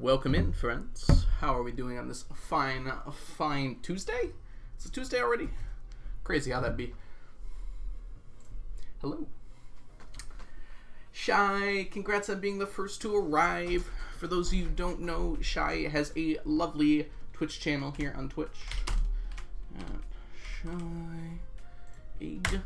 Welcome in, friends. How are we doing on this fine Tuesday? Is it Tuesday already? Crazy how that'd be. Hello. Shy, congrats on being the first to arrive. For those of you who don't know, Shy has a lovely Twitch channel here on Twitch. Shy Egg.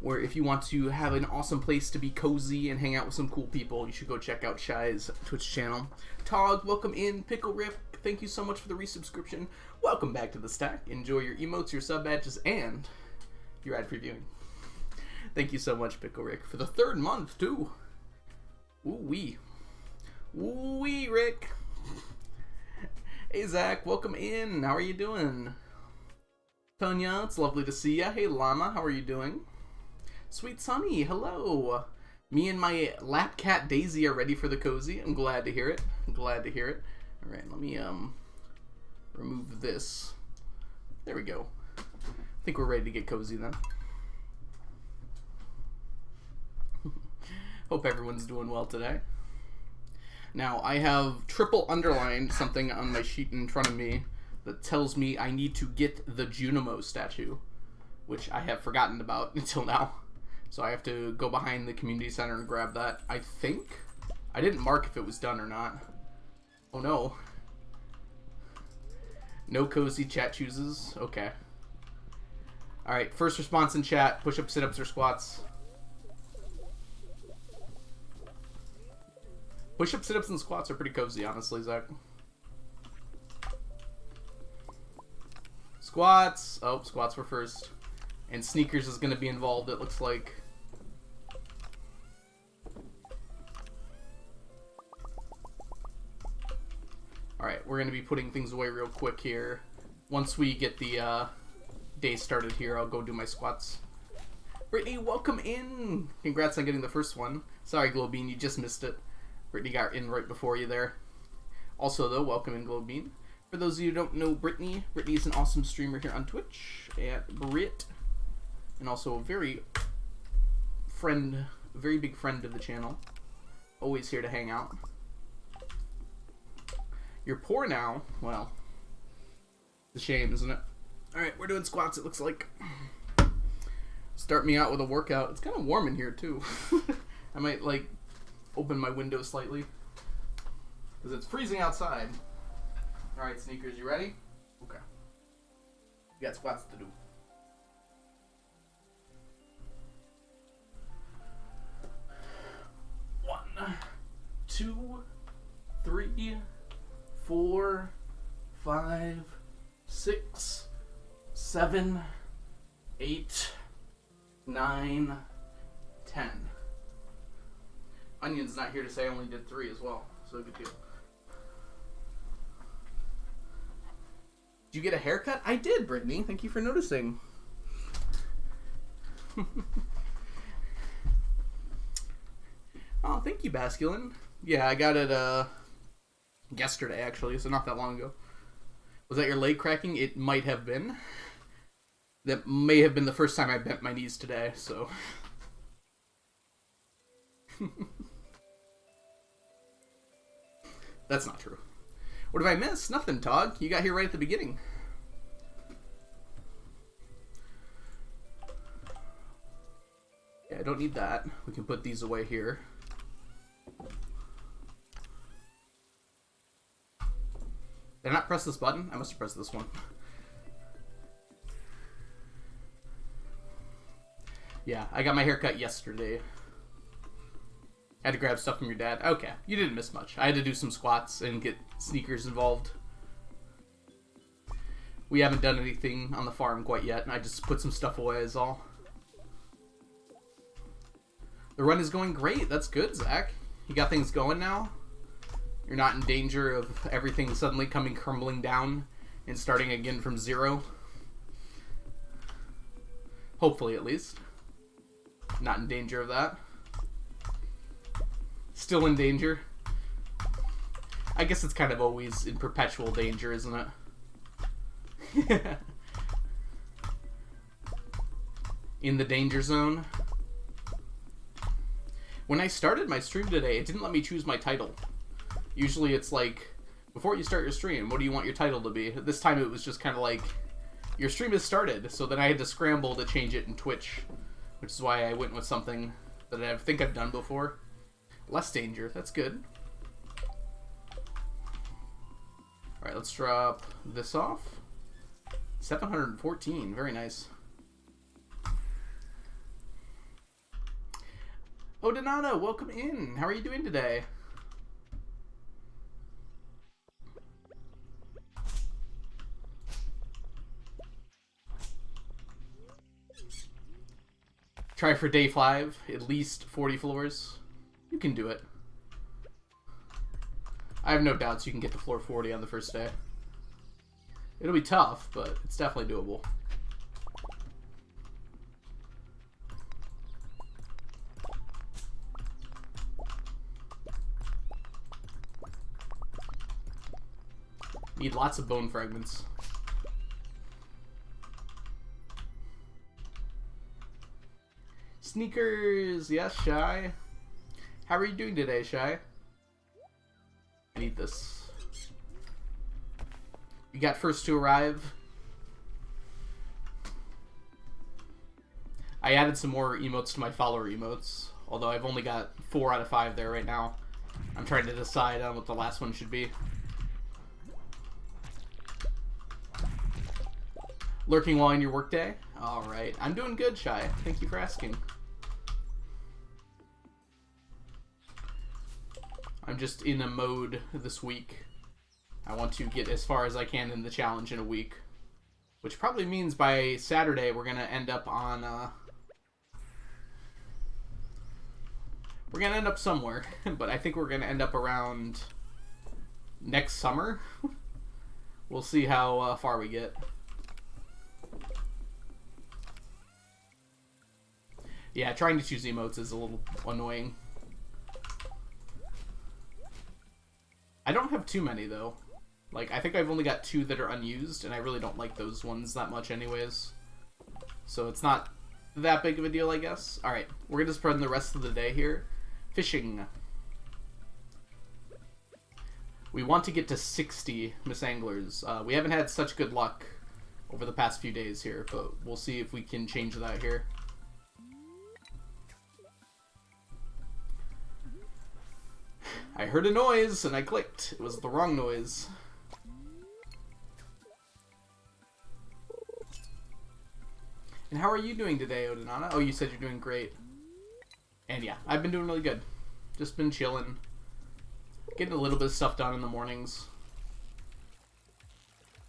Where if you want to have an awesome place to be cozy and hang out with some cool people, you should go check out Shy's Twitch channel. Tog, welcome in. Pickle Rip, thank you so much for the resubscription. Welcome back to the stack. Enjoy your emotes, your sub badges, and your ad previewing. Thank you so much, Pickle Rick, for the third month, too. Ooh-wee. Ooh-wee, Rick. Hey, Zach, welcome in. How are you doing? Tonya, it's lovely to see ya. Hey, Llama, how are you doing? Sweet Sunny, hello. Me and my lap cat Daisy are ready for the cozy. I'm glad to hear it. I'm glad to hear it. All right, let me remove this. There we go. I think we're ready to get cozy then. Hope everyone's doing well today. Now, I have triple underlined something on my sheet in front of me that tells me I need to get the Junimo statue, which I have forgotten about until now. So I have to go behind the community center and grab that. I think. I didn't mark if it was done or not. Oh no. No cozy chat chooses. Okay. Alright, first response in chat. Push-ups, sit-ups, or squats. Push-ups, sit-ups, and squats are pretty cozy, honestly, Zach. Squats. Oh, squats were first. And sneakers is going to be involved, it looks like. Alright, we're going to be putting things away real quick here. Once we get the day started here, I'll go do my squats. Brittany, welcome in! Congrats on getting the first one. Sorry, Glowbean, you just missed it. Brittany got in right before you there. Also, though, welcome in, Glowbean. For those of you who don't know Brittany, Brittany is an awesome streamer here on Twitch at Brit. And also a very big friend of the channel. Always here to hang out. You're poor now? Well, it's a shame, isn't it? Alright, we're doing squats, it looks like. Start me out with a workout. It's kind of warm in here, too. I might, like, open my window slightly. Because it's freezing outside. Alright, sneakers, you ready? Okay. You got squats to do. 1, 2, 3, 4, 5, 6, 7, 8, 9, 10. Onion's not here to say I only did 3 as well, so good deal. Did you get a haircut? I did, Brittany. Thank you for noticing. Oh, thank you, Basculin. Yeah, I got it yesterday, actually, so not that long ago. Was that your leg cracking? It might have been. That may have been the first time I bent my knees today, so... That's not true. What have I missed? Nothing, Tog. You got here right at the beginning. Yeah, I don't need that. We can put these away here. Did I not press this button? I must have pressed this one. Yeah, I got my haircut yesterday. Had to grab stuff from your dad. Okay, you didn't miss much. I had to do some squats and get sneakers involved. We haven't done anything on the farm quite yet, and I just put some stuff away is all. The run is going great. That's good, Zach. You got things going now? You're not in danger of everything suddenly coming crumbling down and starting again from zero? Hopefully, at least. Not in danger of that. Still in danger. I guess it's kind of always in perpetual danger, isn't it? In the danger zone. When I started my stream today, it didn't let me choose my title. Usually it's like, before you start your stream, what do you want your title to be? This time it was just kind of like, your stream has started, so then I had to scramble to change it in Twitch, which is why I went with something that I think I've done before. Less danger, that's good. Alright, let's drop this off. 714, very nice. Oh, Donato, welcome in. How are you doing today? Try for day 5, at least 40 floors. You can do it. I have no doubts you can get to floor 40 on the first day. It'll be tough, but it's definitely doable. Need lots of bone fragments. Sneakers! Yes, Shy. How are you doing today, Shy? I need this. You got first to arrive. I added some more emotes to my follower emotes, although I've only got 4 out of 5 there right now. I'm trying to decide on what the last one should be. Lurking while in your workday? Alright. I'm doing good, Shy. Thank you for asking. I'm just in a mode this week. I want to get as far as I can in the challenge in a week. Which probably means by Saturday we're going to end up on... we're going to end up somewhere. But I think we're going to end up around next summer. We'll see how far we get. Yeah, trying to choose emotes is a little annoying. I don't have too many, though. Like, I think I've only got 2 that are unused, and I really don't like those ones that much anyways. So it's not that big of a deal, I guess. Alright, we're gonna spend the rest of the day here fishing. We want to get to 60 Miss Anglers. We haven't had such good luck over the past few days here, but we'll see if we can change that here. I heard a noise, and I clicked. It was the wrong noise. And how are you doing today, Odinana? Oh, you said you're doing great. And yeah, I've been doing really good. Just been chilling. Getting a little bit of stuff done in the mornings.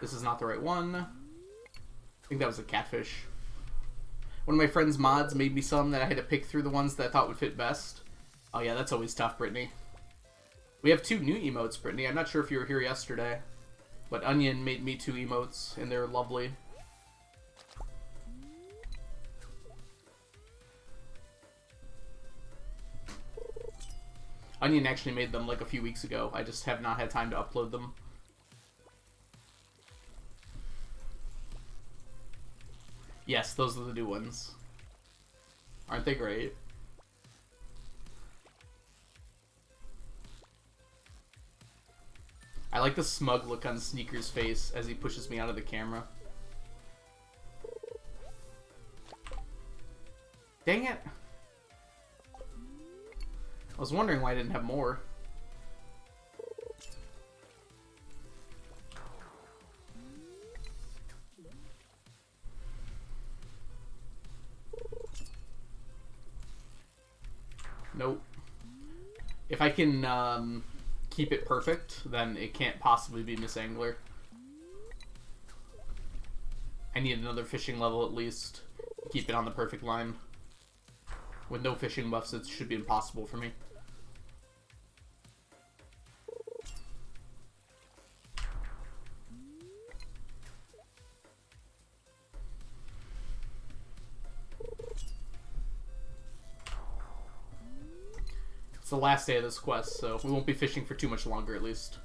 This is not the right one. I think that was a catfish. One of my friend's mods made me some that I had to pick through the ones that I thought would fit best. Oh yeah, that's always tough, Brittany. We have 2 new emotes, Brittany. I'm not sure if you were here yesterday, but Onion made me 2 emotes, and they're lovely. Onion actually made them like a few weeks ago. I just have not had time to upload them. Yes, those are the new ones. Aren't they great? I like the smug look on Sneaker's face as he pushes me out of the camera. Dang it! I was wondering why I didn't have more. Nope. If I can keep it perfect, then it can't possibly be Miss Angler. I need another fishing level at least to keep it on the perfect line. With no fishing buffs, it should be impossible for me. It's the last day of this quest, so we won't be fishing for too much longer at least.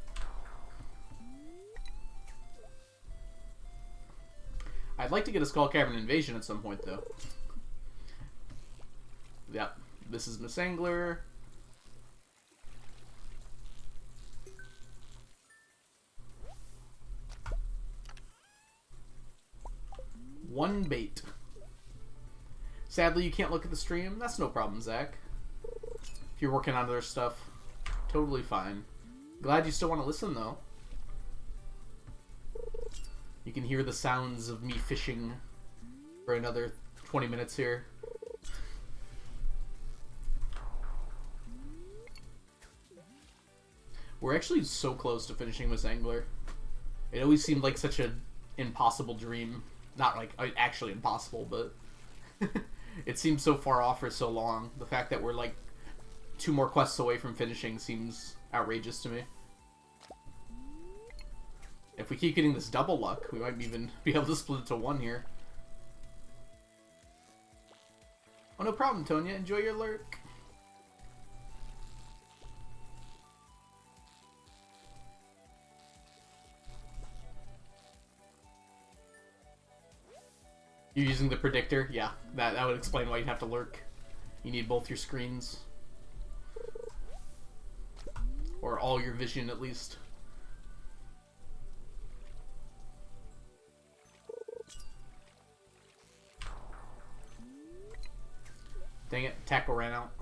I'd like to get a Skull Cavern Invasion at some point, though. Yep, this is Miss Angler. Sadly, you can't look at the stream. That's no problem, Zach. If you're working on other stuff, totally fine. Glad you still want to listen, though. You can hear the sounds of me fishing for another 20 minutes here. We're actually so close to finishing Miss Angler. It always seemed like such an impossible dream. Not like actually impossible, but it seems so far off for so long. The fact that we're like 2 more quests away from finishing seems outrageous to me. If we keep getting this double luck, we might even be able to split it to 1 here. Oh, no problem, Tonya. Enjoy your lurk. You're using the predictor? Yeah, that would explain why you'd have to lurk. You need both your screens. Or all your vision, at least. Dang it, tackle ran out.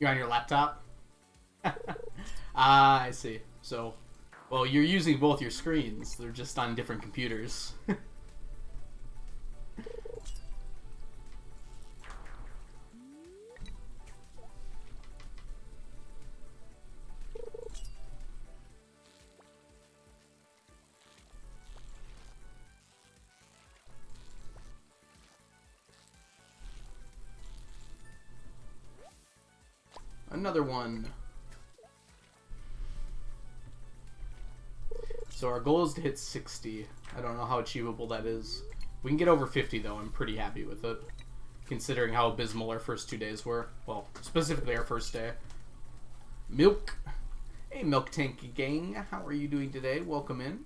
You're on your laptop? Ah, I see. So, well, you're using both your screens. They're just on different computers. Another one. So our goal is to hit 60. I don't know how achievable that is. If we can get over 50 though, I'm pretty happy with it. Considering how abysmal our first 2 days were. Well, specifically our first day. Milk. Hey Milk Tank gang, how are you doing today? Welcome in.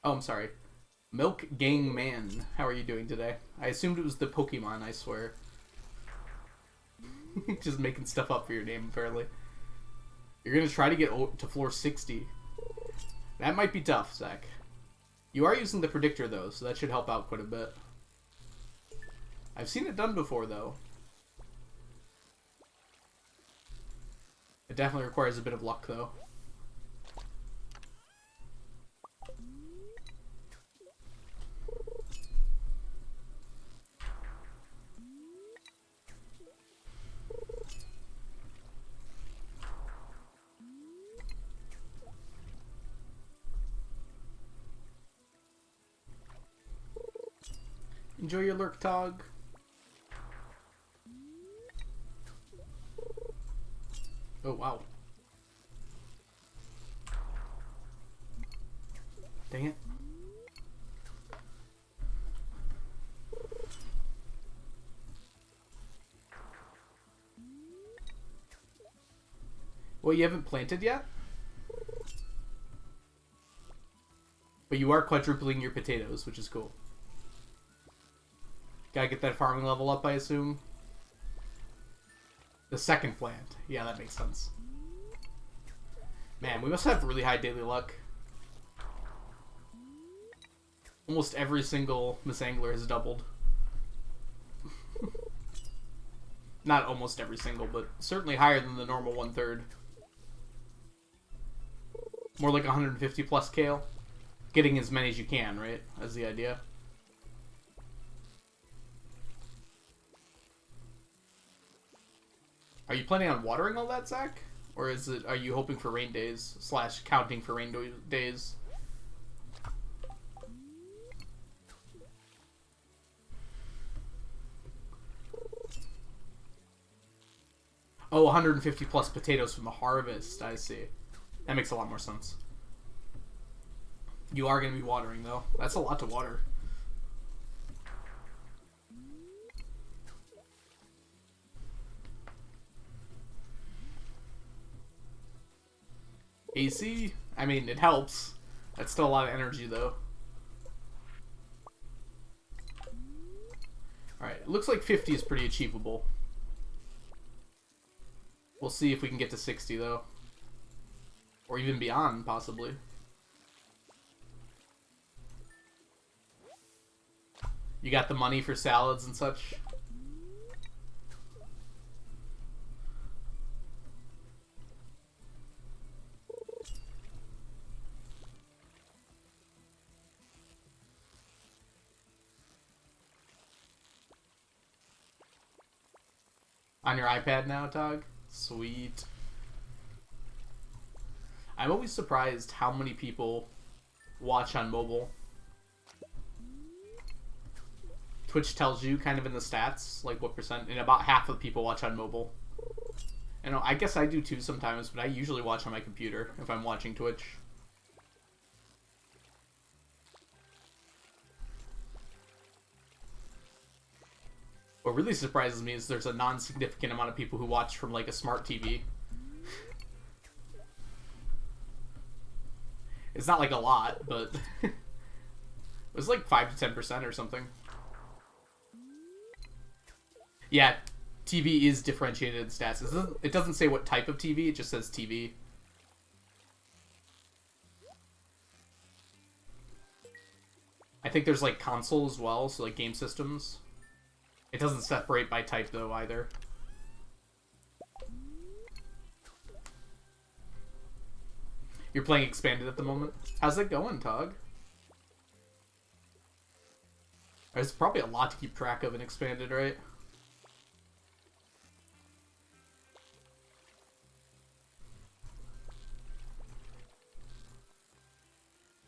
Oh, I'm sorry. Milk Gang Man, how are you doing today? I assumed it was the Pokemon, I swear. Just making stuff up for your name, apparently. You're gonna try to get to floor 60. That might be tough, Zach. You are using the predictor, though, so that should help out quite a bit. I've seen it done before, though. It definitely requires a bit of luck, though. Enjoy your lurk, Tog. Oh, wow. Dang it. Well, you haven't planted yet? But you are quadrupling your potatoes, which is cool. Gotta get that farming level up, I assume. The second plant. Yeah, that makes sense. Man, we must have really high daily luck. Almost every single Miss Angler has doubled. Not almost every single, but certainly higher than the normal 1/3. More like 150 plus kale. Getting as many as you can, right? That's the idea. Are you planning on watering all that, Zach? Or are you hoping for rain days / counting for rain days? Oh, 150 plus potatoes from the harvest. I see. That makes a lot more sense. You are going to be watering, though. That's a lot to water. AC? I mean, it helps. That's still a lot of energy, though. Alright, it looks like 50 is pretty achievable. We'll see if we can get to 60, though. Or even beyond, possibly. You got the money for salads and such? On your iPad now, Tog? Sweet. I'm always surprised how many people watch on mobile. Twitch tells you kind of in the stats, like what percent, and about half of people watch on mobile. And I guess I do too sometimes, but I usually watch on my computer if I'm watching Twitch. What really surprises me is there's a non-significant amount of people who watch from like a smart TV. It's not like a lot, but it was like 5 to 10% or something. Yeah, TV is differentiated in stats. It doesn't say what type of TV, it just says TV. I think there's like console as well, so like game systems. It doesn't separate by type though either. You're playing Expanded at the moment? How's that going, Tog? There's probably a lot to keep track of in Expanded, right?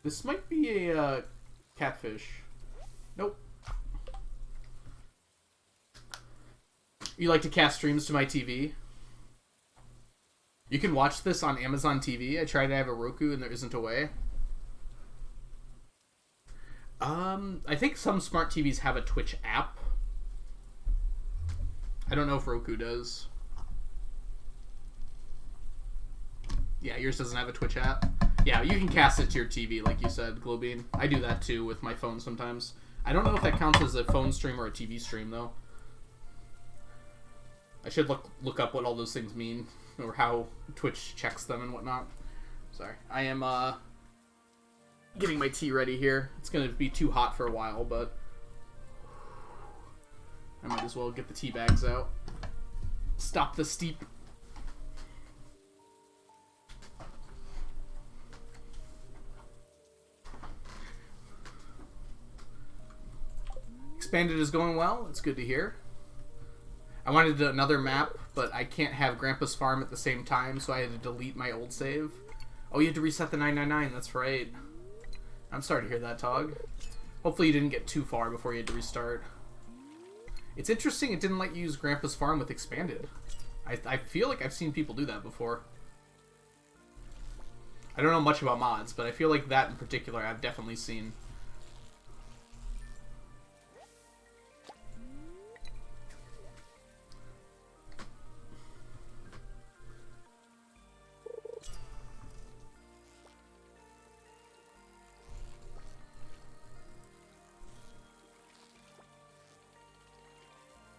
This might be a catfish. Nope. You like to cast streams to my TV? You can watch this on Amazon TV. I tried to have a Roku and there isn't a way. I think some smart TVs have a Twitch app. I don't know if Roku does. Yeah, yours doesn't have a Twitch app. Yeah, you can cast it to your TV, like you said, Glowbean. I do that too with my phone sometimes. I don't know if that counts as a phone stream or a TV stream, though. I should look up what all those things mean, or how Twitch checks them and whatnot. Sorry. I am, getting my tea ready here. It's gonna be too hot for a while, but I might as well get the tea bags out. Stop the steep. Expanded is going well. It's good to hear. I wanted another map, but I can't have Grandpa's Farm at the same time, so I had to delete my old save. Oh, you had to reset the 999. That's right. I'm sorry to hear that, Tog. Hopefully you didn't get too far before you had to restart. It's interesting it didn't let you use Grandpa's Farm with Expanded. I feel like I've seen people do that before. I don't know much about mods, but I feel like that in particular I've definitely seen.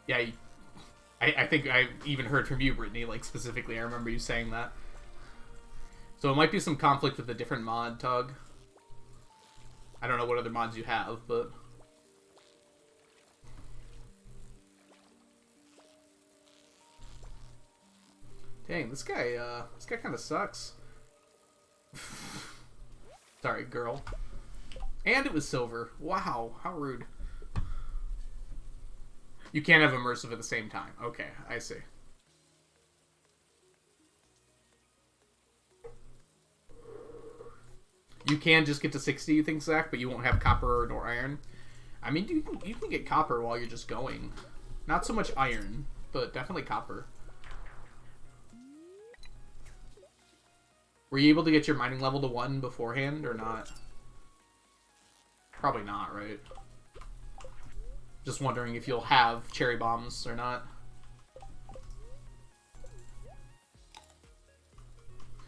Yeah, I think I even heard from you, Brittany, like, specifically. I remember you saying that. So it might be some conflict with a different mod, Tug. I don't know what other mods you have, but... Dang, this guy kind of sucks. Sorry, girl. And it was silver. Wow, how rude. You can't have immersive at the same time. Okay, I see. You can just get to 60, you think, Zach, but you won't have copper nor iron. I mean, you can get copper while you're just going. Not so much iron, but definitely copper. Were you able to get your mining level to 1 beforehand or not? Probably not, right? Just wondering if you'll have cherry bombs or not.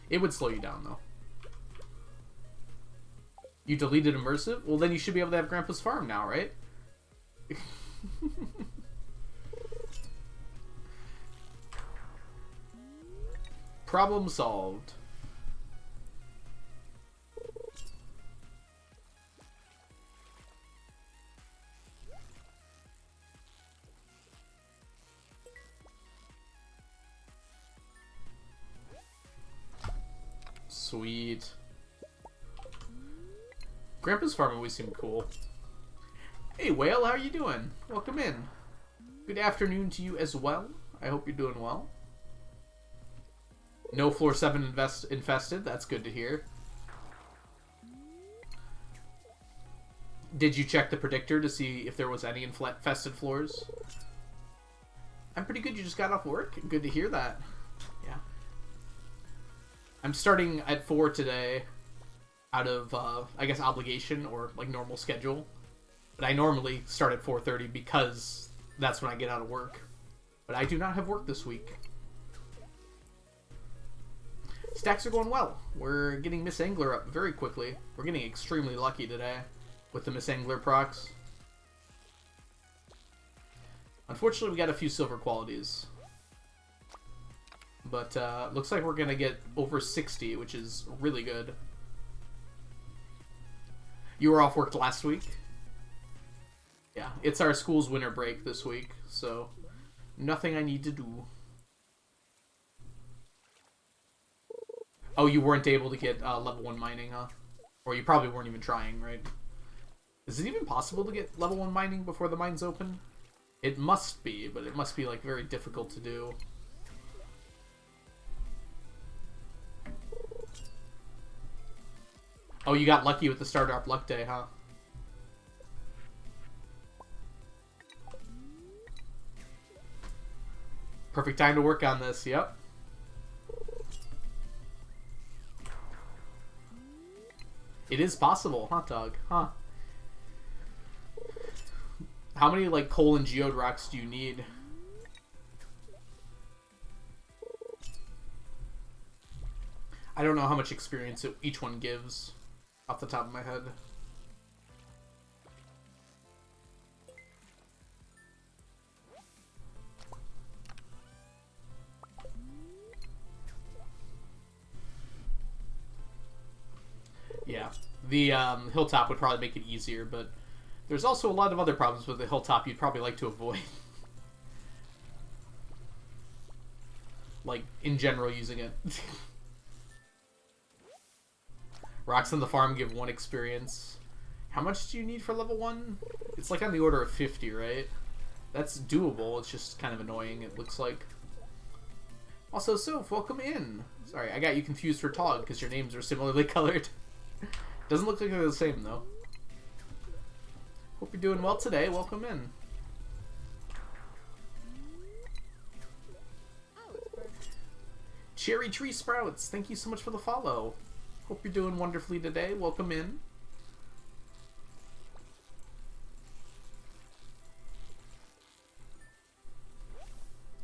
It would slow you down, though. You deleted Immersive? Well, then you should be able to have Grandpa's Farm now, right? Problem solved. Sweet. Grandpa's Farm always seemed cool. Hey, Whale, how are you doing? Welcome in. Good afternoon to you as well. I hope you're doing well. No floor 7 infested. That's good to hear. Did you check the predictor to see if there was any infested floors? I'm pretty good. You just got off work? Good to hear that. Yeah. I'm starting at 4 today out of, I guess, obligation or, like, normal schedule. But I normally start at 4:30 because that's when I get out of work. But I do not have work this week. Stacks are going well. We're getting Miss Angler up very quickly. We're getting extremely lucky today with the Miss Angler procs. Unfortunately, we got a few silver qualities. But looks like we're going to get over 60, which is really good. You were off work last week? Yeah, it's our school's winter break this week, so nothing I need to do. Oh, you weren't able to get level 1 mining, huh? Or you probably weren't even trying, right? Is it even possible to get level 1 mining before the mines open? It must be, but it must be, like, very difficult to do. Oh, you got lucky with the Star Drop Luck Day, huh? Perfect time to work on this, yep. It is possible, hot dog, huh? How many, like, coal and geode rocks do you need? I don't know how much experience each one gives off the top of my head. Yeah, the hilltop would probably make it easier, but there's also a lot of other problems with the hilltop you'd probably like to avoid. Like, in general, using it. Rocks on the farm give 1 experience. How much do you need for level 1? It's like on the order of 50, right? That's doable, it's just kind of annoying, it looks like. Also, Soph, welcome in. Sorry, I got you confused for Tog because your names are similarly colored. Doesn't look like they're the same, though. Hope you're doing well today. Welcome in. Cherry Tree Sprouts, thank you so much for the follow. Hope you're doing wonderfully today. Welcome in.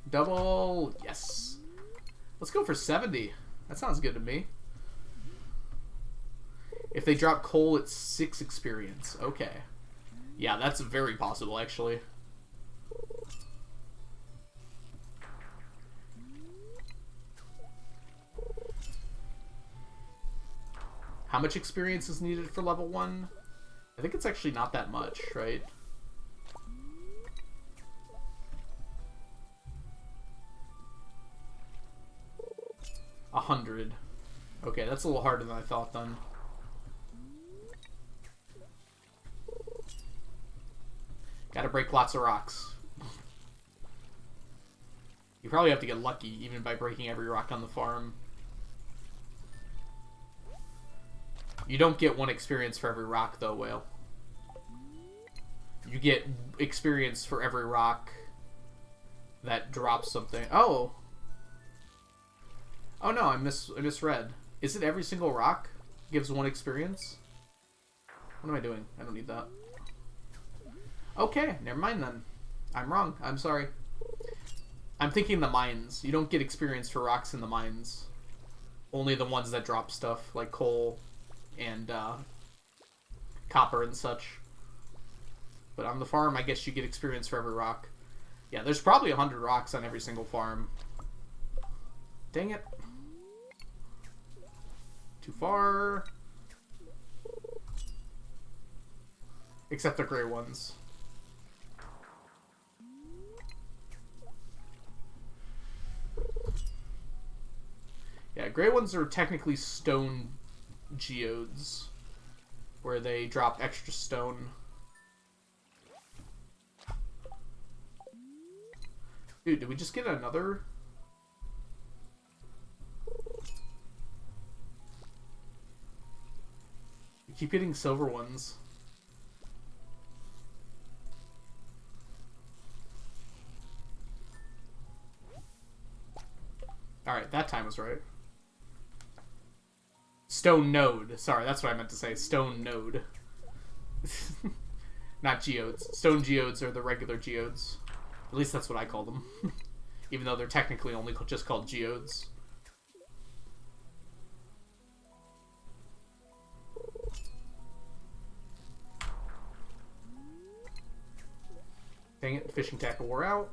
Double. Yes. Let's go for 70. That sounds good to me. If they drop coal, it's 6 experience. Okay. Yeah, that's very possible, actually. How much experience is needed for level 1? I think it's actually not that much, right? A 100. Okay, that's a little harder than I thought then. Gotta break lots of rocks. You probably have to get lucky even by breaking every rock on the farm. You don't get 1 experience for every rock, though, Whale. You get experience for every rock that drops something. Oh! Oh no, I misread. Is it every single rock gives 1 experience? What am I doing? I don't need that. Okay, never mind then. I'm wrong. I'm sorry. I'm thinking the mines. You don't get experience for rocks in the mines. Only the ones that drop stuff, like coal and copper and such. But on the farm, I guess you get experience for every rock. Yeah, there's probably 100 rocks on every single farm. Dang it. Too far. Except the gray ones. Yeah, gray ones are technically stone geodes, where they drop extra stone. Dude, did we just get another? We keep getting silver ones. Alright, that time was right. Stone node. Sorry, that's what I meant to say. Stone node. Not geodes. Stone geodes are the regular geodes. At least that's what I call them. Even though they're technically only just called geodes. Dang it, fishing tackle wore out.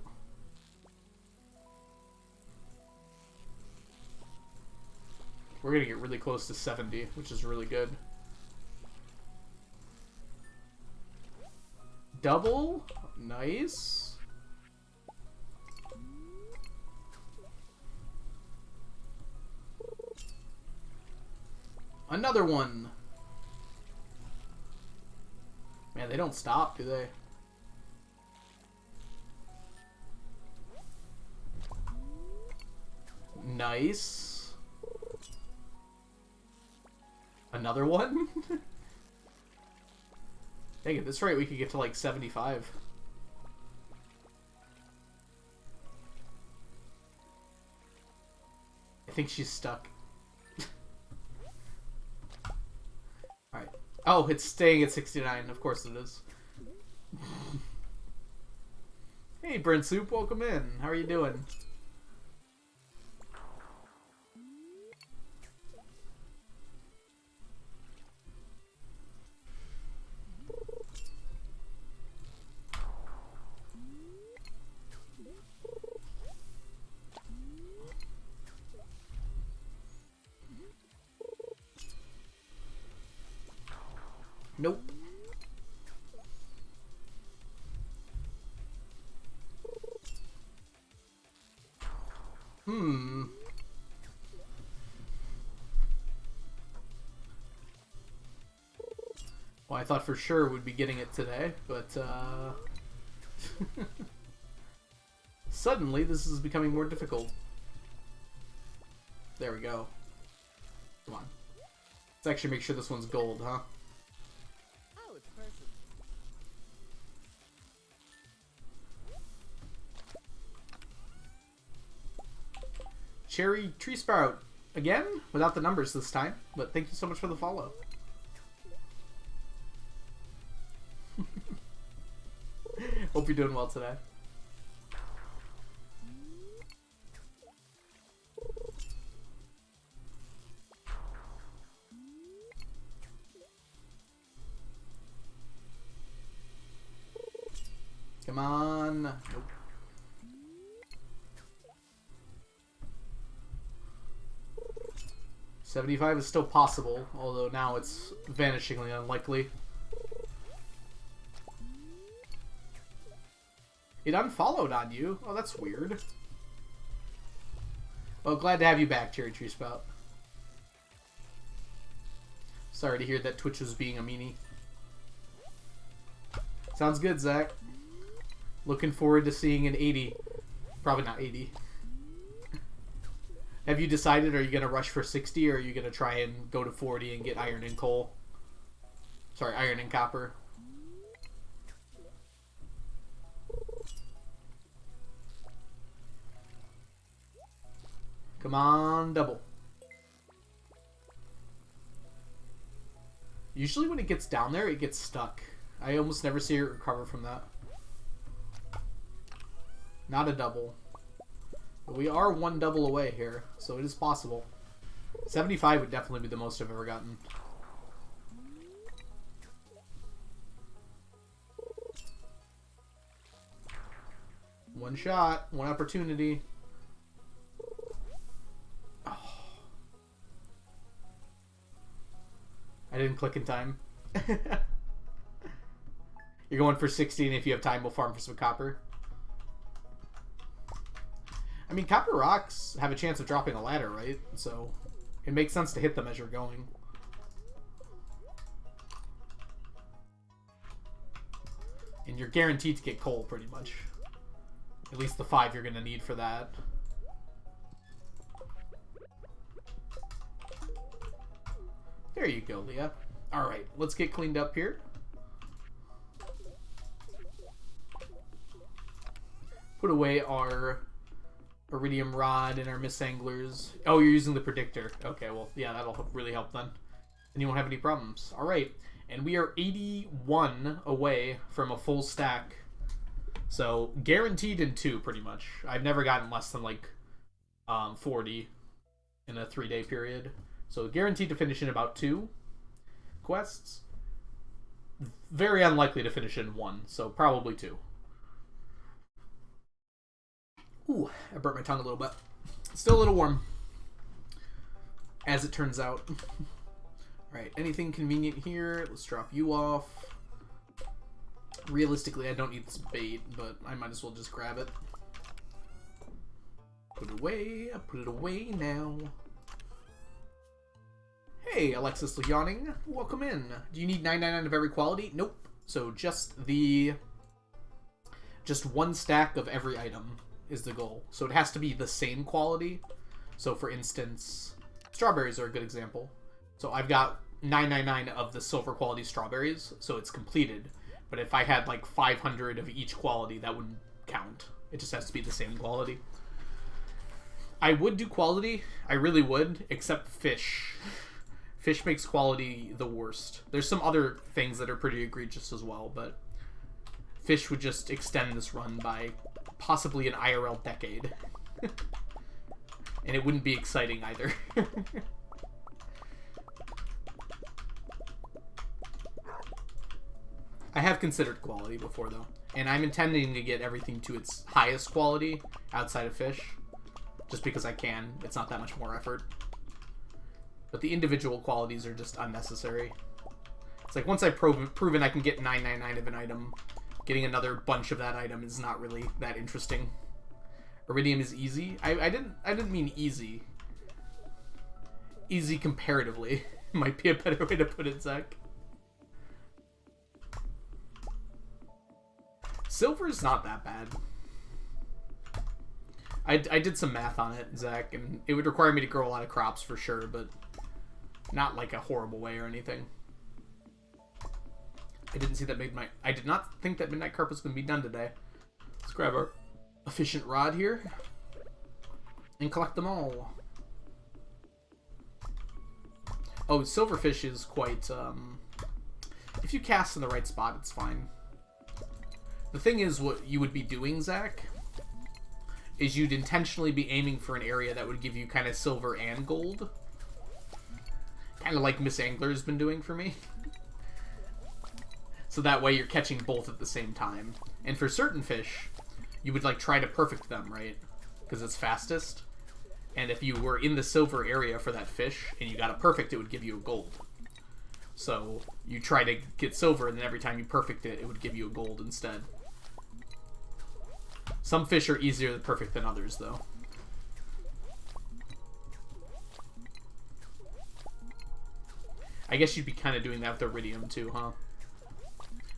We're gonna get really close to 70, which is really good. Double? Nice. Another one. Man, they don't stop, do they? Nice. Another one? Dang, at this rate we could get to like 75. I think she's stuck. Alright. Oh, it's staying at 69. Of course it is. Hey, Brent Soup, welcome in. How are you doing? Nope. Well, I thought for sure we'd be getting it today, but suddenly this is becoming more difficult. There we go. Come on. Let's actually make sure this one's gold, huh? Oh, it's perfect. Cherry Tree Sprout. Again? Without the numbers this time, but thank you so much for the follow. Hope you're doing well today. Come on. Nope. $75 is still possible, although now it's vanishingly unlikely. It unfollowed on you? Oh, that's weird. Well, glad to have you back, Cherry Tree Spout. Sorry to hear that Twitch was being a meanie. Sounds good, Zach. Looking forward to seeing an 80. Probably not 80. Have you decided, are you going to rush for 60, or are you going to try and go to 40 and get iron and coal? Sorry, iron and copper. Come on, double. Usually when it gets down there, it gets stuck. I almost never see it recover from that. Not a double. But we are one double away here, so it is possible. 75 would definitely be the most I've ever gotten. One shot, one opportunity. Oh. I didn't click in time. You're going for 60, and if you have time, we'll farm for some copper. I mean, copper rocks have a chance of dropping a ladder, right? So it makes sense to hit them as you're going. And you're guaranteed to get coal, pretty much. At least the 5 you're going to need for that. There you go, Leah. Alright, let's get cleaned up here. Put away our iridium rod and our misanglers. Oh, you're using the predictor. Okay, well, yeah, that'll really help then. And you won't have any problems. Alright, and we are 81 away from a full stack. So, guaranteed in 2, pretty much. I've never gotten less than, like, 40 in a 3-day period. So, guaranteed to finish in about 2 quests. Very unlikely to finish in 1, so probably 2. Ooh, I burnt my tongue a little bit. Still a little warm. As it turns out. Alright, anything convenient here? Let's drop you off. Realistically, I don't need this bait, but I might as well just grab it. Put it away now. Hey, Alexis yawning. Welcome in. Do you need 999 of every quality? Nope. So just 1 stack of every item is the goal. So it has to be the same quality. So for instance, strawberries are a good example. So I've got 999 of the silver quality strawberries, so it's completed. But if I had like 500 of each quality, that wouldn't count. It just has to be the same quality. I would do quality. I really would, except fish. Fish makes quality the worst. There's some other things that are pretty egregious as well, but fish would just extend this run by possibly an IRL decade. And it wouldn't be exciting either. I have considered quality before, though. And I'm intending to get everything to its highest quality outside of fish. Just because I can. It's not that much more effort. But the individual qualities are just unnecessary. It's like, once I've proven I can get 999 of an item, getting another bunch of that item is not really that interesting. Iridium is easy. I didn't mean easy. Easy comparatively. Might be a better way to put it, Zach. Silver's not that bad. I did some math on it, Zach, and it would require me to grow a lot of crops for sure, but not like a horrible way or anything. I did not think that Midnight Carp was going to be done today. Let's grab our efficient rod here and collect them all. Oh, silverfish is quite, if you cast in the right spot, it's fine. The thing is, what you would be doing, Zach, is you'd intentionally be aiming for an area that would give you kind of silver and gold. Kind of like Miss Angler's been doing for me. So that way you're catching both at the same time. And for certain fish, you would like try to perfect them, right? Because it's fastest. And if you were in the silver area for that fish and you got it perfect, it would give you a gold. So you try to get silver, and then every time you perfect it, it would give you a gold instead. Some fish are easier to perfect than others, though. I guess you'd be kind of doing that with iridium too, huh?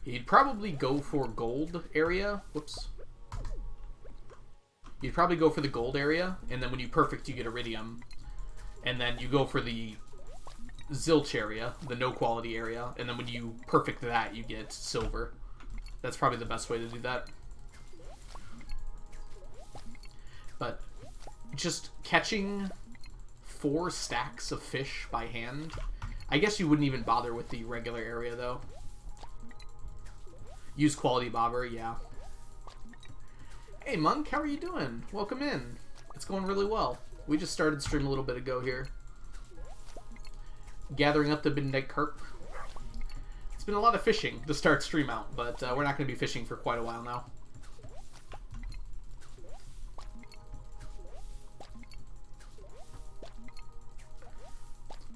You'd probably go for gold area. Whoops. You'd probably go for the gold area, and then when you perfect, you get iridium. And then you go for the zilch area, the no quality area, and then when you perfect that, you get silver. That's probably the best way to do that. But just catching 4 stacks of fish by hand, I guess you wouldn't even bother with the regular area, though. Use quality bobber, yeah. Hey, Monk, how are you doing? Welcome in. It's going really well. We just started stream a little bit ago here. Gathering up the midnight carp. It's been a lot of fishing to start stream out, but we're not going to be fishing for quite a while now.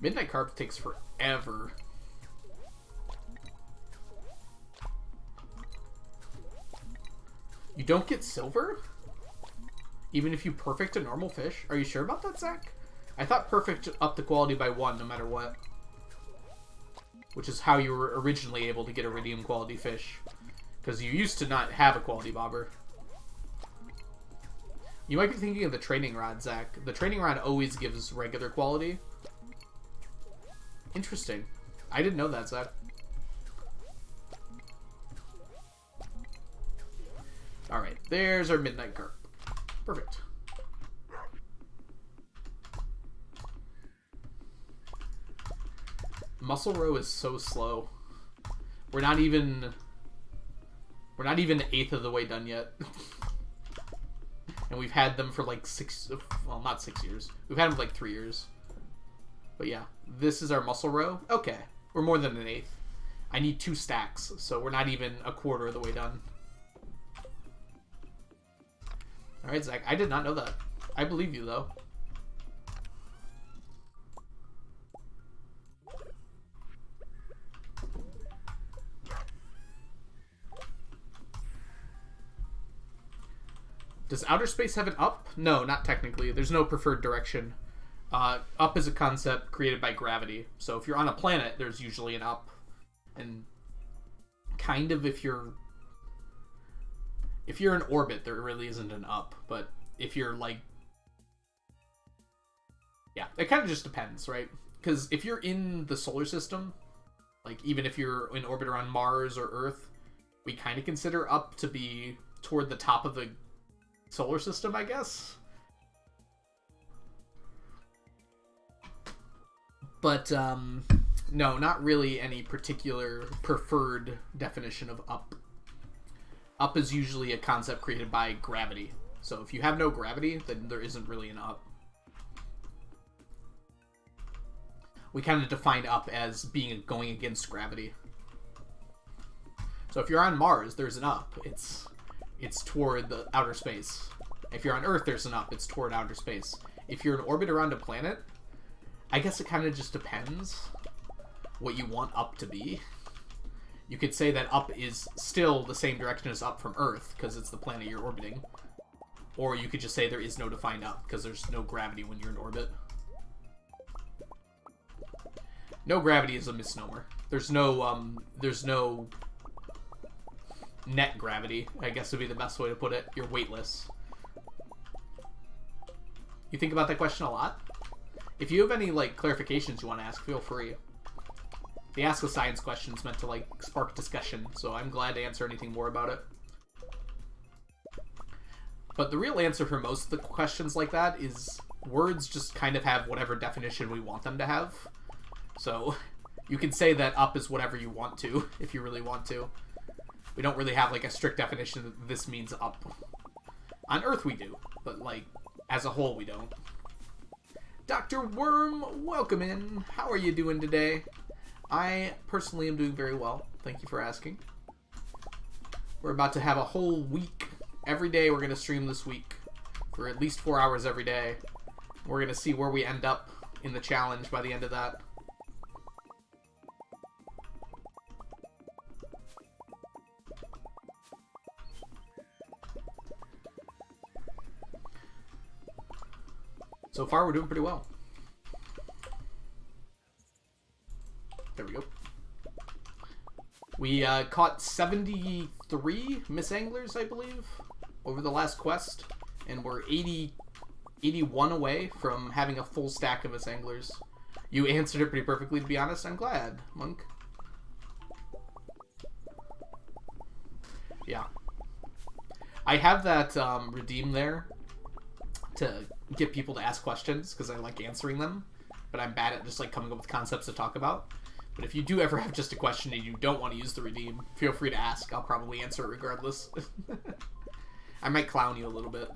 Midnight carp takes forever. You don't get silver? Even if you perfect a normal fish? Are you sure about that, Zach? I thought perfect upped the quality by 1 no matter what. Which is how you were originally able to get iridium quality fish. Because you used to not have a quality bobber. You might be thinking of the training rod, Zach. The training rod always gives regular quality. Interesting. I didn't know that, Zach. Alright, there's our midnight carp. Perfect. Muscle row is so slow. We're not even an eighth of the way done yet. And we've had them for like well, not 6 years. We've had them for like 3 years. But yeah, this is our muscle row. Okay, we're more than an eighth. I need 2 stacks, so we're not even a quarter of the way done. Alright, Zach, I did not know that. I believe you, though. Does outer space have an up? No, not technically. There's no preferred direction. Up is a concept created by gravity. So if you're on a planet, there's usually an up. And kind of if you're in orbit, there really isn't an up. But if you're like... Yeah, it kind of just depends, right? Because if you're in the solar system, like even if you're in orbit around Mars or Earth, we kind of consider up to be toward the top of the solar system, I guess. But, no, not really any particular preferred definition of up. Up is usually a concept created by gravity. So if you have no gravity, then there isn't really an up. We kind of define up as being going against gravity. So if you're on Mars, there's an up. It's toward the outer space. If you're on Earth, there's an up. It's toward outer space. If you're in orbit around a planet, I guess it kind of just depends what you want up to be. You could say that up is still the same direction as up from Earth, because it's the planet you're orbiting. Or you could just say there is no defined up, because there's no gravity when you're in orbit. No gravity is a misnomer. There's no net gravity, I guess would be the best way to put it. You're weightless. You think about that question a lot? If you have any, like, clarifications you want to ask, feel free. The Ask a Science question is meant to, like, spark discussion, so I'm glad to answer anything more about it. But the real answer for most of the questions like that is words just kind of have whatever definition we want them to have. So you can say that up is whatever you want to, if you really want to. We don't really have, like, a strict definition that this means up. On Earth we do, but, like, as a whole we don't. Dr. Worm, welcome in. How are you doing today? I personally am doing very well. Thank you for asking. We're about to have a whole week. Every day we're going to stream this week for at least 4 hours every day. We're going to see where we end up in the challenge by the end of that. So far, we're doing pretty well. There we go. We caught 73 Miss Anglers, I believe, over the last quest. And we're 81 away from having a full stack of Miss Anglers. You answered it pretty perfectly, to be honest. I'm glad, Monk. Yeah. I have that redeem there to get people to ask questions, because I like answering them. but I'm bad at just like coming up with concepts to talk about. But if you do ever have just a question and you don't want to use the redeem, feel free to ask. I'll probably answer it regardless. I might clown you a little bit.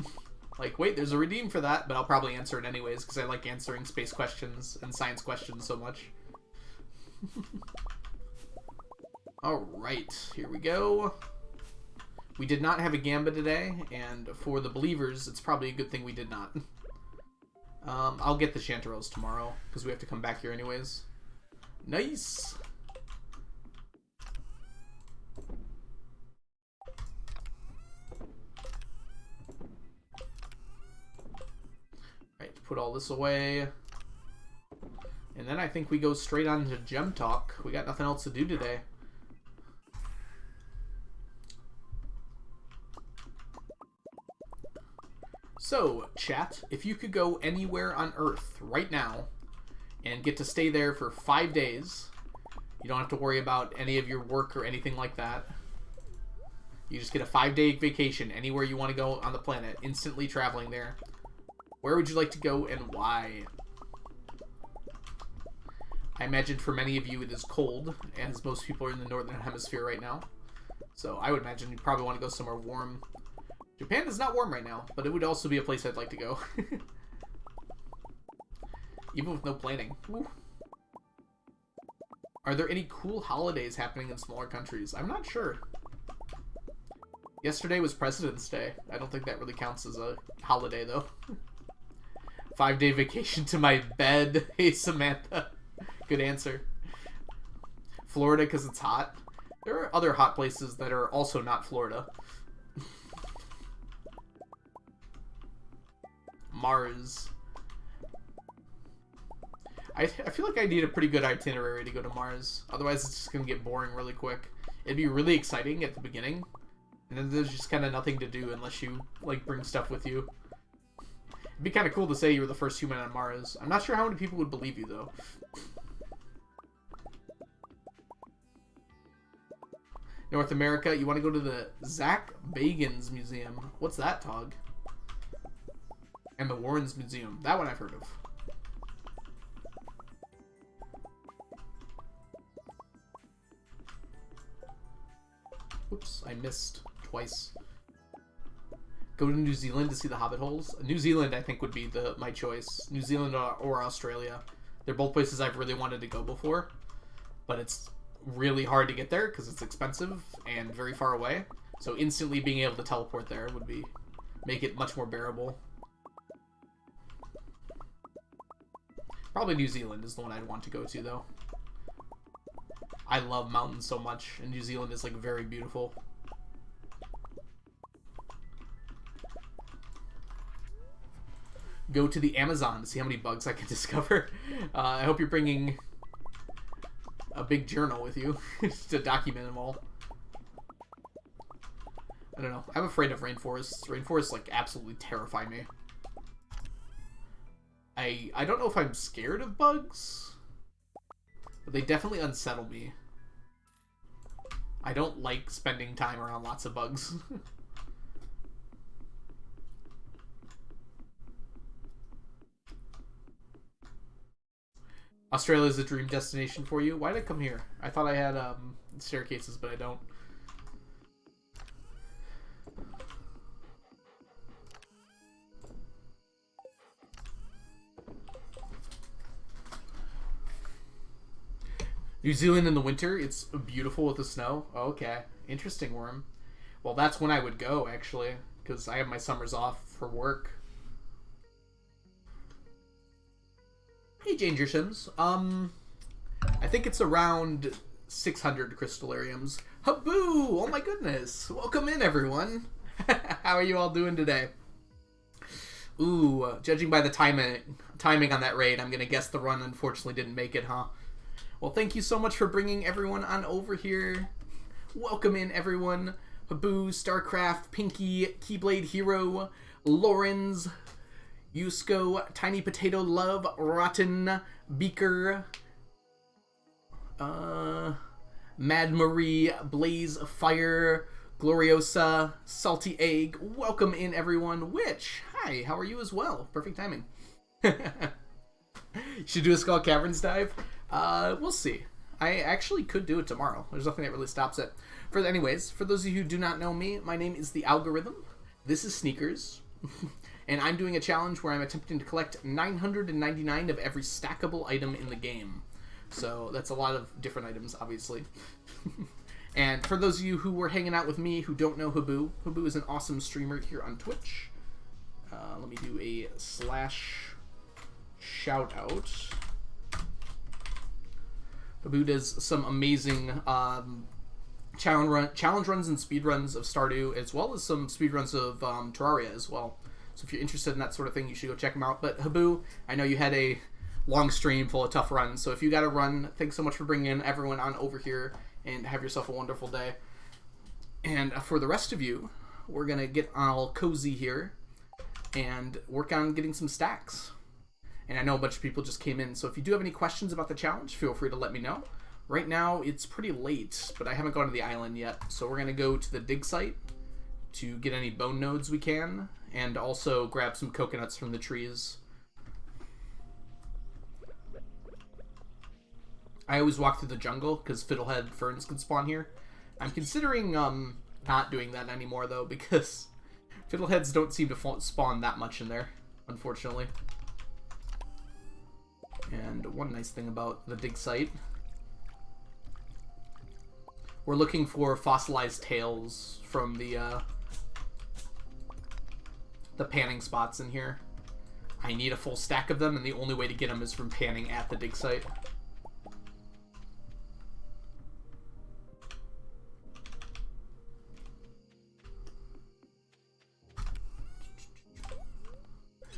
Like, wait, there's a redeem for that, but I'll probably answer it anyways because I like answering space questions and science questions so much. Alright, here we go. We did not have a Gamba today, and for the believers, it's probably a good thing we did not. I'll get the Chanterelles tomorrow because we have to come back here anyways. Nice! Right, put all this away. And then I think we go straight on to Gem Talk. We got nothing else to do today. So, chat, if you could go anywhere on Earth right now and get to stay there for 5 days, you don't have to worry about any of your work or anything like that. You just get a 5-day vacation anywhere you want to go on the planet, instantly traveling there. Where would you like to go and why? I imagine for many of you it is cold, as most people are in the northern hemisphere right now. So I would imagine you'd probably want to go somewhere warm. Japan is not warm right now, but it would also be a place I'd like to go. Even with no planning. Ooh. Are there any cool holidays happening in smaller countries? I'm not sure. Yesterday was President's Day. I don't think that really counts as a holiday, though. 5-day vacation to my bed. Hey, Samantha. Good answer. Florida because it's hot. There are other hot places that are also not Florida. Mars. I feel like I need a pretty good itinerary to go to Mars. Otherwise, it's just going to get boring really quick. It'd be really exciting at the beginning. And then there's just kind of nothing to do unless you, like, bring stuff with you. It'd be kind of cool to say you were the first human on Mars. I'm not sure how many people would believe you, though. North America, you want to go to the Zach Bagans Museum. What's that, Tog? And the Warrens Museum. That one I've heard of. Oops, I missed twice. Go to New Zealand to see the Hobbit holes. New Zealand, I think, would be my choice. New Zealand or Australia. They're both places I've really wanted to go before. But it's really hard to get there because it's expensive and very far away. So instantly being able to teleport there would make it much more bearable. Probably New Zealand is the one I'd want to go to, though. I love mountains so much, and New Zealand is, like, very beautiful. Go to the Amazon to see how many bugs I can discover. I hope you're bringing a big journal with you to document them all. I don't know. I'm afraid of rainforests. Rainforests, like, absolutely terrify me. I don't know if I'm scared of bugs, but they definitely unsettle me. I don't like spending time around lots of bugs. Australia is a dream destination for you. Why did I come here? I thought I had staircases, but I don't. New Zealand in the winter, it's beautiful with the snow. Okay, interesting, Worm. Well, that's when I would go, actually, because I have my summers off for work. Hey, Danger Sims. I think it's around 600 crystallariums. Haboo! Oh my goodness! Welcome in, everyone. How are you all doing today? Ooh, judging by the timing on that raid, I'm gonna guess the run unfortunately didn't make it, huh? Well, thank you so much for bringing everyone on over here. Welcome in, everyone. Haboo, Starcraft, Pinky, Keyblade Hero, Lorenz, Yusko, Tiny Potato Love, Rotten, Beaker, Mad Marie, Blaze Fire, Gloriosa, Salty Egg. Welcome in, everyone. Witch, hi, how are you as well? Perfect timing. Should do a Skull Caverns dive. We'll see. I actually could do it tomorrow. There's nothing that really stops it. Anyways, for those of you who do not know me, my name is The Algorithm. This is Sneakers. And I'm doing a challenge where I'm attempting to collect 999 of every stackable item in the game. So that's a lot of different items, obviously. And for those of you who were hanging out with me who don't know Habu, Habu is an awesome streamer here on Twitch. Let me do a / shout out. Habu does some amazing challenge runs and speed runs of Stardew, as well as some speed runs of Terraria as well. So if you're interested in that sort of thing, you should go check him out. But Habu, I know you had a long stream full of tough runs, so if you got to run, thanks so much for bringing in everyone on over here, and have yourself a wonderful day. And for the rest of you, we're going to get all cozy here and work on getting some stacks. And I know a bunch of people just came in, so if you do have any questions about the challenge, feel free to let me know. Right now, it's pretty late, but I haven't gone to the island yet, so we're going to go to the dig site to get any bone nodes we can, and also grab some coconuts from the trees. I always walk through the jungle because fiddlehead ferns can spawn here. I'm considering not doing that anymore though, because fiddleheads don't seem to spawn that much in there, unfortunately. And one nice thing about the dig site, we're looking for fossilized tails from the panning spots in here. I need a full stack of them, and the only way to get them is from panning at the dig site.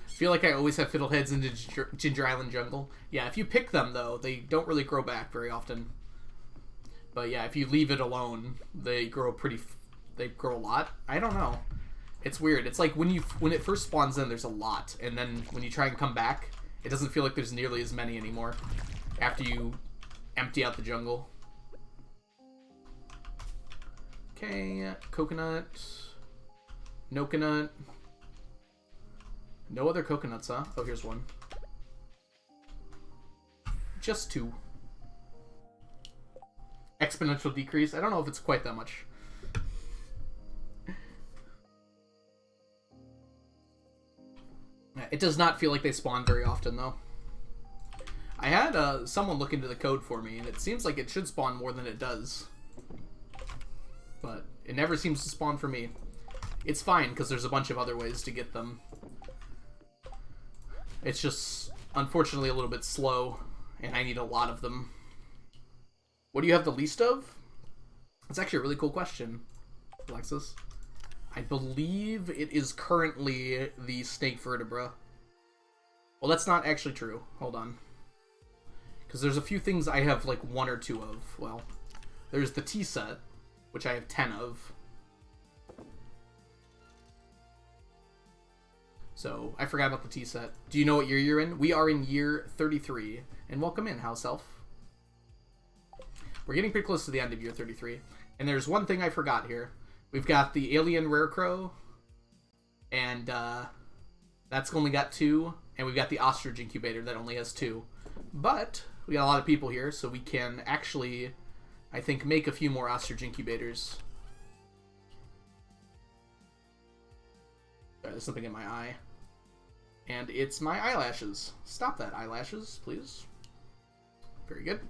I feel like I always have fiddleheads in the Ginger Island jungle. Yeah, if you pick them, though, they don't really grow back very often. But yeah, if you leave it alone, they grow they grow a lot. I don't know. It's weird. It's like when it first spawns in, there's a lot, and then when you try and come back, it doesn't feel like there's nearly as many anymore after you empty out the jungle. Okay, coconut, no coconut. No other coconuts, huh? Oh, here's one. Just 2. Exponential decrease. I don't know if it's quite that much. It does not feel like they spawn very often, though. I had someone look into the code for me, and it seems like it should spawn more than it does. But it never seems to spawn for me. It's fine, because there's a bunch of other ways to get them. It's just, unfortunately, a little bit slow, and I need a lot of them. What do you have the least of? That's actually a really cool question, Alexis. I believe it is currently the snake vertebra. Well, that's not actually true. Hold on. Because there's a few things I have, like, 1 or 2 of. Well, there's the tea set, which I have 10 of. So, I forgot about the tea set. Do you know what year you're in? We are in year 33. And welcome in, House Elf. We're getting pretty close to the end of year 33. And there's one thing I forgot here. We've got the Alien Rarecrow. And that's only got 2. And we've got the Ostrich Incubator that only has 2. But we got a lot of people here, so we can actually, I think, make a few more Ostrich Incubators. Sorry, there's something in my eye. And it's my eyelashes. Stop that, eyelashes, please. Very good.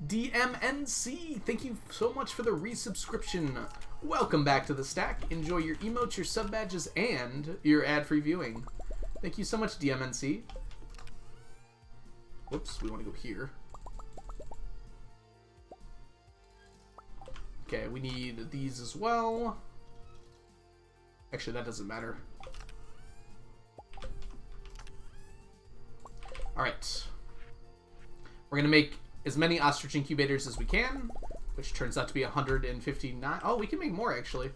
DMNC, thank you so much for the resubscription. Welcome back to the stack. Enjoy your emotes, your sub badges, and your ad-free viewing. Thank you so much, DMNC. Whoops, we want to go here. Okay, we need these as well. Actually, that doesn't matter. Alright. We're going to make as many ostrich incubators as we can, which turns out to be 159. Oh, we can make more, actually.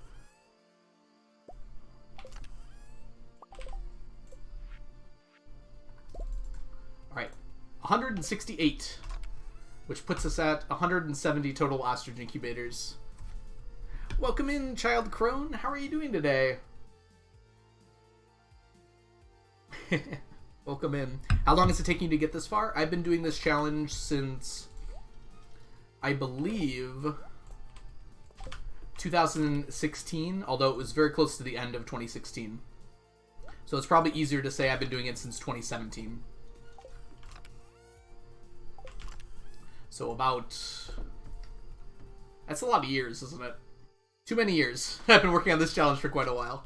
Alright. 168, which puts us at 170 total ostrich incubators. Welcome in, Child Crone. How are you doing today? Welcome in. How long is it taking you to get this far? I've been doing this challenge since, I believe, 2016, although it was very close to the end of 2016. So it's probably easier to say I've been doing it since 2017. So about... That's a lot of years, isn't it? Too many years. I've been working on this challenge for quite a while.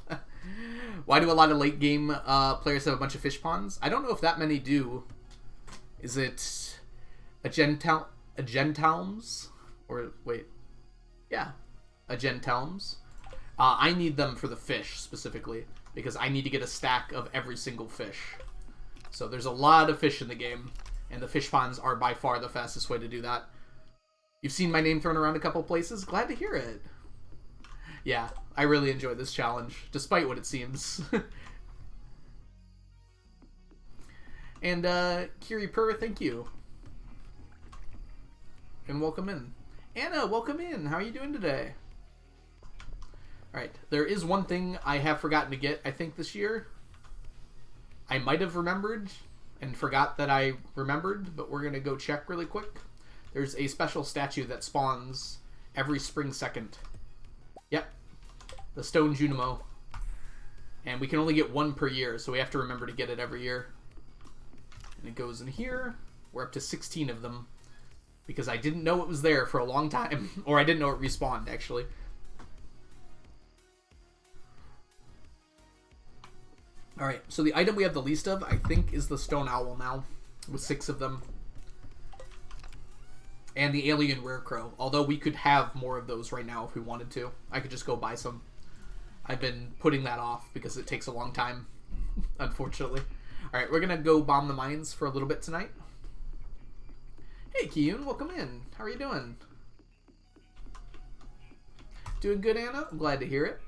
Why do a lot of late game players have a bunch of fish ponds? I don't know if that many do. Is it Agentalms? Or, wait. Yeah. Agentalms. I need them for the fish, specifically. Because I need to get a stack of every single fish. So there's a lot of fish in the game. And the fish ponds are by far the fastest way to do that. You've seen my name thrown around a couple places? Glad to hear it. Yeah, I really enjoy this challenge, despite what it seems. And, Kiri Purr, thank you. And welcome in. Anna, welcome in. How are you doing today? Alright, there is one thing I have forgotten to get, I think, this year. I might have remembered and forgot that I remembered, but we're going to go check really quick. There's a special statue that spawns every spring second. Yep. The Stone Junimo. And we can only get one per year, so we have to remember to get it every year. And it goes in here. We're up to 16 of them. Because I didn't know it was there for a long time. Or I didn't know it respawned, actually. Alright, so the item we have the least of, I think, is the Stone Owl now. With 6 of them. And the Alien Rare Crow. Although we could have more of those right now if we wanted to. I could just go buy some. I've been putting that off because it takes a long time. Unfortunately. Alright, we're going to go bomb the mines for a little bit tonight. Hey, Kiyun, welcome in. How are you doing? Doing good, Anna? I'm glad to hear it.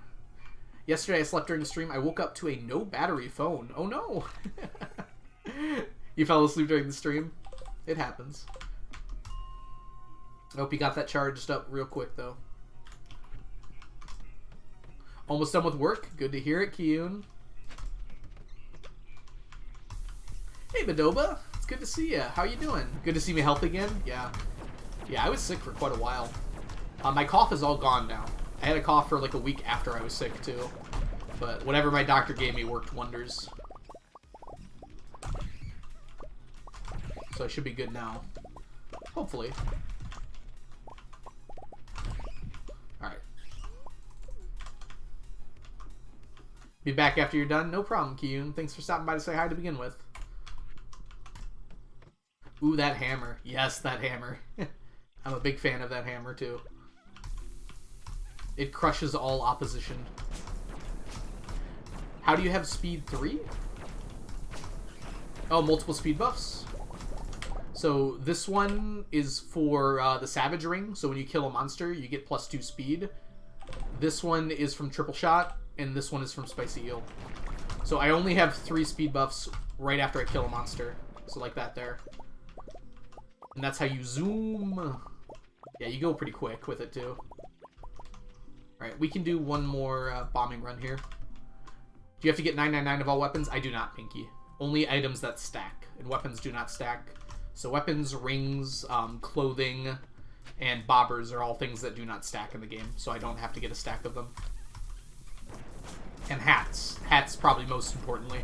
Yesterday I slept during the stream. I woke up to a no battery phone. Oh no! You fell asleep during the stream? It happens. I hope you got that charged up real quick, though. Almost done with work. Good to hear it, Kiyun. Hey, Badoba. It's good to see you. How you doing? Good to see me healthy again? Yeah. Yeah, I was sick for quite a while. My cough is all gone now. I had a cough for like a week after I was sick, too. But whatever my doctor gave me worked wonders. So I should be good now. Hopefully. Alright. Be back after you're done? No problem, Kiyun. Thanks for stopping by to say hi to begin with. Ooh, that hammer. Yes, that hammer. I'm a big fan of that hammer, too. It crushes all opposition. How do you have speed 3? Oh, multiple speed buffs. So this one is for the Savage Ring. So when you kill a monster, you get +2 speed. This one is from Triple Shot, and this one is from Spicy Eel. So I only have 3 speed buffs right after I kill a monster. So like that there. And that's how you zoom. Yeah, you go pretty quick with it too. Alright, we can do one more bombing run here. Do you have to get 999 of all weapons? I do not, Pinky. Only items that stack. And weapons do not stack. So weapons, rings, clothing, and bobbers are all things that do not stack in the game. So I don't have to get a stack of them. And hats. Hats probably most importantly.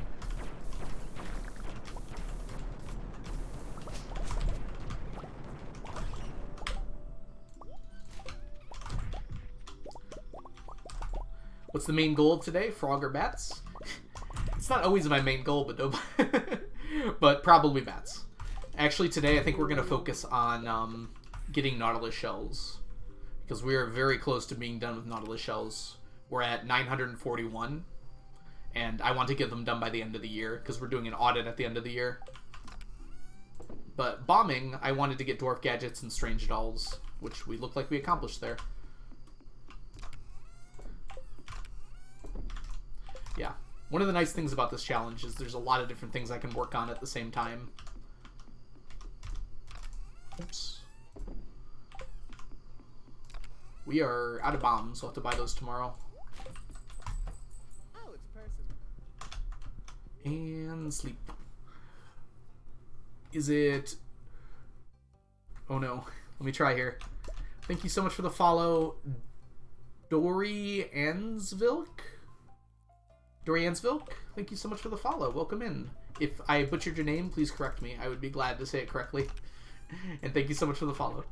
What's the main goal of today? Frog or bats? It's not always my main goal, but but probably bats. Actually, today I think we're going to focus on getting Nautilus shells. Because we are very close to being done with Nautilus shells. We're at 941. And I want to get them done by the end of the year. Because we're doing an audit at the end of the year. But bombing, I wanted to get Dwarf Gadgets and Strange Dolls. Which we look like we accomplished there. Yeah. One of the nice things about this challenge is there's a lot of different things I can work on at the same time. Oops. We are out of bombs, so I'll have to buy those tomorrow. Oh, it's person. And sleep. Is it... Oh no. Let me try here. Thank you so much for the follow. Dory Ansvilk? Dory Ansvilk? Thank you so much for the follow. Welcome in. If I butchered your name, please correct me. I would be glad to say it correctly. And thank you so much for the follow.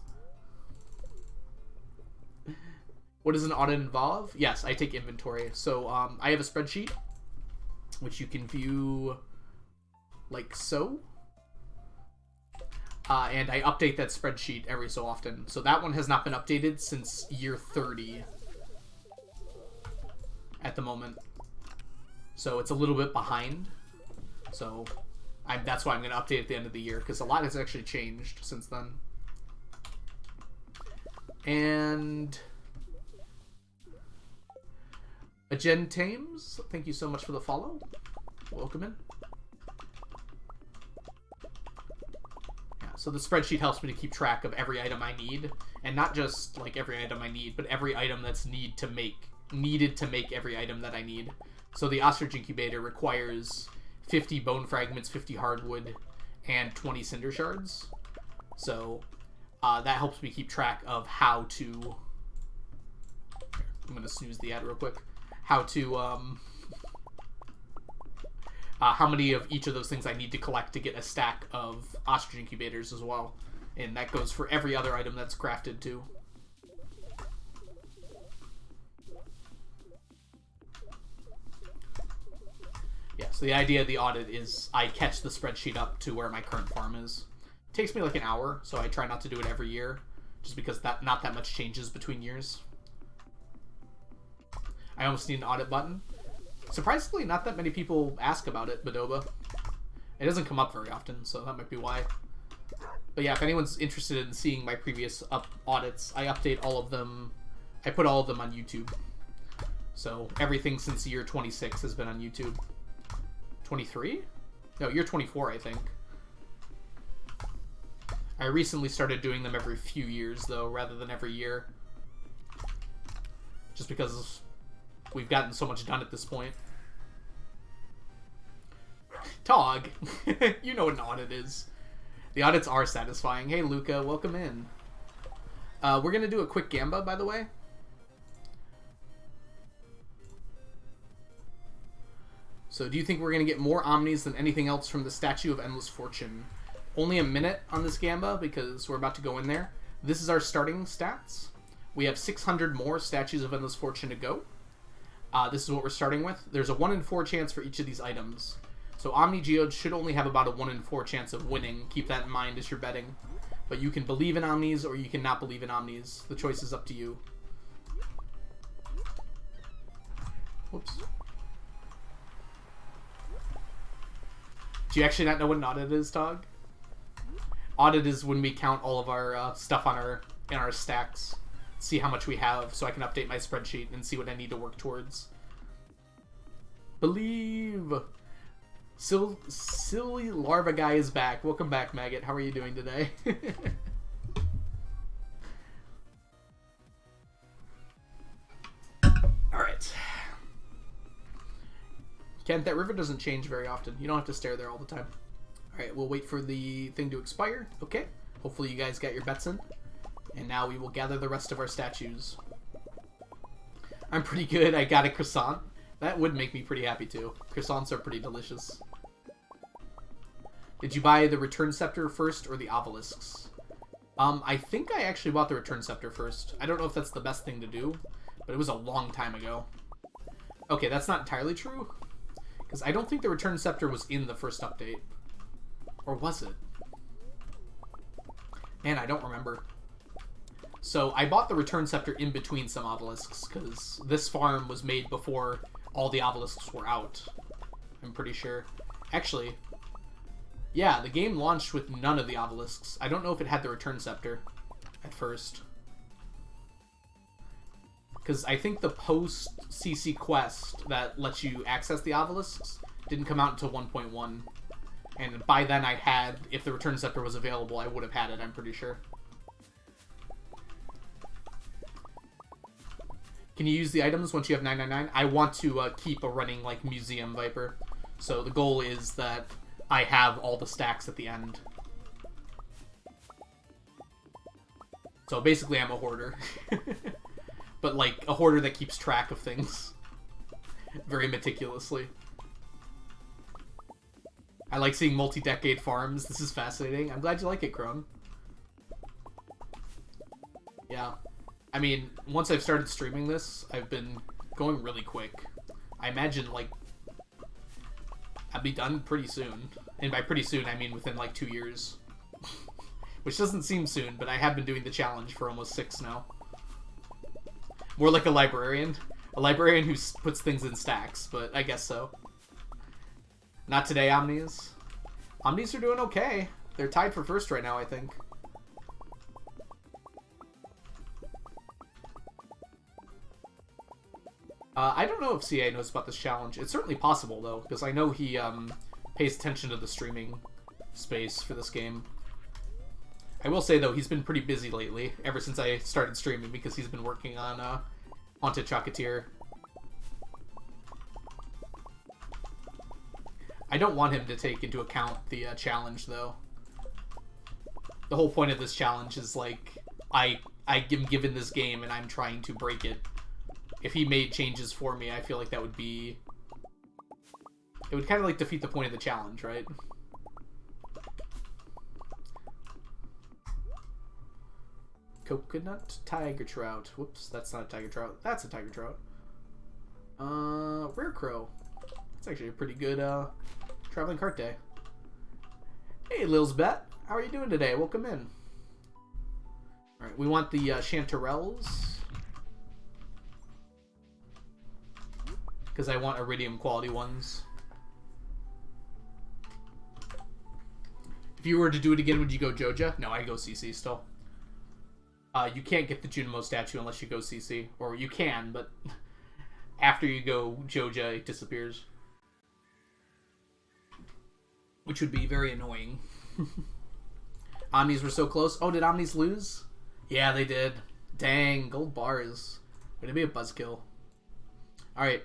What does an audit involve? Yes, I take inventory. So I have a spreadsheet, which you can view like so. And I update that spreadsheet every so often. So that one has not been updated since year 30 at the moment. So it's a little bit behind. So that's why I'm going to update at the end of the year, because a lot has actually changed since then. And Agen Tames, thank you so much for the follow. Welcome in. Yeah, so the spreadsheet helps me to keep track of every item I need, and not just like every item I need, but every item that's needed to make every item that I need. So the ostrich incubator requires 50 bone fragments, 50 hardwood, and 20 cinder shards. So that helps me keep track of how to... I'm going to snooze the ad real quick. How to... how many of each of those things I need to collect to get a stack of ostrich incubators as well. And that goes for every other item that's crafted too. Yeah, so the idea of the audit is I catch the spreadsheet up to where my current farm is. It takes me like an hour, so I try not to do it every year, just because not that much changes between years. I almost need an audit button. Surprisingly, not that many people ask about it, Badoba. It doesn't come up very often, so that might be why. But yeah, if anyone's interested in seeing my previous audits, I update all of them. I put all of them on YouTube. So everything since year 26 has been on YouTube. 23? No, year 24, I think. I recently started doing them every few years, though, rather than every year. Just because we've gotten so much done at this point. Tog, you know what an audit is. The audits are satisfying. Hey, Luca, welcome in. We're going to do a quick gamba, by the way. So do you think we're going to get more omnis than anything else from the Statue of Endless Fortune? Only a minute on this gamba because we're about to go in there. This is our starting stats. We have 600 more Statues of Endless Fortune to go. This is what we're starting with. There's a 1 in 4 chance for each of these items. So Omni Geodes should only have about a 1 in 4 chance of winning. Keep that in mind as you're betting. But you can believe in Omnis or you can not believe in Omnis. The choice is up to you. Whoops. Do you actually not know what an audit is, Tog? Audit is when we count all of our stuff on in our stacks. See how much we have so I can update my spreadsheet and see what I need to work towards. Believe! Silly larva guy is back. Welcome back, Maggot. How are you doing today? Alright. Kent, that river doesn't change very often. You don't have to stare there all the time. Alright, we'll wait for the thing to expire. Okay. Hopefully you guys got your bets in. And now we will gather the rest of our statues. I'm pretty good. I got a croissant. That would make me pretty happy too. Croissants are pretty delicious. Did you buy the Return Scepter first or the Obelisks? I think I actually bought the Return Scepter first. I don't know if that's the best thing to do, but it was a long time ago. Okay, that's not entirely true. Because I don't think the Return Scepter was in the first update. Or was it? Man, I don't remember. So I bought the Return Scepter in between some obelisks, because this farm was made before all the obelisks were out. I'm pretty sure. Actually, yeah, the game launched with none of the obelisks. I don't know if it had the Return Scepter at first. Because I think the post-CC quest that lets you access the obelisks didn't come out until 1.1. And by then I had, if the Return Scepter was available, I would have had it, I'm pretty sure. Can you use the items once you have 999? I want to keep a running, like, museum Viper. So the goal is that I have all the stacks at the end. So basically I'm a hoarder. But like a hoarder that keeps track of things very meticulously. I like seeing multi-decade farms. This is fascinating. I'm glad you like it, Crone. Yeah. I mean, once I've started streaming this, I've been going really quick. I imagine, like, I'll be done pretty soon. And by pretty soon, I mean within, like, 2 years. Which doesn't seem soon, but I have been doing the challenge for almost 6 now. More like a librarian. A librarian who puts things in stacks, but I guess so. Not today, Omnis. Omnis are doing okay. They're tied for first right now, I think. I don't know if CA knows about this challenge. It's certainly possible, though, because I know he pays attention to the streaming space for this game. I will say, though, he's been pretty busy lately, ever since I started streaming, because he's been working on Haunted Chocolatier. I don't want him to take into account the challenge, though. The whole point of this challenge is, like, I am given this game and I'm trying to break it. If he made changes for me, I feel like that would be... It would kind of, like, defeat the point of the challenge, right? Coconut tiger trout. Whoops, that's not a tiger trout. That's a tiger trout. Rare crow. It's actually a pretty good, traveling cart day. Hey, Lilsbet. How are you doing today? Welcome in. Alright, we want the, chanterelles. Because I want iridium quality ones. If you were to do it again, would you go Joja? No, I go CC still. You can't get the Junimo statue unless you go CC. Or you can, but after you go Joja, it disappears. Which would be very annoying. Omnis were so close. Oh, did Omnis lose? Yeah, they did. Dang, gold bars. Gonna be a buzzkill. Alright.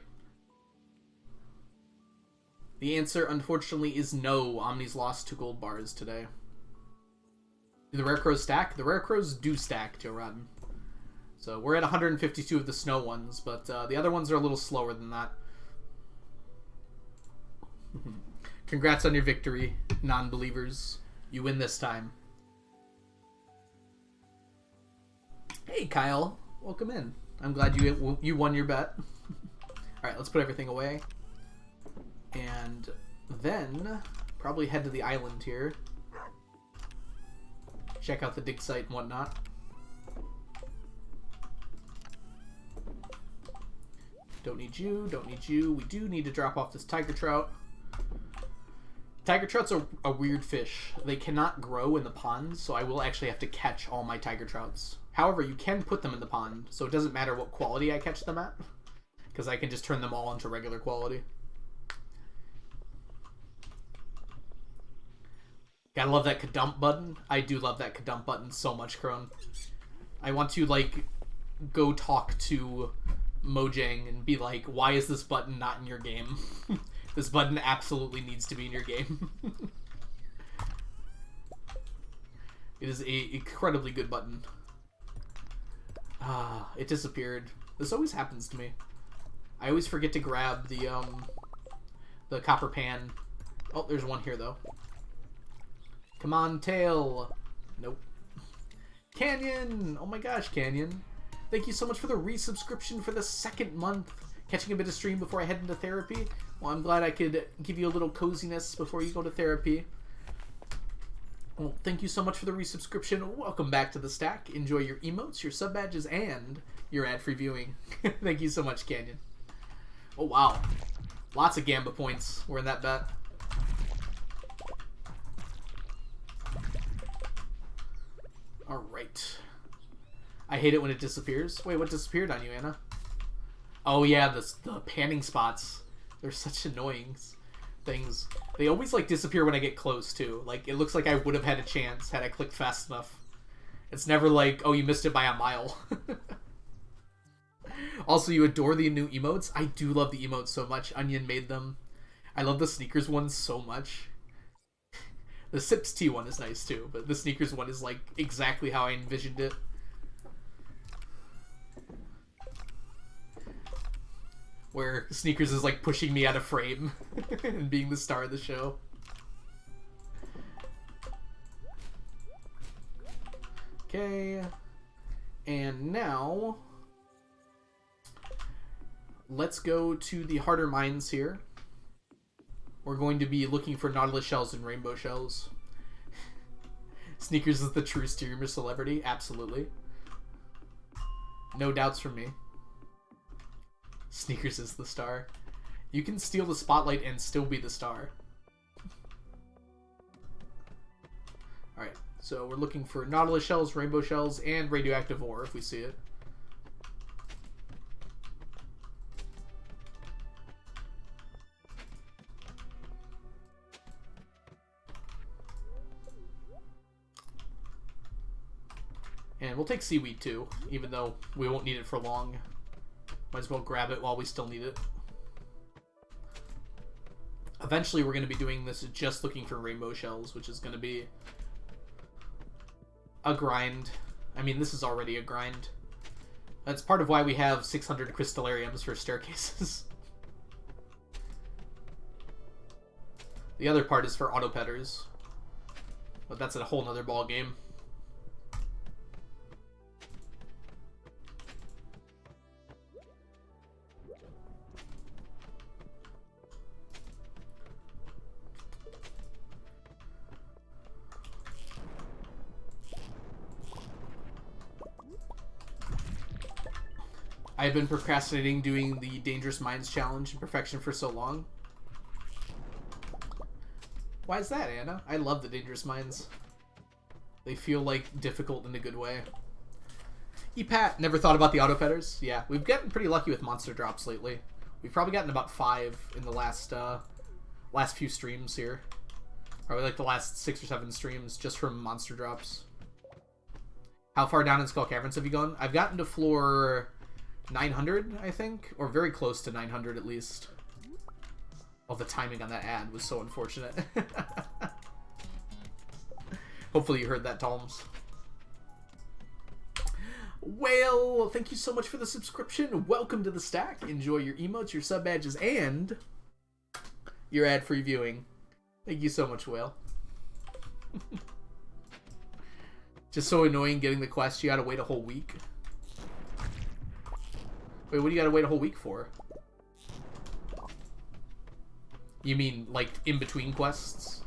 The answer, unfortunately, is no. Omnis lost 2 gold bars today. Do the rare crows stack? The rare crows do stack, Joe Rodden. So we're at 152 of the snow ones, but the other ones are a little slower than that. Congrats on your victory, non-believers. You win this time. Hey, Kyle. Welcome in. I'm glad you won your bet. Alright, let's put everything away. And then probably head to the island here. Check out the dig site and whatnot. Don't need you, don't need you. We do need to drop off this tiger trout. Tiger trouts are a weird fish. They cannot grow in the pond, so I will actually have to catch all my tiger trouts. However, you can put them in the pond, so it doesn't matter what quality I catch them at, because I can just turn them all into regular quality. Gotta love that kadump button. I do love that kadump button so much, Crone. I want to, like, go talk to Mojang and be like, why is this button not in your game? This button absolutely needs to be in your game. It is a incredibly good button. Ah, it disappeared. This always happens to me. I always forget to grab the copper pan. Oh, there's one here, though. Come on, tail. Nope. Canyon! Oh my gosh, Canyon. Thank you so much for the resubscription for the 2nd month. Catching a bit of stream before I head into therapy. Well, I'm glad I could give you a little coziness before you go to therapy. Well, thank you so much for the resubscription. Welcome back to the stack. Enjoy your emotes, your sub badges, and your ad-free viewing. Thank you so much, Canyon. Oh, wow. Lots of Gamba points were in that bet. Alright. I hate it when it disappears. Wait, what disappeared on you, Anna? Oh yeah, the panning spots. They're such annoying things. They always, like, disappear when I get close, too. Like, it looks like I would have had a chance had I clicked fast enough. It's never like, oh, you missed it by a mile. Also, you adore the new emotes? I do love the emotes so much. Onion made them. I love the sneakers one so much. The Sips Tea one is nice too, but the sneakers one is like exactly how I envisioned it. where Sneakers is like pushing me out of frame and being the star of the show. Okay, and now let's go to the harder mines here. We're going to be looking for nautilus shells and rainbow shells. Sneakers is the true streamer celebrity, absolutely. No doubts from me. Sneakers is the star. You can steal the spotlight and still be the star. Alright, so we're looking for nautilus shells, rainbow shells, and radioactive ore if we see it. And we'll take seaweed too, even though we won't need it for long. Might as well grab it while we still need it. Eventually we're going to be doing this just looking for rainbow shells, which is going to be a grind. I mean, this is already a grind. That's part of why we have 600 crystallariums for staircases. The other part is for autopetters. But that's a whole nother ball game. I've been procrastinating doing the Dangerous Minds Challenge in Perfection for so long. Why is that, Anna? I love the Dangerous Minds. They feel like difficult in a good way. Epat, never thought about the autopetters? Yeah, we've gotten pretty lucky with monster drops lately. We've probably gotten about 5 in the last few streams here. Probably like the last 6 or 7 streams just from monster drops. How far down in Skull Caverns have you gone? I've gotten to floor 900, I think, or very close to 900 at least. Oh, the timing on that ad was so unfortunate. Hopefully you heard that, Toms. Well, thank you so much for the subscription. Welcome to the stack. Enjoy your emotes, your sub badges, and your ad-free viewing. Thank you so much, Whale. Just so annoying getting the quest. You gotta wait a whole week. Wait, what do you gotta wait a whole week for? You mean, like, in between quests?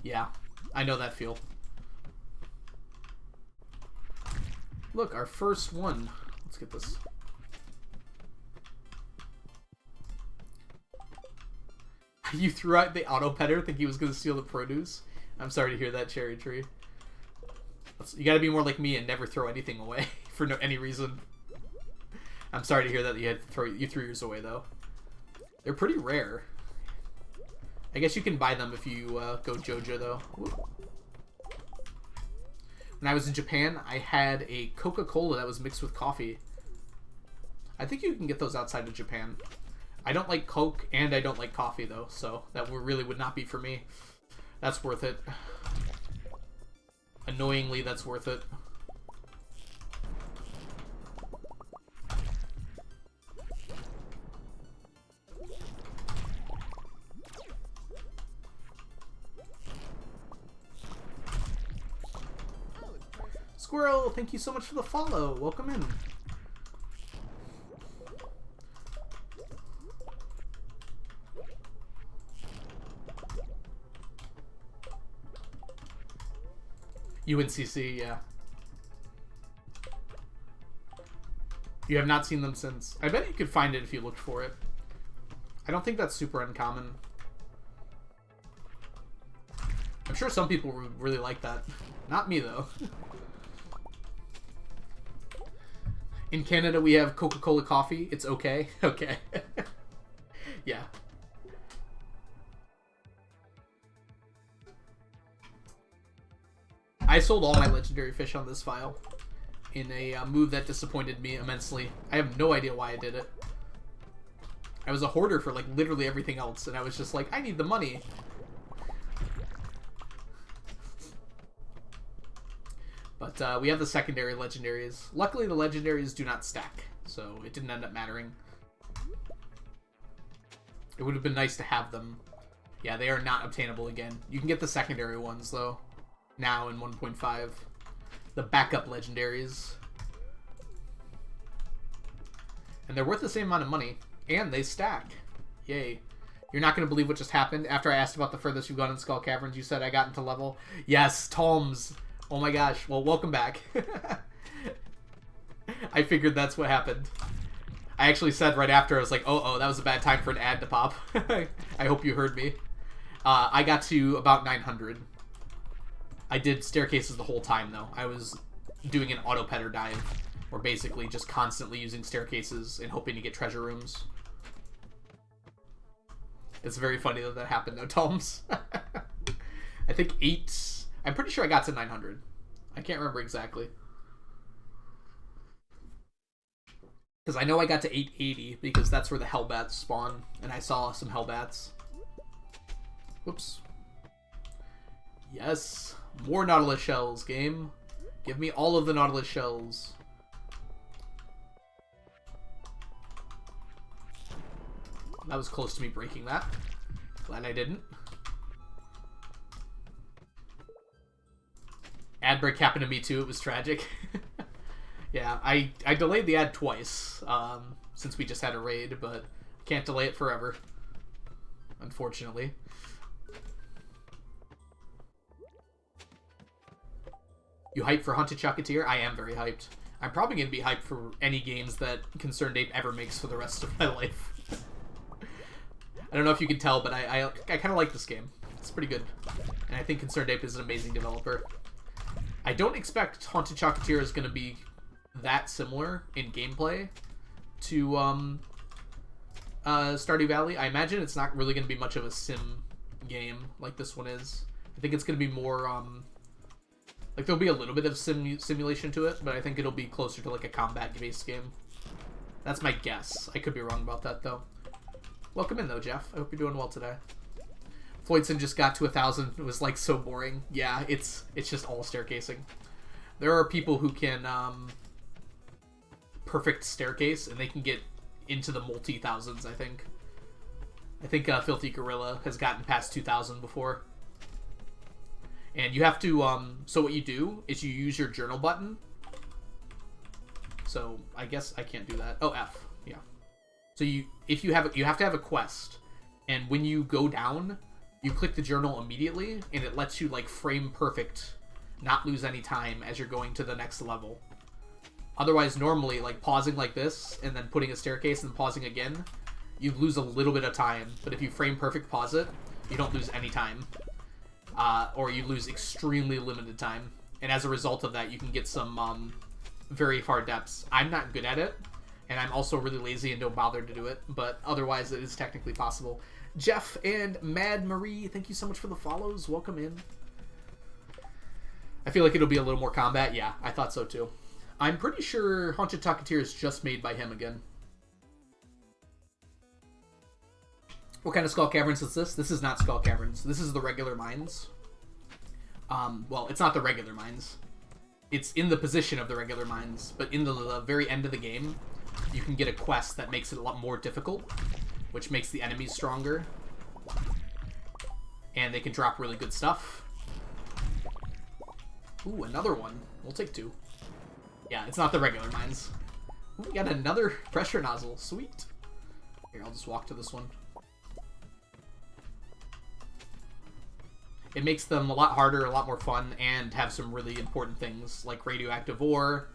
Yeah, I know that feel. Look, our first one. Let's get this. You threw out the autopetter thinking he was going to steal the produce? I'm sorry to hear that, Cherry Tree. You gotta be more like me and never throw anything away for any reason. I'm sorry to hear that you threw yours away, though. They're pretty rare. I guess you can buy them if you go JoJo, though. Whoop. When I was in Japan, I had a Coca-Cola that was mixed with coffee. I think you can get those outside of Japan. I don't like Coke, and I don't like coffee, though, so that really would not be for me. That's worth it. Annoyingly, that's worth it. Squirrel, thank you so much for the follow. Welcome in. UNCC, yeah. You have not seen them since. I bet you could find it if you looked for it. I don't think that's super uncommon. I'm sure some people would really like that. Not me, though. In Canada, we have Coca-Cola coffee. It's okay. Okay. Yeah. I sold all my legendary fish on this file in a move that disappointed me immensely. I have no idea why I did it. I was a hoarder for like literally everything else, and I was just like, I need the money. But we have the secondary legendaries. Luckily, the legendaries do not stack. so it didn't end up mattering. It would have been nice to have them. Yeah, they are not obtainable again. You can get the secondary ones, though, now in 1.5. The backup legendaries. And they're worth the same amount of money, and they stack. Yay. You're not going to believe what just happened. After I asked about the furthest you've gone in Skull Caverns, you said I got into level. Yes, Toms. Oh my gosh. Well, welcome back. I figured that's what happened. I actually said right after, I was like, oh, that was a bad time for an ad to pop. I hope you heard me. I got to about 900. I did staircases the whole time, though. I was doing an auto-petter dive, or basically just constantly using staircases and hoping to get treasure rooms. It's very funny that that happened, though, Toms. I think 8... I'm pretty sure I got to 900. I can't remember exactly. Because I know I got to 880, because that's where the Hellbats spawn, and I saw some Hellbats. Whoops. Yes. More Nautilus shells, game. Give me all of the Nautilus shells. That was close to me breaking that. Glad I didn't. Ad break happened to me too. It was tragic. Yeah, I delayed the ad twice since we just had a raid, but can't delay it forever, unfortunately. You hyped for Haunted Chocolatier? I am very hyped. I'm probably going to be hyped for any games that Concerned Ape ever makes for the rest of my life. I don't know if you can tell, but I kind of like this game. It's pretty good. And I think Concerned Ape is an amazing developer. I don't expect Haunted Chocolatier is going to be that similar in gameplay to Stardew Valley. I imagine it's not really going to be much of a sim game like this one is. I think it's going to be more... like, there'll be a little bit of simulation to it, but I think it'll be closer to, like, a combat-based game. That's my guess. I could be wrong about that, though. Welcome in, though, Jeff. I hope you're doing well today. Floydson just got to 1,000. It was, like, so boring. Yeah, it's just all staircasing. There are people who can perfect staircase, and they can get into the multi-thousands, I think. I think Filthy Gorilla has gotten past 2,000 before. And you have to, so what you do is you use your journal button. So, I guess I can't do that. Oh, F, yeah. So you have to have a quest. And when you go down, you click the journal immediately, and it lets you, like, frame perfect, not lose any time as you're going to the next level. Otherwise, normally, like, pausing like this, and then putting a staircase and pausing again, you lose a little bit of time. But if you frame perfect pause it, you don't lose any time. Or you lose extremely limited time. And as a result of that, you can get some very far depths. I'm not good at it, and I'm also really lazy and don't bother to do it, but otherwise it is technically possible. Jeff and Mad Marie, thank you so much for the follows. Welcome in. I feel like it'll be a little more combat. Yeah, I thought so too. I'm pretty sure Haunted Chocolatier is just made by him again. What kind of Skull Caverns is this? This is not Skull Caverns. This is the regular mines. Well, it's not the regular mines. It's in the position of the regular mines, but in the very end of the game, you can get a quest that makes it a lot more difficult, which makes the enemies stronger. And they can drop really good stuff. Ooh, another one. We'll take 2. Yeah, it's not the regular mines. Ooh, we got another pressure nozzle. Sweet. Here, I'll just walk to this one. It makes them a lot harder, a lot more fun, and have some really important things, like radioactive ore.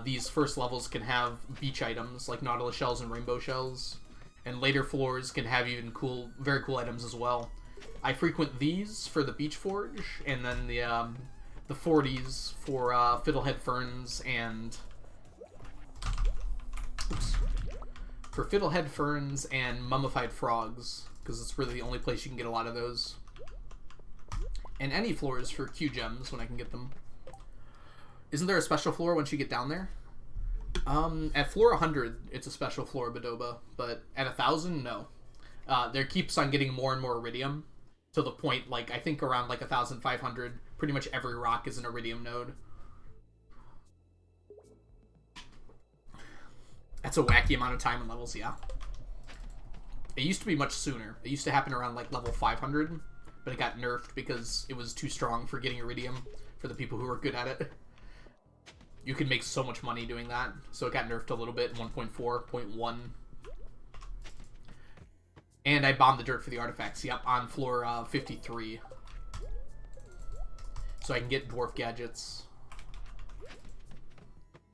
These first levels can have beach items, like Nautilus shells and rainbow shells. And later floors can have even very cool items as well. I frequent these for the Beach Forge, and then the 40s for Fiddlehead Ferns and... Oops. For Fiddlehead Ferns and Mummified Frogs, because it's really the only place you can get a lot of those. And any floors for Q gems when I can get them. Isn't there a special floor once you get down there? At floor 100, it's a special floor, Badoba, but at 1,000, no. There keeps on getting more and more iridium, to the point, like, I think around, like, 1,500, pretty much every rock is an iridium node. That's a wacky amount of time and levels, yeah. It used to be much sooner. It used to happen around like level 500, but it got nerfed because it was too strong for getting Iridium for the people who were good at it. You could make so much money doing that, so it got nerfed a little bit in 1.4.1. And I bombed the dirt for the artifacts, yep, on floor 53. So I can get dwarf gadgets.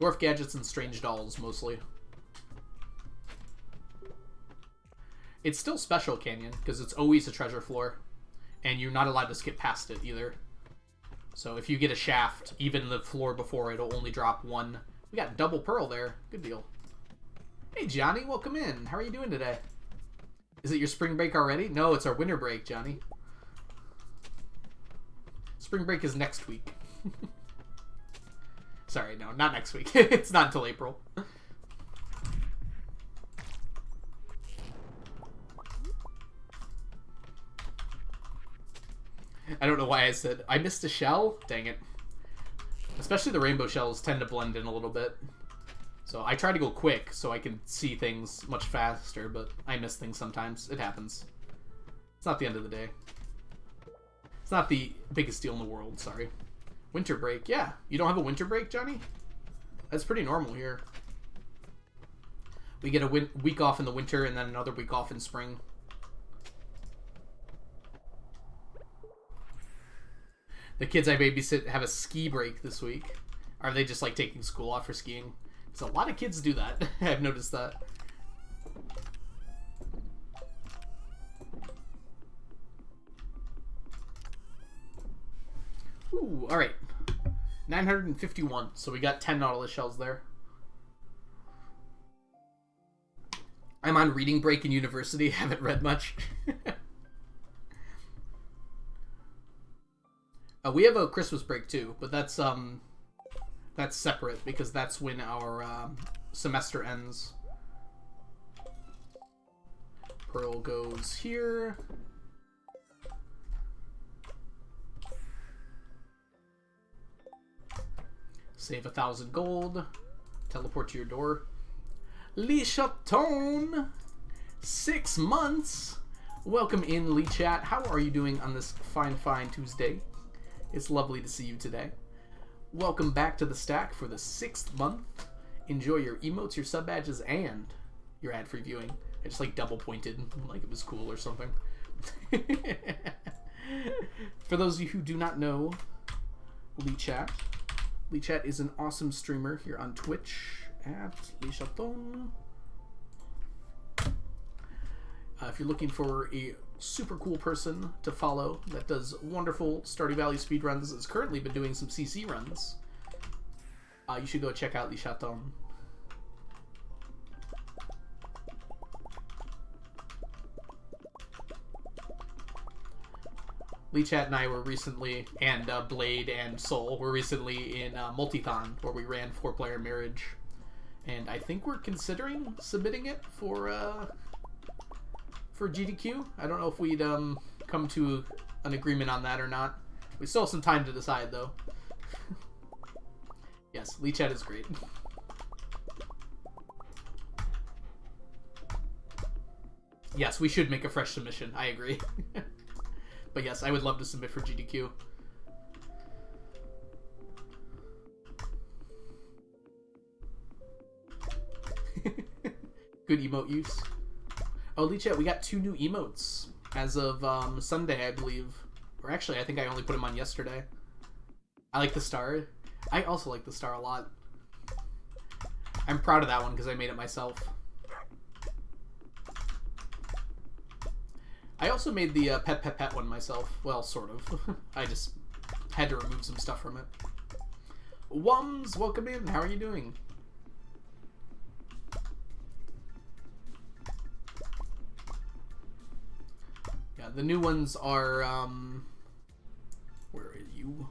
Dwarf gadgets and strange dolls, mostly. It's still special canyon, because it's always a treasure floor. And you're not allowed to skip past it, either. So if you get a shaft, even the floor before, it'll only drop one. We got double pearl there. Good deal. Hey, Johnny, welcome in. How are you doing today? Is it your spring break already? No, it's our winter break, Johnny. Spring break is next week. Sorry, no, not next week. It's not until April. I don't know why I said I missed a shell. Dang it. Especially the rainbow shells tend to blend in a little bit. So I try to go quick so I can see things much faster, but I miss things sometimes. It happens. It's not the end of the day. It's not the biggest deal in the world, sorry. Winter break, yeah. You don't have a winter break, Johnny? That's pretty normal here. We get a week off in the winter and then another week off in spring. The kids I babysit have a ski break this week. Are they just like taking school off for skiing? Because a lot of kids do that. I've noticed that. Ooh, alright. 951. So we got 10 Nautilus shells there. I'm on reading break in university. Haven't read much. We have a Christmas break too, but that's separate because that's when our semester ends. Pearl goes here. Save 1,000 gold. Teleport to your door. Lee Chaton, 6 months. Welcome in, Lee Chat. How are you doing on this fine Tuesday? It's lovely to see you today. Welcome back to the stack for the 6th month. Enjoy your emotes, your sub badges, and your ad-free viewing. I just like double pointed like it was cool or something. For those of you who do not know Lee Chat is an awesome streamer here on Twitch at Lee Chaton. If you're looking for a super cool person to follow that does wonderful Stardew Valley speedruns, has currently been doing some CC runs, you should go check out Lee Chaton. Lee Chat and I were recently, and Blade and Soul were recently in Multithon, where we ran 4-player marriage. And I think we're considering submitting it for GDQ. I don't know if we'd come to an agreement on that or not. We still have some time to decide, though. Yes, Lee Chat is great. Yes, we should make a fresh submission. I agree. But yes, I would love to submit for GDQ. Good emote use. Oh, Lee Chat, we got 2 new emotes as of Sunday, I believe. Or actually, I think I only put them on yesterday. I like the star. I also like the star a lot. I'm proud of that one because I made it myself. I also made the pet one myself. Well, sort of. I just had to remove some stuff from it. Wums, welcome in. How are you doing? Yeah, the new ones are, where are you?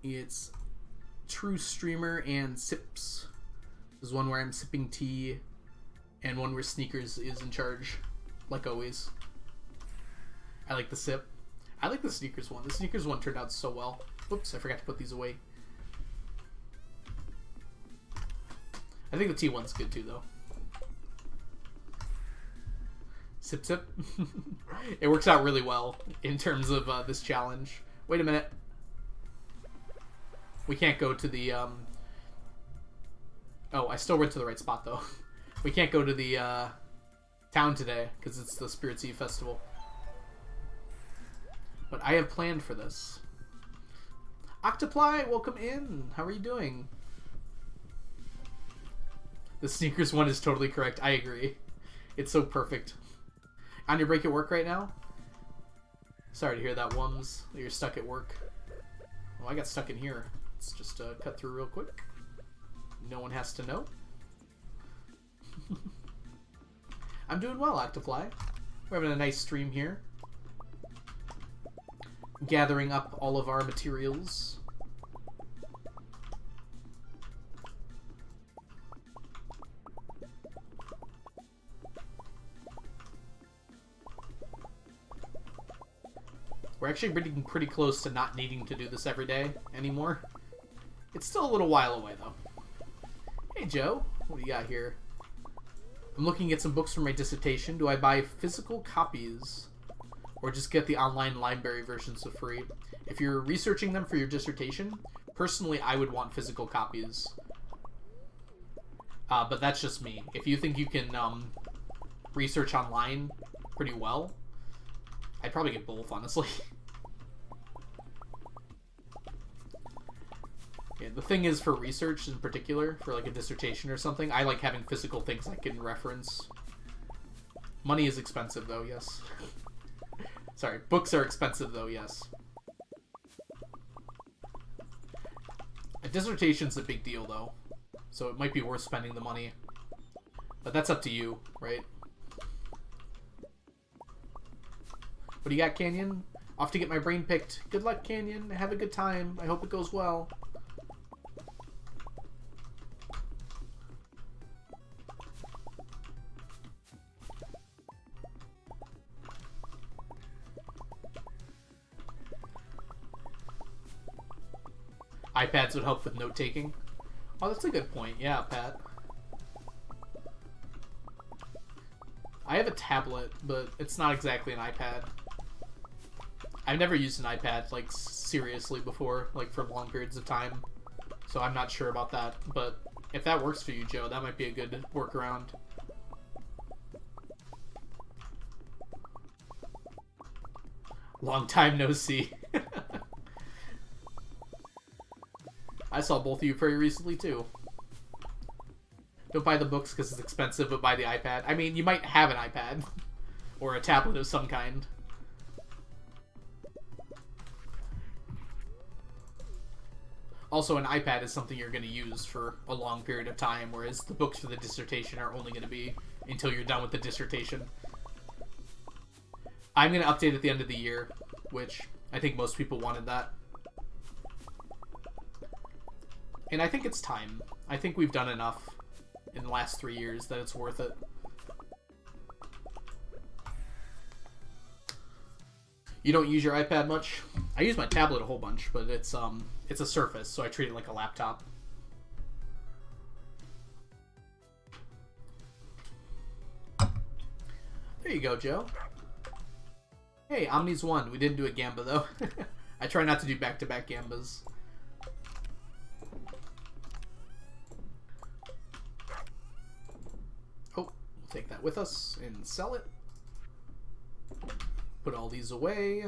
It's True Streamer and Sips. There's one where I'm sipping tea, and one where Sneakers is in charge, like always. I like the sip. I like the Sneakers one. The Sneakers one turned out so well. Whoops, I forgot to put these away. I think the T1's good too, though. Sip sip. It works out really well in terms of this challenge. Wait a minute. We can't go to the... Oh, I still went to the right spot, though. We can't go to the town today, because it's the Spirit Sea Festival. But I have planned for this. Octoply, welcome in. How are you doing? The sneakers one is totally correct. I agree. It's so perfect. On your break at work right now? Sorry to hear that, Wums. That you're stuck at work. Well, I got stuck in here. Let's just cut through real quick. No one has to know. I'm doing well, Octoply. We're having a nice stream here. Gathering up all of our materials. We're actually getting pretty close to not needing to do this every day anymore. It's still a little while away, though. Hey, Joe. What do you got here? I'm looking at some books for my dissertation. Do I buy physical copies or just get the online library versions for free? If you're researching them for your dissertation, personally, I would want physical copies. But that's just me. If you think you can research online pretty well, I'd probably get both, honestly. Yeah, the thing is, for research in particular, for like a dissertation or something, I like having physical things I can reference. Money is expensive, though, yes. Sorry, books are expensive, though, yes. A dissertation's a big deal, though, so it might be worth spending the money. But that's up to you, right? What do you got, Canyon? Off to get my brain picked. Good luck, Canyon. Have a good time. I hope it goes well. iPads would help with note-taking. Oh, that's a good point. Yeah, Pat. I have a tablet, but it's not exactly an iPad. I've never used an iPad, like, seriously before, like, for long periods of time. So I'm not sure about that. But if that works for you, Joe, that might be a good workaround. Long time no see. I saw both of you very recently, too. Don't buy the books because it's expensive, but buy the iPad. I mean, you might have an iPad. Or a tablet of some kind. Also, an iPad is something you're going to use for a long period of time, whereas the books for the dissertation are only going to be until you're done with the dissertation. I'm going to update at the end of the year, which I think most people wanted that. And I think it's time. I think we've done enough in the last 3 years that it's worth it. You don't use your iPad much? I use my tablet a whole bunch, but it's a Surface, so I treat it like a laptop. There you go, Joe. Hey, Omni's won. We didn't do a Gamba, though. I try not to do back-to-back Gambas. Take that with us and sell it. Put all these away.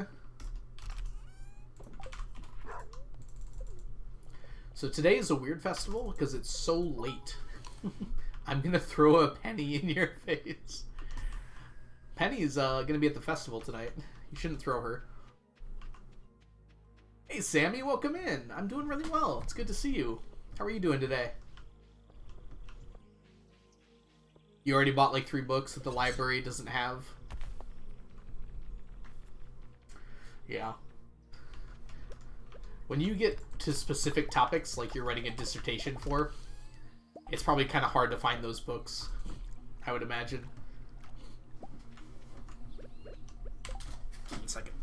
So today is a weird festival because it's so late. I'm going to throw a penny in your face. Penny's going to be at the festival tonight. You shouldn't throw her. Hey, Sammy, welcome in. I'm doing really well. It's good to see you. How are you doing today? You already bought like 3 books that the library doesn't have. Yeah. When you get to specific topics, like you're writing a dissertation for, it's probably kind of hard to find those books, I would imagine. 1 second.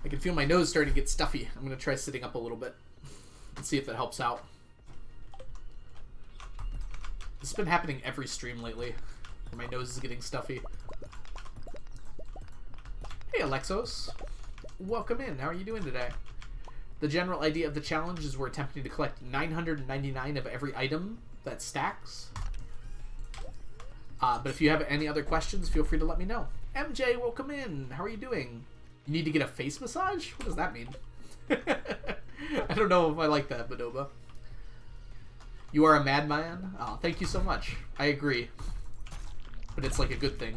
I can feel my nose starting to get stuffy. I'm going to try sitting up a little bit and see if that helps out. This has been happening every stream lately. My nose is getting stuffy. Hey, Alexos. Welcome in. How are you doing today? The general idea of the challenge is we're attempting to collect 999 of every item that stacks. But if you have any other questions, feel free to let me know. MJ, welcome in. How are you doing? You need to get a face massage? What does that mean? I don't know if I like that, Badoba. You are a madman? Oh, thank you so much. I agree. But it's like a good thing.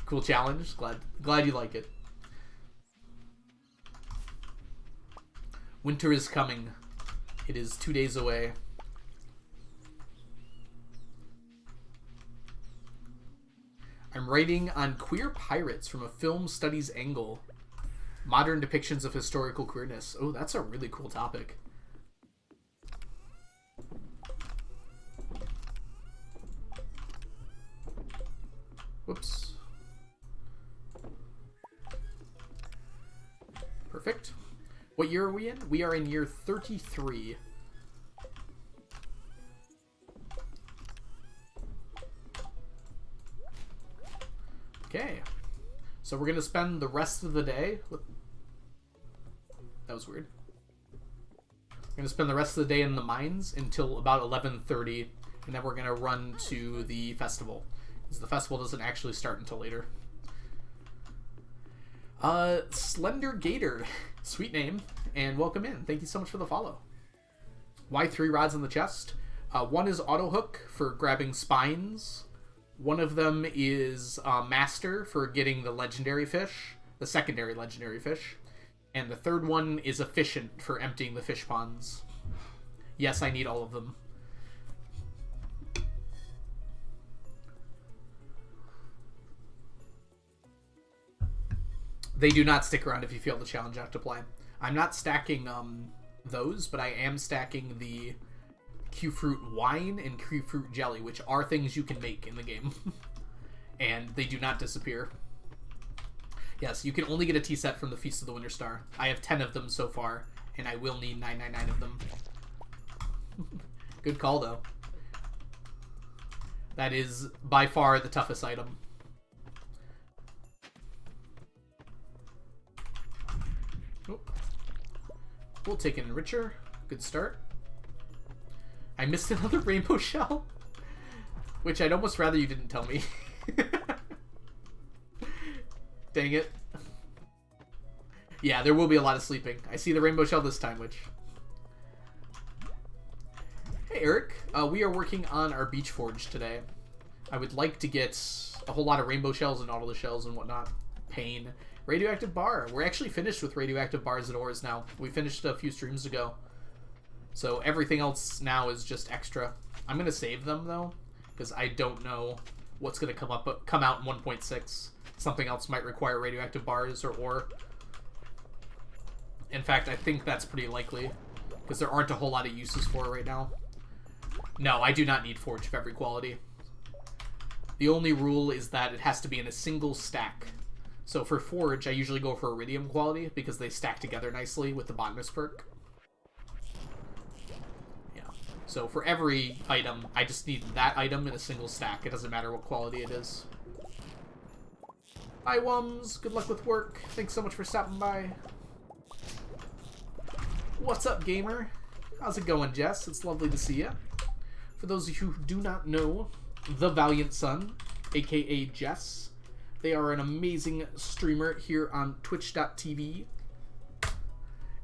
Cool challenge. Glad you like it. Winter is coming. It is 2 days away. I'm writing on queer pirates from a film studies angle. Modern depictions of historical queerness. Oh, that's a really cool topic. Whoops. Perfect. What year are we in? We are in year 33. Okay. So we're going to spend the rest of the day with... That was weird. We're going to spend the rest of the day in the mines until about 11:30, and then we're going to run to the festival. Because the festival doesn't actually start until later. Slender Gator. Sweet name. And welcome in. Thank you so much for the follow. Why 3 rods in the chest? One is auto hook for grabbing spines. One of them is master for getting the legendary fish. The secondary legendary fish. And the third one is efficient for emptying the fish ponds. Yes, I need all of them. They do not stick around if you fail the challenge after play. I'm not stacking those, but I am stacking the Q-Fruit wine and Q-Fruit jelly, which are things you can make in the game. And they do not disappear. Yes, you can only get a tea set from the Feast of the Winter Star. I have 10 of them so far, and I will need 999 of them. Good call, though. That is by far the toughest item. Oh. We'll take an enricher. Good start. I missed another rainbow shell, which I'd almost rather you didn't tell me. Dang it. Yeah, there will be a lot of sleeping. I see the rainbow shell this time, which... Hey, Eric. We are working on our beach forge today. I would like to get a whole lot of rainbow shells and all of the shells and whatnot. Pain. Radioactive bar. We're actually finished with radioactive bars and ores now. We finished a few streams ago. So everything else now is just extra. I'm going to save them, though, because I don't know what's going to come out in 1.6. Something else might require radioactive bars or ore. In fact, I think that's pretty likely, because there aren't a whole lot of uses for it right now. No, I do not need forge of every quality. The only rule is that it has to be in a single stack. So for forge, I usually go for iridium quality, because they stack together nicely with the botanist perk. Yeah. So for every item, I just need that item in a single stack. It doesn't matter what quality it is. Hi, Wums. Good luck with work. Thanks so much for stopping by. What's up, gamer? How's it going, Jess? It's lovely to see you. For those of you who do not know, The Valiant Son, aka Jess, they are an amazing streamer here on twitch.tv,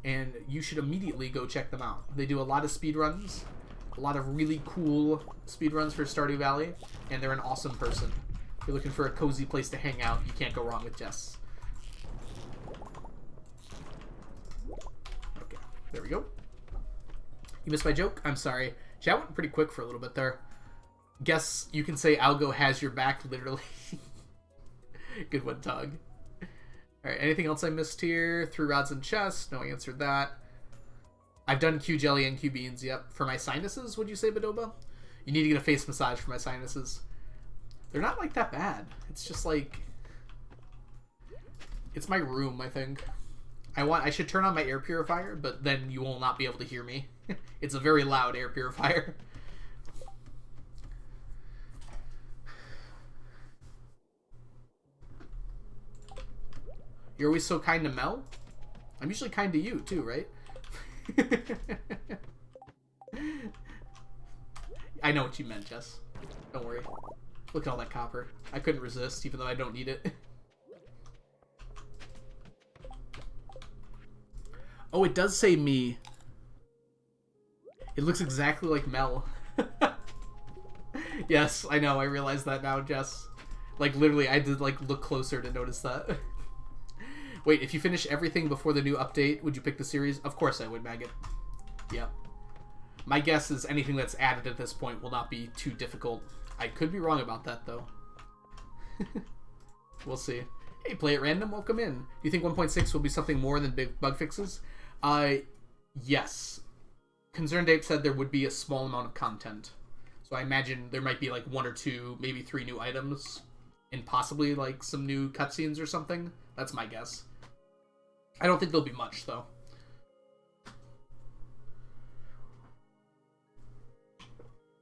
and you should immediately go check them out. They do a lot of speedruns, a lot of really cool speedruns for Stardew Valley, and they're an awesome person. If you're looking for a cozy place to hang out, you can't go wrong with Jess. Okay, there we go. You missed my joke? I'm sorry. Chat went pretty quick for a little bit there. Guess you can say Algo has your back, literally. Good one, Tug. Alright, anything else I missed here? 3 rods in chest. No, I answered that. I've done Q jelly and Q beans, yep. For my sinuses, would you say, Badoba? You need to get a face massage for my sinuses. They're not, like, that bad. It's just, like... It's my room, I think. I should turn on my air purifier, but then you will not be able to hear me. It's a very loud air purifier. You're always so kind to Mel? I'm usually kind to you, too, right? I know what you meant, Jess. Don't worry. Look at all that copper. I couldn't resist, even though I don't need it. Oh, it does say me. It looks exactly like Mel. Yes, I know. I realize that now, Jess. Like, literally, I had to, like, look closer to notice that. Wait, if you finish everything before the new update, would you pick the series? Of course I would, Maggot. Yep. My guess is anything that's added at this point will not be too difficult. I could be wrong about that, though. We'll see. Hey, Play It Random, welcome in. Do you think 1.6 will be something more than big bug fixes? Yes. Concerned Ape said there would be a small amount of content. So I imagine there might be like 1 or 2, maybe 3 new items. And possibly like some new cutscenes or something. That's my guess. I don't think there'll be much, though.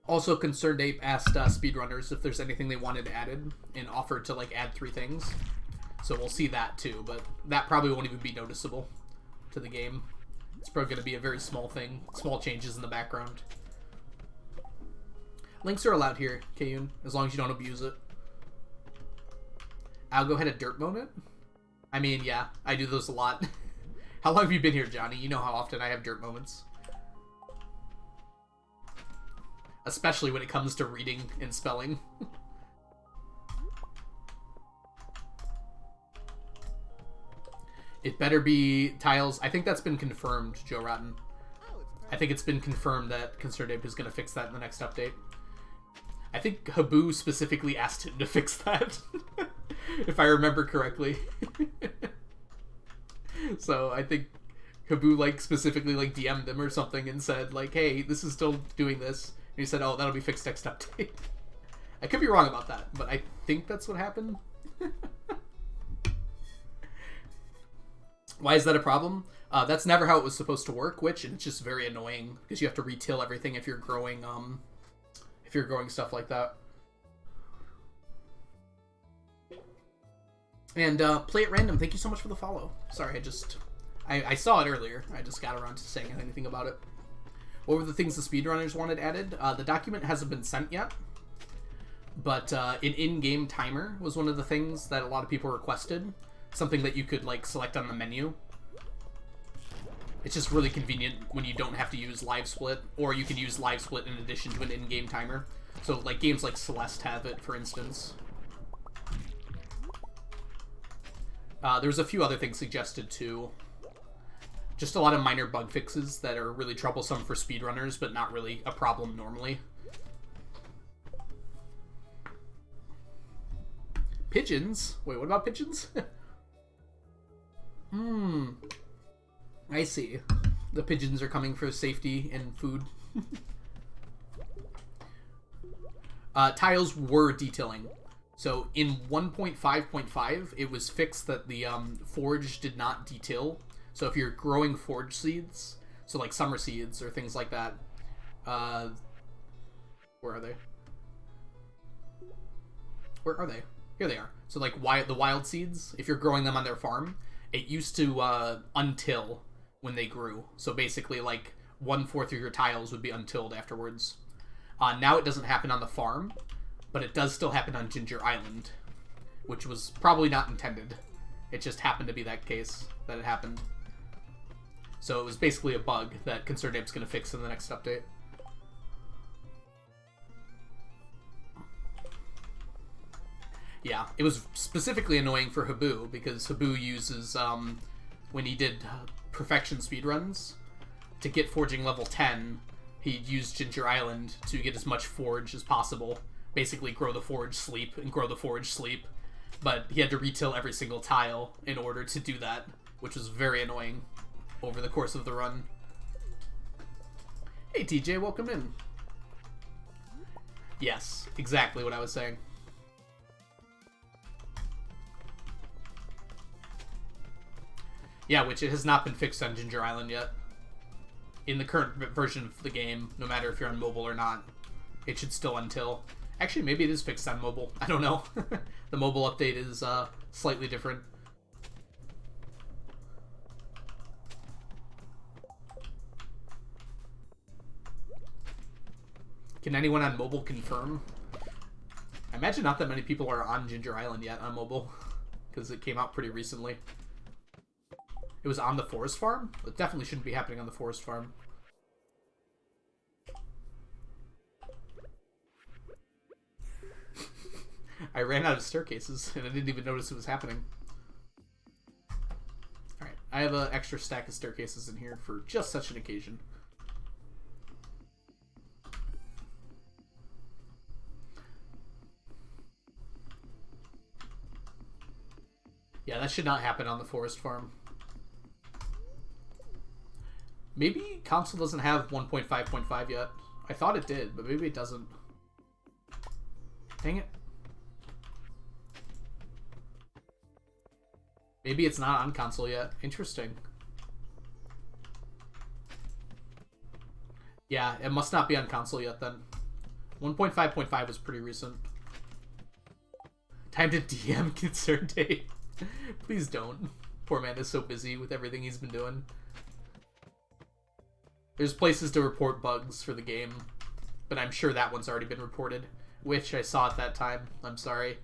Also, Concerned Ape asked speedrunners if there's anything they wanted added and offered to like add 3 things. So we'll see that too, but that probably won't even be noticeable to the game. It's probably going to be a very small thing, small changes in the background. Links are allowed here, Kayun, as long as you don't abuse it. I'll go ahead and dirt bone it. I mean, yeah, I do those a lot. How long have you been here, Johnny? You know how often I have dirt moments. Especially when it comes to reading and spelling. It better be tiles. I think that's been confirmed, Joe Rotten. I think it's been confirmed that Concerned Ape is going to fix that in the next update. I think Habu specifically asked him to fix that. If I remember correctly. So I think Habu like specifically like DM'd him or something and said like, hey, this is still doing this. And he said, oh, that'll be fixed next update. I could be wrong about that, but I think that's what happened. Why is that a problem? That's never how it was supposed to work, and it's just very annoying because you have to retill everything if you're growing stuff like that. And Play It Random, thank you so much for the follow. Sorry, I saw it earlier. I just got around to saying anything about it. What were the things the speedrunners wanted added? The document hasn't been sent yet, but an in-game timer was one of the things that a lot of people requested. Something that you could like select on the menu. It's just really convenient when you don't have to use live split, or you can use live split in addition to an in-game timer. So like games like Celeste have it, for instance. There's a few other things suggested too. Just a lot of minor bug fixes that are really troublesome for speedrunners, but not really a problem normally. Pigeons? Wait, what about pigeons? I see. The pigeons are coming for safety and food. Tiles were detailing. So in 1.5.5, it was fixed that the forge did not detail. So if you're growing forge seeds, so like summer seeds or things like that, where are they? Where are they? Here they are. So like the wild seeds, if you're growing them on their farm, it used to untill when they grew. So basically like 1/4 of your tiles would be untilled afterwards. Now it doesn't happen on the farm, but it does still happen on Ginger Island, which was probably not intended. It just happened to be that case that it happened. So it was basically a bug that Concerned Ape's going to fix in the next update. Yeah, it was specifically annoying for Habu, because Habu uses, when he did perfection speedruns, to get forging level 10, he'd use Ginger Island to get as much forge as possible. Basically grow the forge, sleep, and grow the forge, sleep. But he had to retill every single tile in order to do that, which was very annoying over the course of the run. Hey TJ, welcome in. Yes, exactly what I was saying. Yeah, which it has not been fixed on Ginger Island yet. In the current version of the game, no matter if you're on mobile or not, it should still until... Actually, maybe it is fixed on mobile. I don't know. The mobile update is slightly different. Can anyone on mobile confirm? I imagine not that many people are on Ginger Island yet on mobile, because it came out pretty recently. It was on the forest farm? It definitely shouldn't be happening on the forest farm. I ran out of staircases, and I didn't even notice it was happening. Alright, I have an extra stack of staircases in here for just such an occasion. Yeah, that should not happen on the forest farm. Maybe console doesn't have 1.5.5 yet. I thought it did, but maybe it doesn't. Dang it. Maybe it's not on console yet. Interesting. Yeah, it must not be on console yet then. 1.5.5 was pretty recent. Time to DM Concerned Date. Please don't. Poor man is so busy with everything he's been doing. There's places to report bugs for the game, but I'm sure that one's already been reported, which I saw at that time. I'm sorry.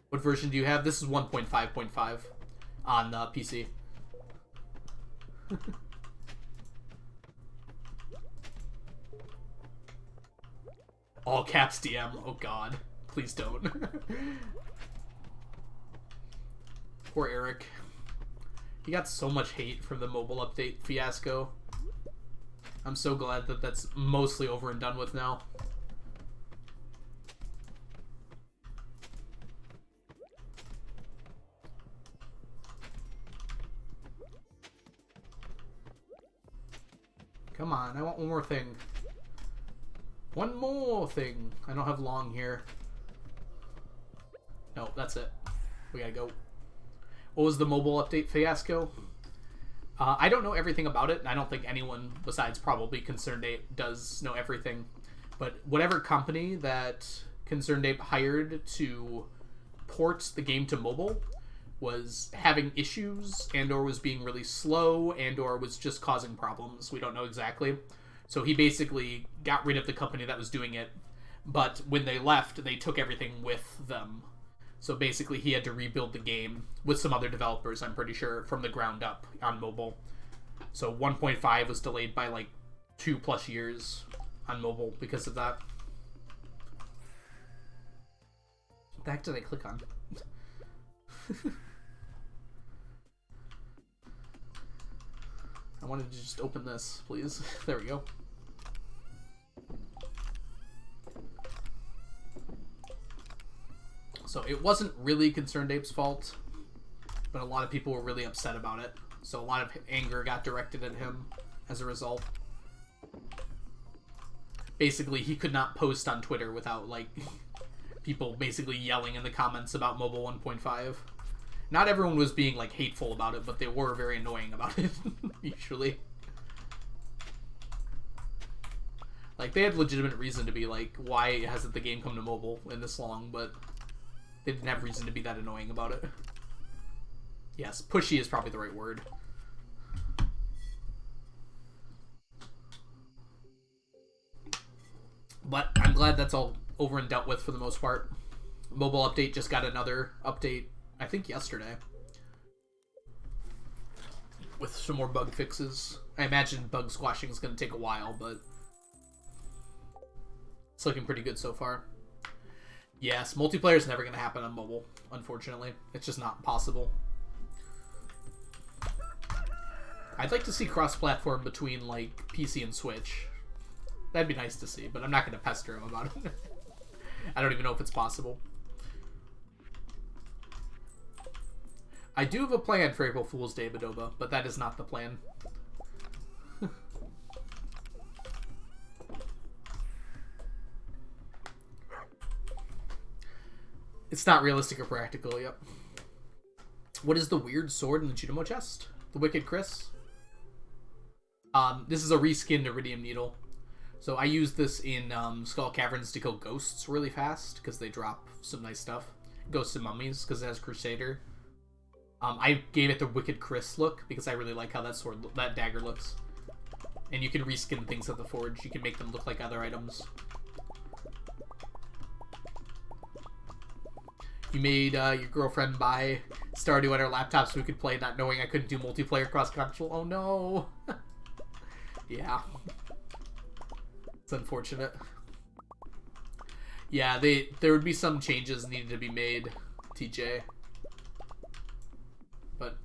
What version do you have? This is 1.5.5 on PC. All caps DM. Oh god. Please don't. Poor Eric. He got so much hate from the mobile update fiasco. I'm so glad that that's mostly over and done with now. Come on, I want one more thing. One more thing. I don't have long here. No, that's it. We gotta go. What was the mobile update fiasco? I don't know everything about it, and I don't think anyone besides probably Concerned Ape does know everything. But whatever company that Concerned Ape hired to port the game to mobile was having issues and or was being really slow and or was just causing problems. We don't know exactly. So he basically got rid of the company that was doing it, but when they left, they took everything with them. So basically he had to rebuild the game with some other developers, I'm pretty sure, from the ground up on mobile. So 1.5 was delayed by like 2+ years on mobile because of that. What the heck did I click on? I wanted to just open this, please. There we go. So it wasn't really Concerned Ape's fault, but a lot of people were really upset about it. So a lot of anger got directed at him as a result. Basically, he could not post on Twitter without, like, people basically yelling in the comments about Mobile 1.5. Not everyone was being, like, hateful about it, but they were very annoying about it, usually. Like, they had legitimate reason to be like, why hasn't the game come to mobile in this long, but they didn't have reason to be that annoying about it. Yes, pushy is probably the right word. But I'm glad that's all over and dealt with for the most part. Mobile update just got another update, I think yesterday, with some more bug fixes. I imagine bug squashing is going to take a while, but it's looking pretty good so far. Yes, multiplayer is never going to happen on mobile, unfortunately. It's just not possible. I'd like to see cross-platform between, like, PC and Switch. That'd be nice to see, but I'm not going to pester him about it. I don't even know if it's possible. I do have a plan for April Fool's Day, Badoba, but that is not the plan. It's not realistic or practical, yep. What is the weird sword in the Junimo chest? The Wicked Chris? This is a reskinned Iridium Needle. So I use this in Skull Caverns to kill ghosts really fast, because they drop some nice stuff. Ghosts and mummies, because it has Crusader. I gave it the Wicked Chris look, because I really like how that dagger looks. And you can reskin things at the forge. You can make them look like other items. You made your girlfriend buy Stardew on her laptop so we could play, not knowing I couldn't do multiplayer cross-console. Oh no! Yeah. It's unfortunate. Yeah, there would be some changes needed to be made, TJ. But,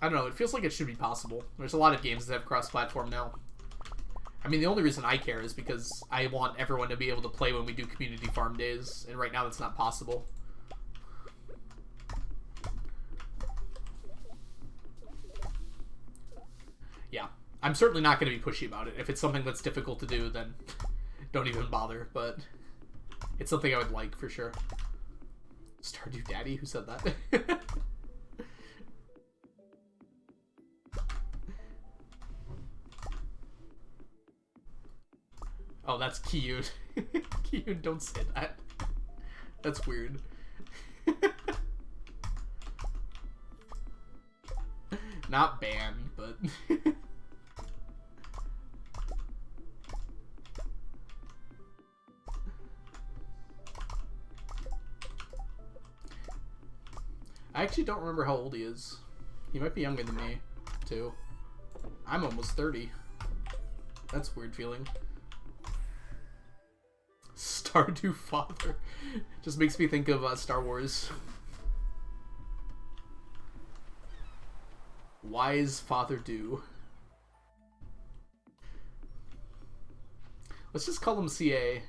I don't know, it feels like it should be possible. There's a lot of games that have cross-platform now. I mean, the only reason I care is because I want everyone to be able to play when we do community farm days, and right now that's not possible. Yeah, I'm certainly not going to be pushy about it. If it's something that's difficult to do, then don't even bother, but it's something I would like, for sure. Stardew Daddy? Who said that? Oh, that's cute. Cute, don't say that. That's weird. Not banned, but... I actually don't remember how old he is. He might be younger than me, too. I'm almost 30. That's a weird feeling. Stardew Father. Just makes me think of Star Wars. Wise Father Dew. Let's just call him CA.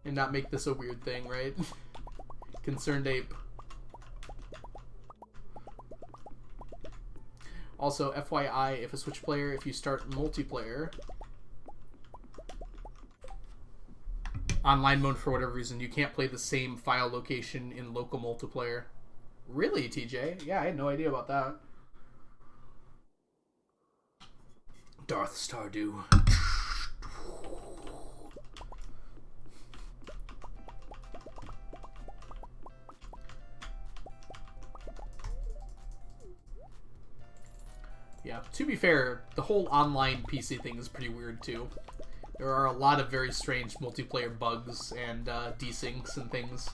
And not make this a weird thing, right? Concerned Ape. Also, FYI, if a Switch player, if you start multiplayer, online mode for whatever reason, you can't play the same file location in local multiplayer. Really, TJ? Yeah, I had no idea about that. Darth Stardew. Yeah, to be fair, the whole online PC thing is pretty weird too. There are a lot of very strange multiplayer bugs and desyncs and things.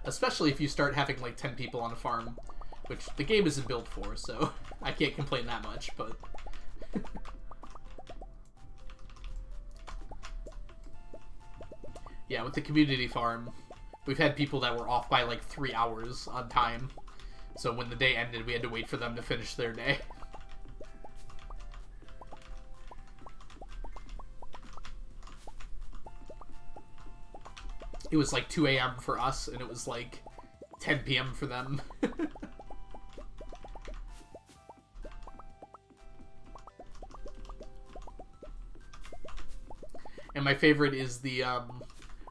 Especially if you start having like 10 people on a farm, which the game isn't built for, so I can't complain that much, but... Yeah, with the community farm, we've had people that were off by like 3 hours on time. So when the day ended, we had to wait for them to finish their day. It was like 2 a.m. for us, and it was like 10 p.m. for them. And my favorite is the,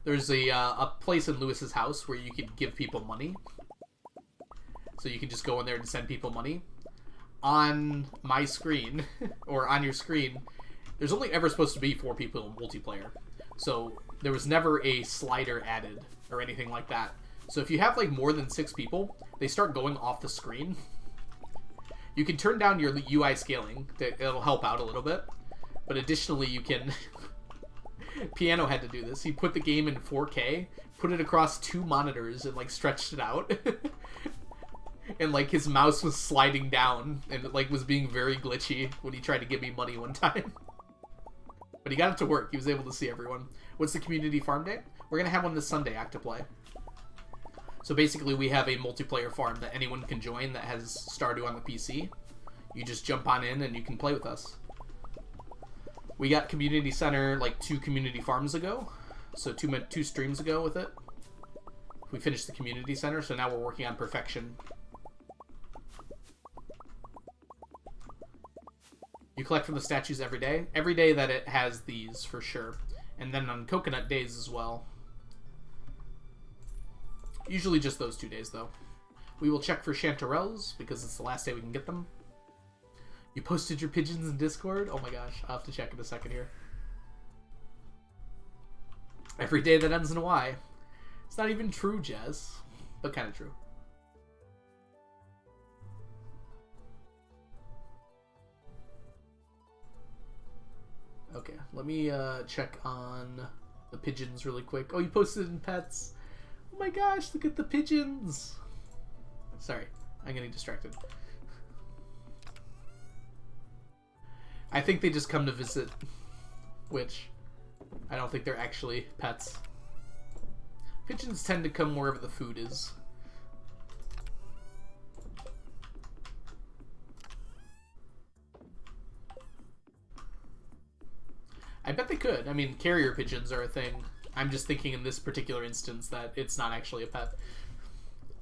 there's a place in Lewis's house where you can give people money. So you can just go in there and send people money. On my screen, or on your screen, there's only ever supposed to be 4 people in multiplayer. So there was never a slider added or anything like that. So if you have like more than 6 people, they start going off the screen. You can turn down your UI scaling. It'll help out a little bit. But additionally, you can... Piano had to do this. He put the game in 4K, put it across 2 monitors, and like stretched it out. And like his mouse was sliding down, and it like was being very glitchy when he tried to give me money one time. But he got it to work. He was able to see everyone. What's the community farm day? We're gonna have one this Sunday, Actiplay. So basically we have a multiplayer farm that anyone can join that has Stardew on the PC. You just jump on in and you can play with us. We got Community Center like 2 community farms ago. So 2 streams ago with it. We finished the Community Center, so now we're working on Perfection. You collect from the statues every day. Every day that it has these, for sure. And then on Coconut Days as well. Usually just those 2 days, though. We will check for chanterelles, because it's the last day we can get them. You posted your pigeons in Discord? Oh my gosh, I'll have to check in a second here. Every day that ends in a Y. It's not even true, Jez. But kind of true. Okay, let me check on the pigeons really quick. Oh, you posted in pets. Oh my gosh, look at the pigeons. Sorry, I'm getting distracted. I think they just come to visit, which I don't think they're actually pets. Pigeons tend to come wherever the food is. I bet they could. I mean, carrier pigeons are a thing. I'm just thinking in this particular instance that it's not actually a pet.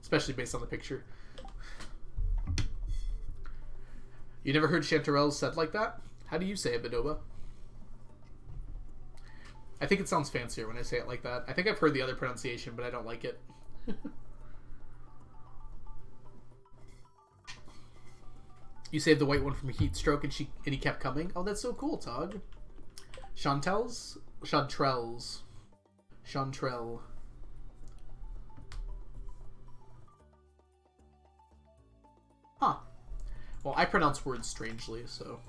Especially based on the picture. You never heard chanterelles said like that? How do you say it, Badoba? I think it sounds fancier when I say it like that. I think I've heard the other pronunciation, but I don't like it. You saved the white one from a heat stroke and he kept coming? Oh, that's so cool, Tog. Chantrelles? Chantrelle. Huh. Well, I pronounce words strangely, so...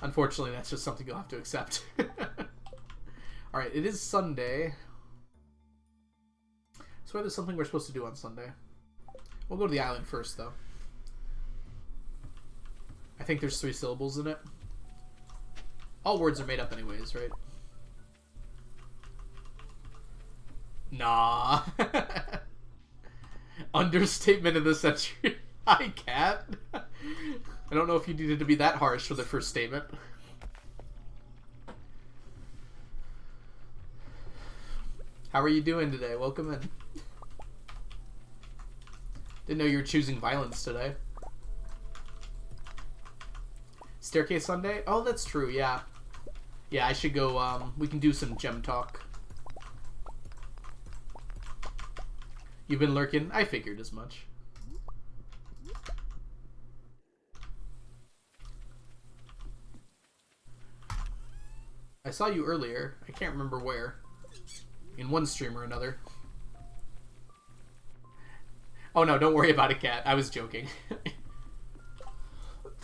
Unfortunately, that's just something you'll have to accept. Alright, it is Sunday. So there's something we're supposed to do on Sunday. We'll go to the island first, though. I think there's 3 syllables in it. All words are made up anyways, right? Nah. Understatement of the century. Hi, cat. I don't know if you needed to be that harsh for the first statement. How are you doing today? Welcome in. Didn't know you were choosing violence today. Staircase Sunday? Oh, that's true, yeah. Yeah, I should go, we can do some gem talk. You've been lurking? I figured as much. I saw you earlier. I can't remember where. In one stream or another. Oh no, don't worry about it, cat. I was joking.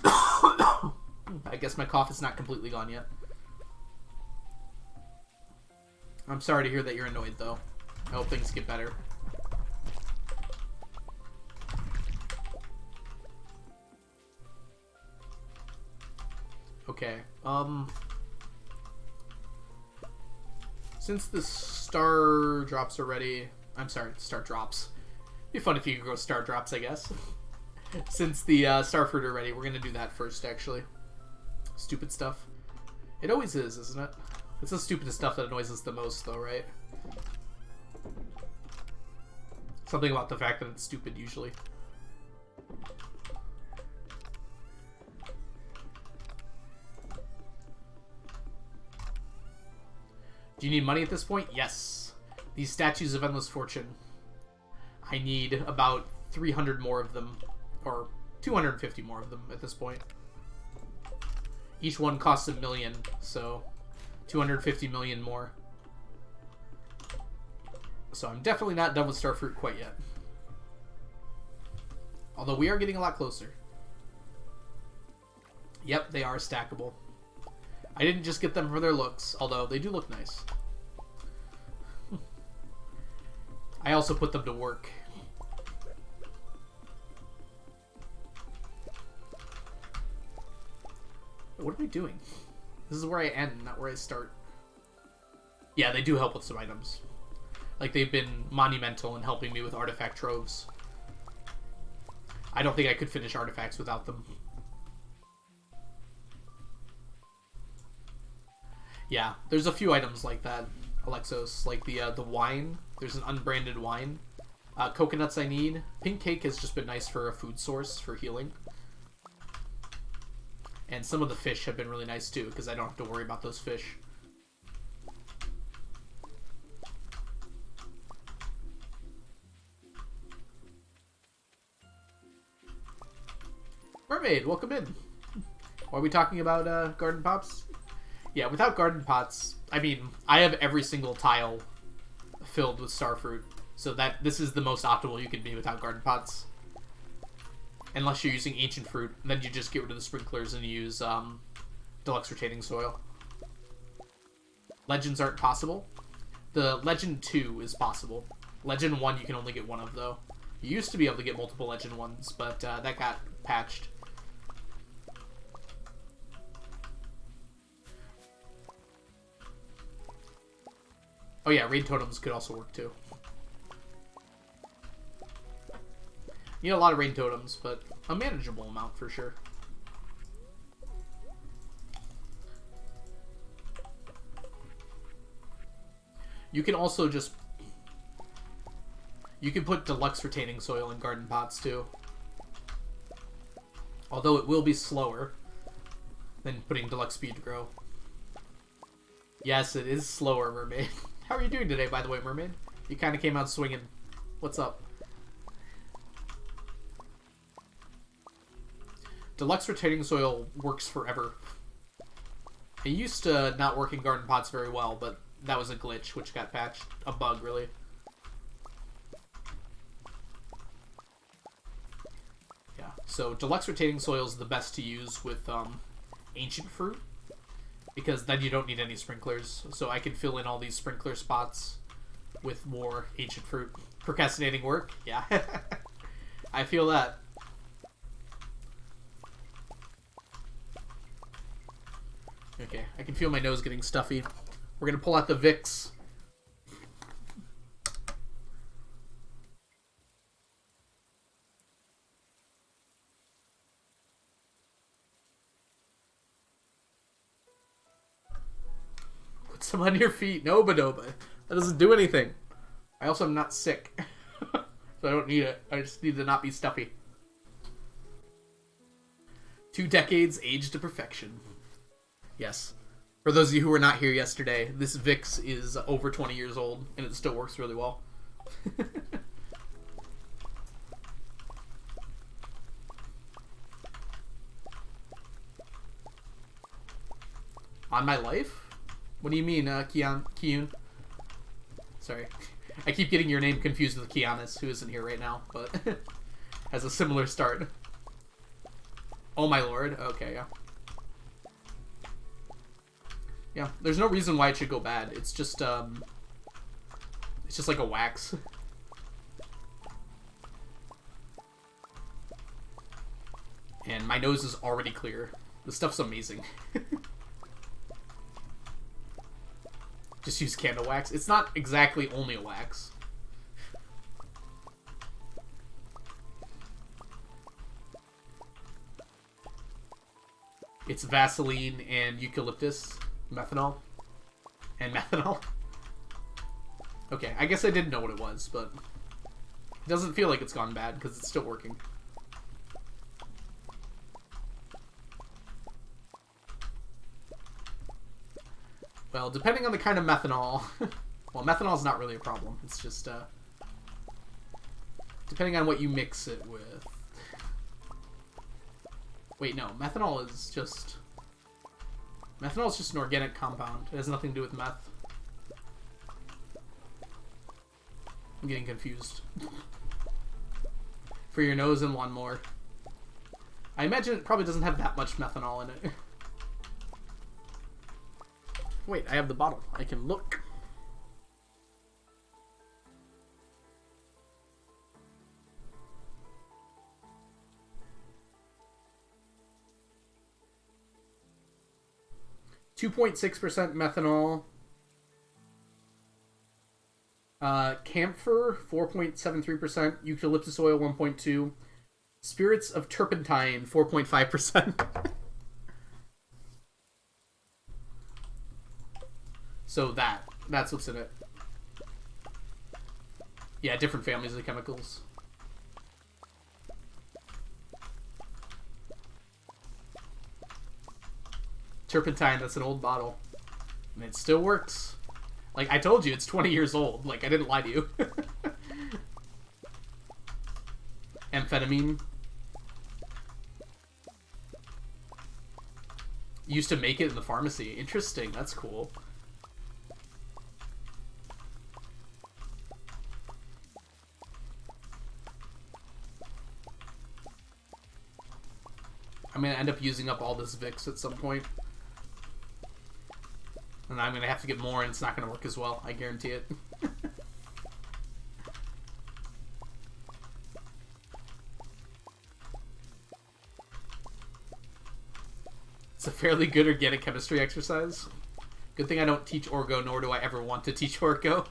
I guess my cough is not completely gone yet. I'm sorry to hear that you're annoyed, though. I hope things get better. Okay, since the star drops are ready... I'm sorry, star drops. It'd be fun if you could go star drops, I guess. Since the star fruit are ready, we're gonna do that first, actually. Stupid stuff. It always is, isn't it? It's the stupidest stuff that annoys us the most, though, right? Something about the fact that it's stupid, usually. Do you need money at this point? Yes. These statues of endless fortune. I need about 300 more of them. Or 250 more of them at this point. Each one costs $1 million, so 250 million more. So I'm definitely not done with Starfruit quite yet. Although we are getting a lot closer. Yep, they are stackable. I didn't just get them for their looks, although they do look nice. I also put them to work. What am I doing? This is where I end, not where I start. Yeah, they do help with some items. Like, they've been monumental in helping me with artifact troves. I don't think I could finish artifacts without them. Yeah, there's a few items like that, Alexos. Like the wine. There's an unbranded wine. Coconuts I need. Pink cake has just been nice for a food source for healing. And some of the fish have been really nice too, because I don't have to worry about those fish. Mermaid, welcome in. Are we talking about garden pots? Yeah, without garden pots, I mean, I have every single tile filled with starfruit, so that this is the most optimal you can be without garden pots. Unless you're using ancient fruit, then you just get rid of the sprinklers and use deluxe retaining soil. Legends aren't possible. The Legend 2 is possible. Legend 1 you can only get one of, though. You used to be able to get multiple Legend 1s, but that got patched. Oh yeah, raid totems could also work too. You need a lot of raid totems, but a manageable amount for sure. You can also just... You can put deluxe retaining soil in garden pots too. Although it will be slower than putting deluxe speed to grow. Yes, it is slower, Mermaid. How are you doing today, by the way, Mermaid? You kind of came out swinging. What's up? Deluxe retaining soil works forever. It used to not work in garden pots very well, but that was a glitch, which got patched. A bug, really. Yeah, so deluxe retaining soil is the best to use with ancient fruit, because then you don't need any sprinklers. So I can fill in all these sprinkler spots with more ancient fruit. Procrastinating work? Yeah. I feel that. Okay, I can feel my nose getting stuffy. We're gonna pull out the Vicks. Put some on your feet. No, Bonoba. That doesn't do anything. I also am not sick. So I don't need it. I just need to not be stuffy. 2 decades aged to perfection. Yes. For those of you who were not here yesterday, this Vicks is over 20 years old, and it still works really well. On my life? What do you mean, Kiyun? Sorry. I keep getting your name confused with Kianis, who isn't here right now, but has a similar start. Oh my lord. Okay, yeah. Yeah, there's no reason why it should go bad. It's just like a wax. And my nose is already clear. This stuff's amazing. Just use candle wax. It's not exactly only a wax. It's Vaseline and eucalyptus. Methanol. And methanol. Okay, I guess I didn't know what it was, but it doesn't feel like it's gone bad because it's still working. Well, depending on the kind of methanol... well, methanol's not really a problem. It's just, depending on what you mix it with. Wait, no. Methanol is just... Methanol is just an organic compound. It has nothing to do with meth. I'm getting confused. For your nose and one more. I imagine it probably doesn't have that much methanol in it. Wait, I have the bottle. I can look. .6% methanol. Camphor, 4.73%. Eucalyptus oil, 1.2. Spirits of turpentine, 4.5%. So that's what's in it. Yeah, different families of chemicals. Turpentine, that's an old bottle. And it still works. Like, I told you, it's 20 years old. Like, I didn't lie to you. Amphetamine. You used to make it in the pharmacy. Interesting. That's cool. I'm gonna end up using up all this Vicks at some point. And I'm gonna have to get more, and it's not gonna work as well. I guarantee it. It's a fairly good organic chemistry exercise. Good thing I don't teach Orgo, nor do I ever want to teach Orgo.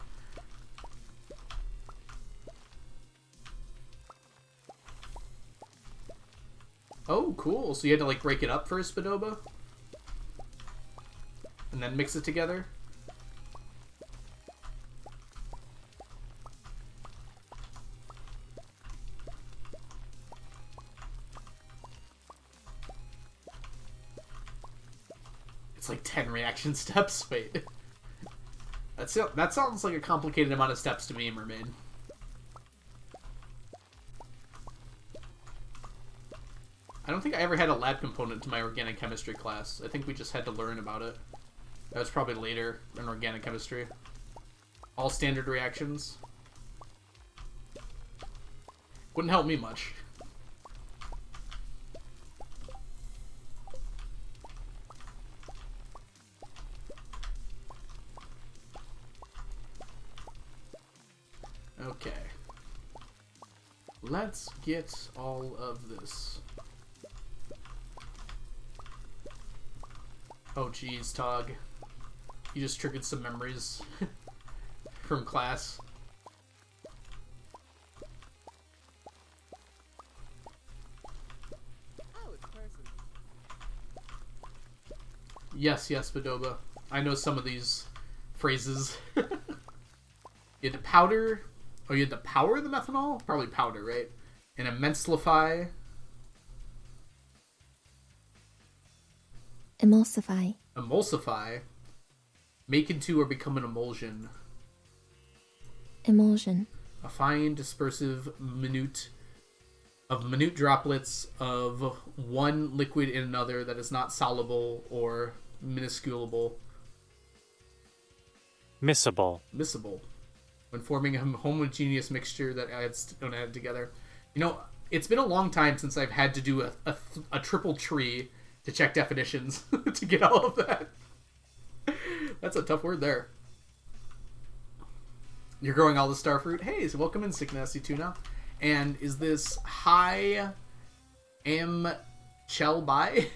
Oh, cool. So you had to, like, break it up first, Badoba? And then mix it together? It's like 10 reaction steps. Wait. That sounds like a complicated amount of steps to me, Mermaid. I don't think I ever had a lab component to my organic chemistry class. I think we just had to learn about it. That was probably later in organic chemistry. All standard reactions. Wouldn't help me much. Okay. Let's get all of this. Oh geez, Tog. You just triggered some memories from class. Oh, it's person. Yes, Badoba. I know some of these phrases. You had to powder... Oh, you had to power the methanol? Probably powder, right? And emulsify. Emulsify. Emulsify. Make into or become an emulsion. Emulsion. A fine dispersive minute droplets of one liquid in another that is not soluble or minusculable. Miscible. Miscible. When forming a homogeneous mixture that adds together. You know, it's been a long time since I've had to do a triple tree to check definitions to get all of that. That's a tough word there. You're growing all the starfruit. Hey, so welcome in, Sick Nasty Tuna. And is this Hi Am Chell Bai?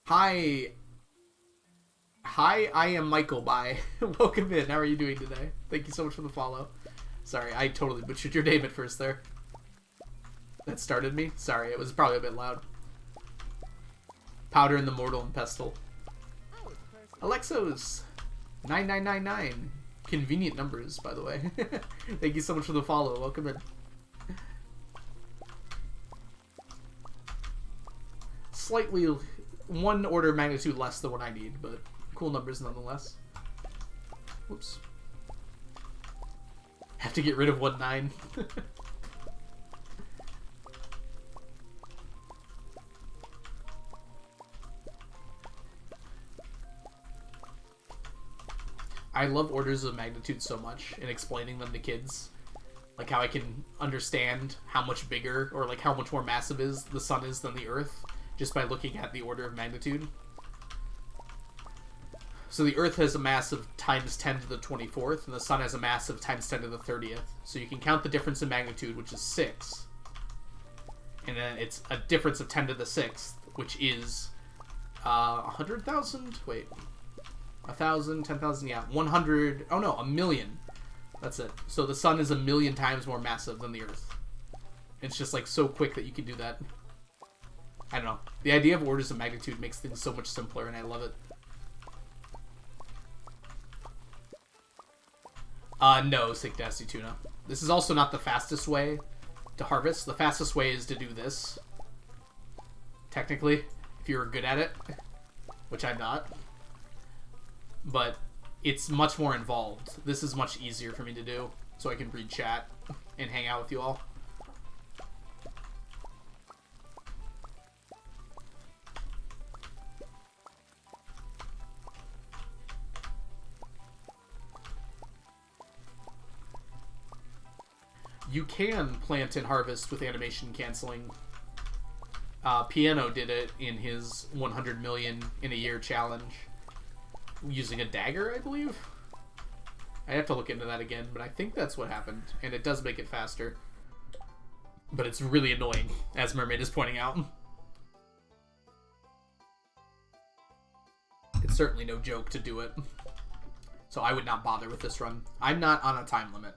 Hi, I am Michael Bai. Welcome in. How are you doing today? Thank you so much for the follow. Sorry, I totally butchered your name at first there. That started me. Sorry, it was probably a bit loud. Powder in the Mortal and Pestle. Oh, it's person. Alexos 9999. Convenient numbers, by the way. Thank you so much for the follow. Welcome in. Slightly one order of magnitude less than what I need, but cool numbers nonetheless. Whoops. Have to get rid of 1-9. I love orders of magnitude so much and explaining them to kids. Like how I can understand how much bigger or like how much more massive is the sun is than the earth just by looking at the order of magnitude. So the earth has a mass of times 10 to the 24th and the sun has a mass of times 10 to the 30th. So you can count the difference in magnitude, which is 6. And then it's a difference of 10 to the 6th, which is 100,000? Wait. 1,000, 10,000, yeah. 100, oh no, 1,000,000. That's it. So the sun is 1,000,000 times more massive than the earth. It's just like so quick that you can do that. I don't know. The idea of orders of magnitude makes things so much simpler and I love it. No, Sick Nasty Tuna. This is also not the fastest way to harvest. The fastest way is to do this. Technically, if you're good at it. Which I'm not. But it's much more involved. This is much easier for me to do, so I can read chat and hang out with you all. You can plant and harvest with animation canceling. Piano did it in his 100 million in a year challenge using a dagger, I believe. I have to look into that again, but I think that's what happened, and it does make it faster. But it's really annoying, as Mermaid is pointing out. It's certainly no joke to do it. So I would not bother with this run. I'm not on a time limit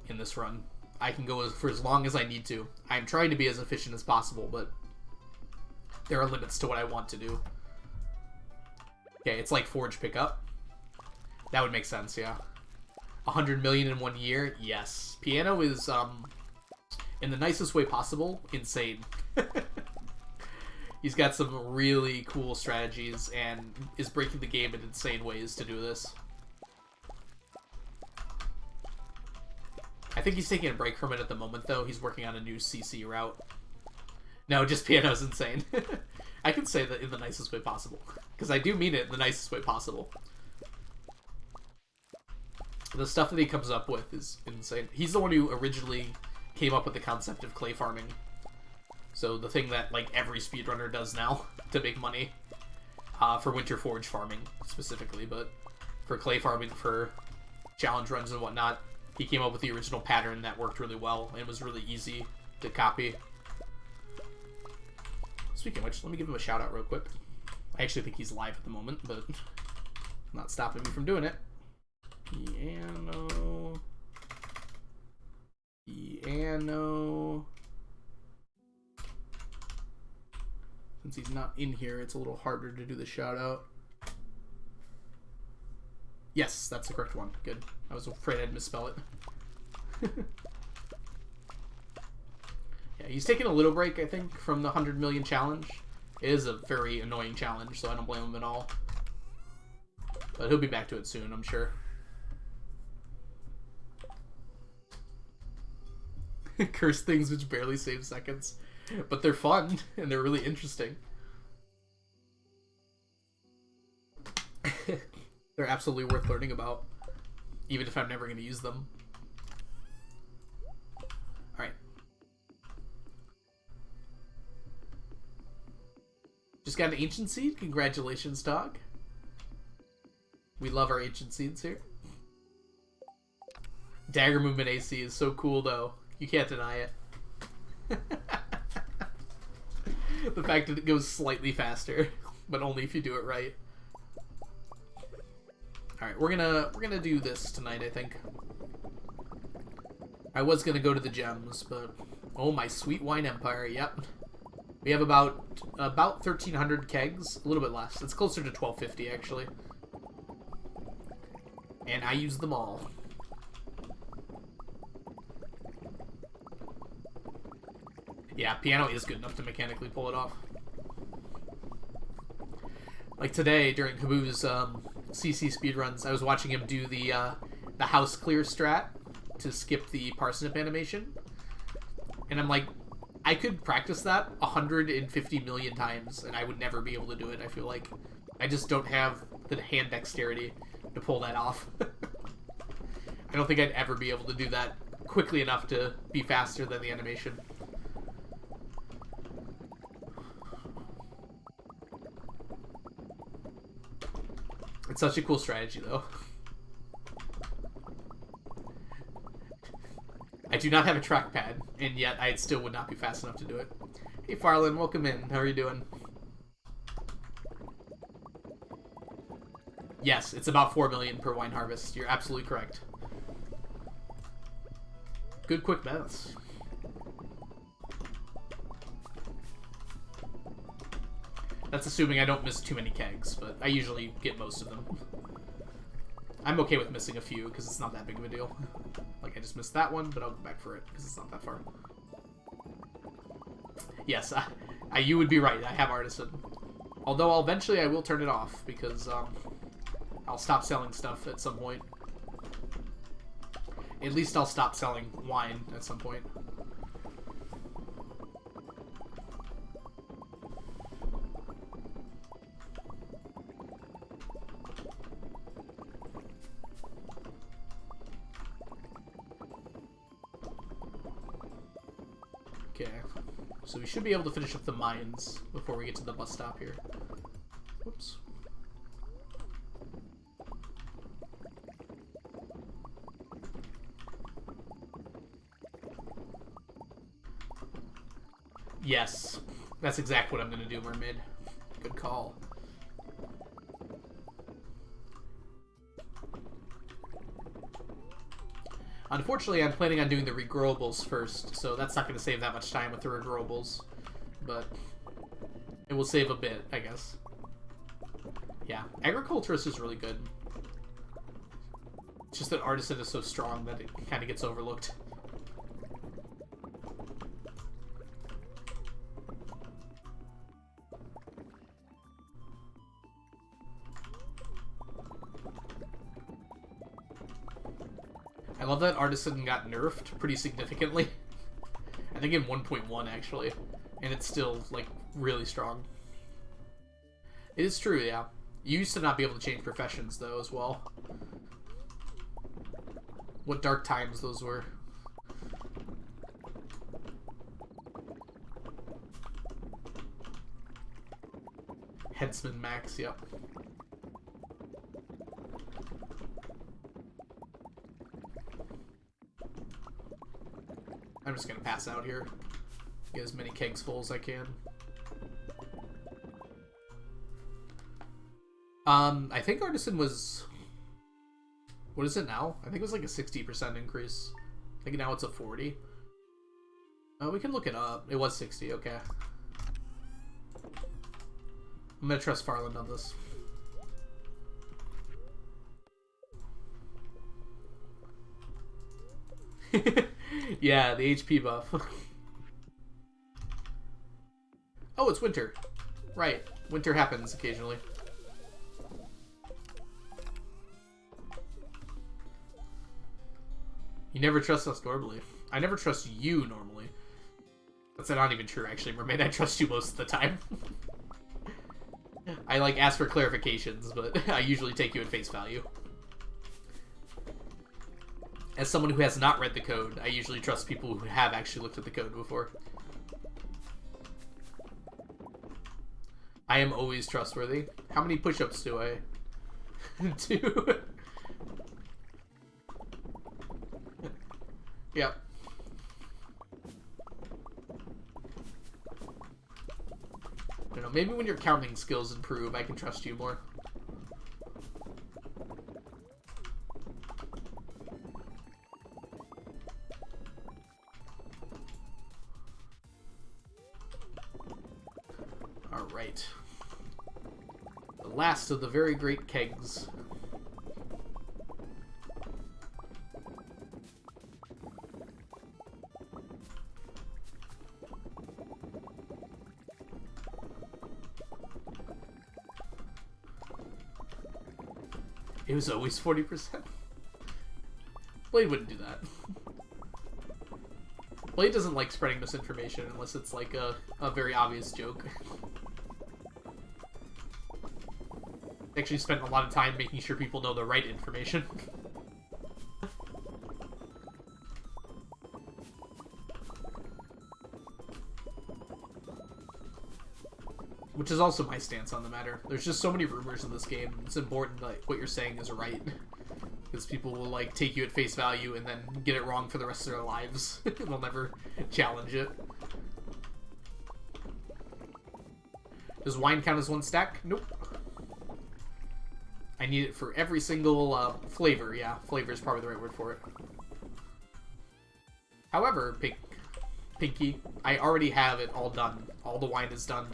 in this run. I can go for as long as I need to. I'm trying to be as efficient as possible, but there are limits to what I want to do. Okay, it's like Forge Pickup. That would make sense, yeah. 100 million in 1 year? Yes. Piano is, in the nicest way possible, insane. He's got some really cool strategies and is breaking the game in insane ways to do this. I think he's taking a break from it at the moment, though. He's working on a new CC route. No, just Piano's insane. I can say that in the nicest way possible. Because I do mean it in the nicest way possible. The stuff that he comes up with is insane. He's the one who originally came up with the concept of clay farming. So the thing that like every speedrunner does now to make money. For Winter Forge farming specifically, but for clay farming, for challenge runs and whatnot, he came up with the original pattern that worked really well and was really easy to copy. Speaking of which, let me give him a shout out real quick. I actually think he's live at the moment, but not stopping me from doing it. Piano. Since he's not in here, it's a little harder to do the shout out. Yes, that's the correct one. Good. I was afraid I'd misspell it. Yeah, he's taking a little break, I think, from the 100 million challenge. It is a very annoying challenge, so I don't blame him at all. But he'll be back to it soon, I'm sure. Curse things which barely save seconds. But they're fun, and they're really interesting. They're absolutely worth learning about, even if I'm never going to use them. Alright. Just got an Ancient Seed. Congratulations, dog. We love our Ancient Seeds here. Dagger movement AC is so cool, though. You can't deny it. The fact that it goes slightly faster, but only if you do it right. Alright, we're gonna do this tonight, I think. I was gonna go to the gems, but oh, my sweet wine empire, yep. We have about 1,300 kegs, a little bit less. It's closer to 1,250 actually. And I use them all. Yeah, Piano is good enough to mechanically pull it off. Like today, during Habu's CC speedruns, I was watching him do the house clear strat to skip the parsnip animation. And I'm like, I could practice that 150 million times, and I would never be able to do it, I feel like. I just don't have the hand dexterity to pull that off. I don't think I'd ever be able to do that quickly enough to be faster than the animation. It's such a cool strategy, though. I do not have a trackpad, and yet I still would not be fast enough to do it. Hey, Farland, welcome in. How are you doing? Yes, it's about 4 million per wine harvest. You're absolutely correct. Good quick maths. That's assuming I don't miss too many kegs, but I usually get most of them. I'm okay with missing a few, because it's not that big of a deal. Like, I just missed that one, but I'll go back for it, because it's not that far. Yes, you would be right. I have Artisan. Although, eventually I will turn it off, because I'll stop selling stuff at some point. At least I'll stop selling wine at some point. Okay. So we should be able to finish up the mines before we get to the bus stop here. Whoops. Yes. That's exactly what I'm going to do, Mermaid. Good call. Unfortunately, I'm planning on doing the regrowables first, so that's not going to save that much time with the regrowables. But it will save a bit, I guess. Yeah, agriculturist is really good. It's just that artisan is so strong that it kind of gets overlooked. I love that artisan got nerfed pretty significantly. I think in 1.1 actually, and it's still like really strong. It is true, yeah. You used to not be able to change professions though as well. What dark times those were. Headsman Max, yep. I'm just gonna pass out here. Get as many kegs full as I can. I think Artisan was... What is it now? I think it was like a 60% increase. I think now it's a 40. We can look it up. It was 60, okay. I'm gonna trust Farland on this. Yeah, the HP buff. Oh, it's winter. Right. Winter happens occasionally. You never trust us normally. I never trust you normally. That's not even true, actually, Mermaid. I trust you most of the time. I, like, ask for clarifications, but I usually take you at face value. As someone who has not read the code, I usually trust people who have actually looked at the code before. I am always trustworthy. How many push-ups do I do? Yep. I don't know, maybe when your counting skills improve, I can trust you more. Alright. The last of the very great kegs. It was always 40%. Blade wouldn't do that. Blade doesn't like spreading misinformation unless it's like a very obvious joke. Actually spent a lot of time making sure people know the right information. Which is also my stance on the matter. There's just so many rumors in this game. It's important that what you're saying is right. Because people will like take you at face value and then get it wrong for the rest of their lives. They'll never challenge it. Does wine count as one stack? Nope. I need it for every single flavor. Yeah, flavor is probably the right word for it. However, Pinky, I already have it all done. All the wine is done.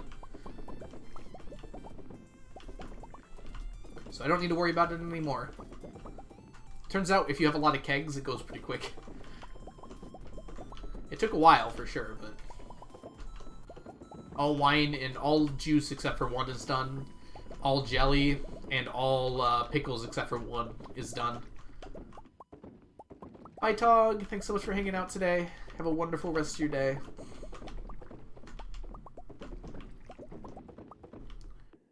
So I don't need to worry about it anymore. Turns out, if you have a lot of kegs, it goes pretty quick. It took a while, for sure, but... all wine and all juice except for one is done. All jelly and all pickles except for one is done. Bye, Tog. Thanks so much for hanging out today. Have a wonderful rest of your day.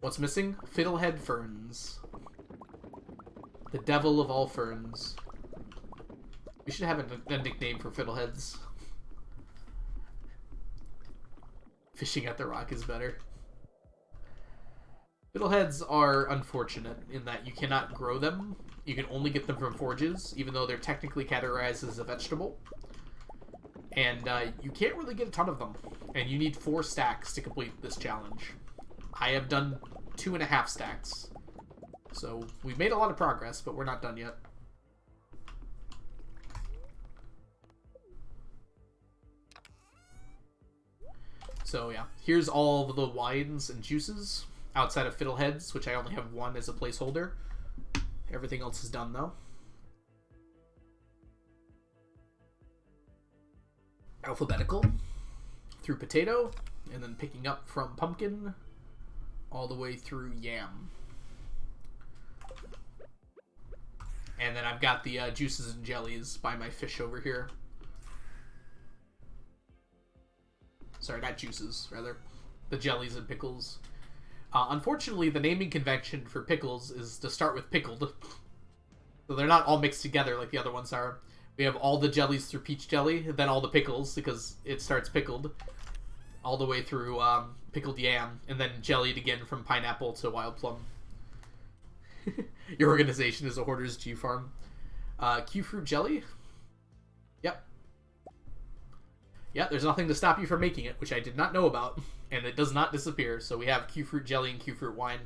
What's missing? Fiddlehead ferns. The devil of all ferns. We should have a nickname for fiddleheads. Fishing at the rock is better. Fiddleheads are unfortunate in that you cannot grow them. You can only get them from forges, even though they're technically categorized as a vegetable. And you can't really get a ton of them. And you need 4 stacks to complete this challenge. I have done 2.5 stacks. So we've made a lot of progress, but we're not done yet. So yeah, here's all of the wines and juices outside of Fiddleheads, which I only have 1 as a placeholder. Everything else is done though. Alphabetical through potato, and then picking up from pumpkin all the way through yam. And then I've got the juices and jellies by my fish over here. Sorry, not juices, rather. The jellies and pickles. Unfortunately, the naming convention for pickles is to start with pickled. So they're not all mixed together like the other ones are. We have all the jellies through peach jelly, then all the pickles, because it starts pickled. All the way through pickled yam, and then jellied again from pineapple to wild plum. Your organization is a hoarder's G farm. Q fruit jelly? Yep. Yeah, there's nothing to stop you from making it, which I did not know about. And it does not disappear, so we have Q fruit jelly and Q fruit wine.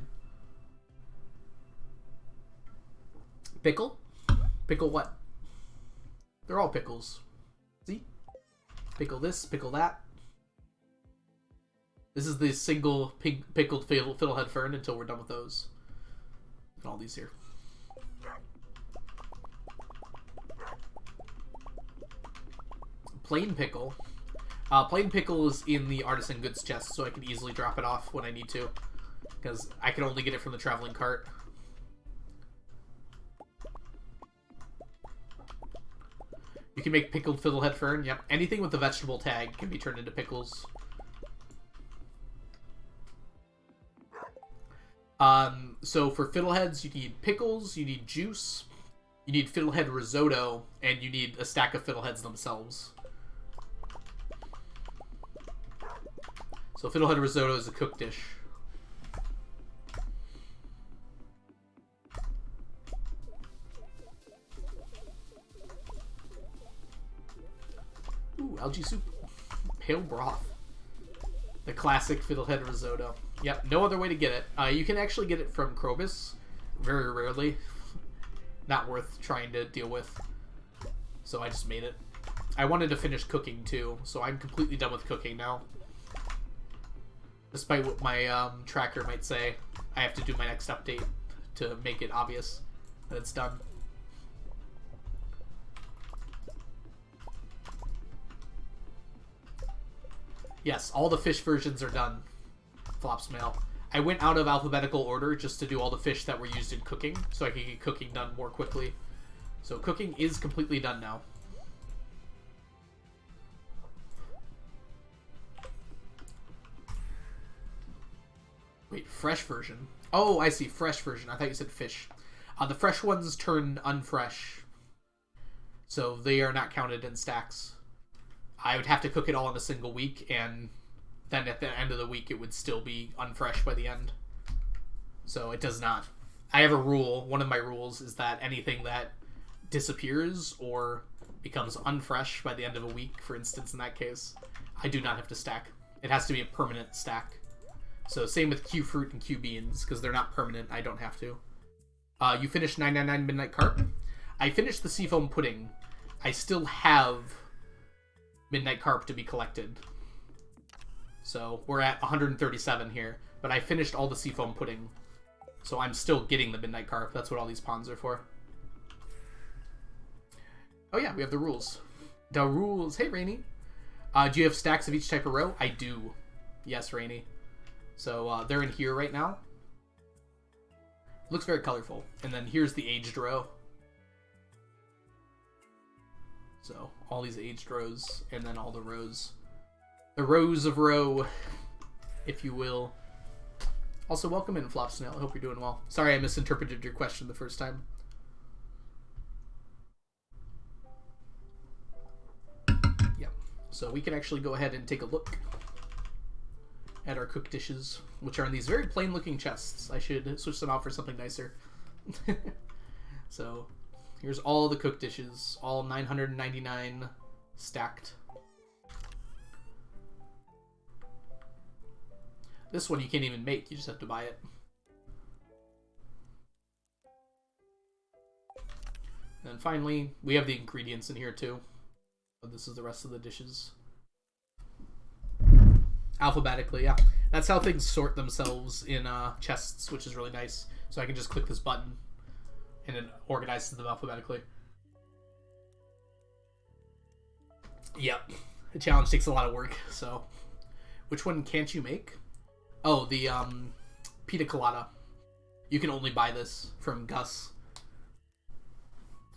Pickle? Pickle what? They're all pickles. See? Pickle this, pickle that. This is the single pickled fiddlehead fern until we're done with those. And all these here. Plain pickle. Plain pickle is in the artisan goods chest, so I can easily drop it off when I need to. Because I can only get it from the traveling cart. You can make pickled fiddlehead fern. Yep, anything with the vegetable tag can be turned into pickles. So for fiddleheads, you need pickles, you need juice, you need fiddlehead risotto, and you need a stack of fiddleheads themselves. So fiddlehead risotto is a cooked dish. Ooh, algae soup. Pale broth. The classic fiddlehead risotto. Yep, no other way to get it. You can actually get it from Krobus. Very rarely. Not worth trying to deal with. So I just made it. I wanted to finish cooking too, so I'm completely done with cooking now. Despite what my tracker might say, I have to do my next update to make it obvious that it's done. Yes, all the fish versions are done. Flops mail. I went out of alphabetical order just to do all the fish that were used in cooking, so I could get cooking done more quickly. So cooking is completely done now. Wait, fresh version? Oh, I see, fresh version. I thought you said fish. The fresh ones turn unfresh, so they are not counted in stacks. I would have to cook it all in a single week, and then at the end of the week it would still be unfresh by the end. So it does not. I have a rule. One of my rules is that anything that disappears or becomes unfresh by the end of a week, for instance in that case, I do not have to stack. It has to be a permanent stack. So same with Q fruit and Q beans, because they're not permanent, I don't have to. You finished 999 Midnight Carp. I finished the seafoam pudding. I still have Midnight Carp to be collected. So we're at 137 here, but I finished all the seafoam pudding. So I'm still getting the Midnight Carp. That's what all these ponds are for. Oh yeah, we have the rules. The rules. Hey, Rainy. Do you have stacks of each type of row? I do. Yes, Rainy. So they're in here right now. Looks very colorful. And then here's the aged row. So all these aged rows, and then all the rows. The rows of row, if you will. Also, welcome in, Flop Snail. I hope you're doing well. Sorry I misinterpreted your question the first time. Yep. So we can actually go ahead and take a look. at our cooked dishes, which are in these very plain looking chests. I should switch them out for something nicer. So here's all the cooked dishes, all 999 stacked. This one you can't even make, you just have to buy it. And then finally, we have the ingredients in here too. This is the rest of the dishes. Alphabetically, yeah. That's how things sort themselves in chests, which is really nice. So I can just click this button and it organizes them alphabetically. Yep. The challenge takes a lot of work, so. Which one can't you make? Oh, the pita colada. You can only buy this from Gus.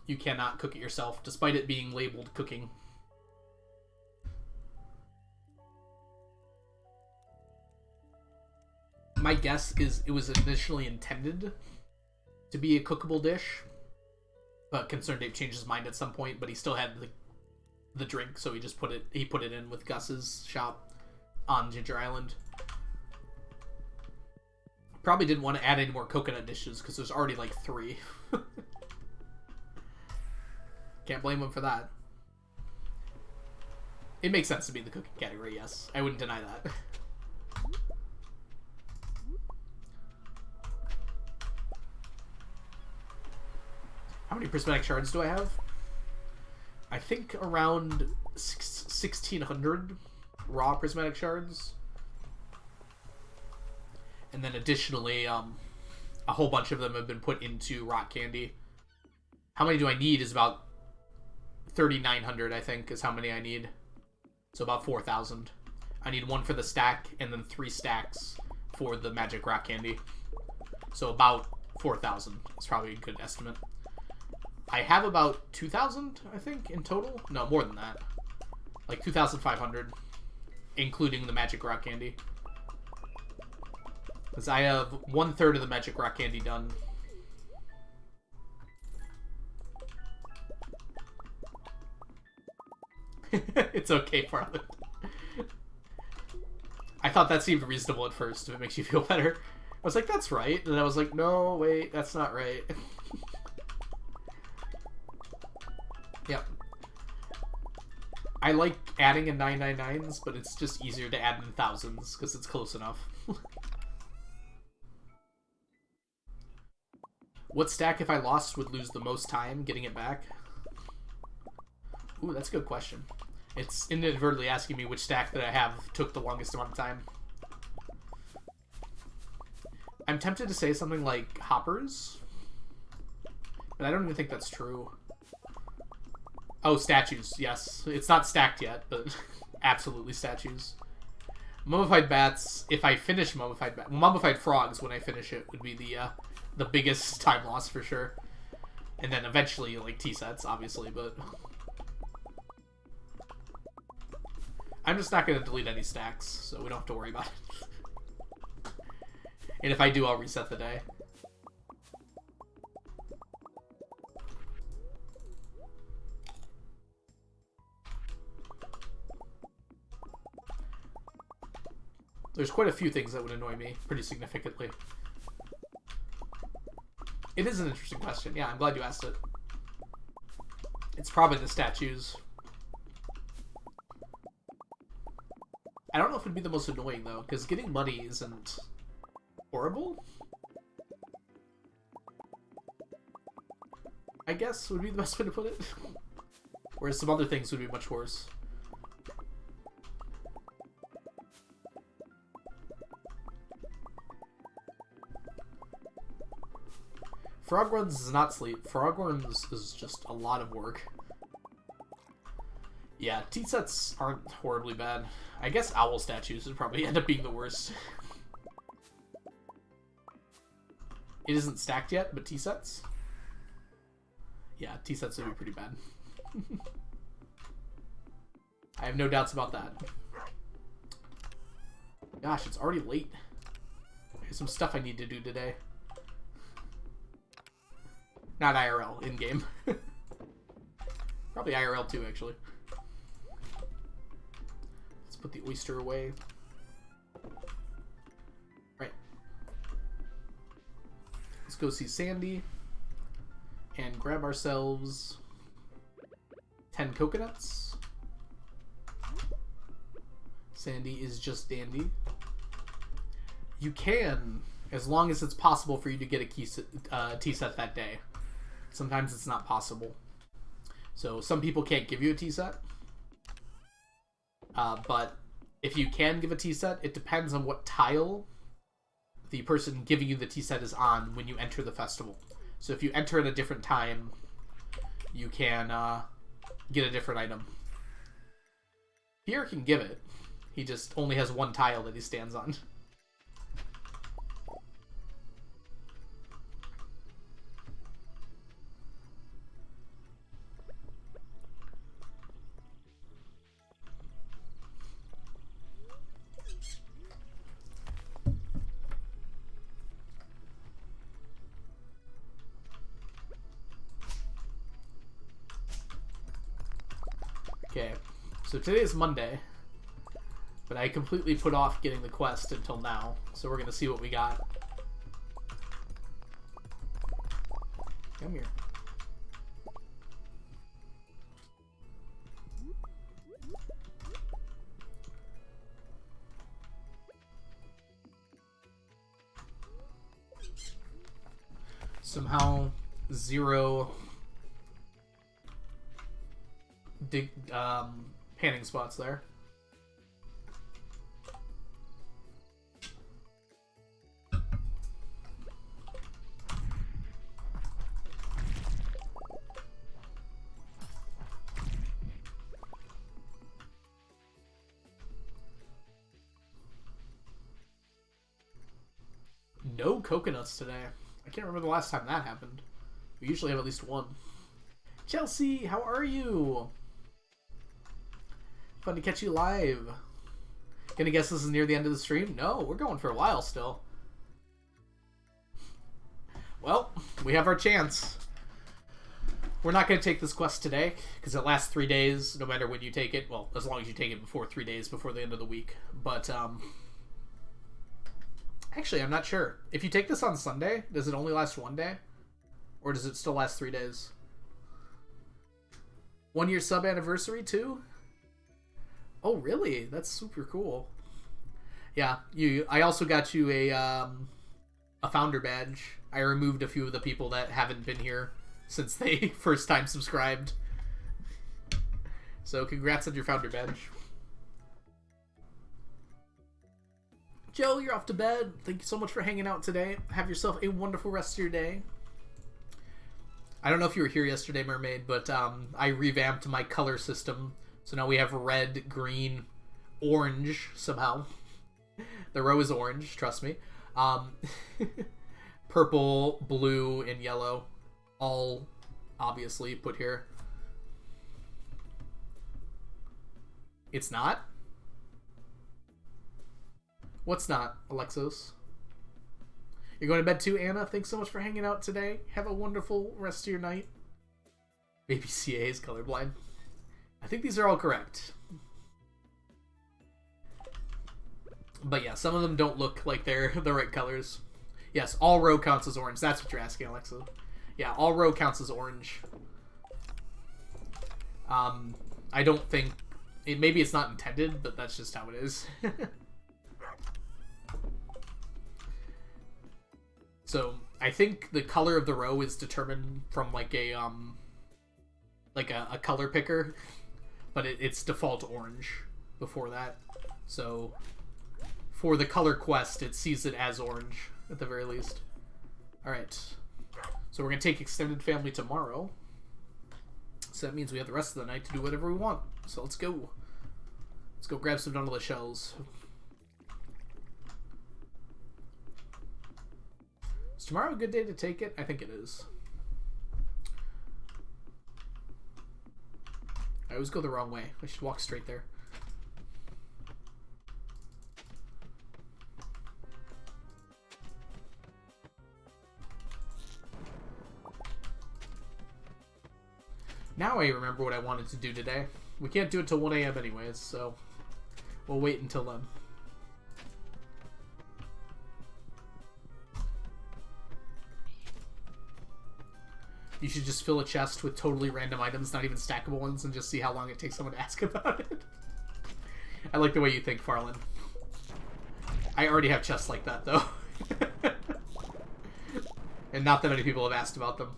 You cannot cook it yourself, despite it being labeled cooking. My guess is it was initially intended to be a cookable dish, but Concerned Ape changed his mind at some point, but he still had the drink, so he put it in with Gus's shop on Ginger Island. Probably didn't want to add any more coconut dishes because there's already like 3. Can't blame him for that. It makes sense to be in the cooking category, yes. I wouldn't deny that. How many prismatic shards do I have? I think around 1,600 raw prismatic shards. And then additionally, a whole bunch of them have been put into rock candy. How many do I need is about 3,900, I think, is how many I need. So about 4,000. I need 1 for the stack, and then 3 stacks for the magic rock candy. So about 4,000 is probably a good estimate. I have about 2,000, I think, in total. No, more than that. Like 2,500, including the magic rock candy. Because I have 1/3 of the magic rock candy done. It's okay, Farland. I thought that seemed reasonable at first, if it makes you feel better. I was like, that's right. And I was like, no, wait, that's not right. Yep. I like adding in 999s, but it's just easier to add in thousands, because it's close enough. What stack, if I lost, would lose the most time getting it back? Ooh, that's a good question. It's inadvertently asking me which stack that I have took the longest amount of time. I'm tempted to say something like hoppers, but I don't even think that's true. Oh, statues, yes. It's not stacked yet, but absolutely statues. Mummified bats, if I finish mummified bats... Mummified frogs, when I finish it, would be the biggest time loss for sure. And then eventually, like, T-sets, obviously, but... I'm just not going to delete any stacks, so we don't have to worry about it. And if I do, I'll reset the day. There's quite a few things that would annoy me pretty significantly. It is an interesting question. Yeah, I'm glad you asked it. It's probably the statues. I don't know if it'd be the most annoying, though, because getting money isn't horrible. I guess would be the best way to put it. Whereas some other things would be much worse. Frog runs is not sleep. Frog runs is just a lot of work. Yeah, T-sets aren't horribly bad. I guess owl statues would probably end up being the worst. It isn't stacked yet, but T-sets? Yeah, T-sets would be pretty bad. I have no doubts about that. Gosh, it's already late. There's some stuff I need to do today. Not IRL, in-game. Probably IRL too, actually. Let's put the oyster away. let's go see Sandy and grab ourselves 10 coconuts. Sandy is just dandy. You can, as long as it's possible for you to get a tea set that day. Sometimes it's not possible. So some people can't give you a tea set. But if you can give a tea set, it depends on what tile the person giving you the tea set is on when you enter the festival. So if you enter at a different time, you can get a different item. Pierre can give it. He just only has one tile that he stands on. Okay, so today is Monday, but I completely put off getting the quest until now, so we're going to see what we got. Come here. Somehow, 0 panning spots there. No coconuts today. I can't remember the last time that happened. We usually have at least one. Chelsea, how are you? Fun to catch you live. Gonna guess this is near the end of the stream? No, we're going for a while still. Well, we have our chance. We're not going to take this quest today, because it lasts 3 days, no matter when you take it. Well, as long as you take it before 3 days, before the end of the week. But, actually, I'm not sure. If you take this on Sunday, does it only last 1 day? Or does it still last 3 days? 1 year sub anniversary, too? Oh, really? That's super cool. Yeah, I also got you a founder badge. I removed a few of the people that haven't been here since they first time subscribed. So congrats on your founder badge. Joe, you're off to bed. Thank you so much for hanging out today. Have yourself a wonderful rest of your day. I don't know if you were here yesterday, Mermaid, but I revamped my color system. So now we have red, green, orange somehow. The row is orange, trust me. Purple, blue, and yellow. All obviously put here. It's not? What's not, Alexos? You're going to bed too, Anna? Thanks so much for hanging out today. Have a wonderful rest of your night. Baby CA is colorblind. I think these are all correct. But yeah, some of them don't look like they're the right colors. Yes, all row counts as orange. That's what you're asking, Alexa. Yeah, all row counts as orange. I don't think... maybe it's not intended, but that's just how it is. So, I think the color of the row is determined from like a color picker, but it's default orange before that. So, for the color quest, it sees it as orange, at the very least. Alright. So we're going to take extended family tomorrow. So that means we have the rest of the night to do whatever we want. So let's go. Let's go grab some Nonetheless shells. Is tomorrow a good day to take it? I think it is. I always go the wrong way. I should walk straight there. Now I remember what I wanted to do today. We can't do it till 1 a.m. anyways, so we'll wait until then. You should just fill a chest with totally random items, not even stackable ones, and just see how long it takes someone to ask about it. I like the way you think, Farland. I already have chests like that, though. And not that many people have asked about them.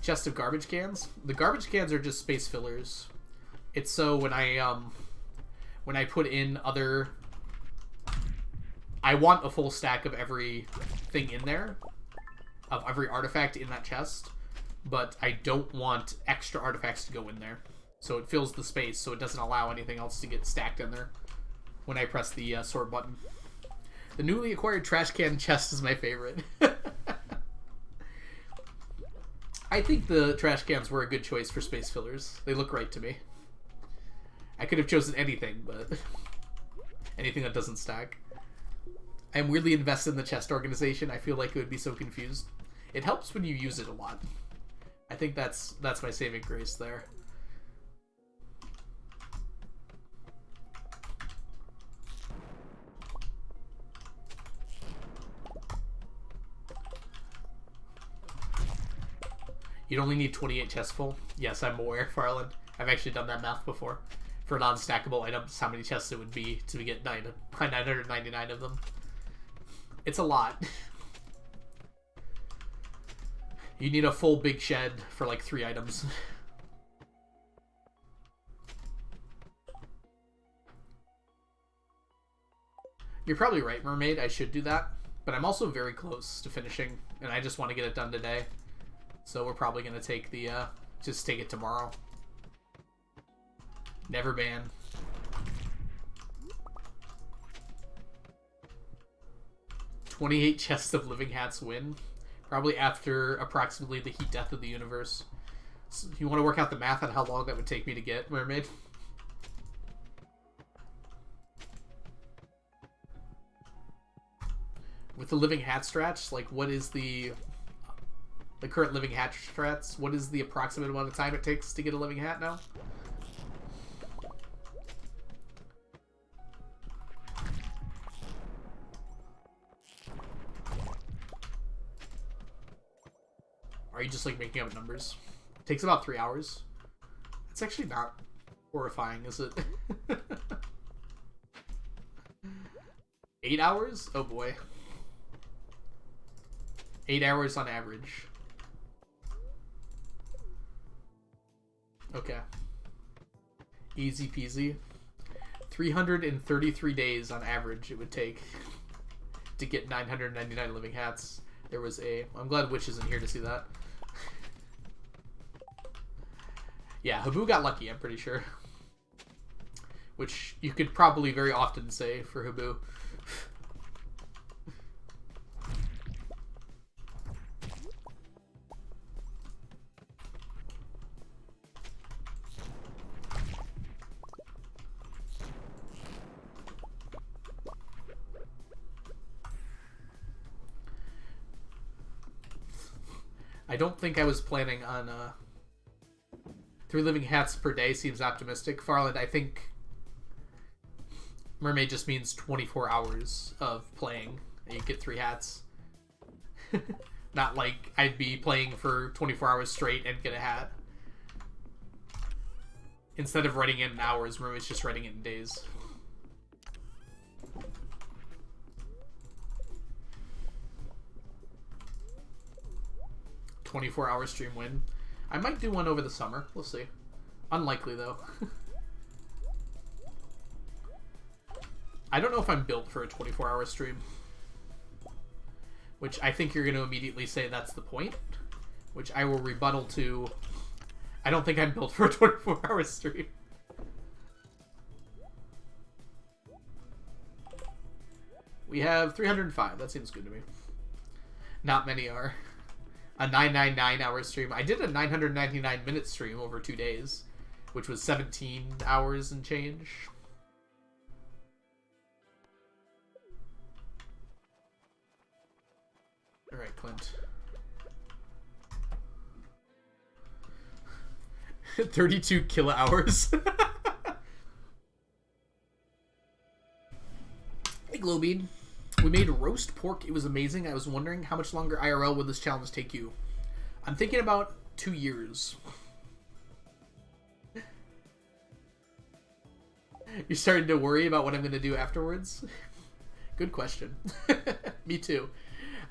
Chest of garbage cans. The garbage cans are just space fillers. It's so when I put in other, I want a full stack of everything in there, of every artifact in that chest, but I don't want extra artifacts to go in there. So it fills the space, so it doesn't allow anything else to get stacked in there when I press the sort button. The newly acquired trash can chest is my favorite. I think the trash cans were a good choice for space fillers. They look right to me. I could have chosen anything, but anything that doesn't stack. I'm weirdly invested in the chest organization. I feel like it would be so confused. It helps when you use it a lot. I think that's my saving grace there. You'd only need 28 chests full. Yes, I'm aware, Farland. I've actually done that math before. For non-stackable items, how many chests it would be to get 999 of them. It's a lot. You need a full big shed for like 3 items. You're probably right, Mermaid. I should do that. But I'm also very close to finishing, and I just want to get it done today. So we're probably going to take the, just take it tomorrow. Never ban. $28 chests of living hats win. Probably after approximately the heat death of the universe. So you want to work out the math on how long that would take me to get, Mermaid? With the living hat strats, like what is the current living hat strats? What is the approximate amount of time it takes to get a living hat now? Are you just like making up numbers? It takes about 3 hours. It's actually not horrifying, is it? 8 hours? Oh boy. 8 hours on average. Okay. Easy peasy. 333 days on average it would take to get 999 living hats. There was a... I'm glad Witch isn't here to see that. Yeah, Habu got lucky, I'm pretty sure. Which you could probably very often say for Habu. I don't think I was planning on 3 living hats per day seems optimistic. Farland, I think Mermaid just means 24 hours of playing and you get 3 hats. Not like I'd be playing for 24 hours straight and get a hat. Instead of writing it in hours, Mermaid's just writing it in days. $24-hour stream win. I might do one over the summer. We'll see. Unlikely, though. I don't know if I'm built for a 24-hour stream. Which I think you're going to immediately say that's the point. Which I will rebuttal to... I don't think I'm built for a 24-hour stream. We have 305. That seems good to me. Not many are. A 999-hour stream. I did a 999-minute stream over 2 days, which was 17 hours and change. All right, Clint. 32 kilo hours. Hey, Glowbean. We made roast pork. It was amazing. I was wondering how much longer IRL would this challenge take you? I'm thinking about 2 years. You're starting to worry about what I'm going to do afterwards? Good question. Me too.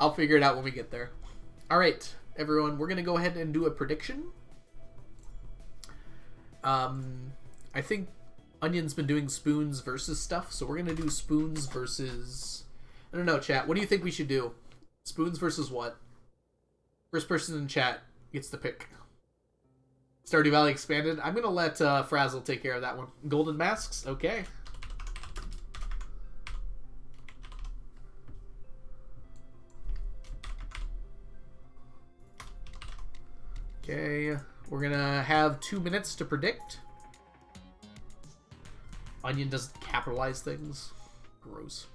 I'll figure it out when we get there. All right, everyone. We're going to go ahead and do a prediction. I think Onion's been doing spoons versus stuff, so we're going to do spoons versus... I don't know, chat. What do you think we should do? Spoons versus what? First person in chat gets the pick. Stardew Valley expanded. I'm going to let Frazzle take care of that one. Golden masks? Okay. Okay. We're going to have 2 minutes to predict. Onion doesn't capitalize things. Gross.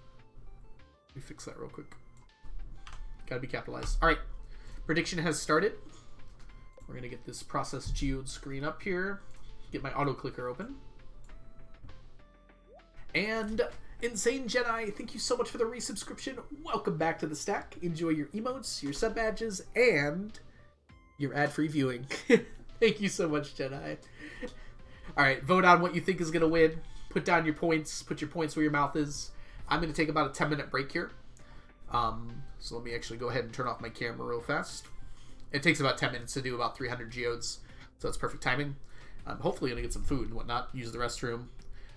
Let me fix that real quick. Gotta be capitalized. Alright. Prediction has started. We're going to get this process geode screen up here. Get my auto clicker open. And Insane Jedi, thank you so much for the resubscription. Welcome back to the stack. Enjoy your emotes, your sub badges, and your ad-free viewing. Thank you so much, Jedi. Alright, vote on what you think is going to win. Put down your points. Put your points where your mouth is. I'm going to take about a 10-minute break here. So let me actually go ahead and turn off my camera real fast. It takes about 10 minutes to do about 300 geodes, so that's perfect timing. I'm hopefully going to get some food and whatnot, use the restroom.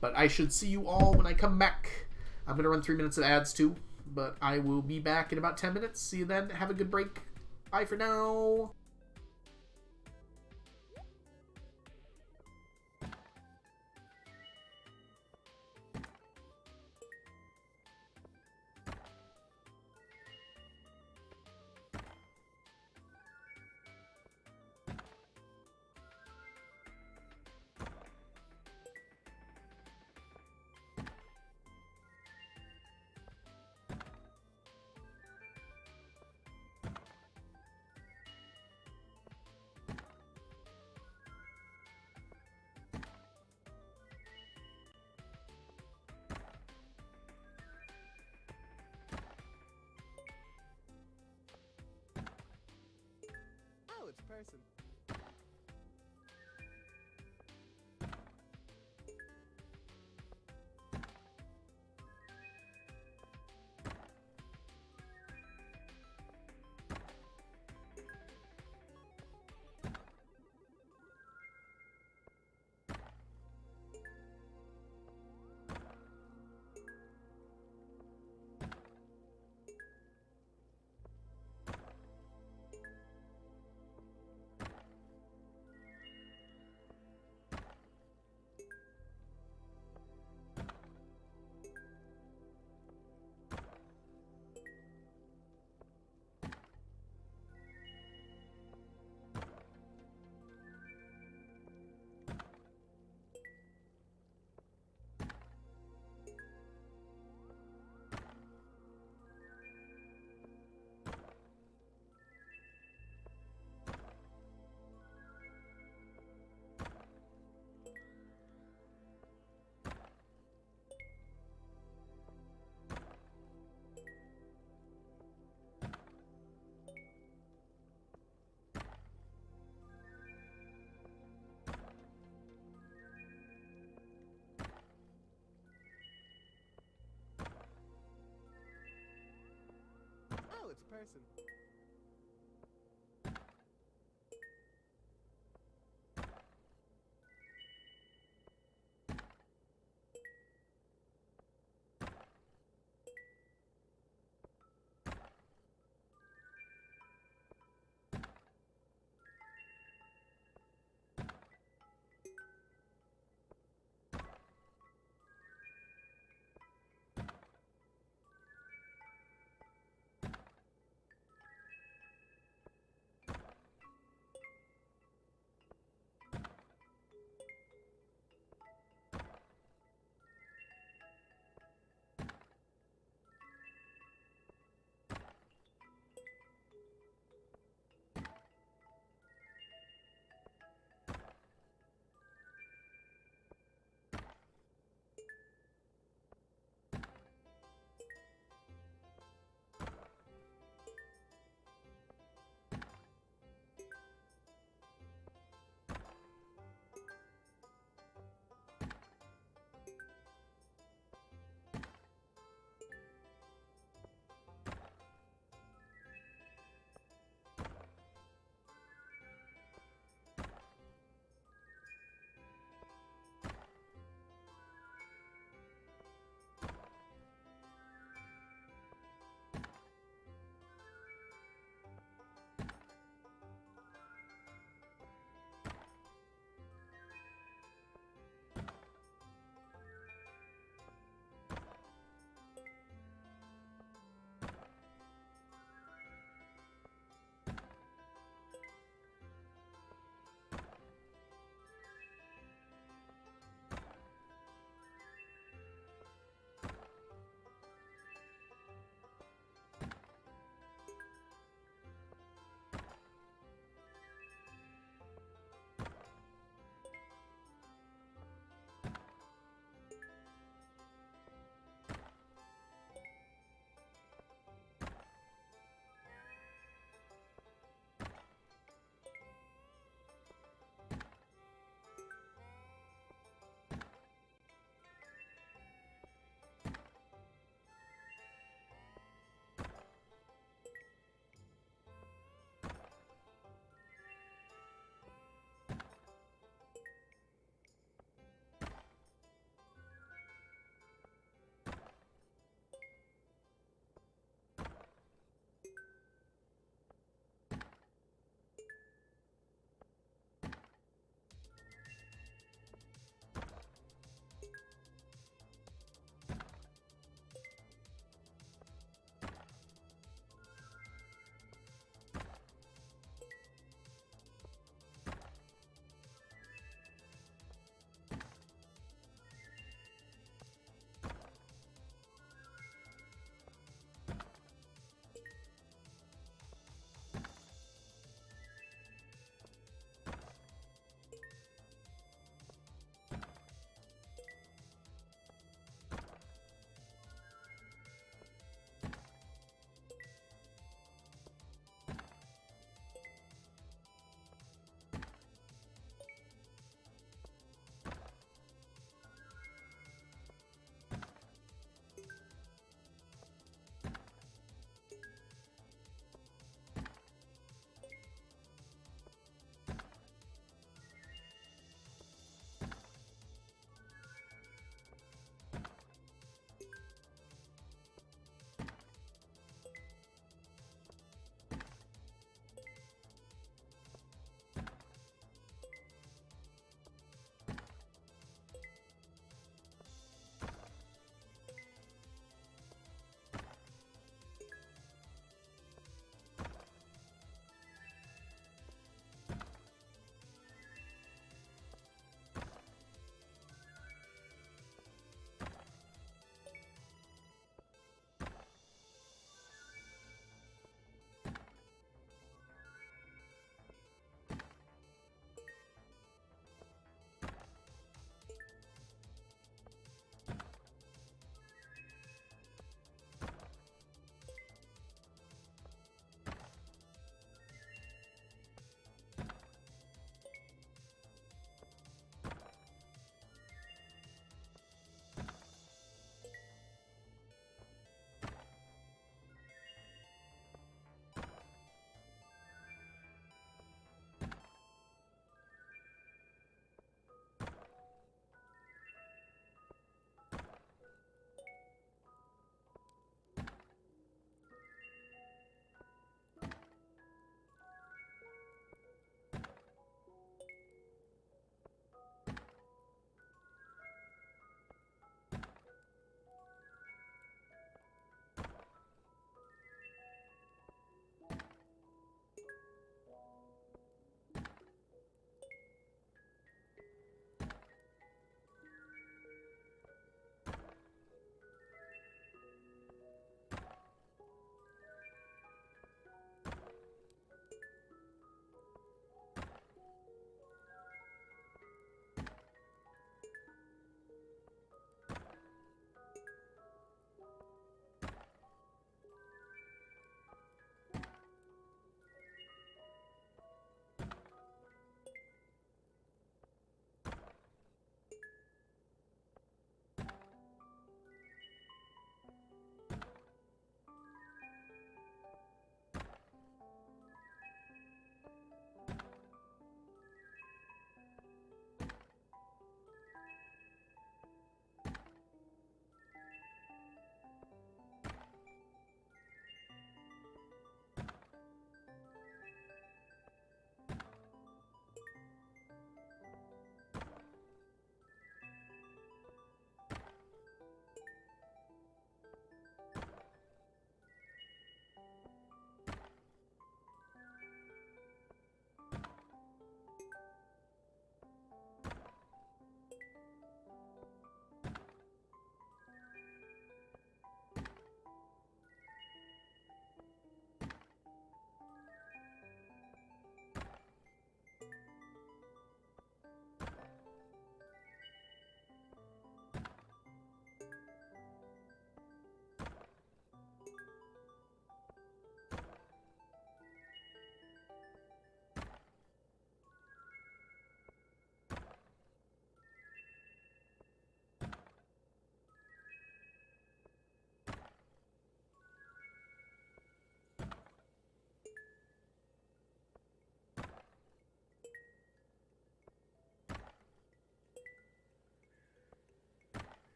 But I should see you all when I come back. I'm going to run 3 minutes of ads too, but I will be back in about 10 minutes. See you then. Have a good break. Bye for now. Oh, it's person. Oh, it's person.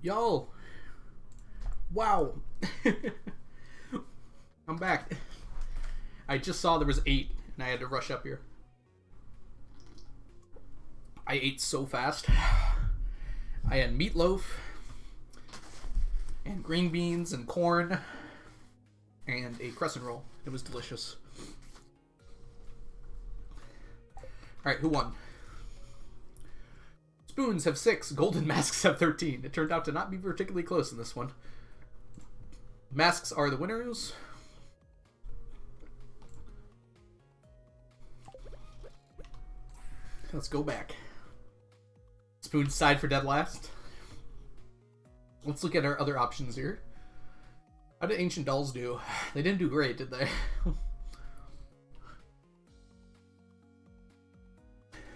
Y'all. Wow. I'm back. I just saw there was 8 and I had to rush up here. I ate so fast. I had meatloaf and green beans and corn and a crescent roll. It was delicious. Alright, who won? Spoons have 6, golden masks have 13. It turned out to not be particularly close in this one. Masks are the winners. Let's go back. Spoons tied for dead last. Let's look at our other options here. How did Ancient Dolls do? They didn't do great, did they?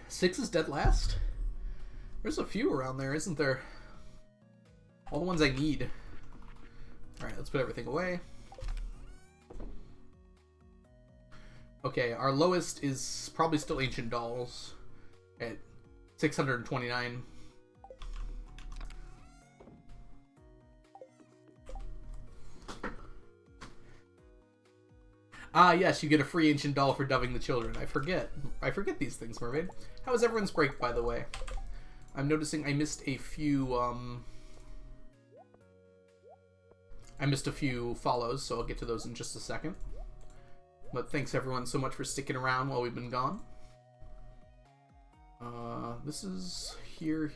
6 is dead last? There's a few around there, isn't there? All the ones I need. Alright, let's put everything away. Okay, our lowest is probably still Ancient Dolls at 629. Ah, yes, you get a free Ancient Doll for dubbing the children. I forget these things, Mermaid. How was everyone's break, by the way? I'm noticing I missed a few, follows, so I'll get to those in just a second. But thanks everyone so much for sticking around while we've been gone. This is here.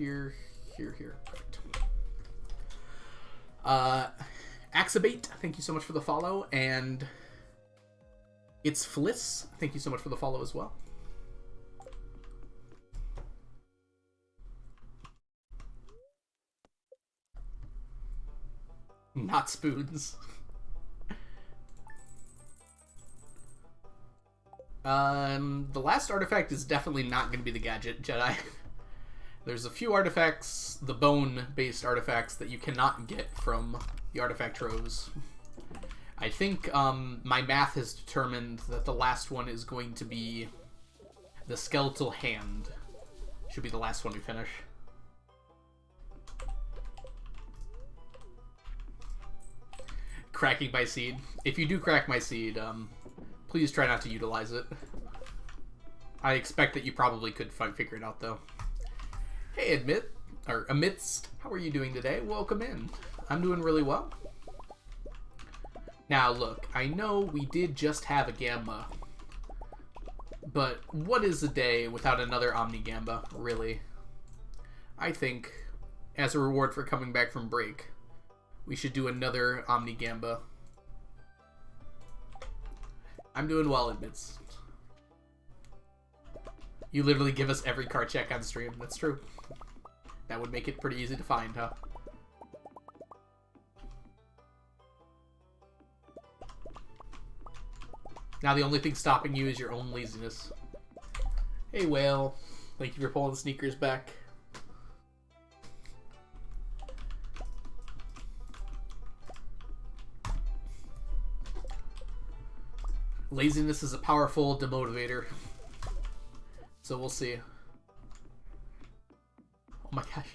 Perfect. Axabate, thank you so much for the follow, and It's Fliss, thank you so much for the follow as well. Not spoons. The last artifact is definitely not going to be the Gadget Jedi. There's a few artifacts, the bone-based artifacts, that you cannot get from the artifact troves. I think my math has determined that the last one is going to be the skeletal hand. Should be the last one we finish. Cracking my seed. If you do crack my seed, please try not to utilize it. I expect that you probably could figure it out, though. Hey, Amidst, how are you doing today? Welcome in. I'm doing really well. Now, look, I know we did just have a Gamba, but what is a day without another Omni Gamba, really? I think, as a reward for coming back from break, we should do another Omni Gamba. I'm doing well, Amidst. You literally give us every card check on stream. That's true. That would make it pretty easy to find, huh? Now the only thing stopping you is your own laziness. Hey, Whale. Thank you for pulling the sneakers back. Laziness is a powerful demotivator. So we'll see. Oh my gosh.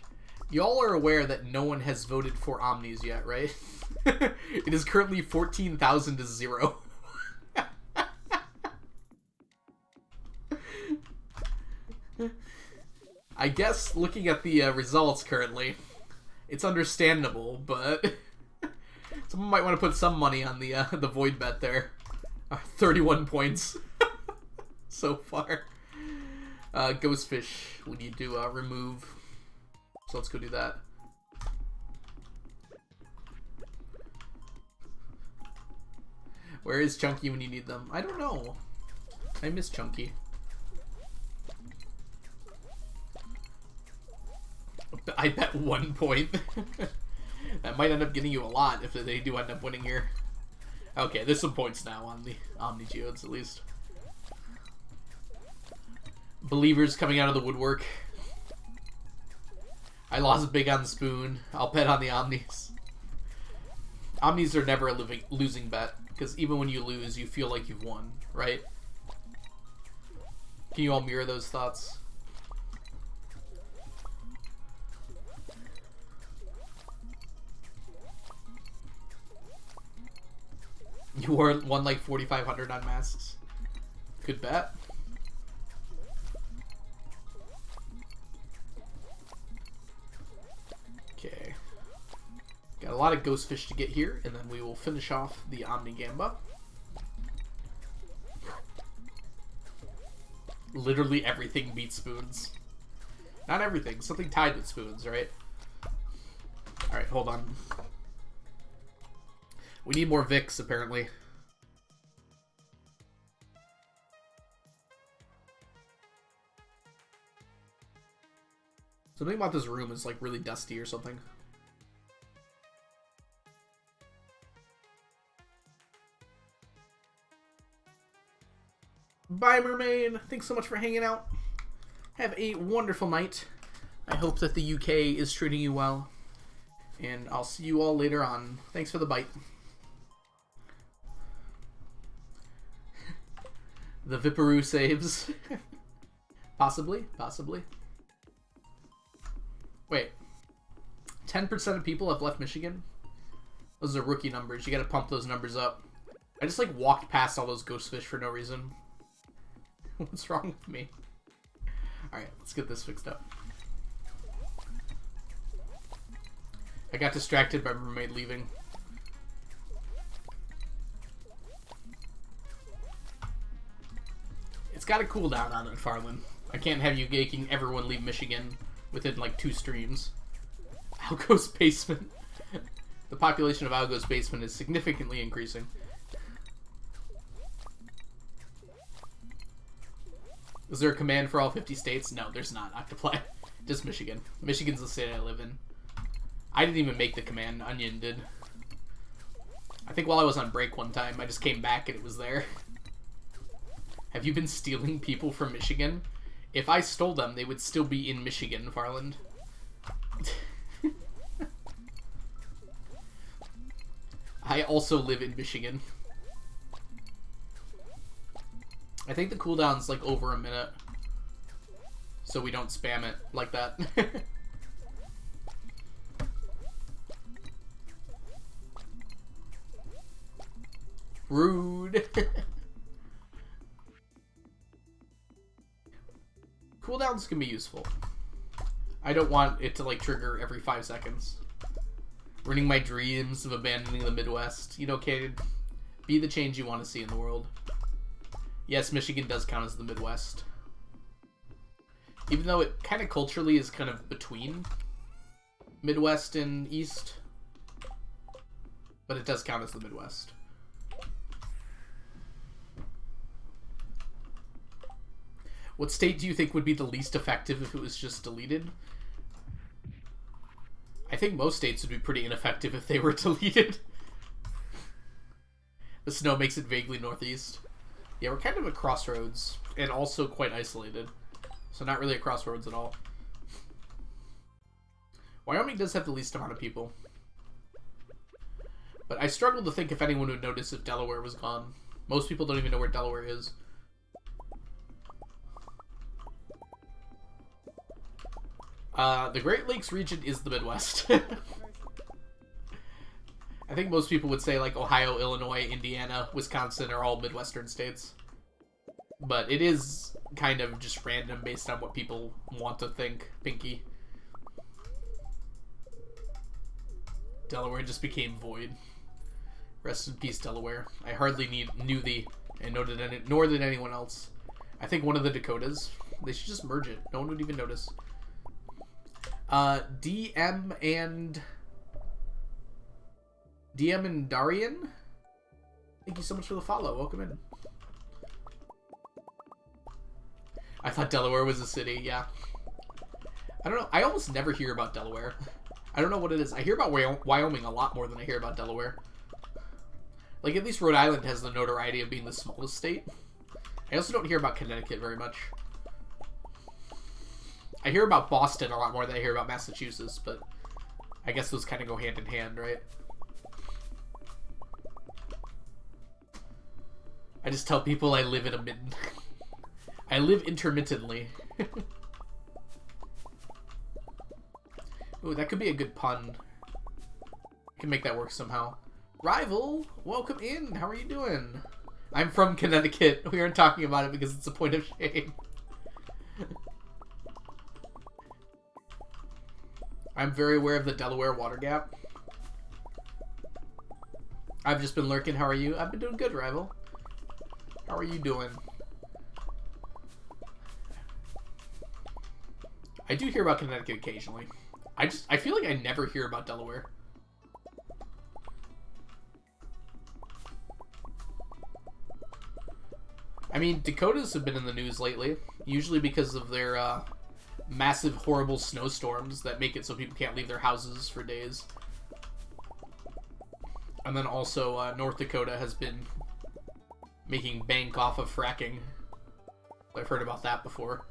Y'all are aware that no one has voted for Omnis yet, right? It is currently 14,000 to 0. I guess looking at the results currently, it's understandable, but someone might want to put some money on the void bet there. 31 points so far. Ghostfish, we need to remove. So let's go do that. Where is Chunky when you need them? I don't know. I miss Chunky. I bet 1 point. That might end up getting you a lot if they do end up winning here. Okay, there's some points now on the Omni Geodes at least. Believers coming out of the woodwork. I lost big on the spoon. I'll bet on the Omnis. Omnis are never a losing bet, because even when you lose, you feel like you've won, right? Can you all mirror those thoughts? You won like 4,500 on masks. Good bet. Okay. Got a lot of ghost fish to get here, and then we will finish off the Omnigamba. Literally everything beats spoons. Not everything. Something tied with spoons, right? Alright, hold on. We need more Vicks, apparently. Something about this room is like really dusty or something. Bye, Mermaid. Thanks so much for hanging out. Have a wonderful night. I hope that the UK is treating you well. And I'll see you all later on. Thanks for the bite. The Viparoo saves. Possibly. Possibly. Wait. 10% of people have left Michigan? Those are rookie numbers. You gotta pump those numbers up. I just like walked past all those ghost fish for no reason. What's wrong with me? Alright, let's get this fixed up. I got distracted by Mermaid leaving. It's got a cooldown on it, Farland. I can't have you making everyone leave Michigan within like 2 streams. Algo's basement. The population of Algo's basement is significantly increasing. Is there a command for all 50 states? No, there's not. Octoplay. Just Michigan. Michigan's the state I live in. I didn't even make the command. Onion did. I think while I was on break one time, I just came back and it was there. Have you been stealing people from Michigan? If I stole them, they would still be in Michigan, Farland. I also live in Michigan. I think the cooldown's like over a minute. So we don't spam it like that. Rude. Cooldowns can be useful. I don't want it to like trigger every 5 seconds. Ruining my dreams of abandoning the Midwest. You know, kid, be the change you want to see in the world. Yes, Michigan does count as the Midwest. Even though it kind of culturally is kind of between Midwest and East. But it does count as the Midwest. What state do you think would be the least effective if it was just deleted? I think most states would be pretty ineffective if they were deleted. The snow makes it vaguely northeast. Yeah, we're kind of at crossroads, and also quite isolated. So not really a crossroads at all. Wyoming does have the least amount of people. But I struggle to think if anyone would notice if Delaware was gone. Most people don't even know where Delaware is. The Great Lakes region is the Midwest. I think most people would say like Ohio, Illinois, Indiana, Wisconsin are all Midwestern states. But it is kind of just random based on what people want to think. Pinky. Delaware just became void. Rest in peace, Delaware. I hardly knew thee, and nor did anyone else. I think one of the Dakotas. They should just merge it. No one would even notice. DM and Darian, thank you so much for the follow. Welcome in. I thought Delaware was a city. Yeah. I don't know. I almost never hear about Delaware. I don't know what it is. I hear about Wyoming a lot more than I hear about Delaware. Like, at least Rhode Island has the notoriety of being the smallest state. I also don't hear about Connecticut very much. I hear about Boston a lot more than I hear about Massachusetts, but I guess those kind of go hand in hand, right? I just tell people I live in a I live intermittently. Ooh, that could be a good pun. I can make that work somehow. Rival, welcome in. How are you doing? I'm from Connecticut. We aren't talking about it because it's a point of shame. I'm very aware of the Delaware water gap. I've just been lurking. How are you? I've been doing good, Rival. How are you doing? I do hear about Connecticut occasionally. I feel like I never hear about Delaware. I mean, Dakotas have been in the news lately, usually because of their massive, horrible snowstorms that make it so people can't leave their houses for days. And then also, North Dakota has been making bank off of fracking. I've heard about that before.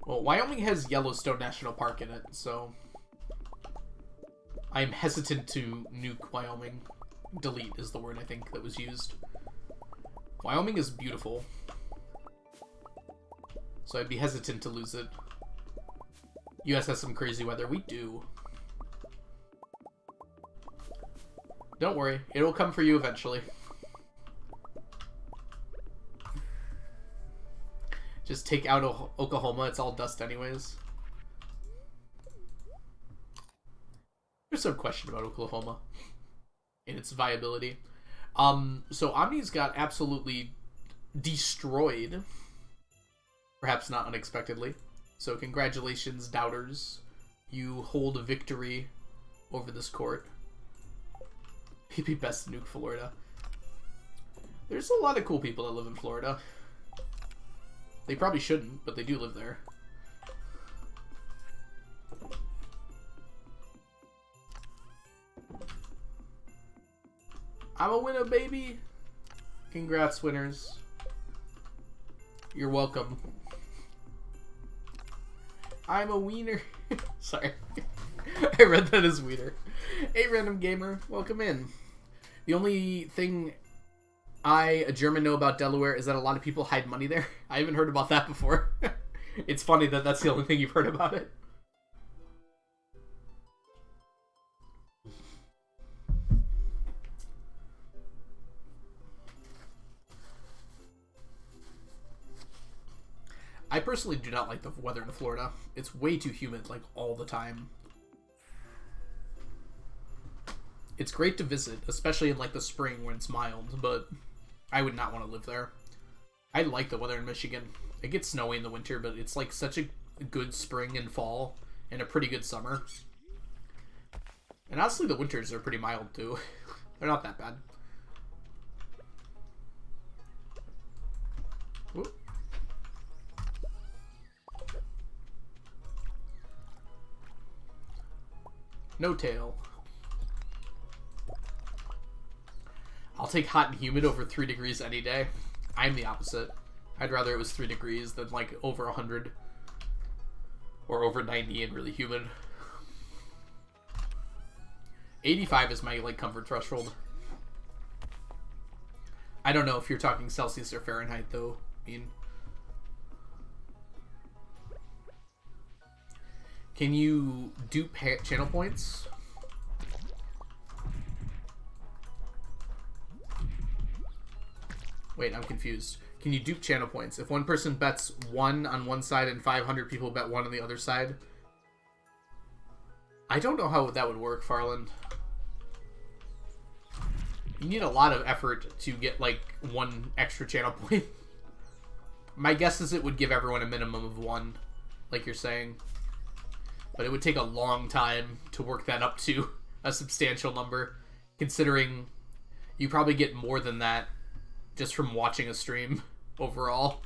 Well, Wyoming has Yellowstone National Park in it, so I'm hesitant to nuke Wyoming. Delete is the word I think that was used. Wyoming is beautiful, so I'd be hesitant to lose it. US has some crazy weather. We do. Don't worry, it'll come for you eventually. Just take out Oklahoma, it's all dust anyways. There's some question about Oklahoma and its viability. So Omni's got absolutely destroyed. Perhaps not unexpectedly. So congratulations, doubters. You hold a victory over this court. He'd be best to nuke Florida. There's a lot of cool people that live in Florida. They probably shouldn't, but they do live there. I'm a winner, baby! Congrats, winners. You're welcome. I'm a wiener. Sorry. I read that as wiener. Hey, random gamer. Welcome in. The only thing a German, know about Delaware is that a lot of people hide money there. I haven't heard about that before. It's funny that that's the only thing you've heard about it. I personally do not like the weather in Florida. It's way too humid, like, all the time. It's great to visit, especially in, like, the spring when it's mild, but I would not want to live there. I like the weather in Michigan. It gets snowy in the winter, but it's, like, such a good spring and fall, and a pretty good summer. And honestly, the winters are pretty mild, too. They're not that bad. Whoop. No tail. I'll take hot and humid over 3 degrees any day. I'm the opposite. I'd rather it was 3 degrees than like over 100 or over 90 and really humid. 85 is my like comfort threshold. I don't know if you're talking Celsius or Fahrenheit though. I mean, can you dupe channel points? Wait, I'm confused. Can you dupe channel points? If one person bets 1 on one side and 500 people bet 1 on the other side? I don't know how that would work, Farland. You need a lot of effort to get, like, 1 extra channel point. My guess is it would give everyone a minimum of 1, like you're saying. But it would take a long time to work that up to a substantial number, considering you probably get more than that just from watching a stream overall.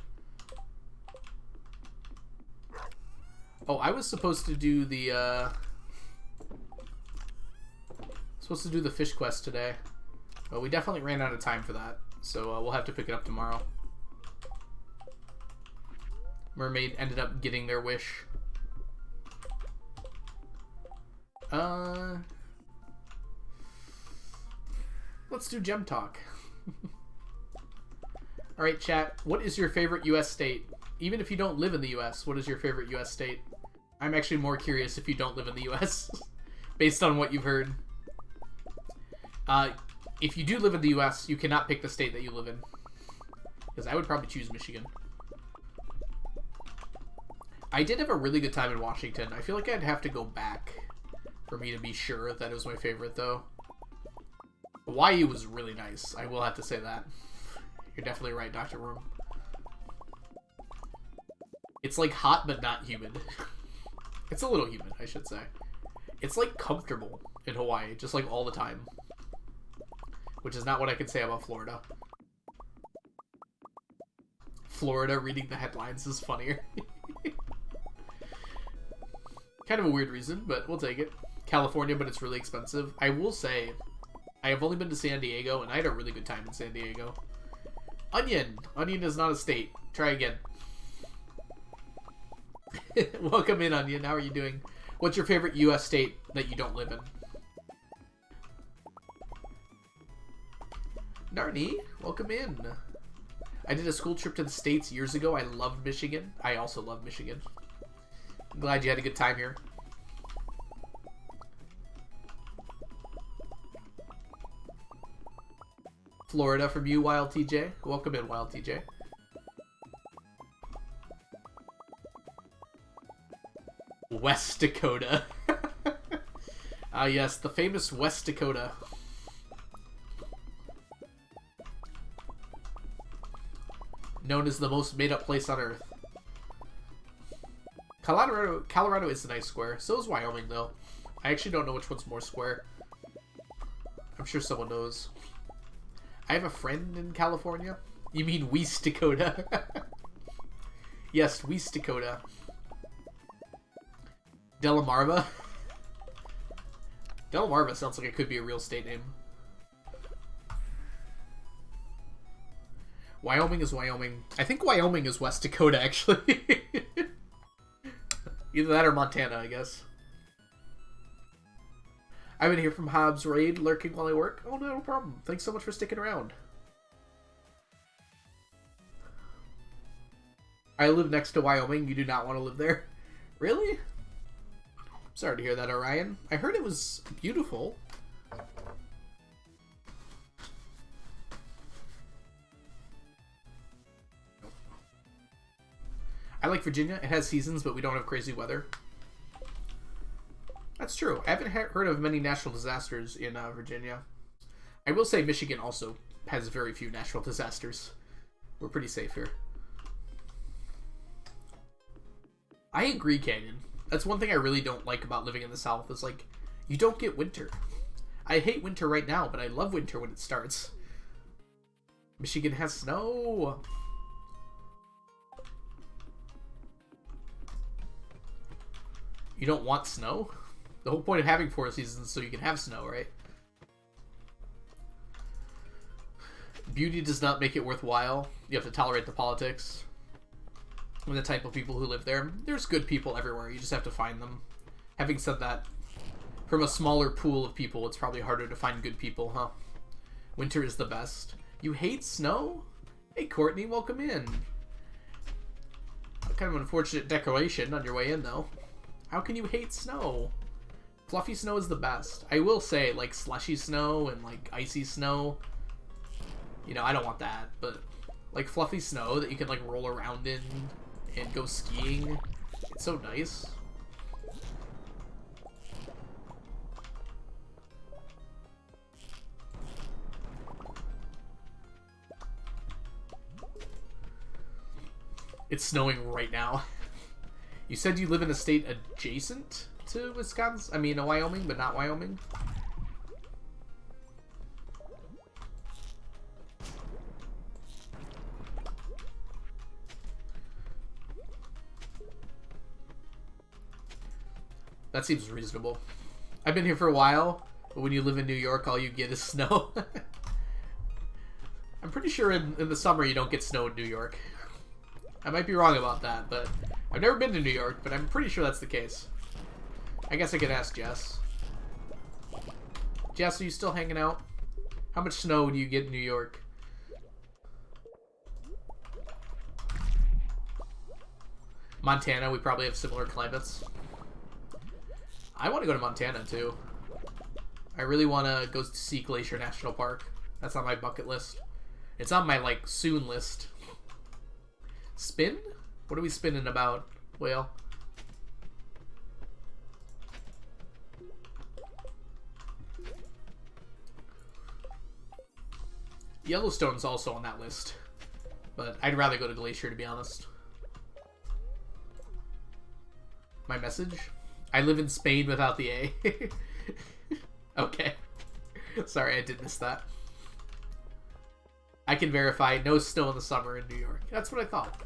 Oh, I was supposed to do the fish quest today. But we definitely ran out of time for that, so we'll have to pick it up tomorrow. Mermaid ended up getting their wish. Let's do gem talk. Alright, chat, what is your favorite US state? Even if you don't live in the US, what is your favorite US state? I'm actually more curious if you don't live in the US. based on what you've heard. If you do live in the U.S., you cannot pick the state that you live in. Because I would probably choose Michigan. I did have a really good time in Washington. I feel like I'd have to go back for me to be sure that it was my favorite, though. Hawaii was really nice. I will have to say that. You're definitely right, Dr. Worm. It's like hot, but not humid. It's a little humid, I should say. It's like comfortable in Hawaii, just like all the time. Which is not what I can say about Florida. Florida reading the headlines is funnier. Kind of a weird reason, but we'll take it. California, but it's really expensive. I will say, I have only been to San Diego, and I had a really good time in San Diego. Onion. Onion is not a state. Try again. Welcome in, Onion. How are you doing? What's your favorite U.S. state that you don't live in? Narni, welcome in. I did a school trip to the States years ago. I loved Michigan. I also love Michigan. I'm glad you had a good time here. Florida from you, Wild TJ. Welcome in, Wild TJ. West Dakota. Yes, the famous West Dakota. Known as the most made-up place on Earth. Colorado is a nice square. So is Wyoming, though. I actually don't know which one's more square. I'm sure someone knows. I have a friend in California. You mean West Dakota? Yes, West Dakota. Delmarva. Delmarva sounds like it could be a real state name. Wyoming is Wyoming. I think Wyoming is West Dakota, actually. Either that or Montana, I guess. I've been here from Hobbs Raid, lurking while I work. Oh, no problem. Thanks so much for sticking around. I live next to Wyoming. You do not want to live there? Really? Sorry to hear that, Orion. I heard it was beautiful. I like Virginia. It has seasons, but we don't have crazy weather. That's true. I haven't heard of many natural disasters in Virginia. I will say Michigan also has very few natural disasters. We're pretty safe here. I agree, Canyon. That's one thing I really don't like about living in the South is, like, you don't get winter. I hate winter right now, but I love winter when it starts. Michigan has snow. You don't want snow? The whole point of having 4 seasons is so you can have snow, right? Beauty does not make it worthwhile. You have to tolerate the politics. And the type of people who live there. There's good people everywhere. You just have to find them. Having said that, from a smaller pool of people, it's probably harder to find good people, huh? Winter is the best. You hate snow? Hey, Courtney, welcome in. Kind of an unfortunate decoration on your way in, though. How can you hate snow? Fluffy snow is the best. I will say, like, slushy snow and, like, icy snow. You know, I don't want that, but, like, fluffy snow that you can, like, roll around in and go skiing. It's so nice. It's snowing right now. You said you live in a state adjacent to Wisconsin? I mean, Wyoming, but not Wyoming? That seems reasonable. I've been here for a while, but when you live in New York, all you get is snow. I'm pretty sure in the summer you don't get snow in New York. I might be wrong about that, but I've never been to New York, but I'm pretty sure that's the case. I guess I could ask Jess. Jess, are you still hanging out? How much snow do you get in New York? Montana, we probably have similar climates. I want to go to Montana, too. I really want to go see Glacier National Park. That's on my bucket list. It's on my, like, soon list. Spin? What are we spinning about, Whale? Yellowstone's also on that list. But I'd rather go to Glacier, to be honest. My message? I live in Spain without the A. Okay. Sorry, I did miss that. I can verify no snow in the summer in New York. That's what I thought.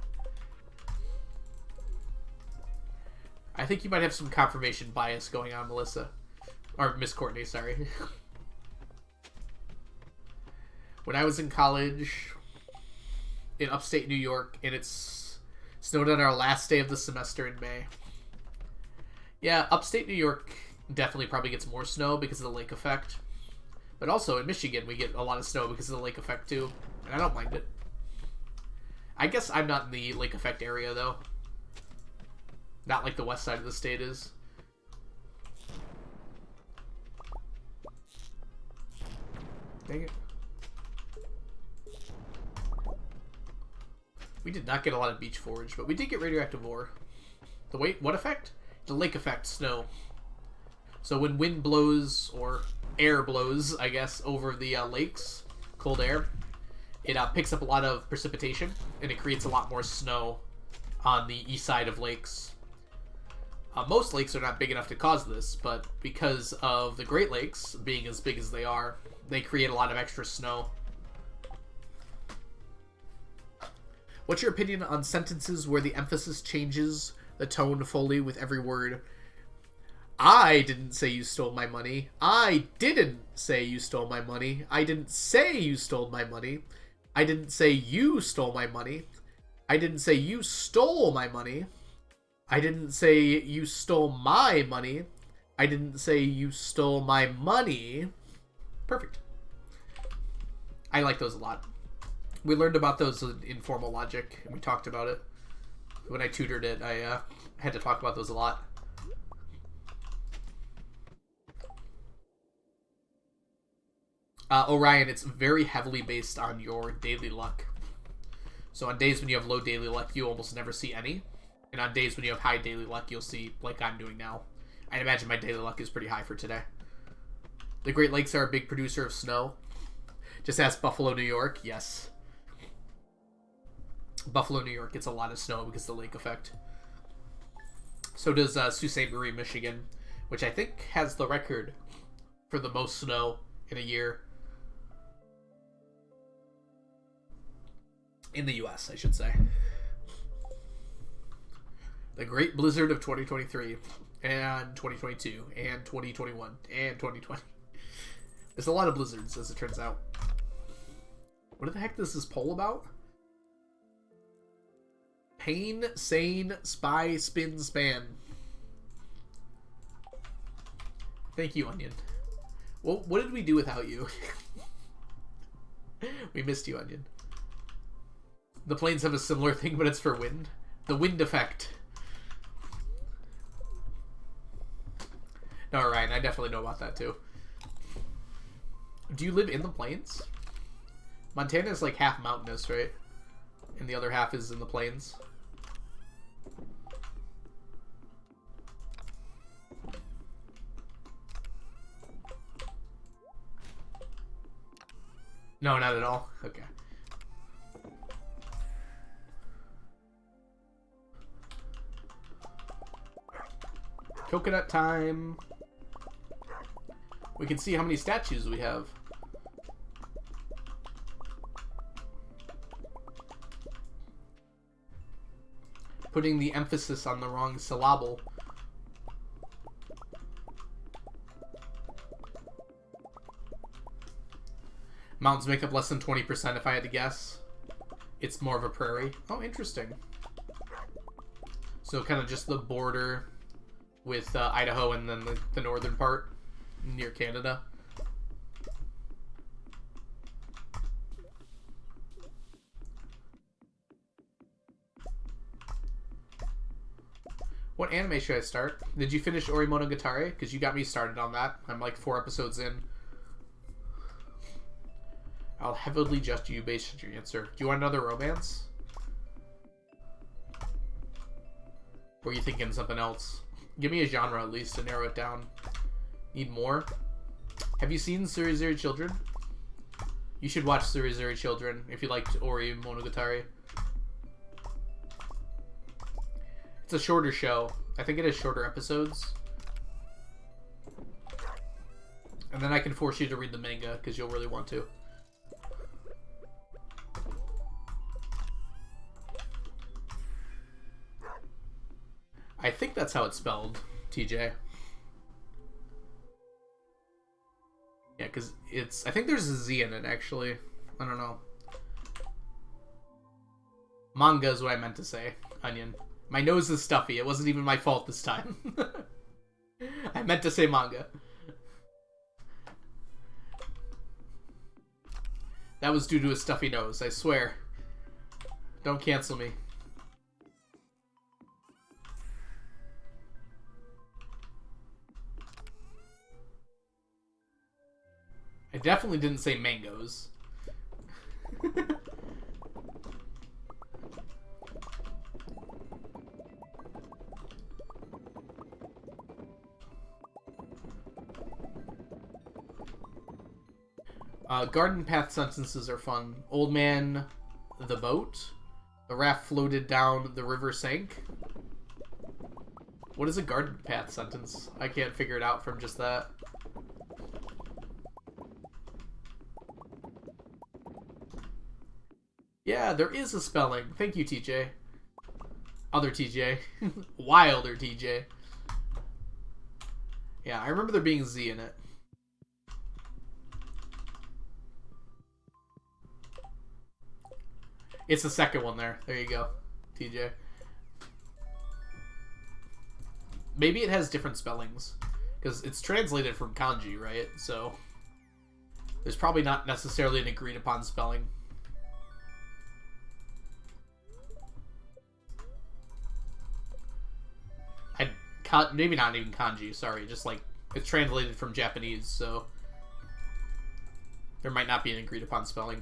I think you might have some confirmation bias going on, Melissa. Or Miss Courtney, sorry. When I was in college in upstate New York, and it's snowed on our last day of the semester in May. Yeah, upstate New York definitely probably gets more snow because of the lake effect. But also in Michigan, we get a lot of snow because of the lake effect too. And I don't mind it. I guess I'm not in the lake effect area though. Not like the west side of the state is. Dang it. We did not get a lot of beach forage, but we did get radioactive ore. The wait, what effect? The lake effect snow. So when wind blows, or air blows, I guess, over the lakes, cold air, it picks up a lot of precipitation, and it creates a lot more snow on the east side of lakes. Most lakes are not big enough to cause this, but because of the Great Lakes being as big as they are, they create a lot of extra snow. What's your opinion on sentences where the emphasis changes the tone fully with every word? I didn't say you stole my money. I didn't say you stole my money. I didn't say you stole my money. I didn't say you stole my money. I didn't say you stole my money. I didn't say you stole my money. I didn't say you stole my money. Perfect. I like those a lot. We learned about those in formal logic, and we talked about it. When I tutored it, I had to talk about those a lot. Orion, it's very heavily based on your daily luck. So on days when you have low daily luck, you almost never see any. And on days when you have high daily luck, you'll see, like I'm doing now. I imagine my daily luck is pretty high for today. The Great Lakes are a big producer of snow. Just ask Buffalo, New York. Yes. Buffalo, New York gets a lot of snow because of the lake effect. So does Sault Ste. Marie, Michigan, which I think has the record for the most snow in a year. In the U.S., I should say. The Great Blizzard of 2023, and 2022, and 2021, and 2020. There's a lot of blizzards, as it turns out. What the heck is this poll about? Pain, sane, spy, spin, span. Thank you, Onion. Well, what did we do without you? We missed you, Onion. The planes have a similar thing, but it's for wind. The wind effect. No, Ryan, I definitely know about that too. Do you live in the plains? Montana is like half mountainous, right? And the other half is in the plains. No, not at all. Okay. Coconut time. We can see how many statues we have. Putting the emphasis on the wrong syllable. Mountains make up less than 20% if I had to guess. It's more of a prairie. Oh, interesting. So kind of just the border with Idaho and then the northern part near Canada. What anime should I start? Did you finish Ori Monogatari? Because you got me started on that. I'm like 4 episodes in. I'll heavily judge you based on your answer. Do you want another romance? Or are you thinking something else? Give me a genre at least to narrow it down. Need more? Have you seen Surizuri Children? You should watch Surizuri Children if you liked Ori Monogatari. It's a shorter show. I think it has shorter episodes. And then I can force you to read the manga because you'll really want to. I think that's how it's spelled, TJ. Yeah, because it's... I think there's a Z in it, actually. I don't know. Manga is what I meant to say. Onion. My nose is stuffy. It wasn't even my fault this time. I meant to say manga. That was due to a stuffy nose, I swear. Don't cancel me. I definitely didn't say mangoes. Garden path sentences are fun. Old man, the boat. The raft floated down, the river sank. What is a garden path sentence? I can't figure it out from just that. Yeah, there is a spelling. Thank you, TJ. Other TJ. Wilder TJ. Yeah, I remember there being a Z in it. It's the second one there. There you go, TJ. Maybe it has different spellings. Because it's translated from kanji, right? So there's probably not necessarily an agreed upon spelling. Maybe not even kanji, sorry. Just like, it's translated from Japanese, so there might not be an agreed upon spelling.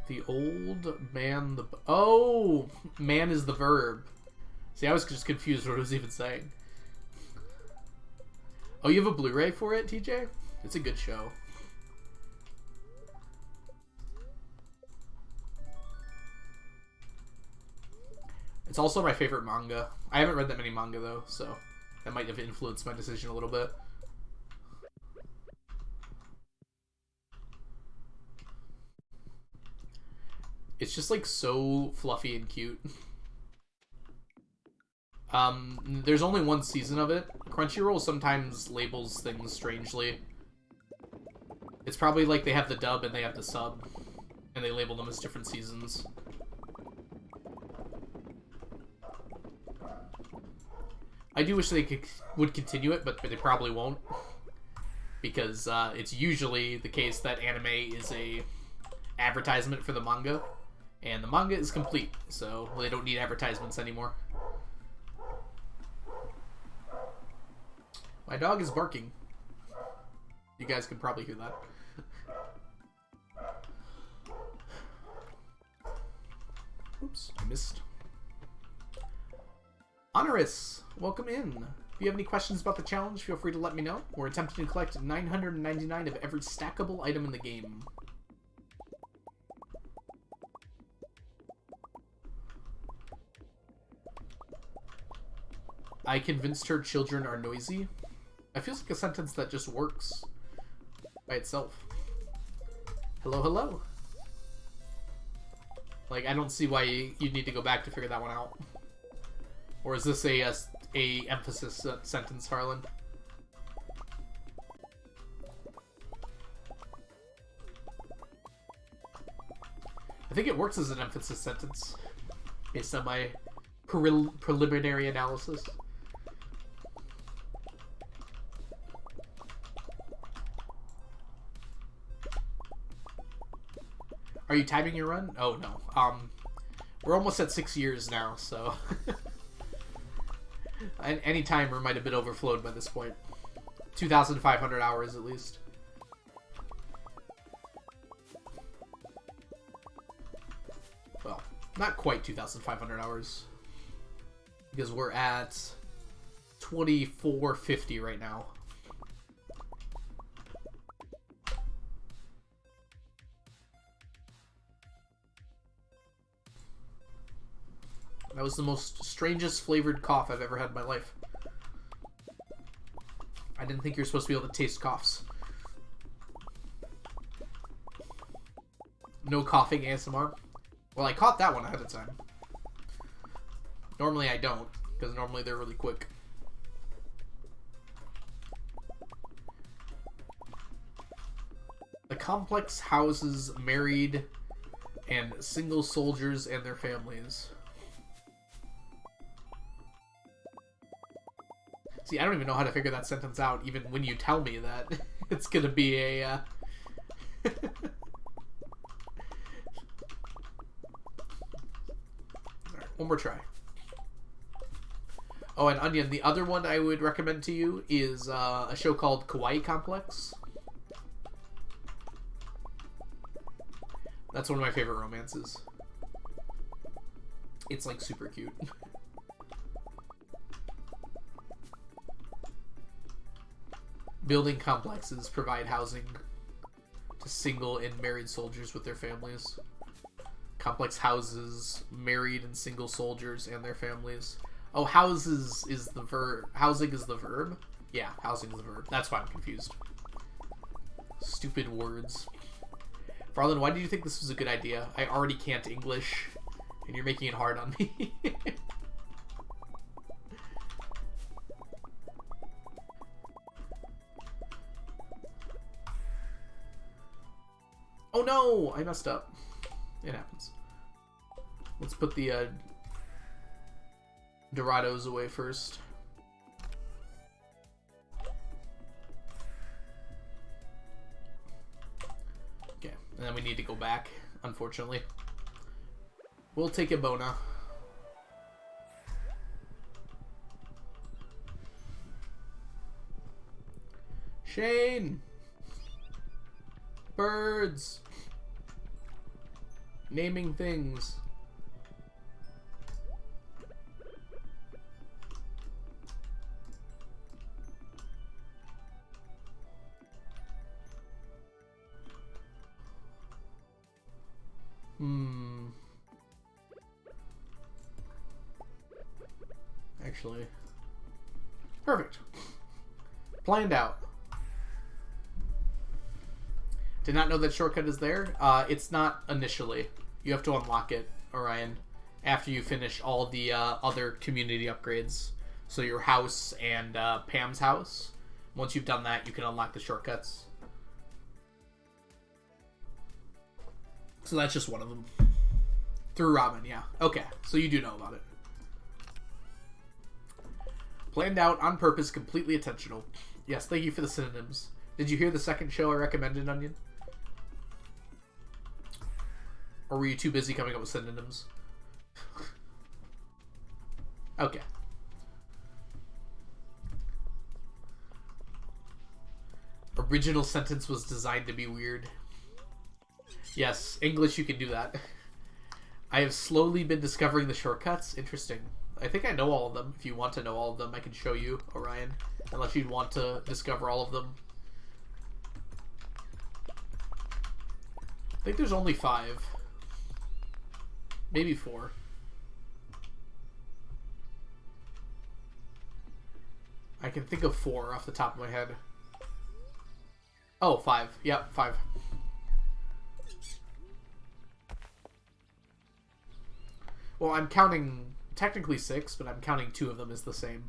The old man, the... Oh! Man is the verb. See, I was just confused what it was even saying. Oh, you have a Blu-ray for it, TJ? It's a good show. It's also my favorite manga. I haven't read that many manga, though, so that might have influenced my decision a little bit. It's just, like, so fluffy and cute. There's only one season of it. Crunchyroll sometimes labels things strangely. It's probably like they have the dub and they have the sub, and they label them as different seasons. I do wish they would continue it, but they probably won't. Because it's usually the case that anime is a advertisement for the manga, and the manga is complete, so they don't need advertisements anymore. My dog is barking. You guys can probably hear that. Oops, I missed. Honorous, welcome in. If you have any questions about the challenge, feel free to let me know. We're attempting to collect 999 of every stackable item in the game. I convinced her children are noisy. That feels like a sentence that just works by itself. Hello, hello. Like, I don't see why you need to go back to figure that one out. Or is this a emphasis sentence, Harlan? I think it works as an emphasis sentence, based on my preliminary analysis. Are you timing your run? Oh, no. We're almost at 6 years now, so... Any timer might have been overflowed by this point. 2,500 hours, at least. Well, not quite 2,500 hours. Because we're at 2,450 right now. That was the most strangest flavored cough I've ever had in my life. I didn't think you were supposed to be able to taste coughs. No coughing ASMR. Well, I caught that one ahead of time. Normally I don't, because normally they're really quick. The complex houses married and single soldiers and their families. See, I don't even know how to figure that sentence out, even when you tell me that it's gonna be a... Alright, one more try. Oh, and Onion, the other one I would recommend to you is a show called Kawaii Complex. That's one of my favorite romances. It's, like, super cute. Building complexes provide housing to single and married soldiers with their families. Complex houses, married and single soldiers and their families. Oh, houses is the verb. Housing is the verb? Yeah, housing is the verb. That's why I'm confused. Stupid words. Farland, why did you think this was a good idea? I already can't English, and you're making it hard on me. Oh no! I messed up. It happens. Let's put the Dorados away first. Okay, and then we need to go back, unfortunately. We'll take Ebona. Shane! Birds! Naming things. Actually. Perfect. Planned out. Did not know that shortcut is there. It's not initially. You have to unlock it, Orion, after you finish all the other community upgrades. So your house and Pam's house. Once you've done that, you can unlock the shortcuts. So that's just one of them. Through Robin, yeah. Okay, so you do know about it. Planned out, on purpose, completely intentional. Yes, thank you for the synonyms. Did you hear the second show I recommended, Onion? Or were you too busy coming up with synonyms? Okay. Original sentence was designed to be weird. Yes, English, you can do that. I have slowly been discovering the shortcuts. Interesting. I think I know all of them. If you want to know all of them, I can show you, Orion. Unless you'd want to discover all of them. I think there's only 5. Maybe 4. I can think of 4 off the top of my head. Oh, 5. Yep, 5. Well, I'm counting technically 6, but I'm counting 2 of them as the same.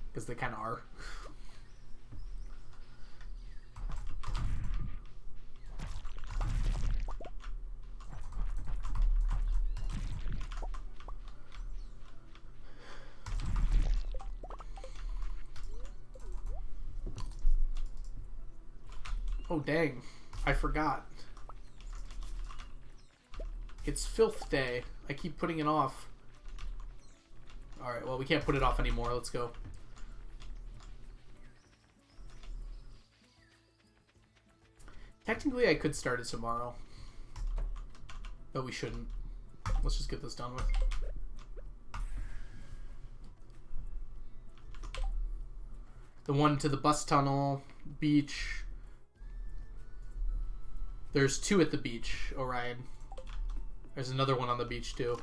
Because they kind of are. Oh, dang. I forgot. It's filth day. I keep putting it off. Alright, well, we can't put it off anymore. Let's go. Technically, I could start it tomorrow. But we shouldn't. Let's just get this done with. The one to the bus tunnel, beach. There's 2 at the beach, Orion. There's another one on the beach, too.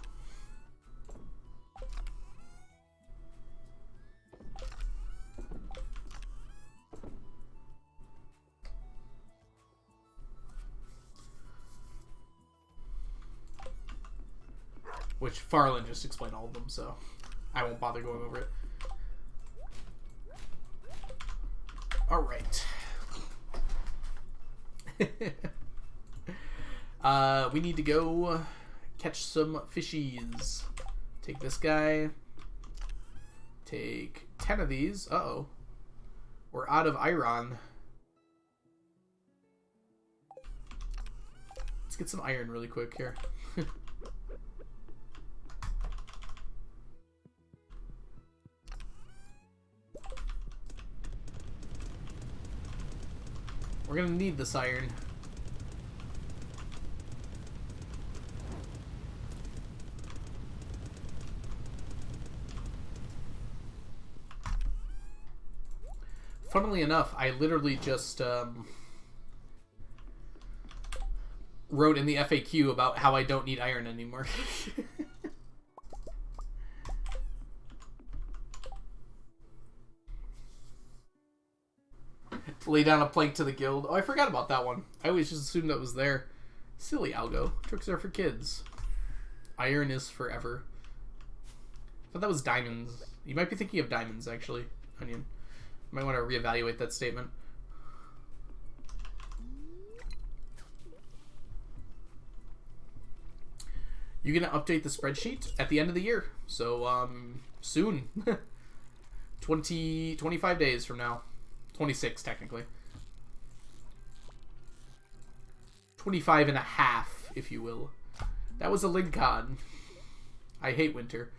Which Farland just explained all of them, so I won't bother going over it. Alright. We need to go catch some fishies. Take this guy. Take 10 of these. Uh-oh. We're out of iron. Let's get some iron really quick here. We're gonna need this iron. Funnily enough, I literally just wrote in the FAQ about how I don't need iron anymore. Lay down a plank to the guild. Oh, I forgot about that one. I always just assumed that was there. Silly algo. Tricks are for kids. Iron is forever. I thought that was diamonds. You might be thinking of diamonds, actually, Onion. You might want to reevaluate that statement. You're going to update the spreadsheet at the end of the year. So, soon. 25 days from now. 26, technically. 25 and a half, if you will. That was a Lincon. I hate winter.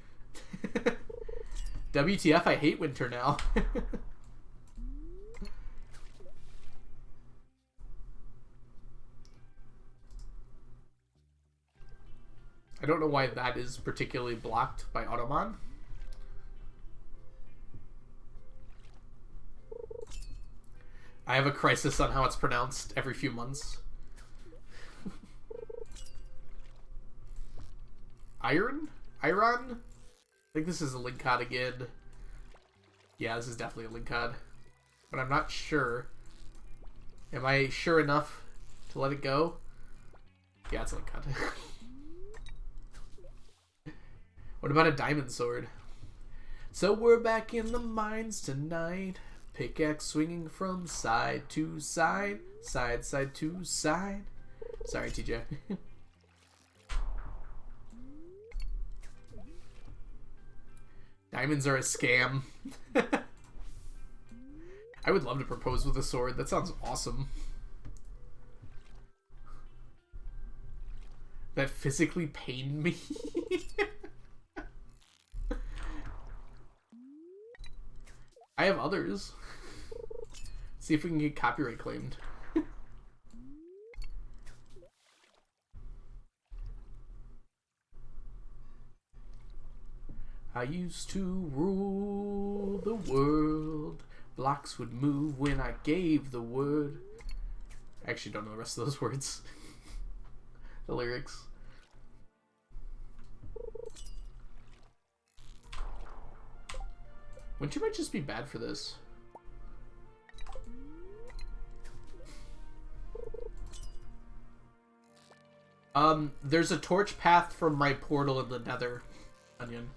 WTF, I hate winter now. I don't know why that is particularly blocked by Automan. I have a crisis on how it's pronounced every few months. Iron? Iron? I think this is a Lincod again. Yeah, this is definitely a Lincod. But I'm not sure. Am I sure enough to let it go? Yeah, it's a Lincod. What about a diamond sword? So we're back in the mines tonight. Pickaxe swinging from side to side. Side to side. Sorry, TJ. Diamonds are a scam. I would love to propose with a sword. That sounds awesome. That physically pained me. I have others. See if we can get copyright claimed. I used to rule the world. Blocks would move when I gave the word. I actually don't know the rest of those words. The lyrics. Winter might just be bad for this. There's a torch path from my portal in the nether, Onion.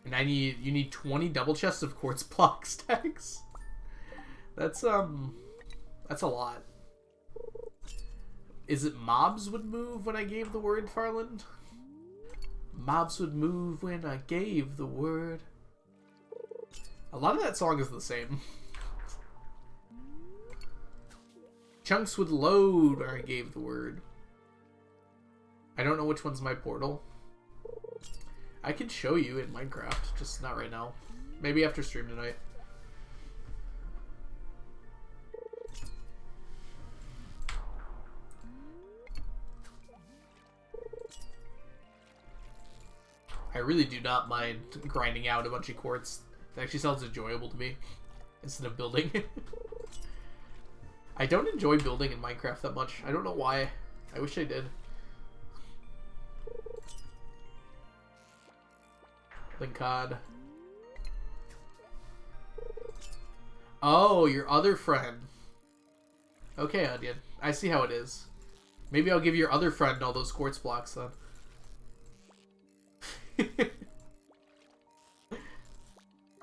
And you need 20 double chests of quartz block stacks. That's a lot. Is it mobs would move when I gave the word, Farland? Mobs would move when I gave the word. A lot of that song is the same. Chunks would load where I gave the word. I don't know which one's my portal. I can show you in Minecraft, just not right now. Maybe after stream tonight. I really do not mind grinding out a bunch of quartz. It actually sounds enjoyable to me instead of building. I don't enjoy building in Minecraft that much. I don't know why. I wish I did. Linkod. Oh, your other friend. Okay, Onion. I see how it is. Maybe I'll give your other friend all those quartz blocks then.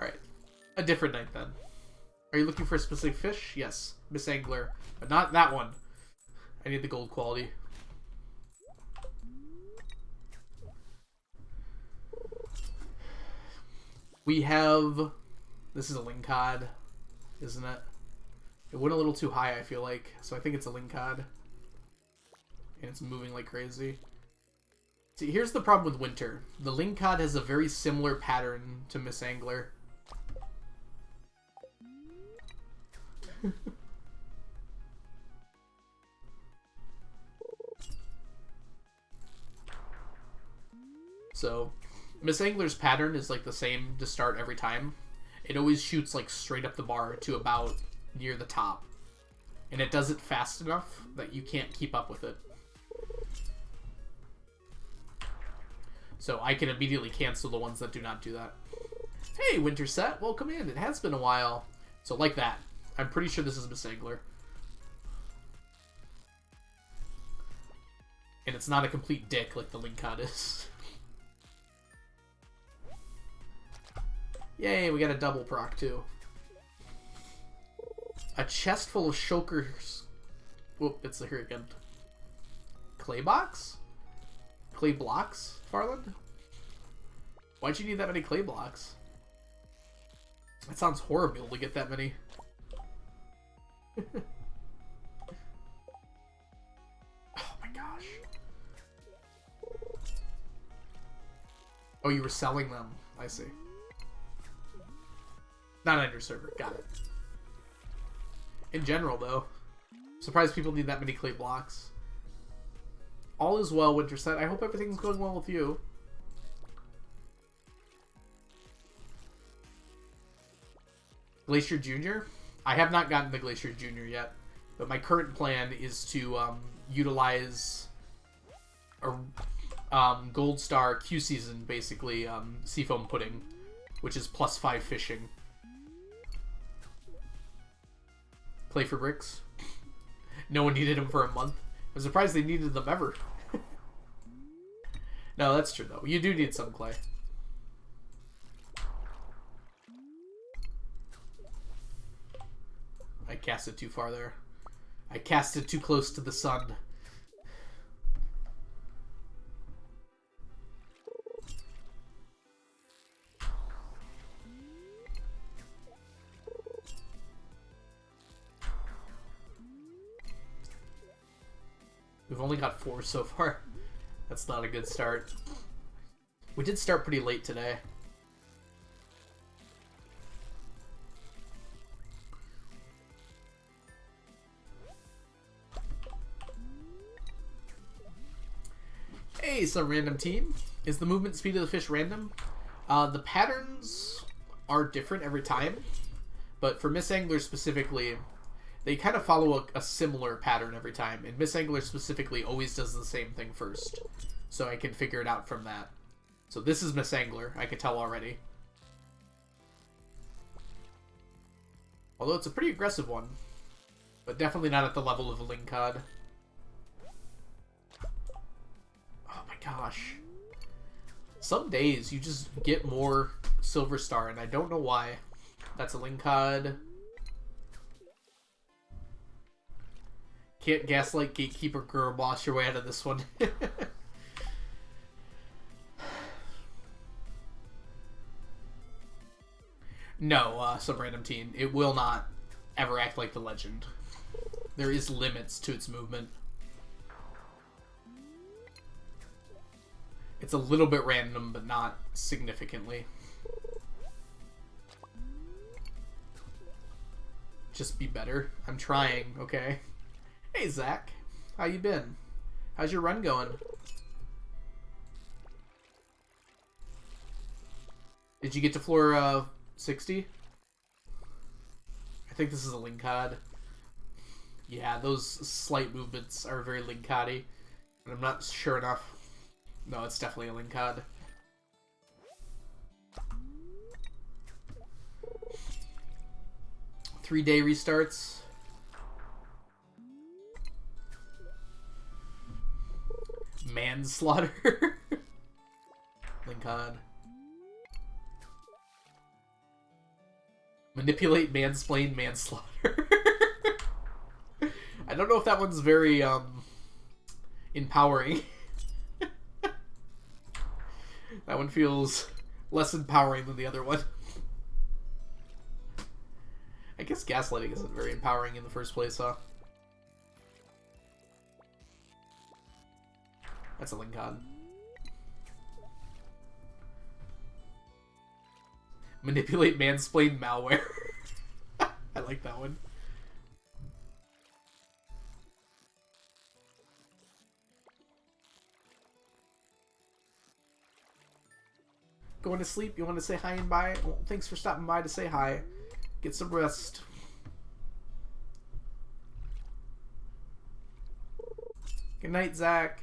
Alright. A different night then. Are you looking for a specific fish? Yes. Miss Angler. But not that one. I need the gold quality. We have... This is a Linkod, isn't it? It went a little too high, I feel like. So I think it's a Linkod. And it's moving like crazy. See, here's the problem with Winter. The Linkod has a very similar pattern to Miss Angler. So, Miss Angler's pattern is like the same to start every time. It always shoots like straight up the bar to about near the top. And it does it fast enough that you can't keep up with it. So I can immediately cancel the ones that do not do that. Hey, Winter Set, welcome in. It has been a while. So like that. I'm pretty sure this is Miss Angler. And it's not a complete dick like the Linkod is. Yay, we got a double proc too. A chest full of shulkers. Whoop, it's here again. Clay box? Clay blocks, Farland? Why'd you need that many clay blocks? That sounds horrible to get that many. Oh my gosh. Oh, you were selling them. I see. Not on your server. Got it. In general, though, I'm surprised people need that many clay blocks. All is well, Winterset. I hope everything's going well with you. Glacier Jr.? I have not gotten the Glacier Jr. yet, but my current plan is to utilize a Gold Star Q Season, basically, Seafoam Pudding, which is +5 fishing. Clay for bricks. No one needed them for a month. I'm surprised they needed them ever. No, that's true, though. You do need some clay. I cast it too far there. I cast it too close to the sun. We've only got 4 so far. That's not a good start. We did start pretty late today. Hey, some random team. Is the movement speed of the fish random? The patterns are different every time, but for Miss Angler specifically, they kind of follow a similar pattern every time, and Miss Angler specifically always does the same thing first, so I can figure it out from that. So this is Miss Angler, I could tell already. Although it's a pretty aggressive one, but definitely not at the level of a Linkod. Oh my gosh. Some days you just get more Silver Star, and I don't know why. That's a Linkod. Can't gaslight gatekeeper girl boss your way out of this one. No, some random team. It will not ever act like the legend. There is limits to its movement. It's a little bit random, but not significantly. Just be better. I'm trying, okay? Hey, Zach. How you been? How's your run going? Did you get to floor 60? I think this is a Linkod. Yeah, those slight movements are very Linkod-y. And I'm not sure enough. No, it's definitely a Linkod. Three-day restarts. Manslaughter. Linkod. Manipulate, mansplain, manslaughter. I don't know if that one's very empowering. That one feels less empowering than the other one. I guess gaslighting isn't very empowering in the first place, huh? That's a Linkod. Manipulate, mansplain, malware. I like that one. Going to sleep? You want to say hi and bye? Well, thanks for stopping by to say hi. Get some rest. Good night, Zach.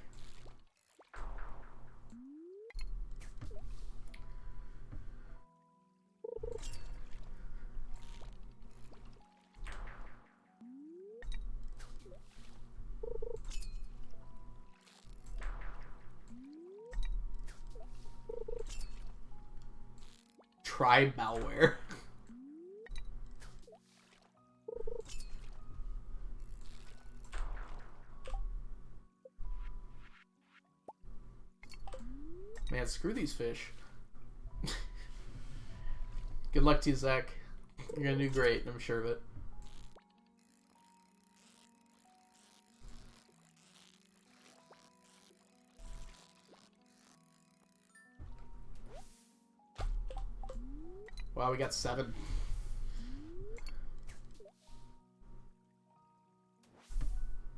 Try malware. Man, screw these fish. Good luck to you, Zach. You're gonna do great, I'm sure of it. Wow, we got 7.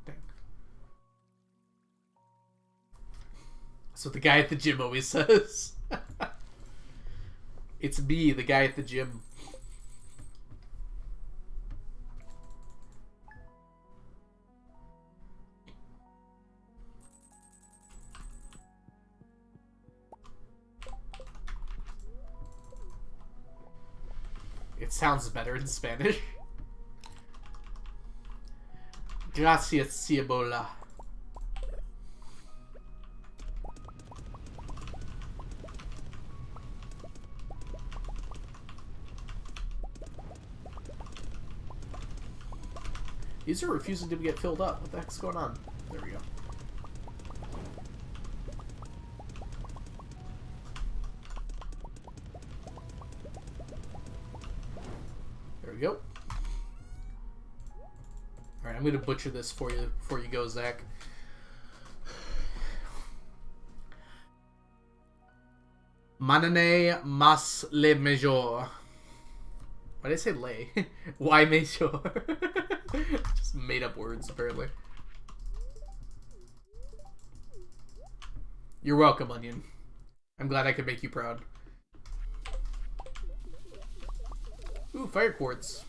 Dang. That's what the guy at the gym always says. It's me, the guy at the gym. It sounds better in Spanish. Gracias, Ciebola. These are refusing to get filled up. What the heck's going on? There we go. There we go. Alright, I'm going to butcher this for you before you go, Zach. Manane mas le major. Why did I say lay? Why major? Just made up words, apparently. You're welcome, Onion. I'm glad I could make you proud. Ooh, fire quartz.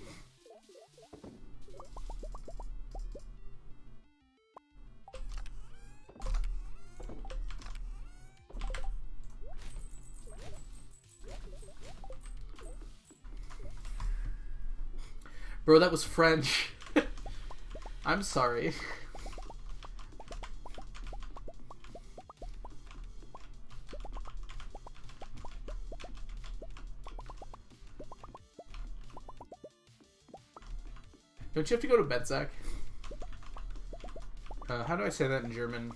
Bro, that was French. I'm sorry. Don't you have to go to bed, Zach? How do I say that in German?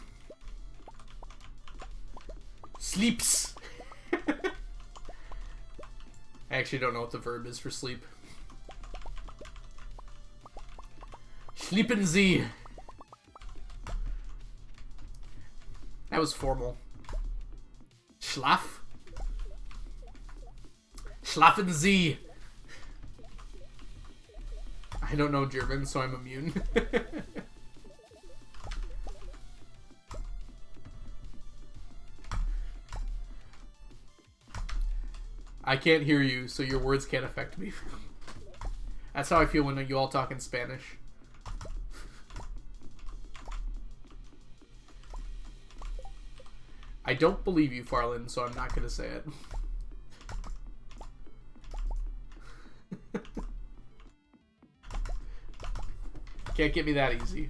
Sleeps! I actually don't know what the verb is for sleep. Sleepen Sie. That was formal. Schlaf. Schlafen Sie. I don't know German, so I'm immune. I can't hear you, so your words can't affect me. That's how I feel when you all talk in Spanish. I don't believe you, Farland, so I'm not going to say it. Can't get me that easy.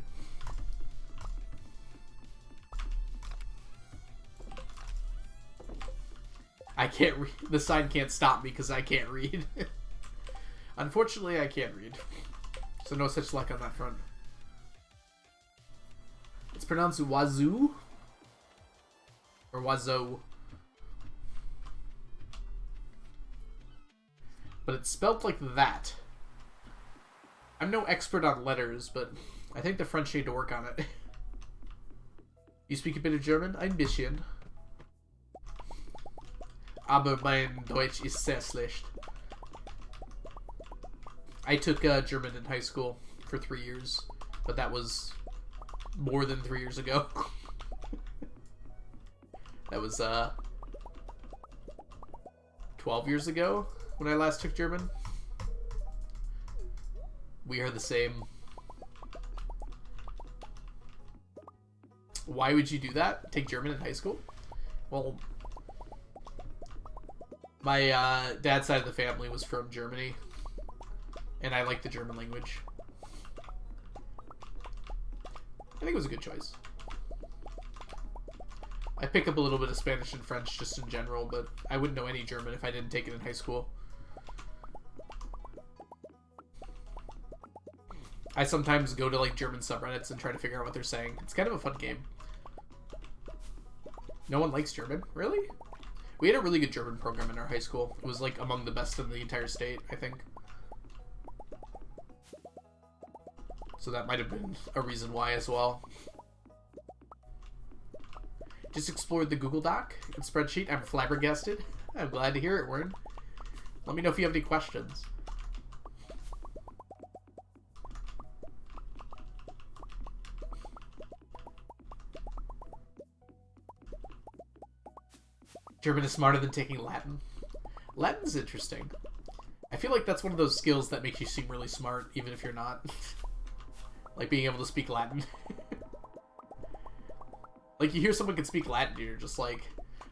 I can't read. The sign can't stop me because I can't read. Unfortunately, I can't read. So no such luck on that front. It's pronounced wazoo. Or wazo. But it's spelled like that. I'm no expert on letters, but I think the French need to work on it. You speak a bit of German? Ein bisschen. Aber mein Deutsch ist sehr schlecht. I took German in high school for 3 years, but that was more than 3 years ago. That was 12 years ago when I last took German. We are the same. Why would you do that? Take German in high school? Well, my dad's side of the family was from Germany, and I like the German language. I think it was a good choice. I pick up a little bit of Spanish and French just in general, but I wouldn't know any German if I didn't take it in high school. I sometimes go to like German subreddits and try to figure out what they're saying. It's kind of a fun game. No one likes German? Really? We had a really good German program in our high school. It was like among the best in the entire state, I think. So that might have been a reason why as well. Just explored the Google Doc and spreadsheet. I'm flabbergasted. I'm glad to hear it, Wern. Let me know if you have any questions. German is smarter than taking Latin. Latin's interesting. I feel like that's one of those skills that makes you seem really smart, even if you're not. Like being able to speak Latin. Like you hear someone can speak Latin, and you're just like,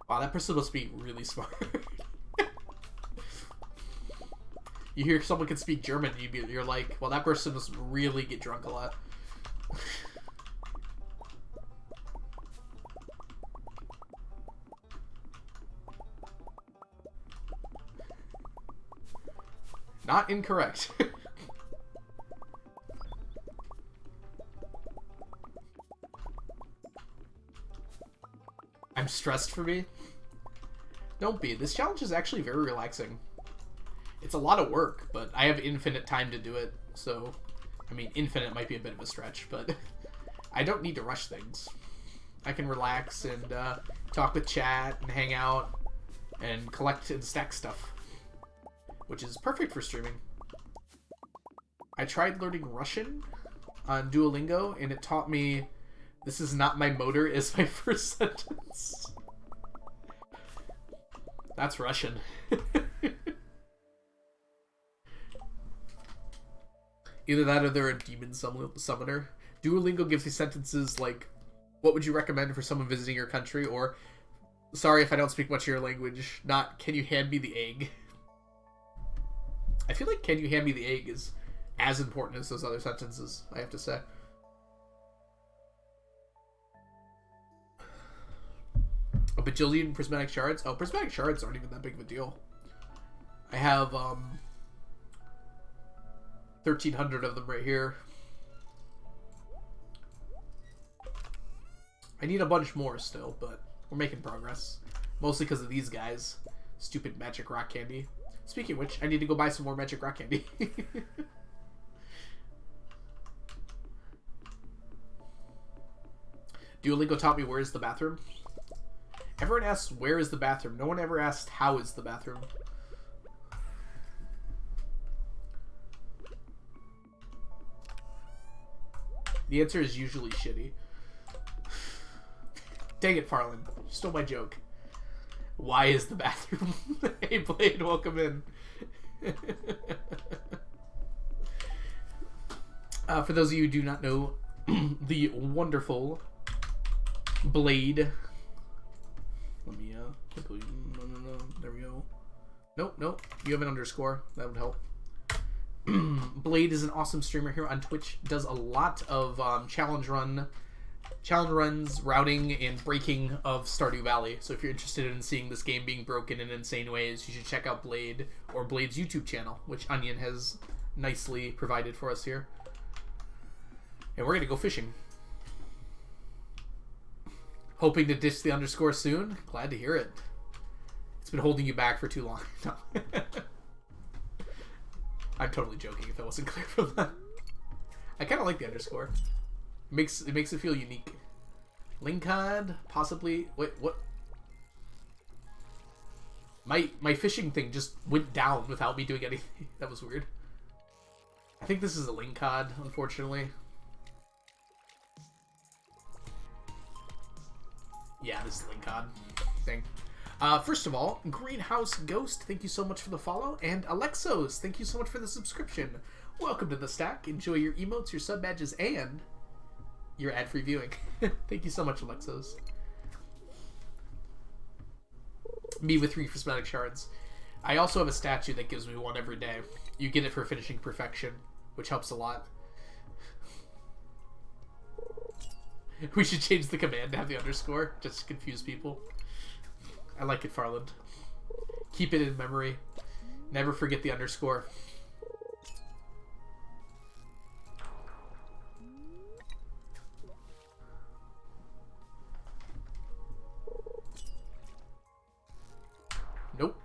wow, that person must be really smart. You hear someone can speak German, and you're like, well, that person must really get drunk a lot. Not incorrect. I'm stressed for me. Don't be. This challenge is actually very relaxing. It's a lot of work, but I have infinite time to do it. So, I mean, infinite might be a bit of a stretch, but I don't need to rush things. I can relax and talk with chat and hang out and collect and stack stuff, which is perfect for streaming. I tried learning Russian on Duolingo, and it taught me, "This is not my motor," is my first sentence. That's Russian. Either that or they're a demon summoner. Duolingo gives you sentences like, "What would you recommend for someone visiting your country?" Or, "Sorry if I don't speak much of your language," not, "Can you hand me the egg?" I feel like "Can you hand me the egg" is as important as those other sentences, I have to say. A bajillion prismatic shards? Oh, prismatic shards aren't even that big of a deal. I have 1,300 of them right here. I need a bunch more still, but we're making progress. Mostly because of these guys. Stupid magic rock candy. Speaking of which, I need to go buy some more magic rock candy. Duolingo taught me where is the bathroom. Everyone asks where is the bathroom. No one ever asked how is the bathroom. The answer is usually shitty. Dang it, Farland. You stole my joke. Why is the bathroom? Hey, Blade, welcome in. For those of you who do not know, the wonderful Blade. Let me, no, there we go. Nope. You have an underscore. That would help. Blade is an awesome streamer here on Twitch. Does a lot of challenge runs, routing, and breaking of Stardew Valley. So if you're interested in seeing this game being broken in insane ways, you should check out Blade or Blade's YouTube channel, which Onion has nicely provided for us here. And we're gonna go fishing. Hoping to ditch the underscore soon. Glad to hear it. It's been holding you back for too long. No. I'm totally joking if that wasn't clear from that. I kind of like the underscore. It makes it feel unique. Linkad, possibly. Wait, what? My fishing thing just went down without me doing anything. That was weird. I think this is a Linkad, unfortunately. Yeah, this is Linkad thing. First of all, Greenhouse Ghost, thank you so much for the follow. And Alexos, thank you so much for the subscription. Welcome to the stack. Enjoy your emotes, your sub badges, and your ad-free viewing. Thank you so much, Alexos. Me with 3 prismatic shards. I also have a statue that gives me 1 every day. You get it for finishing perfection, which helps a lot. We should change the command to have the underscore, just to confuse people. I like it, Farland. Keep it in memory. Never forget the underscore. Nope.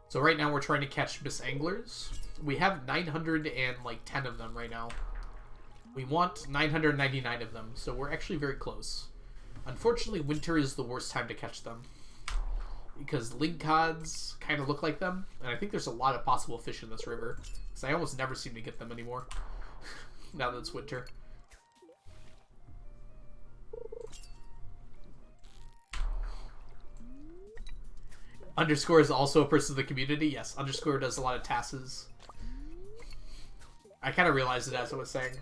So right now we're trying to catch Miss Anglers. We have 910 of them right now. We want 999 of them, so we're actually very close. Unfortunately, winter is the worst time to catch them. Because Linkcods kind of look like them, and I think there's a lot of possible fish in this river. Because I almost never seem to get them anymore. Now that it's winter. Underscore is also a person of the community. Yes, Underscore does a lot of tasks. I kind of realized it as I was saying.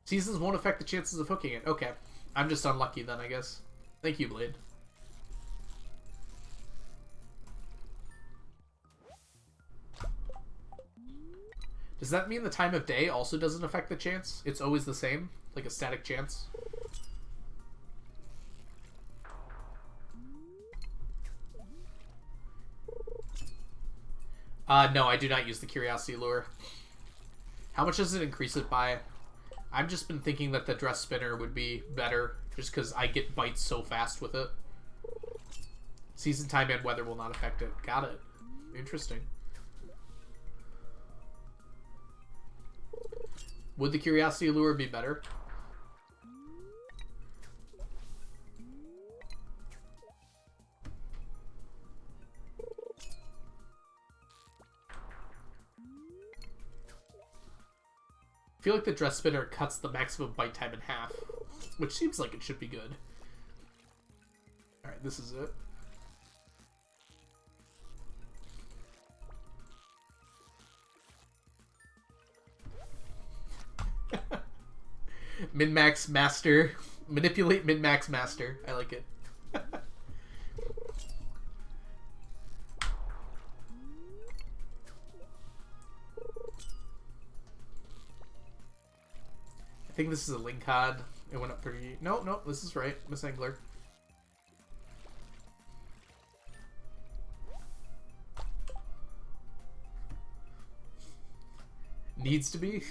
Seasons won't affect the chances of hooking it. Okay. I'm just unlucky then, I guess. Thank you, Blade. Does that mean the time of day also doesn't affect the chance? It's always the same? Like a static chance? No, I do not use the Curiosity Lure. How much does it increase it by? I've just been thinking that the Dress Spinner would be better, just because I get bites so fast with it. Season time and weather will not affect it. Got it. Interesting. Would the Curiosity Lure be better? I feel like the Dress Spinner cuts the maximum bite time in half, which seems like it should be good. Alright, this is it. Min-max master. Manipulate min-max master. I like it. I think this is a Linkcod. It went up pretty... No, this is right. Miss Angler. Needs to be?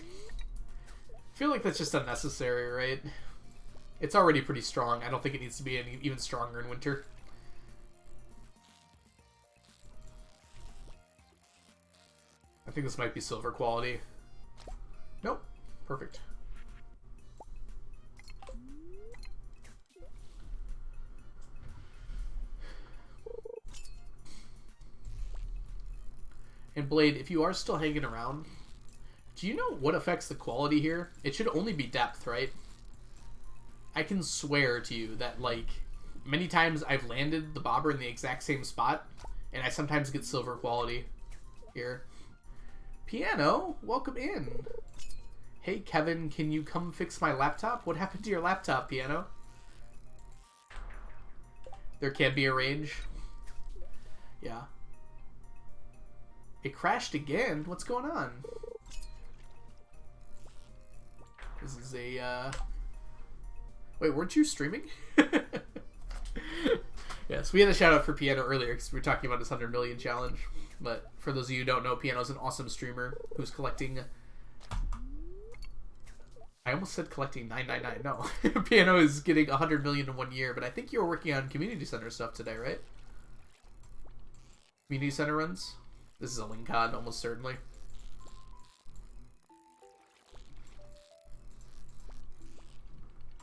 I feel like that's just unnecessary, right? It's already pretty strong. I don't think it needs to be any even stronger in winter. I think this might be silver quality. Nope. Perfect. And Blade, if you are still hanging around, do you know what affects the quality here? It should only be depth, right? I can swear to you that, like, many times I've landed the bobber in the exact same spot, and I sometimes get silver quality here. Piano, welcome in. Hey, Kevin, can you come fix my laptop? What happened to your laptop, Piano? There can't be a range. Yeah. It crashed again? What's going on? This is a, Wait, weren't you streaming? Yes, we had a shout out for Piano earlier because we were talking about this 100 million challenge. But for those of you who don't know, Piano's an awesome streamer who's collecting... I almost said collecting 999. No. Piano is getting 100 million in 1 year, but I think you were working on community center stuff today, right? Community center runs? This is a link cod, almost certainly.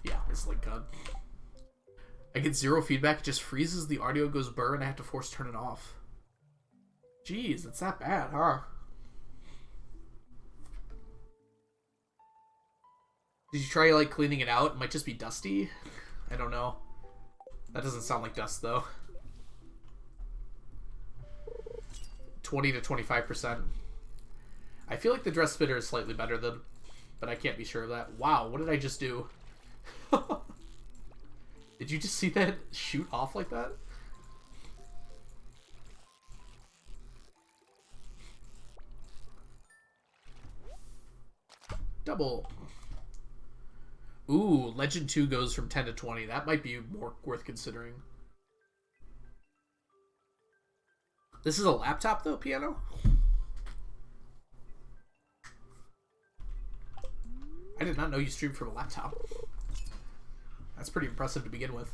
Yeah, it's link cod. I get 0 feedback, it just freezes, the audio goes burr, and I have to force turn it off. Jeez, it's that bad, huh? Did you try, like, cleaning it out? It might just be dusty. I don't know. That doesn't sound like dust, though. 20 to 25%. I feel like the dress spitter is slightly better than, but I can't be sure of that. Wow, what did I just do? Did you just see that shoot off like that? Double. Ooh, Legend 2 goes from 10 to 20. That might be more worth considering. This is a laptop, though, Piano? I did not know you streamed from a laptop. That's pretty impressive to begin with.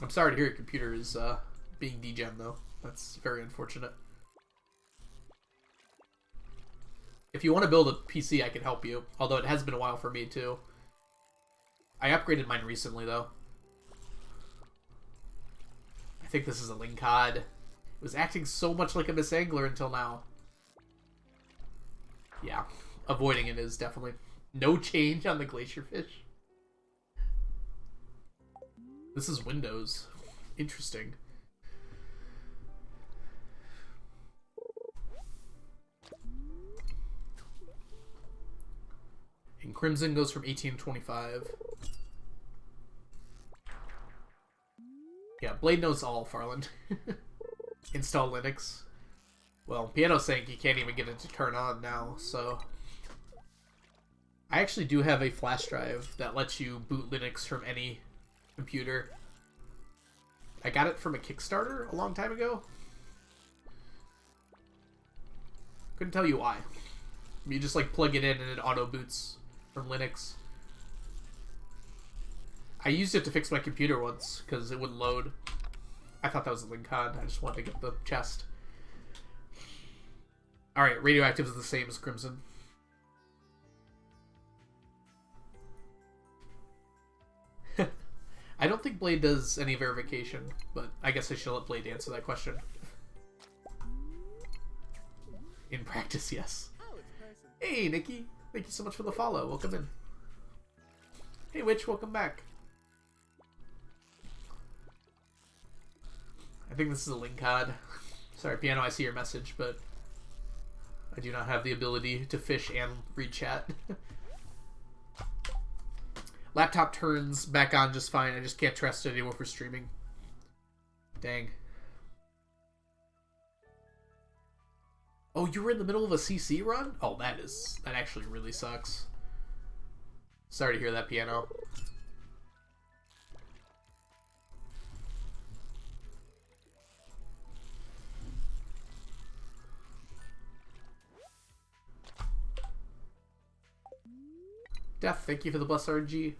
I'm sorry to hear your computer is being degemmed, though. That's very unfortunate. If you want to build a PC, I can help you. Although it has been a while for me, too. I upgraded mine recently, though. I think this is a Linkod. It was acting so much like a Misangler until now. Yeah, avoiding it is definitely... No change on the Glacier Fish. This is Windows. Interesting. And Crimson goes from 18 to 25. Yeah, Blade knows all, Farland. Install Linux. Well, Piano's saying you can't even get it to turn on now, so... I actually do have a flash drive that lets you boot Linux from any computer. I got it from a Kickstarter a long time ago. Couldn't tell you why. You just like plug it in and it auto boots from Linux. I used it to fix my computer once because it wouldn't load. I thought that was a Linkod. I just wanted to get the chest. Alright, Radioactive is the same as Crimson. I don't think Blade does any verification, but I guess I should let Blade answer that question. In practice, yes. Hey, Nikki. Thank you so much for the follow. Welcome in. Hey, Witch. Welcome back. I think this is a Linkod. Sorry, Piano, I see your message, but I do not have the ability to fish and read chat. Laptop turns back on just fine. I just can't trust it anymore for streaming. Dang. Oh, you were in the middle of a CC run? Oh, that actually really sucks. Sorry to hear that, Piano. Death, thank you for the bless RG.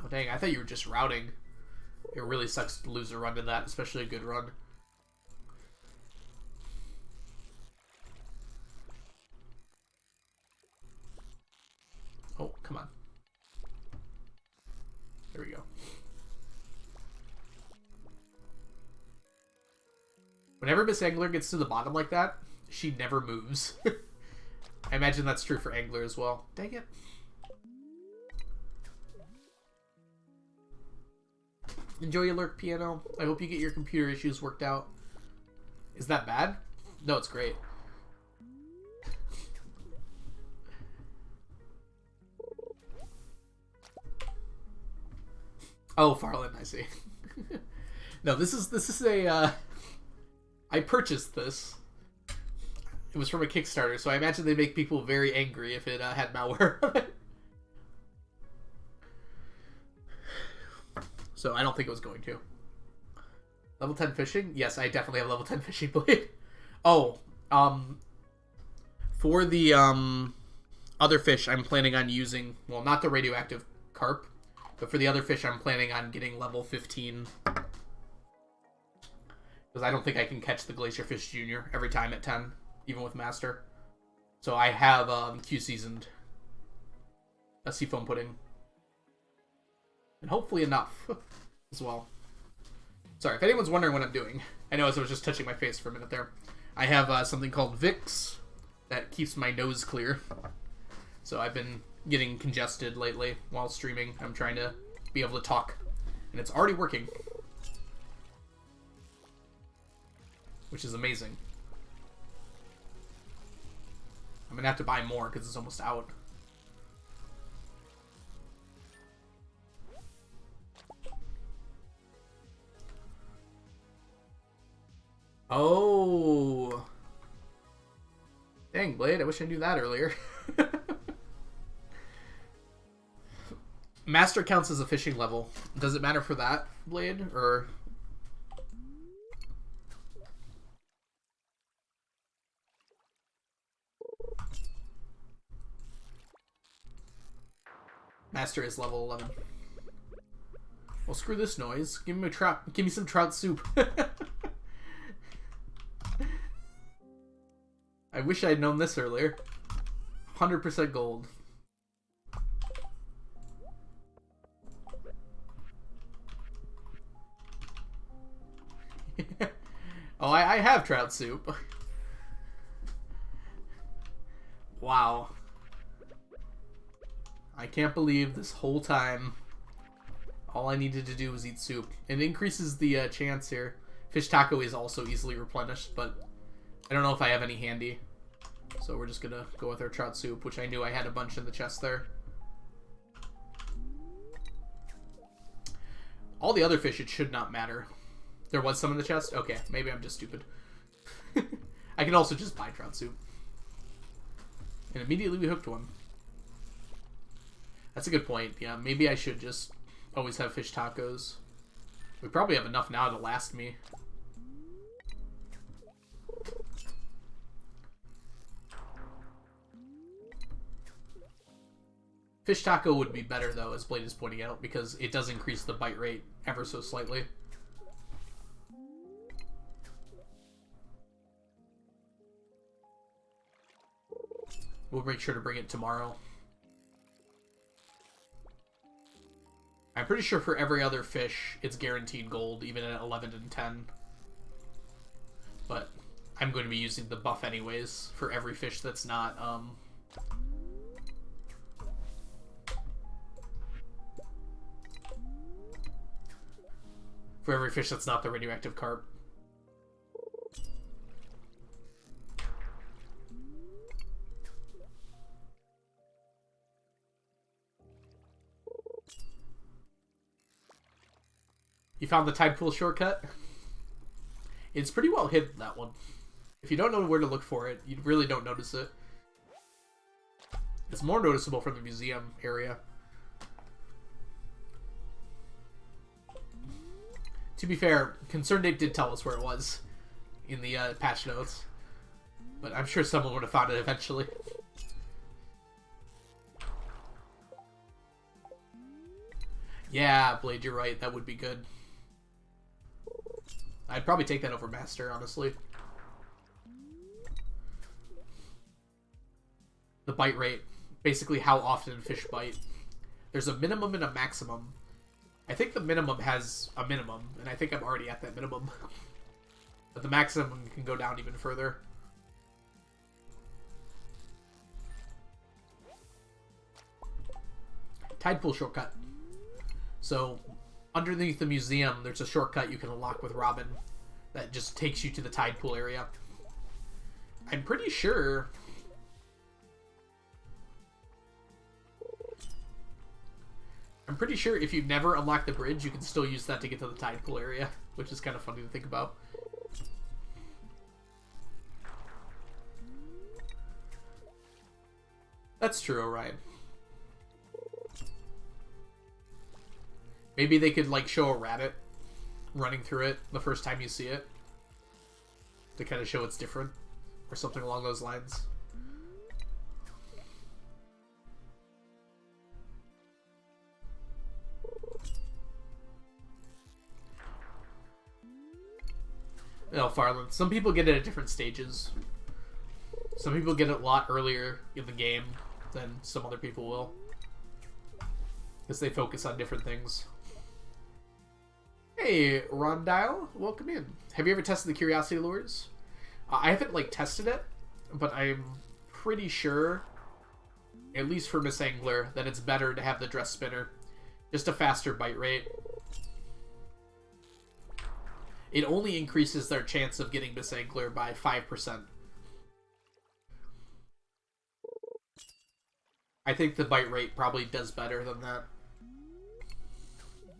Oh dang, I thought you were just routing. It really sucks to lose a run to that, especially a good run. Oh, come on. There we go. Whenever Miss Angler gets to the bottom like that, she never moves. I imagine that's true for Angler as well. Dang it. Enjoy your lurk, Piano. I hope you get your computer issues worked out. Is that bad? No, it's great. Oh, Farland, I see. No, this is a, I purchased this. It was from a Kickstarter, so I imagine they make people very angry if it had malware on it. So I don't think it was going to. Level 10 fishing? Yes, I definitely have level 10 fishing blade. Oh, for the other fish I'm planning on using, well, not the radioactive carp, but for the other fish I'm planning on getting level 15. Because I don't think I can catch the Glacierfish Jr. every time at 10, even with Master. So I have Q-seasoned a seafoam pudding. And hopefully enough as well. Sorry, if anyone's wondering what I'm doing, I know as I was just touching my face for a minute there. I have something called Vicks that keeps my nose clear. So I've been getting congested lately while streaming. I'm trying to be able to talk. And it's already working. Which is amazing. I'm going to have to buy more because it's almost out. Oh. Dang, Blade, I wish I knew that earlier. Master counts as a fishing level. Does it matter for that, Blade, or... Master is level 11. Well, screw this noise. Give me a trout. Give me some trout soup. I wish I'd known this earlier. 100% gold. Oh, I have trout soup. Wow. I can't believe this whole time all I needed to do was eat soup. It increases the chance here. Fish taco is also easily replenished, but I don't know if I have any handy. So we're just gonna go with our trout soup, which I knew I had a bunch in the chest there. All the other fish, it should not matter. There was some in the chest? Okay, maybe I'm just stupid. I can also just buy trout soup. And immediately we hooked one. That's a good point. Yeah, maybe I should just always have fish tacos. We probably have enough now to last me. Fish taco would be better, though, as Blade is pointing out, because it does increase the bite rate ever so slightly. We'll make sure to bring it tomorrow. I'm pretty sure for every other fish, it's guaranteed gold, even at 11 and 10. But I'm going to be using the buff anyways for every fish that's not, for every fish that's not the radioactive carp. You found the tide pool shortcut? It's pretty well hidden, that one. If you don't know where to look for it, you really don't notice it. It's more noticeable from the museum area. To be fair, ConcernedApe did tell us where it was in the patch notes. But I'm sure someone would have found it eventually. Yeah, Blade, you're right. That would be good. I'd probably take that over Master, honestly. The bite rate. Basically how often fish bite. There's a minimum and a maximum. I think the minimum has a minimum, and I think I'm already at that minimum. But the maximum can go down even further. Tide pool shortcut. So, underneath the museum, there's a shortcut you can unlock with Robin that just takes you to the tide pool area. I'm pretty sure... if you never unlock the bridge, you can still use that to get to the tide pool area, which is kind of funny to think about. That's true, Orion. Maybe they could, like, show a rabbit running through it the first time you see it to kind of show it's different, or something along those lines. No, Farland. Some people get it at different stages. Some people get it a lot earlier in the game than some other people will, because they focus on different things. Hey, Rondile, welcome in. Have you ever tested the Curiosity Lures? I haven't, like, tested it, but I'm pretty sure, at least for Miss Angler, that it's better to have the dress spinner. Just a faster bite rate. It only increases their chance of getting Miss Angler by 5%. I think the bite rate probably does better than that,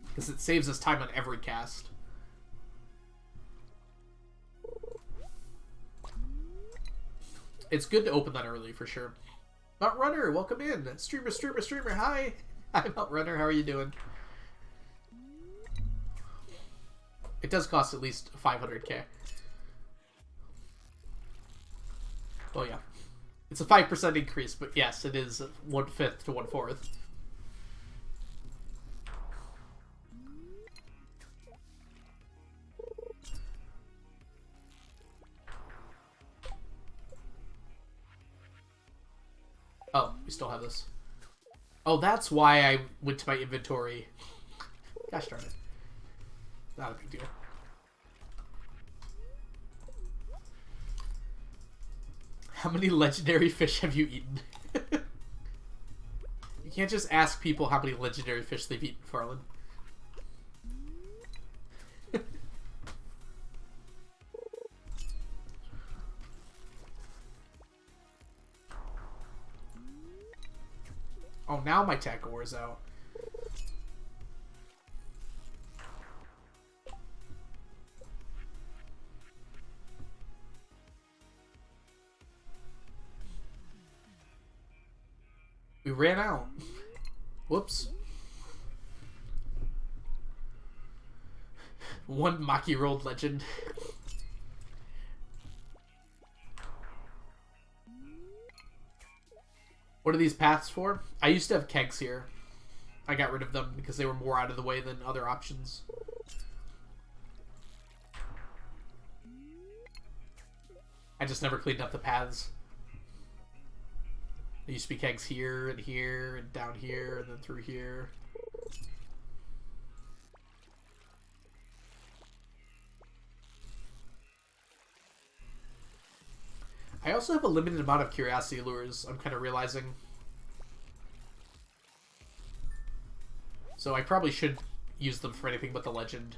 because it saves us time on every cast. It's good to open that early, for sure. Mount Runner, welcome in. Streamer, hi. Hi, Mount Runner, how are you doing? It does cost at least 500k. Oh, yeah. It's a 5% increase, but yes, it is 1/5 to 1/4. Oh, we still have this. Oh, that's why I went to my inventory. Gosh darn it. Not a big deal. How many legendary fish have you eaten? You can't just ask people how many legendary fish they've eaten, Farland. Oh, now my tech ore is out. We ran out. Whoops. One Maki rolled legend. What are these paths for? I used to have kegs here. I got rid of them because they were more out of the way than other options. I just never cleaned up the paths. There used to be kegs here and down here and then through here. I also have a limited amount of curiosity lures, I'm kind of realizing. So I probably should use them for anything but the legend.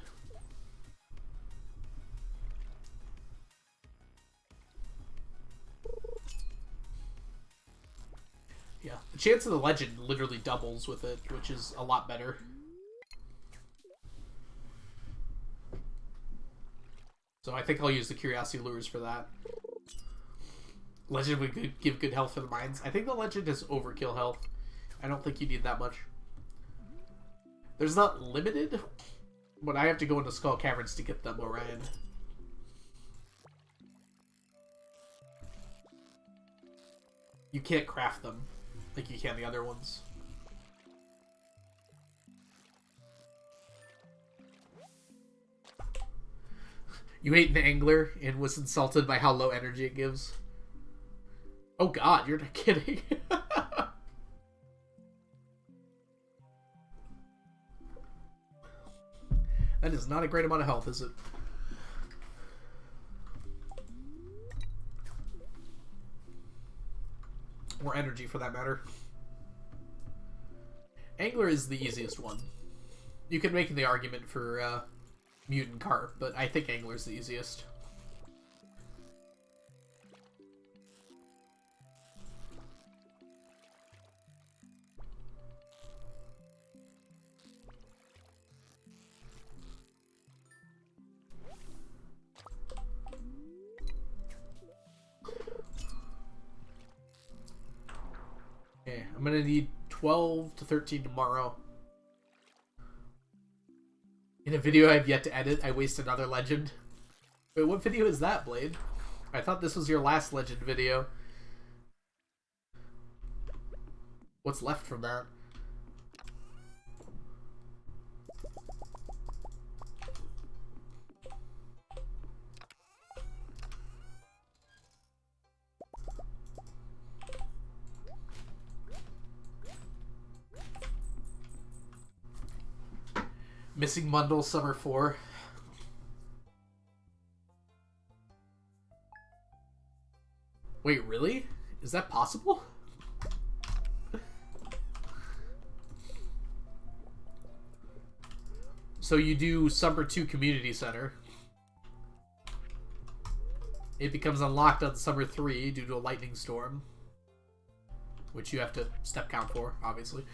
Yeah, the chance of the legend literally doubles with it, which is a lot better. So I think I'll use the curiosity lures for that. Legend would give good health for the mines. I think the legend is overkill health. I don't think you need that much. There's not limited, but I have to go into Skull Caverns to get them, Orion. You can't craft them like you can the other ones. You ate an angler and was insulted by how low energy it gives. Oh god, you're not kidding. That is not a great amount of health, is it? or energy for that matter. Angler is the easiest one. You can make the argument for mutant carp, but I think Angler's the easiest. Okay, I'm gonna need 12 to 13 tomorrow. In a video I have yet to edit, I waste another legend. Wait, what video is that, Blade? I thought this was your last legend video. What's left from that? Missing bundle summer 4. Wait, really? Is that possible? So you do summer 2 community center. It becomes unlocked on summer 3 due to a lightning storm, which you have to step count for, obviously.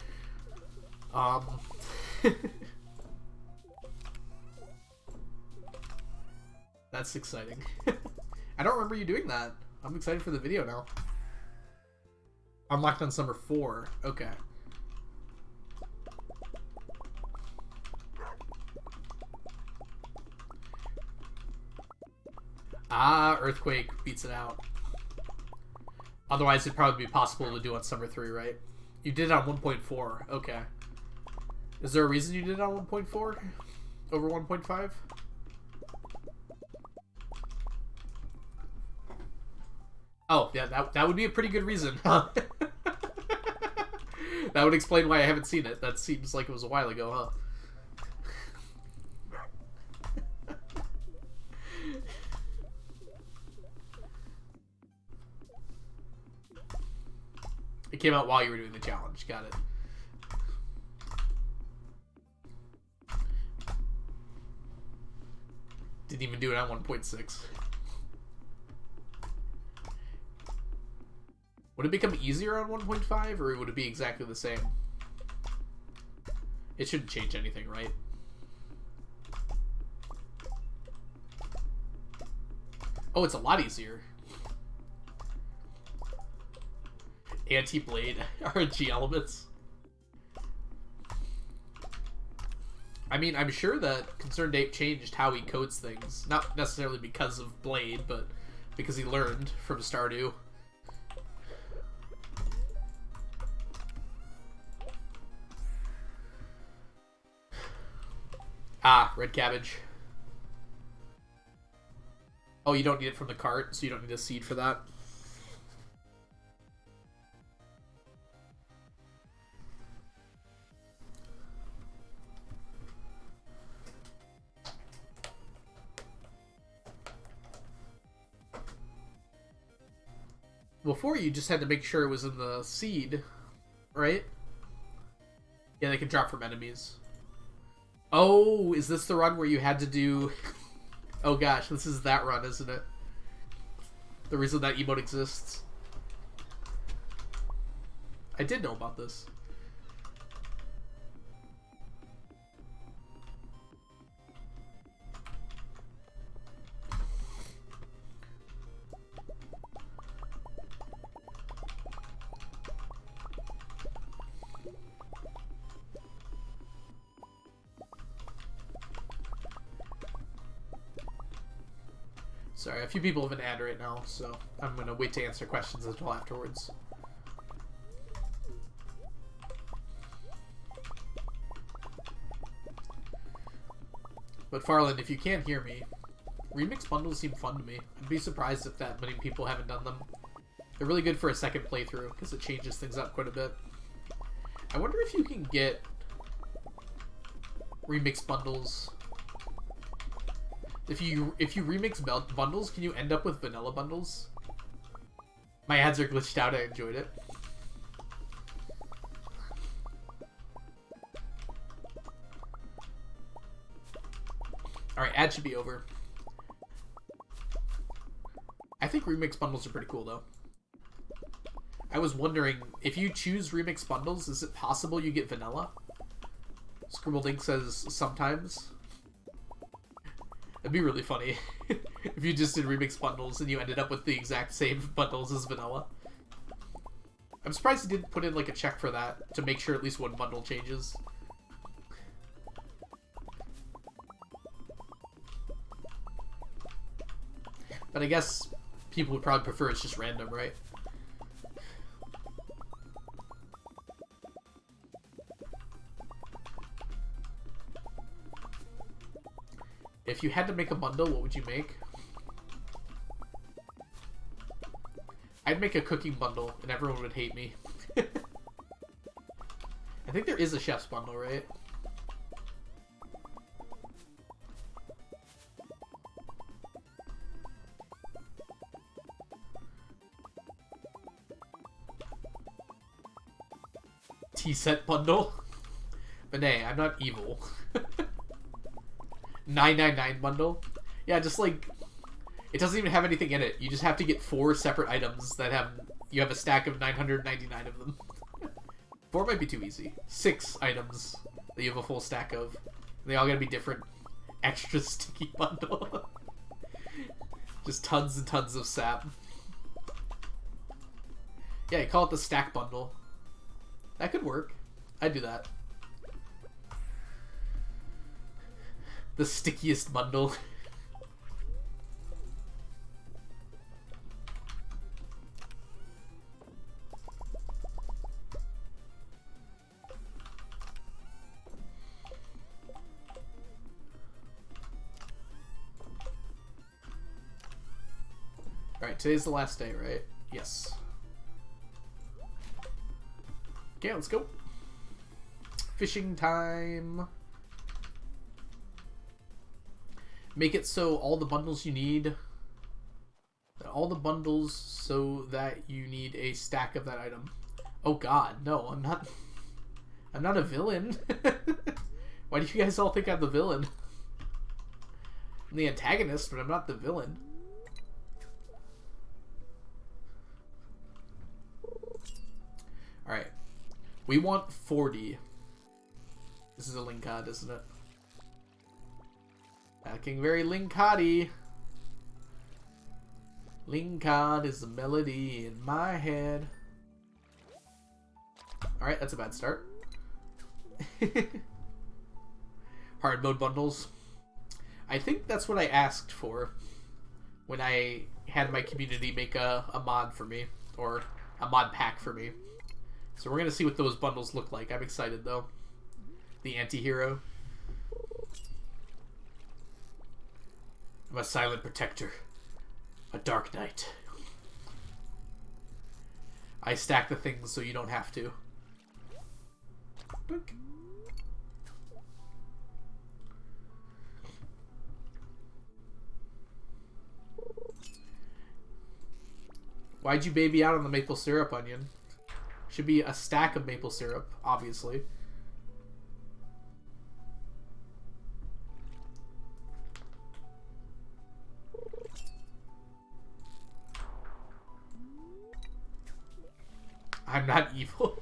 That's exciting. I don't remember you doing that. I'm excited for the video now. Unlocked on summer 4. Okay. Ah, Earthquake beats it out. Otherwise, it'd probably be possible to do on summer 3, right? You did it on 1.4. Okay. Is there a reason you did it on 1.4 over 1.5? Oh, yeah, that would be a pretty good reason. That would explain why I haven't seen it. That seems like it was a while ago, huh? It came out while you were doing the challenge. Got it. Didn't even do it on 1.6. Would it become easier on 1.5, or would it be exactly the same? It shouldn't change anything, right? Oh, it's a lot easier. Anti-blade RNG elements. I mean, I'm sure that Concerned Ape changed how he codes things. Not necessarily because of Blade, but because he learned from Stardew. Ah, red cabbage. Oh, you don't need it from the cart, so you don't need a seed for that. Before, you just had to make sure it was in the seed, right? Yeah, they can drop from enemies. Oh, is this the run where you had to do... Oh gosh, this is that run, isn't it? The reason that emote exists. I did know about this. Sorry, a few people have an ad right now, so I'm going to wait to answer questions until afterwards. But Farland, if you can't hear me, remix bundles seem fun to me. I'd be surprised if that many people haven't done them. They're really good for a second playthrough, because it changes things up quite a bit. I wonder if you can get remix bundles... If you remix bundles, can you end up with vanilla bundles? My ads are glitched out, I enjoyed it. Alright, ad should be over. I think remix bundles are pretty cool, though. I was wondering, if you choose remix bundles, is it possible you get vanilla? Scribbled says sometimes. That'd be really funny if you just did remix bundles and you ended up with the exact same bundles as vanilla. I'm surprised he didn't put in like a check for that to make sure at least one bundle changes. But I guess people would probably prefer it's just random, right? If you had to make a bundle, what would you make? I'd make a cooking bundle, and everyone would hate me. I think there is a chef's bundle, right? Tea set bundle? But nay, I'm not evil. 999 bundle? Yeah, just like... It doesn't even have anything in it. You just have to get 4 separate items that have... You have a stack of 999 of them. 4 might be too easy. 6 items that you have a full stack of. They all gotta be different. Extra sticky bundle. Just tons and tons of sap. Yeah, you call it the stack bundle. That could work. I'd do that. The stickiest bundle. Alright, today's the last day, right? Yes. Okay, let's go. Fishing time. Make it so all the bundles you need. All the bundles so that you need a stack of that item. Oh god, no, I'm not a villain. Why do you guys all think I'm the villain? I'm the antagonist, but I'm not the villain. Alright. We want 40. This is a Linkad, isn't it? Acting very Linkad-y. Linkad is the melody in my head. Alright, that's a bad start. Hard mode bundles. I think that's what I asked for when I had my community make a mod for me. Or a mod pack for me. So we're going to see what those bundles look like. I'm excited, though. The anti-hero. I'm a silent protector. A dark knight. I stack the things so you don't have to. Boink. Why'd you baby out on the maple syrup, Onion? Should be a stack of maple syrup, obviously. I'm not evil.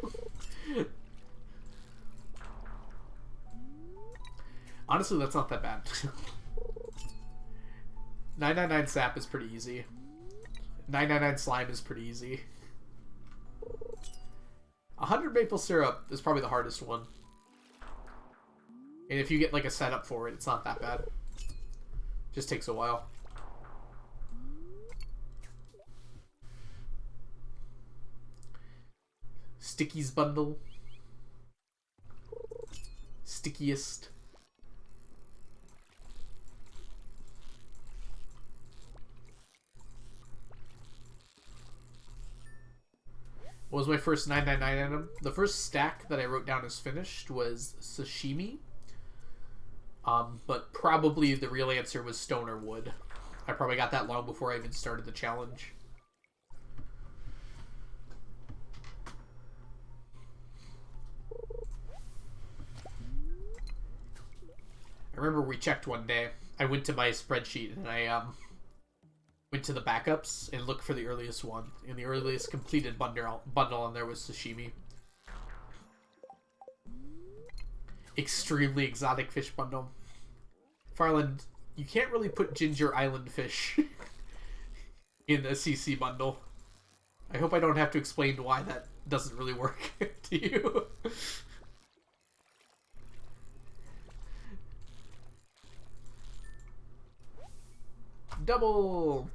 Honestly, that's not that bad. 999 sap is pretty easy. 999 slime is pretty easy. 100 maple syrup is probably the hardest one. And if you get like a setup for it, it's not that bad. Just takes a while. Stickies bundle. Stickiest. What was my first 999 item? The first stack that I wrote down as finished was sashimi. But probably the real answer was stone or wood. I probably got that long before I even started the challenge. I remember we checked one day. I went to my spreadsheet and I went to the backups and looked for the earliest one. And the earliest completed bundle on there was sashimi. Extremely exotic fish bundle. Farland, you can't really put ginger island fish in a CC bundle. I hope I don't have to explain why that doesn't really work to you. Double!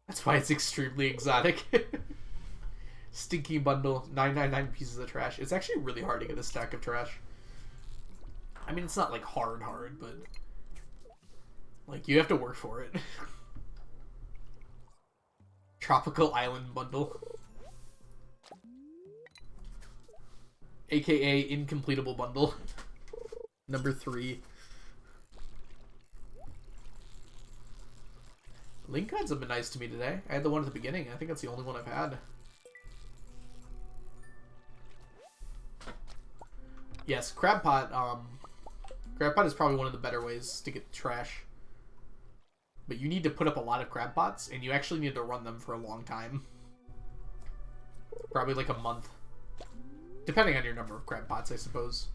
That's why it's extremely exotic. Stinky bundle, 999 pieces of trash. It's actually really hard to get a stack of trash. I mean, it's not like hard, but like you have to work for it. Tropical Island bundle. AKA incompletable bundle. Number 3. Link cards have been nice to me today. I had the one at the beginning. I think that's the only one I've had. Yes, crab pot. Crab pot is probably one of the better ways to get trash. But you need to put up a lot of crab pots, and you actually need to run them for a long time. Probably like a month. Depending on your number of crab pots, I suppose.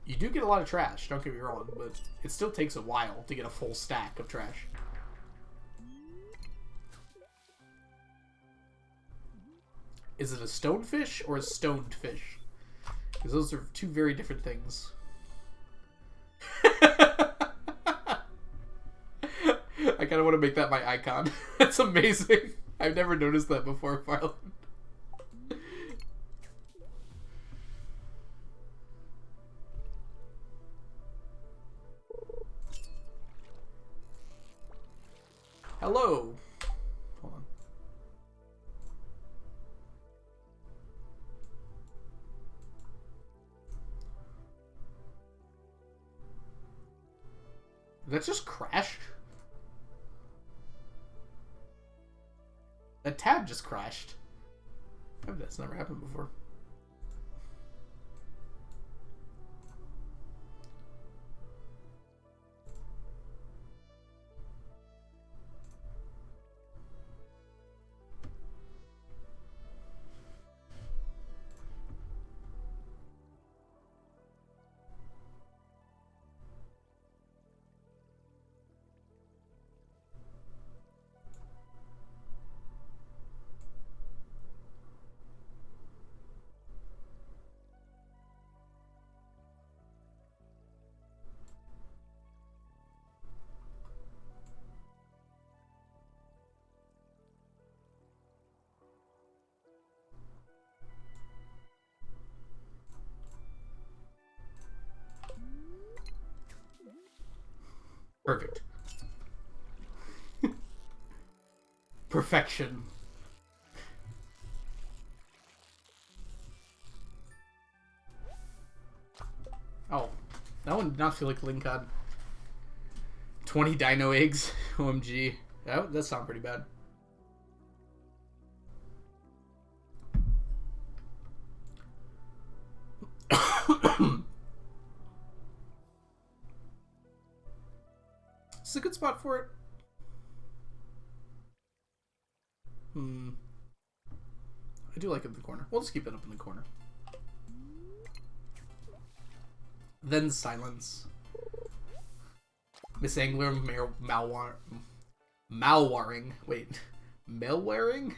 You do get a lot of trash, don't get me wrong, but it still takes a while to get a full stack of trash. Is it a stonefish or a stoned fish? Because those are two very different things. I kind of want to make that my icon. That's amazing. I've never noticed that before, Farland. Hello. Hold on. Did that just crash? That tab just crashed. That's never happened before. Perfect. Perfection. Oh, that one did not feel like Link had 20 dino eggs. OMG. That does sound pretty bad. It's a good spot for it. I do like it in the corner. We'll just keep it up in the corner. Then silence. Miss Angler malwaring. Wait. Malwaring?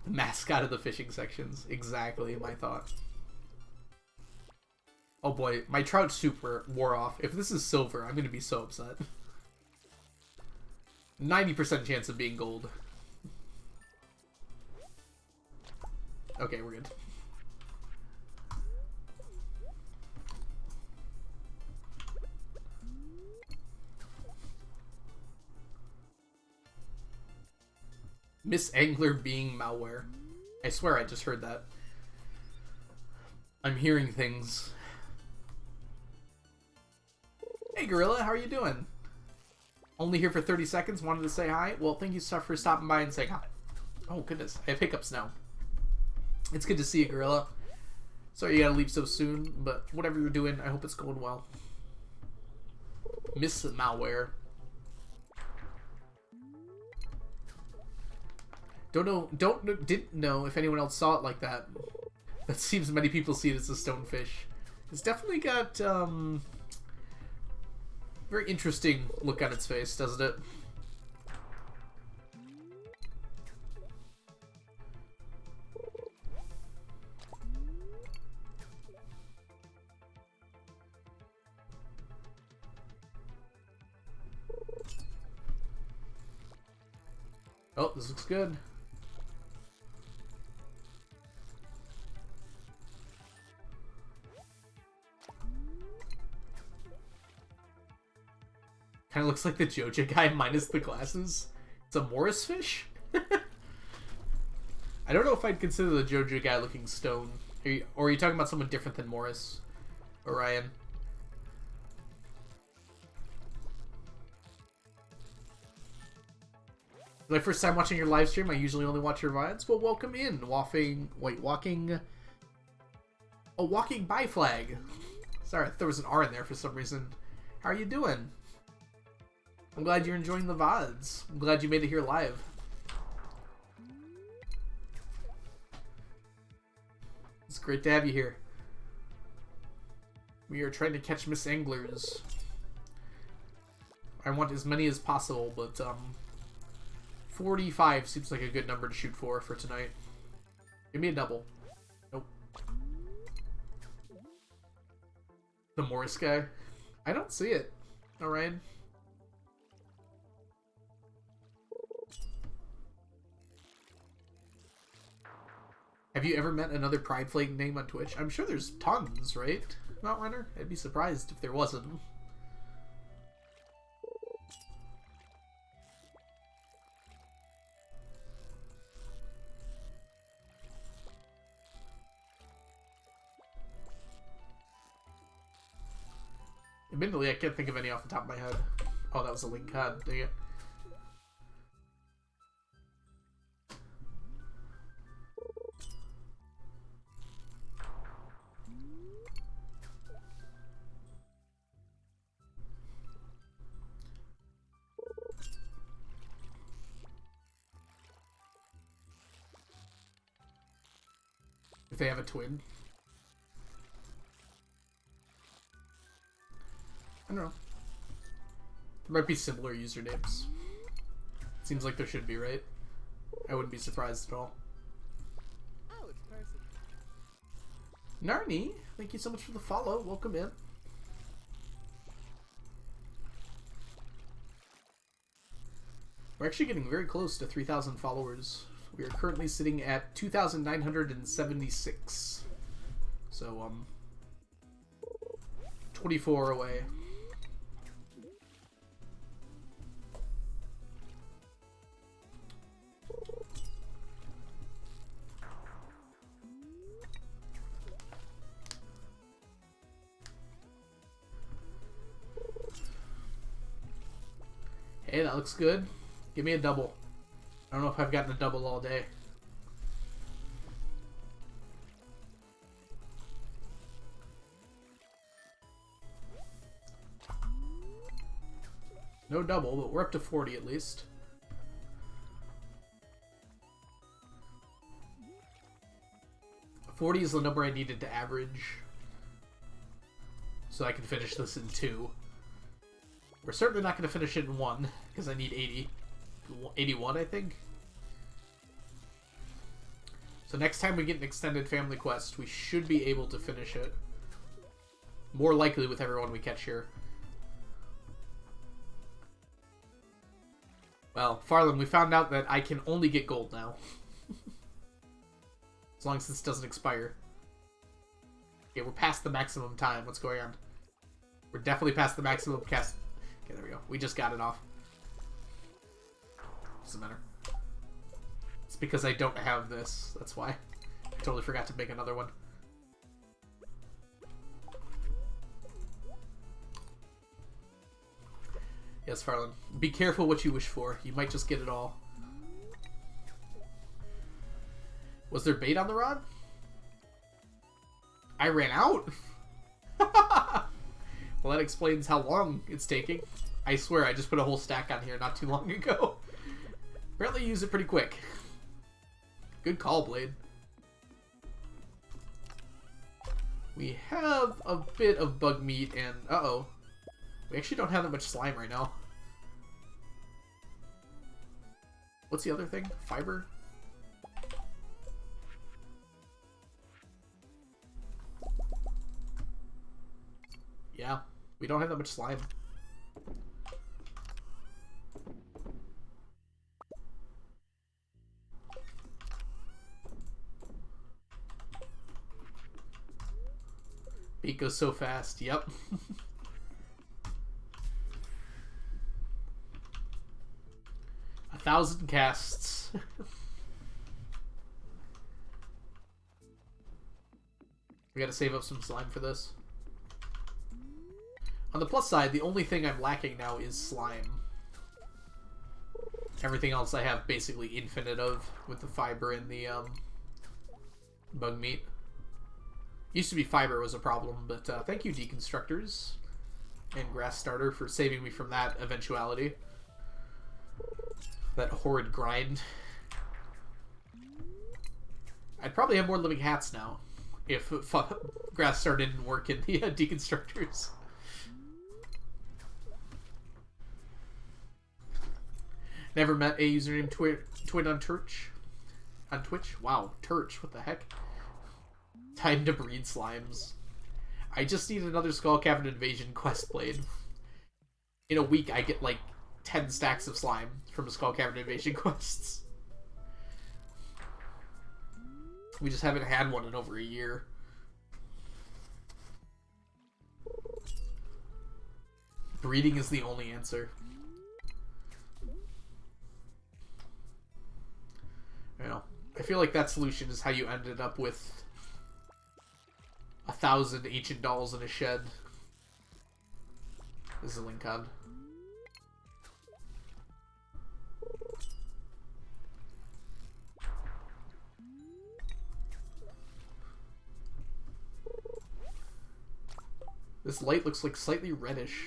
The mascot of the fishing sections. Exactly my thought. Oh boy, my trout super wore off. If this is silver, I'm gonna be so upset. 90% chance of being gold. Okay, we're good. Miss Angler being malware. I swear I just heard that. I'm hearing things. Hey Gorilla, how are you doing? Only here for 30 seconds. Wanted to say hi. Well, thank you for stopping by and saying hi. Oh, goodness. I have hiccups now. It's good to see you, Gorilla. Sorry you gotta leave so soon, but whatever you're doing, I hope it's going well. Miss malware. Didn't know if anyone else saw it like that. That seems many people see it as a stonefish. It's definitely got, very interesting look on its face, doesn't it? Oh, this looks good. Kind of looks like the Joja guy minus the glasses. It's a Morris fish? I don't know if I'd consider the Joja guy looking stone. Or are you talking about someone different than Morris? Orion? My first time watching your live stream. I usually only watch your VODs. Well, welcome in. Walking by flag. Sorry, there was an R in there for some reason. How are you doing? I'm glad you're enjoying the VODs. I'm glad you made it here live. It's great to have you here. We are trying to catch Miss Anglers. I want as many as possible, but 45 seems like a good number to shoot for tonight. Give me a double. Nope. The Morris guy? I don't see it. Alright. Have you ever met another Pride Flag name on Twitch? I'm sure there's tons, right? Mount Runner? I'd be surprised if there wasn't. Admittedly, I can't think of any off the top of my head. Oh, that was a link card. Dang it. If they have a twin. I don't know. There might be similar usernames. Seems like there should be, right? I wouldn't be surprised at all. Oh, it's person. Narni, thank you so much for the follow. Welcome in. We're actually getting very close to 3,000 followers. We are currently sitting at 2,976. So, 24 away. Hey, that looks good. Give me a double. I don't know if I've gotten a double all day. No double, but we're up to 40 at least. $40 is the number I needed to average. So I can finish this in 2. We're certainly not going to finish it in 1, because I need 80. 81, I think. So next time we get an extended family quest, we should be able to finish it. More likely with everyone we catch here. Well, Farland, we found out that I can only get gold now. As long as this doesn't expire. Okay, we're past the maximum time. What's going on? We're definitely past the maximum cast. Okay, there we go. We just got it off. Doesn't matter. It's because I don't have this. That's why. I totally forgot to make another one. Yes, Farland. Be careful what you wish for. You might just get it all. Was there bait on the rod? I ran out? Well, that explains how long it's taking. I swear, I just put a whole stack on here not too long ago. Apparently you use it pretty quick. Good call, Blade. We have a bit of bug meat and... Uh-oh. We actually don't have that much slime right now. What's the other thing? Fiber? Yeah, we don't have that much slime. Beat goes so fast, yep. 1,000 casts. We gotta save up some slime for this. On the plus side, the only thing I'm lacking now is slime. Everything else I have basically infinite of with the fiber and the bug meat. Used to be fiber was a problem, but thank you Deconstructors and Grass Starter for saving me from that eventuality. That horrid grind. I'd probably have more living hats now if Grass Starter didn't work in the Deconstructors. Never met a username Twit on Twitch. On Twitch? Wow, Turch, what the heck? Time to breed slimes. I just need another Skull Cavern Invasion quest blade. In a week, I get like 10 stacks of slime from Skull Cavern Invasion quests. We just haven't had one in over a year. Breeding is the only answer. You know, I feel like that solution is how you ended up with 1,000 ancient dolls in a shed. This is a Lincoln. This light looks like slightly reddish.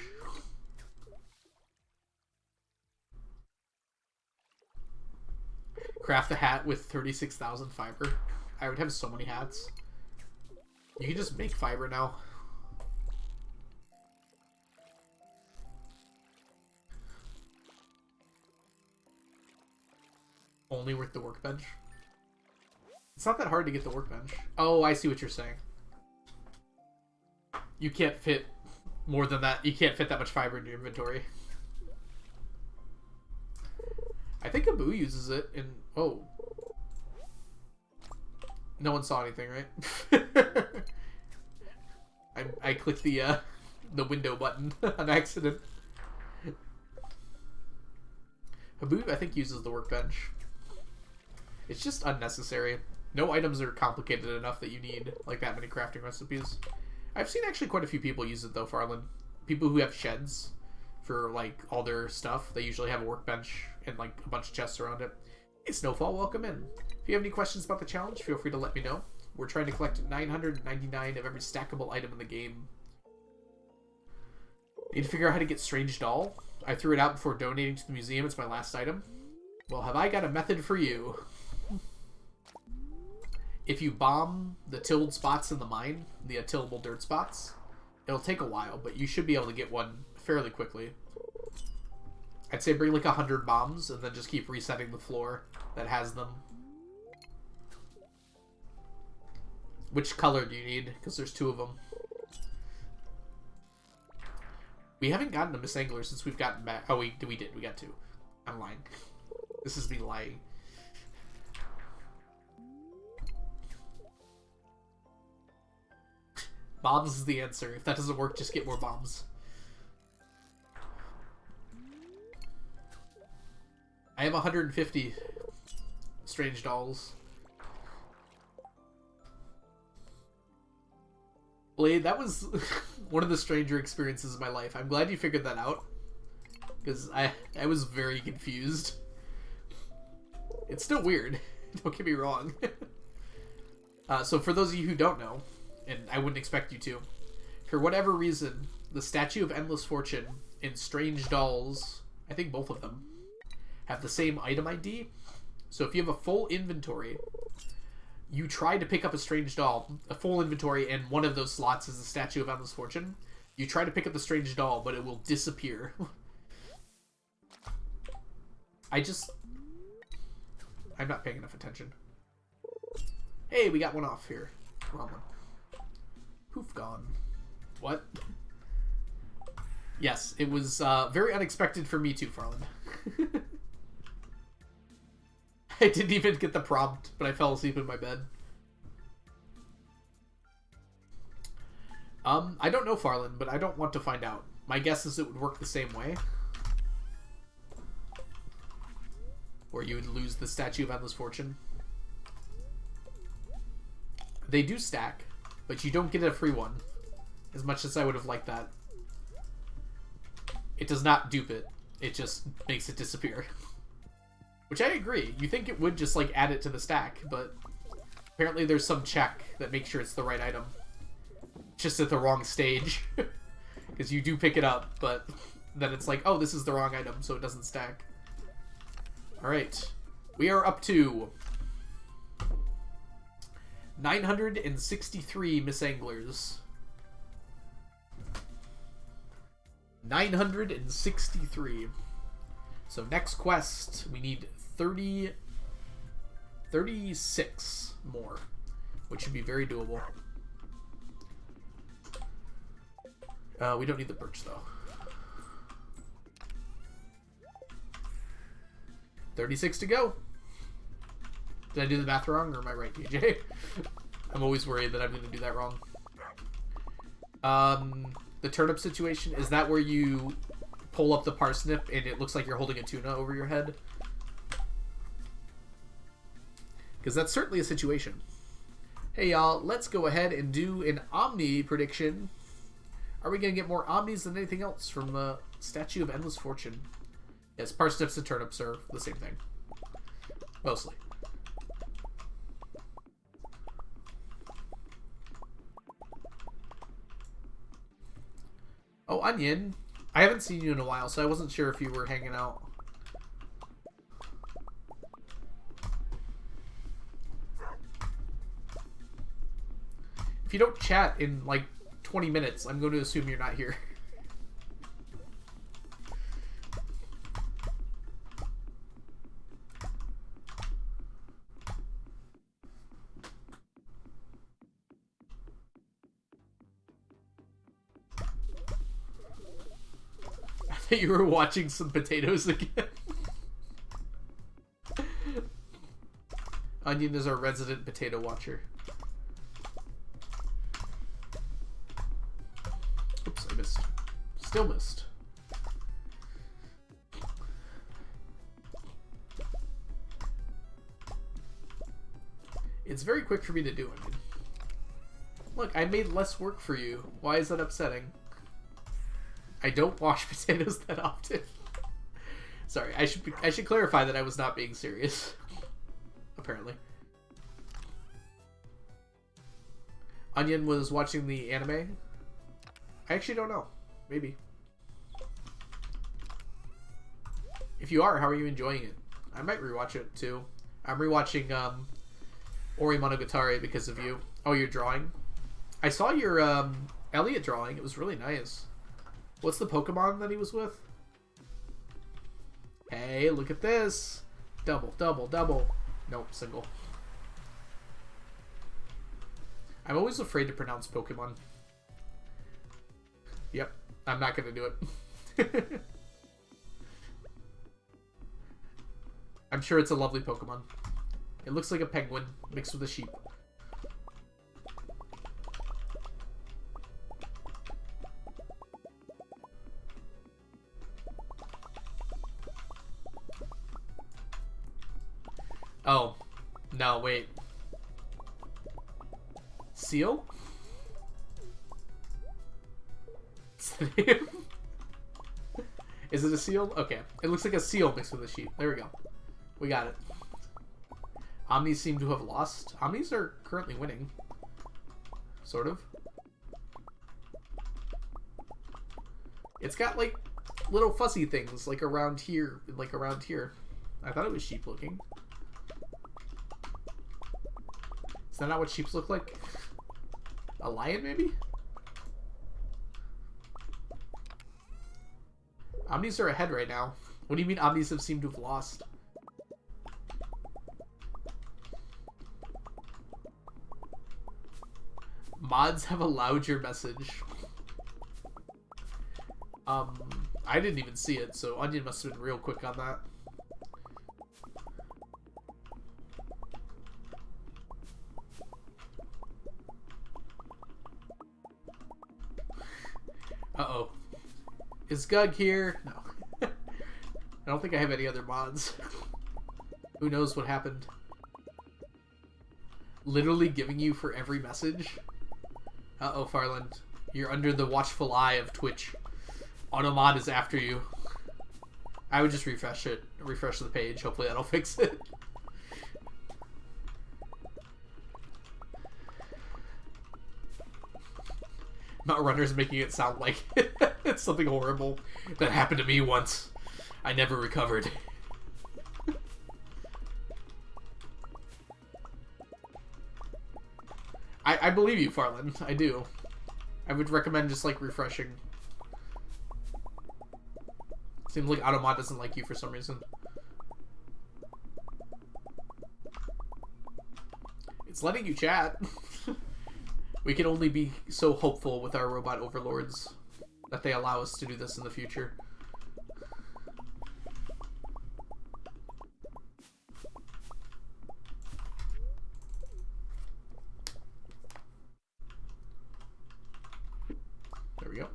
Craft a hat with 36,000 fiber. I would have so many hats. You can just make fiber now. Only worth the workbench. It's not that hard to get the workbench. Oh, I see what you're saying. You can't fit more than that. You can't fit that much fiber in your inventory. I think Abu uses it in... Oh. No one saw anything, right? I clicked the window button on accident. Haboob, I think, uses the workbench. It's just unnecessary. No items are complicated enough that you need like that many crafting recipes. I've seen actually quite a few people use it though, Farland. People who have sheds for like all their stuff. They usually have a workbench and like a bunch of chests around it. Hey Snowfall, welcome in. If you have any questions about the challenge, feel free to let me know. We're trying to collect 999 of every stackable item in the game. Need to figure out how to get Strange Doll. I threw it out before donating to the museum. It's my last item. Well, have I got a method for you? If you bomb the tilled spots in the mine, the tillable dirt spots, it'll take a while, but you should be able to get one fairly quickly. I'd say bring like 100 bombs and then just keep resetting the floor that has them. Which color do you need? Because there's 2 of them. We haven't gotten a Misangler since we've gotten back. Oh, we did. We got 2. I'm lying. This is me lying. Bombs is the answer. If that doesn't work, just get more bombs. I have 150 strange dolls. Blade, that was one of the stranger experiences of my life. I'm glad you figured that out. because I was very confused. It's still weird. Don't get me wrong. So for those of you who don't know, and I wouldn't expect you to, for whatever reason, the Statue of Endless Fortune and Strange Dolls, I think both of them, have the same item ID. So if you have a full inventory, you try to pick up a Strange Doll, a full inventory, and one of those slots is the Statue of Endless Fortune. You try to pick up the Strange Doll, but it will disappear. I'm not paying enough attention. Hey, we got one off here. Wrong one. Poof, gone. What? Yes, it was very unexpected for me too, Farland. I didn't even get the prompt, but I fell asleep in my bed. I don't know, Farland, but I don't want to find out. My guess is it would work the same way. Where you would lose the Statue of Endless Fortune. They do stack, but you don't get a free one. As much as I would have liked that. It does not dupe it. It just makes it disappear. Which I agree. You think it would just, like, add it to the stack, but apparently there's some check that makes sure it's the right item. Just at the wrong stage. Because you do pick it up, but then it's like, oh, this is the wrong item, so it doesn't stack. Alright. We are up to 963 Miss Anglers. 963. So next quest, we need 36 more, which should be very doable. We don't need the birch, though. 36 to go. Did I do the math wrong, or am I right, DJ? I'm always worried that I'm going to do that wrong. The turnip situation, is that where you pull up the parsnip and it looks like you're holding a tuna over your head? Because that's certainly a situation. Hey, y'all, let's go ahead and do an Omni prediction. Are we going to get more Omnis than anything else from the Statue of Endless Fortune? Yes, parsnips and turnips are the same thing. Mostly. Oh, Onion. I haven't seen you in a while, so I wasn't sure if you were hanging out. If you don't chat in, like, 20 minutes, I'm going to assume you're not here. I thought you were watching some potatoes again. Onion is our resident potato watcher. Oops, I missed. Still missed. It's very quick for me to do, Onion. Look, I made less work for you. Why is that upsetting? I don't wash potatoes that often. Sorry, I should clarify that I was not being serious. Apparently. Onion was watching the anime. I actually don't know. Maybe. If you are, how are you enjoying it? I might rewatch it too. I'm rewatching Ori Monogatari because of you. Oh, you're drawing? I saw your Elliot drawing. It was really nice. What's the Pokemon that he was with? Hey, look at this. Double, double, double. Nope, single. I'm always afraid to pronounce Pokemon. Yep, I'm not going to do it. I'm sure it's a lovely Pokemon. It looks like a penguin mixed with a sheep. Oh, no, wait. Seal? Is it a seal? Okay. It looks like a seal mixed with a sheep. There we go. We got it. Omnis seem to have lost. Omnis are currently winning. Sort of. It's got, like, little fuzzy things, like, around here. Like, around here. I thought it was sheep looking. Is that not what sheeps look like? A lion, maybe? Omnis are ahead right now. What do you mean Omnis have seemed to have lost? Mods have allowed your message. I didn't even see it, so Onion must have been real quick on that. Uh-oh. Is Gug here? No. I don't think I have any other mods. Who knows what happened? Literally giving you for every message? Uh-oh, Farland. You're under the watchful eye of Twitch. Automod is after you. I would just refresh it. Refresh the page. Hopefully that'll fix it. Mount Runner's making it sound like it's something horrible that happened to me once. I never recovered. I believe you, Farland. I do. I would recommend just, like, refreshing. Seems like Automod doesn't like you for some reason. It's letting you chat. We can only be so hopeful with our robot overlords that they allow us to do this in the future. There we go.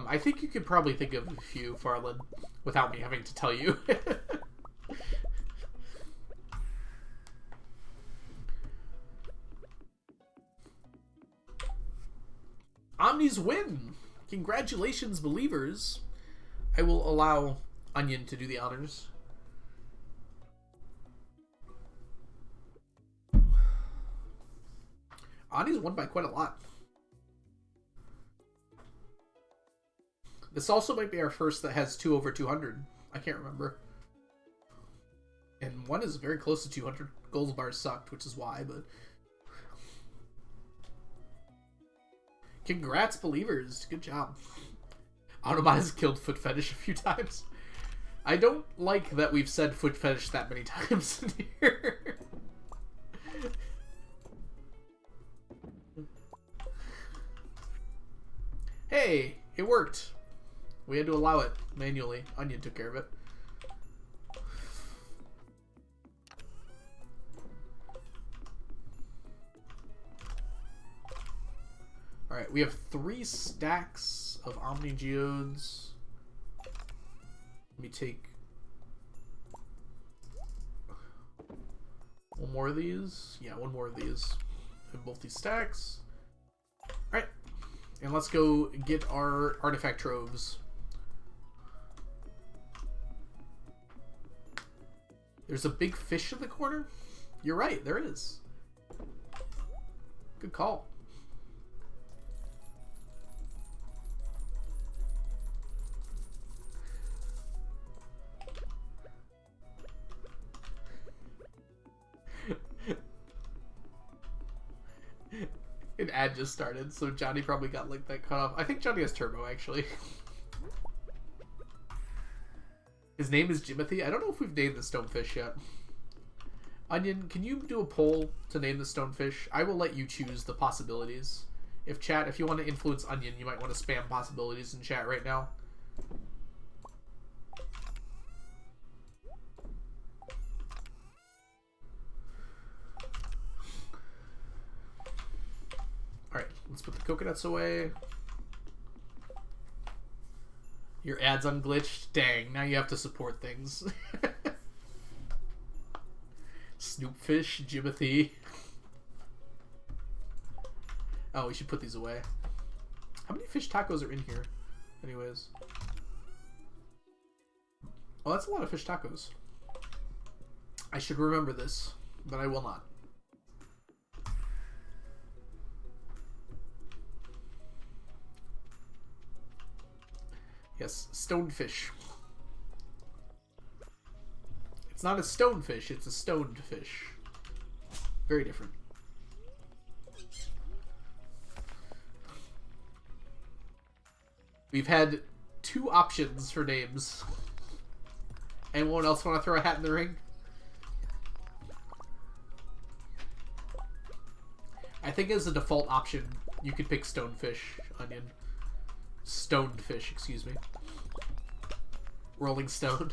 I think you could probably think of a few, Farland, without me having to tell you. Omnis win! Congratulations, believers! I will allow Onion to do the honors. Omnis won by quite a lot. This also might be our first that has 2 over 200. I can't remember. And one is very close to 200. Gold bars sucked, which is why, but... Congrats, believers. Good job. Autobot has killed Foot Fetish a few times. I don't like that we've said Foot Fetish that many times in here. Hey, it worked. We had to allow it manually. Onion took care of it. Alright, we have 3 stacks of Omni Geodes. Let me take one more of these. Yeah, one more of these. In both these stacks. Alright. And let's go get our artifact troves. There's a big fish in the corner? You're right, there is. Good call. An ad just started, so Johnny probably got like that cut off. I think Johnny has turbo, actually. His name is Jimothy. I don't know if we've named the stonefish yet. Onion, can you do a poll to name the stonefish? I will let you choose the possibilities. If you want to influence Onion, you might want to spam possibilities in chat right now. Alright, let's put the coconuts away. Your ad's unglitched? Dang, now you have to support things. Snoopfish, Jimothy. Oh, we should put these away. How many fish tacos are in here? Anyways. Oh, that's a lot of fish tacos. I should remember this, but I will not. Yes, stonefish. It's not a stonefish, it's a stoned fish. Very different. We've had 2 options for names. Anyone else want to throw a hat in the ring? I think as a default option, you could pick stonefish, onion. Stoned fish, excuse me. Rolling stone.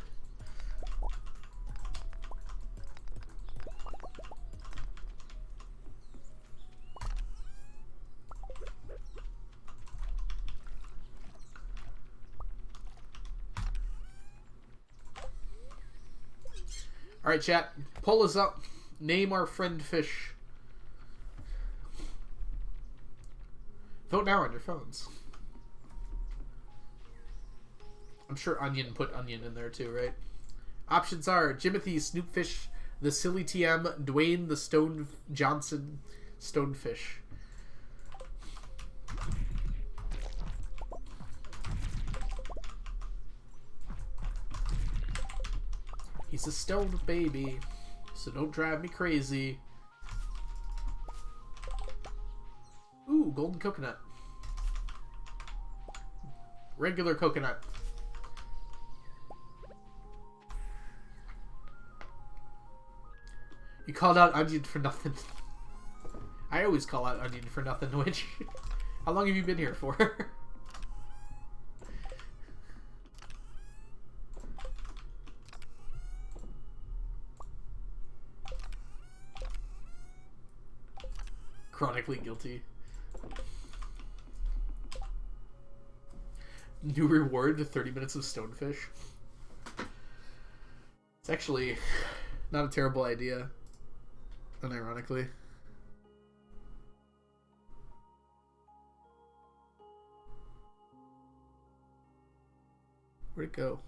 Alright, chat. Pull us up. Name our friend fish. Vote now on your phones. I'm sure Onion put Onion in there too, right? Options are Jimothy, Snoopfish, the Silly TM, Dwayne, the Stone Johnson, Stonefish. He's a stoned baby, so don't drive me crazy. Ooh, golden coconut. Regular coconut. You called out Onion for nothing. I always call out Onion for nothing, which... How long have you been here for? Chronically guilty. New reward, 30 minutes of stonefish. It's actually not a terrible idea, unironically. Where'd it go?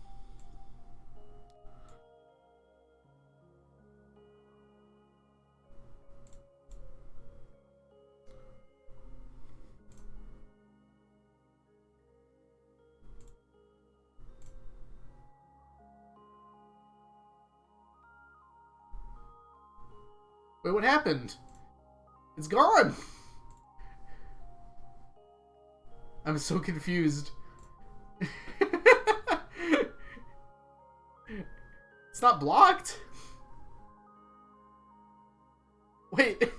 Wait, what happened? It's gone! I'm so confused. It's not blocked? Wait.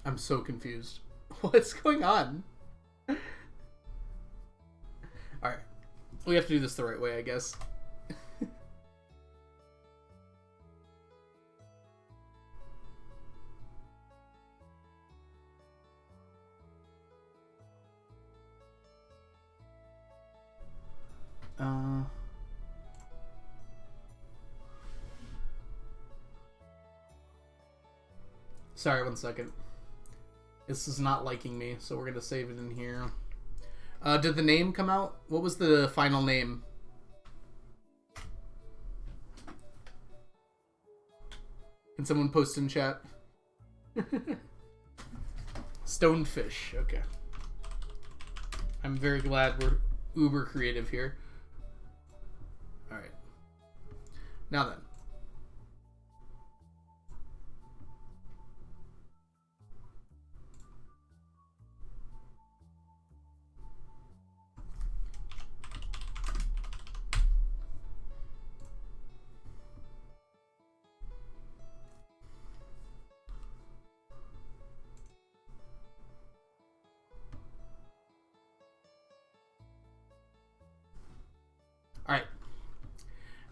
I'm so confused. What's going on? Alright. We have to do this the right way, I guess. Sorry, 1 second. This is not liking me, so we're gonna save it in here. Did the name come out? What was the final name? Can someone post in chat? Stonefish, okay. I'm very glad we're uber creative here. Alright. Now then.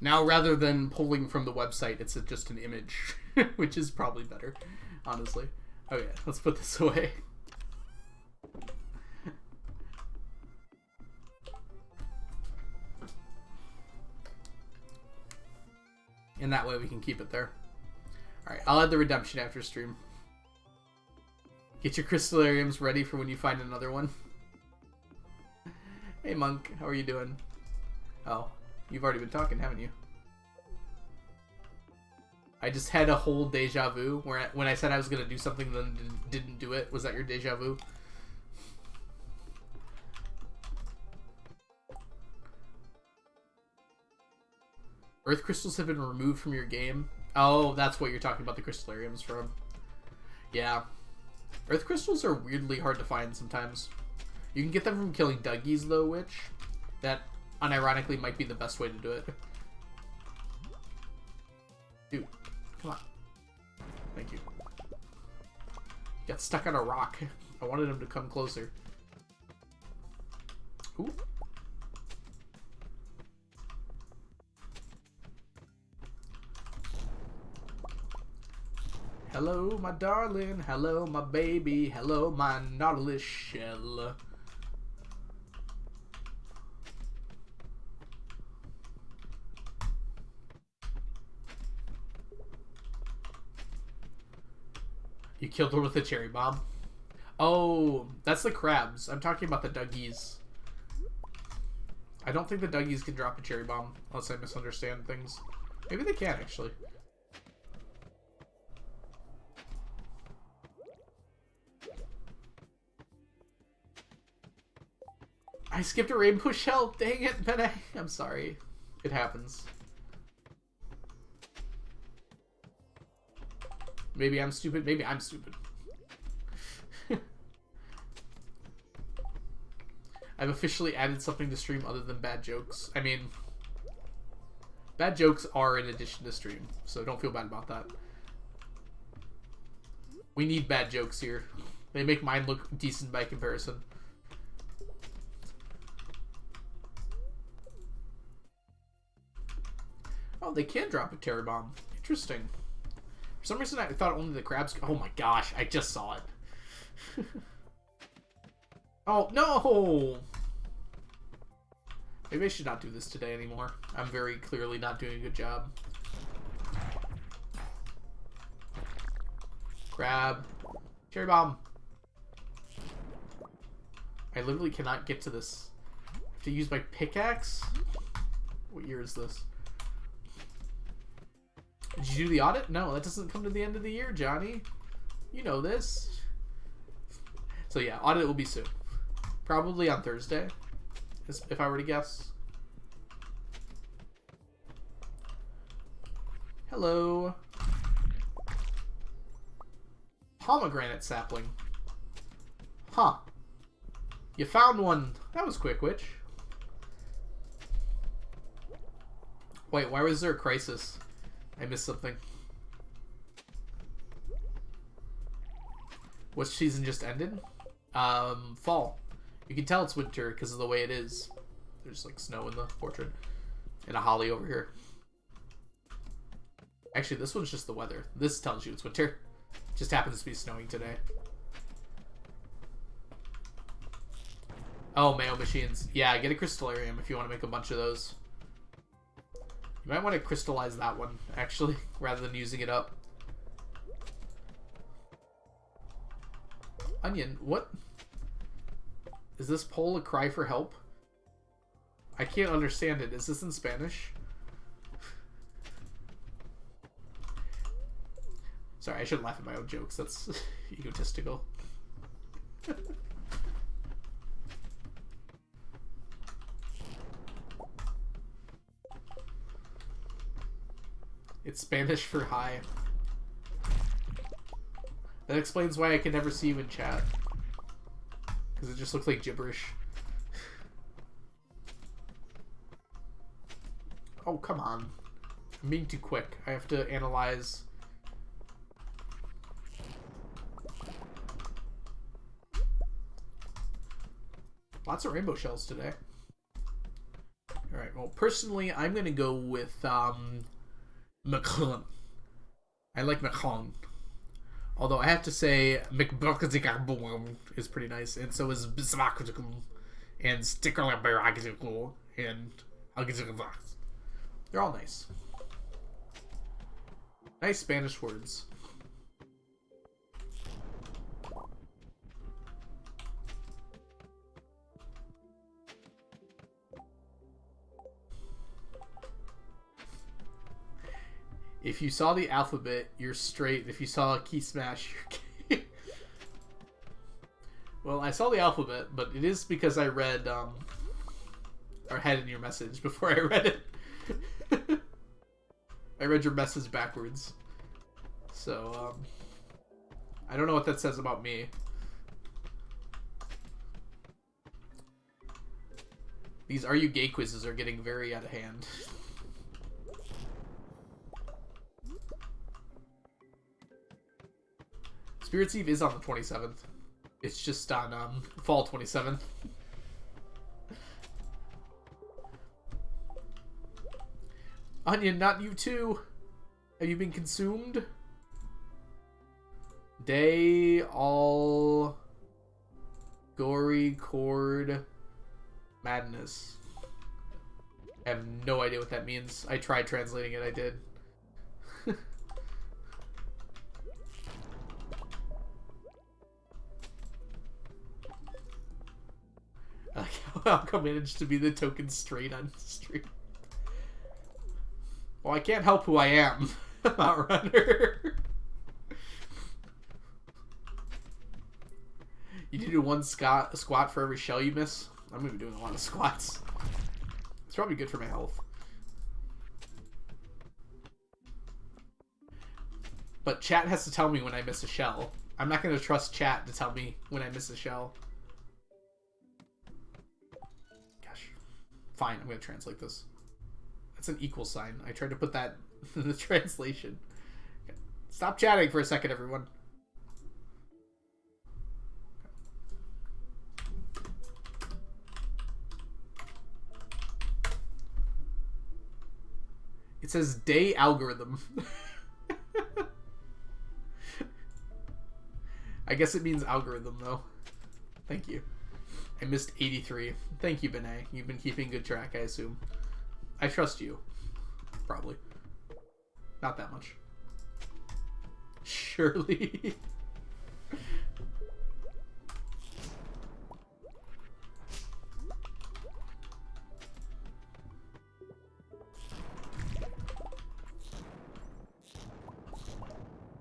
Now, rather than pulling from the website, it's just an image, which is probably better, honestly. Okay, let's put this away. And that way we can keep it there. Alright, I'll add the redemption after stream. Get your crystallariums ready for when you find another one. Hey Monk, how are you doing? Oh, you've already been talking, haven't you? I just had a whole deja vu where when I said I was going to do something then didn't do it. Was that your deja vu? Earth crystals have been removed from your game. Oh, that's what you're talking about the crystallariums from. Yeah. Earth crystals are weirdly hard to find sometimes. You can get them from killing Dougies, though, which that unironically might be the best way to do it. Dude, come on. Thank you. He got stuck on a rock. I wanted him to come closer. Ooh. Hello, my darling. Hello, my baby. Hello, my Nautilus shell. You killed her with a cherry bomb? Oh, that's the crabs. I'm talking about the Dougies. I don't think the Dougies can drop a cherry bomb, unless I misunderstand things. Maybe they can, actually. I skipped a rainbow shell. Dang it, Bene. I'm sorry. It happens. Maybe I'm stupid. Maybe I'm stupid. I've officially added something to stream other than bad jokes. I mean, bad jokes are in addition to stream, so don't feel bad about that. We need bad jokes here. They make mine look decent by comparison. Oh, they can drop a terror bomb. Interesting. For some reason, I thought only the crabs... Oh my gosh, I just saw it. Oh, no! Maybe I should not do this today anymore. I'm very clearly not doing a good job. Crab. Cherry bomb. I literally cannot get to this. I have to use my pickaxe? What year is this? Did you do the audit? No, that doesn't come to the end of the year, Johnny. You know this. So yeah, audit will be soon. Probably on Thursday, if I were to guess. Hello. Pomegranate sapling. Huh. You found one. That was quick, Witch. Wait, why was there a crisis? I missed something. What season just ended? Fall. You can tell it's winter because of the way it is. There's like snow in the portrait. And a holly over here. Actually, this one's just the weather. This tells you it's winter. Just happens to be snowing today. Oh, Mayo machines. Yeah, get a crystallarium if you want to make a bunch of those. You might want to crystallize that one, actually, rather than using it up. Onion, what? Is this poll a cry for help? I can't understand it. Is this in Spanish? Sorry, I shouldn't laugh at my own jokes. That's egotistical. It's Spanish for hi. That explains why I can never see you in chat. Because it just looks like gibberish. Oh, come on. I'm being too quick. I have to analyze. Lots of rainbow shells today. Alright, well, personally, I'm going to go with Macron. I like Macron. Although I have to say, McBuckazikabum is pretty nice, and so is Bismakum, and Stickerlabaragazikum, and Agazikavax. They're all nice. Nice Spanish words. If you saw the alphabet, you're straight. If you saw a key smash, you're gay. Well, I saw the alphabet, but it is because I read, or had in your message before I read it. I read your message backwards. So, I don't know what that says about me. These Are You Gay quizzes are getting very out of hand. Spirits Eve is on the 27th. It's just on fall 27th. Onion, not you too. Have you been consumed? Day, all, gory, cord, madness. I have no idea what that means. I tried translating it, I did. I'll manage to be the token straight on stream. Well, I can't help who I am. Outrunner. You do one squat for every shell you miss. I'm gonna be doing a lot of squats. It's probably good for my health. But chat has to tell me when I miss a shell. I'm not gonna trust chat to tell me when I miss a shell. Fine, I'm going to translate this. That's an equal sign. I tried to put that in the translation. Okay. Stop chatting for a second, everyone. It says day algorithm. I guess it means algorithm, though. Thank you. I missed 83. Thank you, Benet. You've been keeping good track, I assume. I trust you. Probably. Not that much. Surely.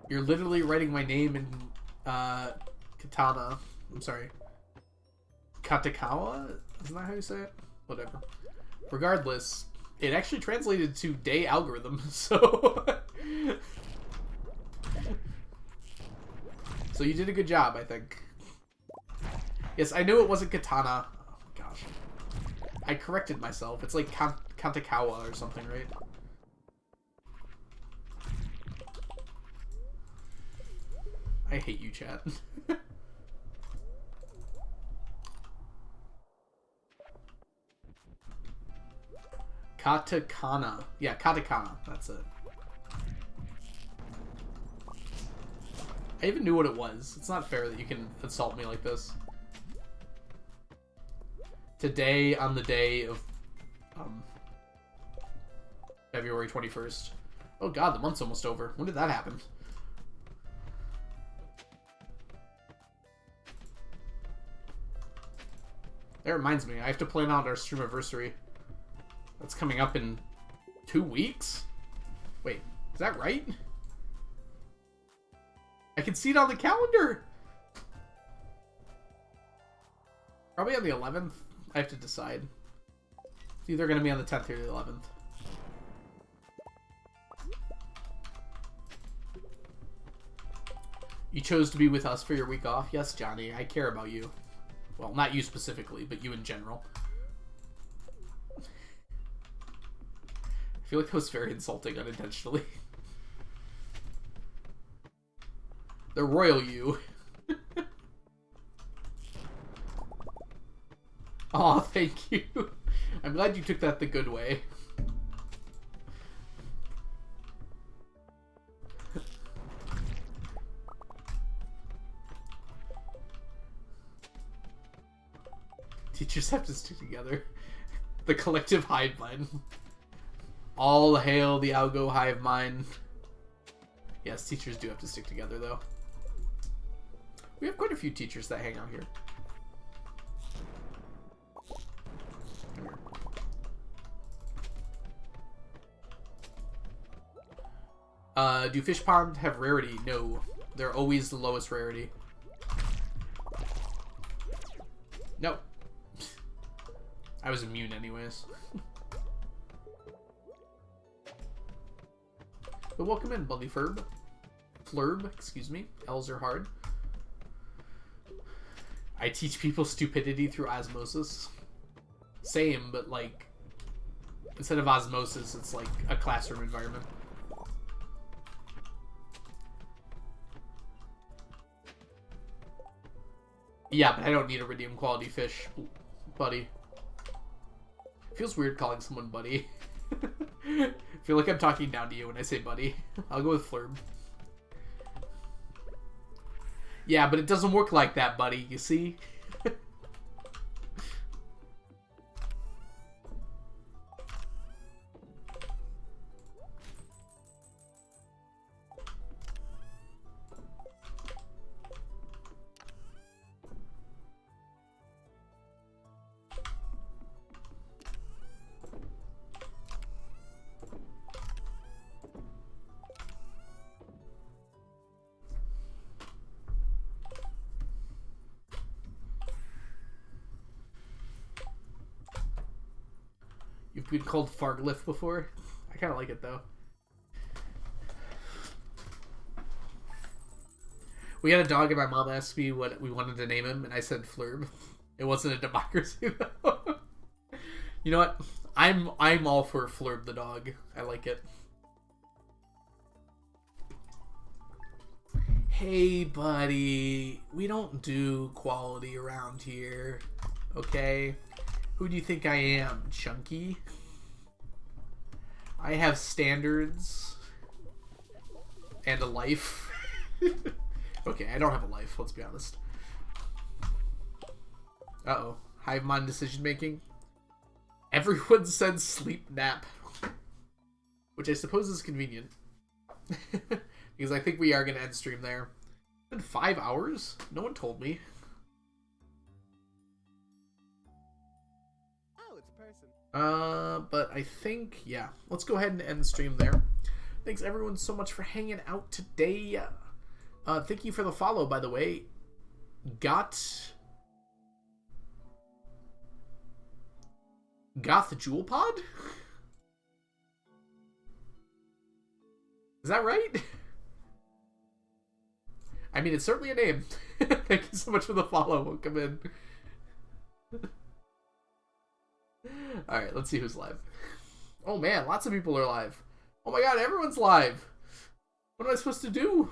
You're literally writing my name in katana. I'm sorry. Katakawa? Isn't that how you say it? Whatever. Regardless, it actually translated to day algorithm, so... So you did a good job, I think. Yes, I knew it wasn't katana. Oh, gosh. I corrected myself. It's like Katakawa or something, right? I hate you, chat. Katakana. Yeah, katakana. That's it. I even knew what it was. It's not fair that you can insult me like this. Today, on the day of February 21st. Oh god, the month's almost over. When did that happen? That reminds me, I have to plan out our streamiversary. That's coming up in 2 weeks? Wait, is that right? I can see it on the calendar! Probably on the 11th. I have to decide. It's either going to be on the 10th or the 11th. You chose to be with us for your week off? Yes, Johnny, I care about you. Well, not you specifically, but you in general. I feel like that was very insulting unintentionally. The royal you. Aw, thank you. I'm glad you took that the good way. Teachers have to stick together. The collective hive mind. All hail the Algo hive mind. Yes, teachers do have to stick together, though. We have quite a few teachers that hang out here. Do fish ponds have rarity? No. They're always the lowest rarity. No. I was immune anyways. But welcome in, Buddy Flurb. Flurb, excuse me. L's are hard. I teach people stupidity through osmosis. Same, but like, instead of osmosis, it's like a classroom environment. Yeah, but I don't need iridium quality fish, buddy. Feels weird calling someone buddy. I feel like I'm talking down to you when I say buddy. I'll go with Flurb. Yeah, but it doesn't work like that, buddy, you see? You've been called Farglyph before? I kind of like it, though. We had a dog and my mom asked me what we wanted to name him, and I said Flurb. It wasn't a democracy, though. You know what? I'm all for Flurb the dog. I like it. Hey, buddy. We don't do quality around here. Okay? Who do you think I am? Chunky? I have standards. And a life. Okay, I don't have a life, let's be honest. Uh-oh. Hive mind decision making. Everyone said sleep nap. Which I suppose is convenient. Because I think we are going to end stream there. It's been 5 hours? No one told me. But I think, yeah. Let's go ahead and end the stream there. Thanks everyone so much for hanging out today. Thank you for the follow, by the way. Goth Jewel Pod? Is that right? I mean, it's certainly a name. Thank you so much for the follow. Welcome in. Alright, let's see who's live. Oh man, lots of people are live. Oh my god, everyone's live. What am I supposed to do?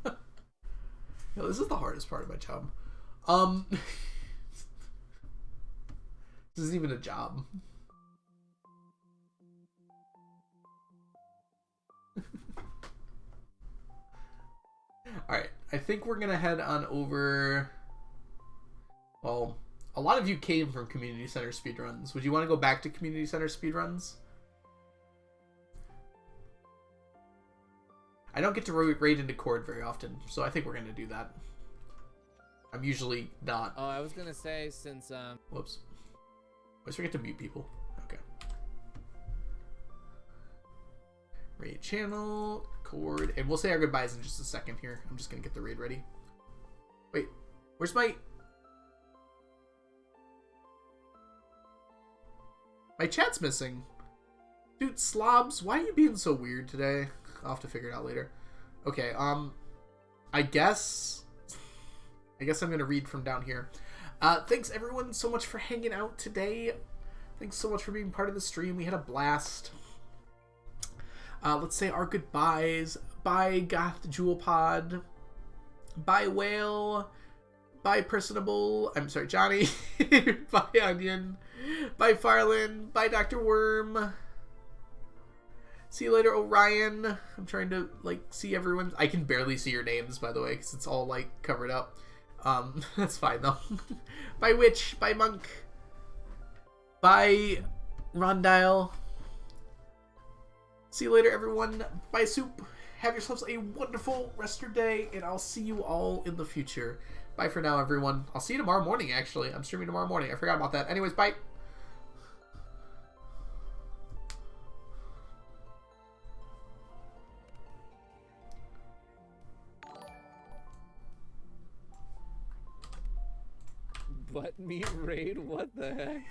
Yo, this is the hardest part of my job. This isn't even a job. Alright, I think we're gonna head on over... Well, a lot of you came from Community Center speedruns. Would you want to go back to Community Center speedruns? I don't get to raid into Cord very often, so I think we're going to do that. I'm usually not. Oh, I was going to say, since... Whoops. I always forget to mute people. Okay. Raid channel, Cord, and we'll say our goodbyes in just a second here. I'm just going to get the raid ready. Wait, where's my... My chat's missing. Dude, Slobs, why are you being so weird today? I'll have to figure it out later. Okay, I guess I'm gonna read from down here. Thanks everyone so much for hanging out today. Thanks so much for being part of the stream. We had a blast. Let's say our goodbyes. Bye, Goth Jewel Pod. Bye, Whale. Bye, Personable. I'm sorry, Johnny. Bye, Onion. Bye, Farland. Bye, Dr. Worm. See you later, Orion. I'm trying to, like, see everyone. I can barely see your names, by the way, because it's all, like, covered up. That's fine, though. Bye, Witch. Bye, Monk. Bye, Rondile. See you later, everyone. Bye, Soup. Have yourselves a wonderful rest of your day, and I'll see you all in the future. Bye for now, everyone. I'll see you tomorrow morning, actually. I'm streaming tomorrow morning. I forgot about that. Anyways, bye. Butt meat raid? What the heck?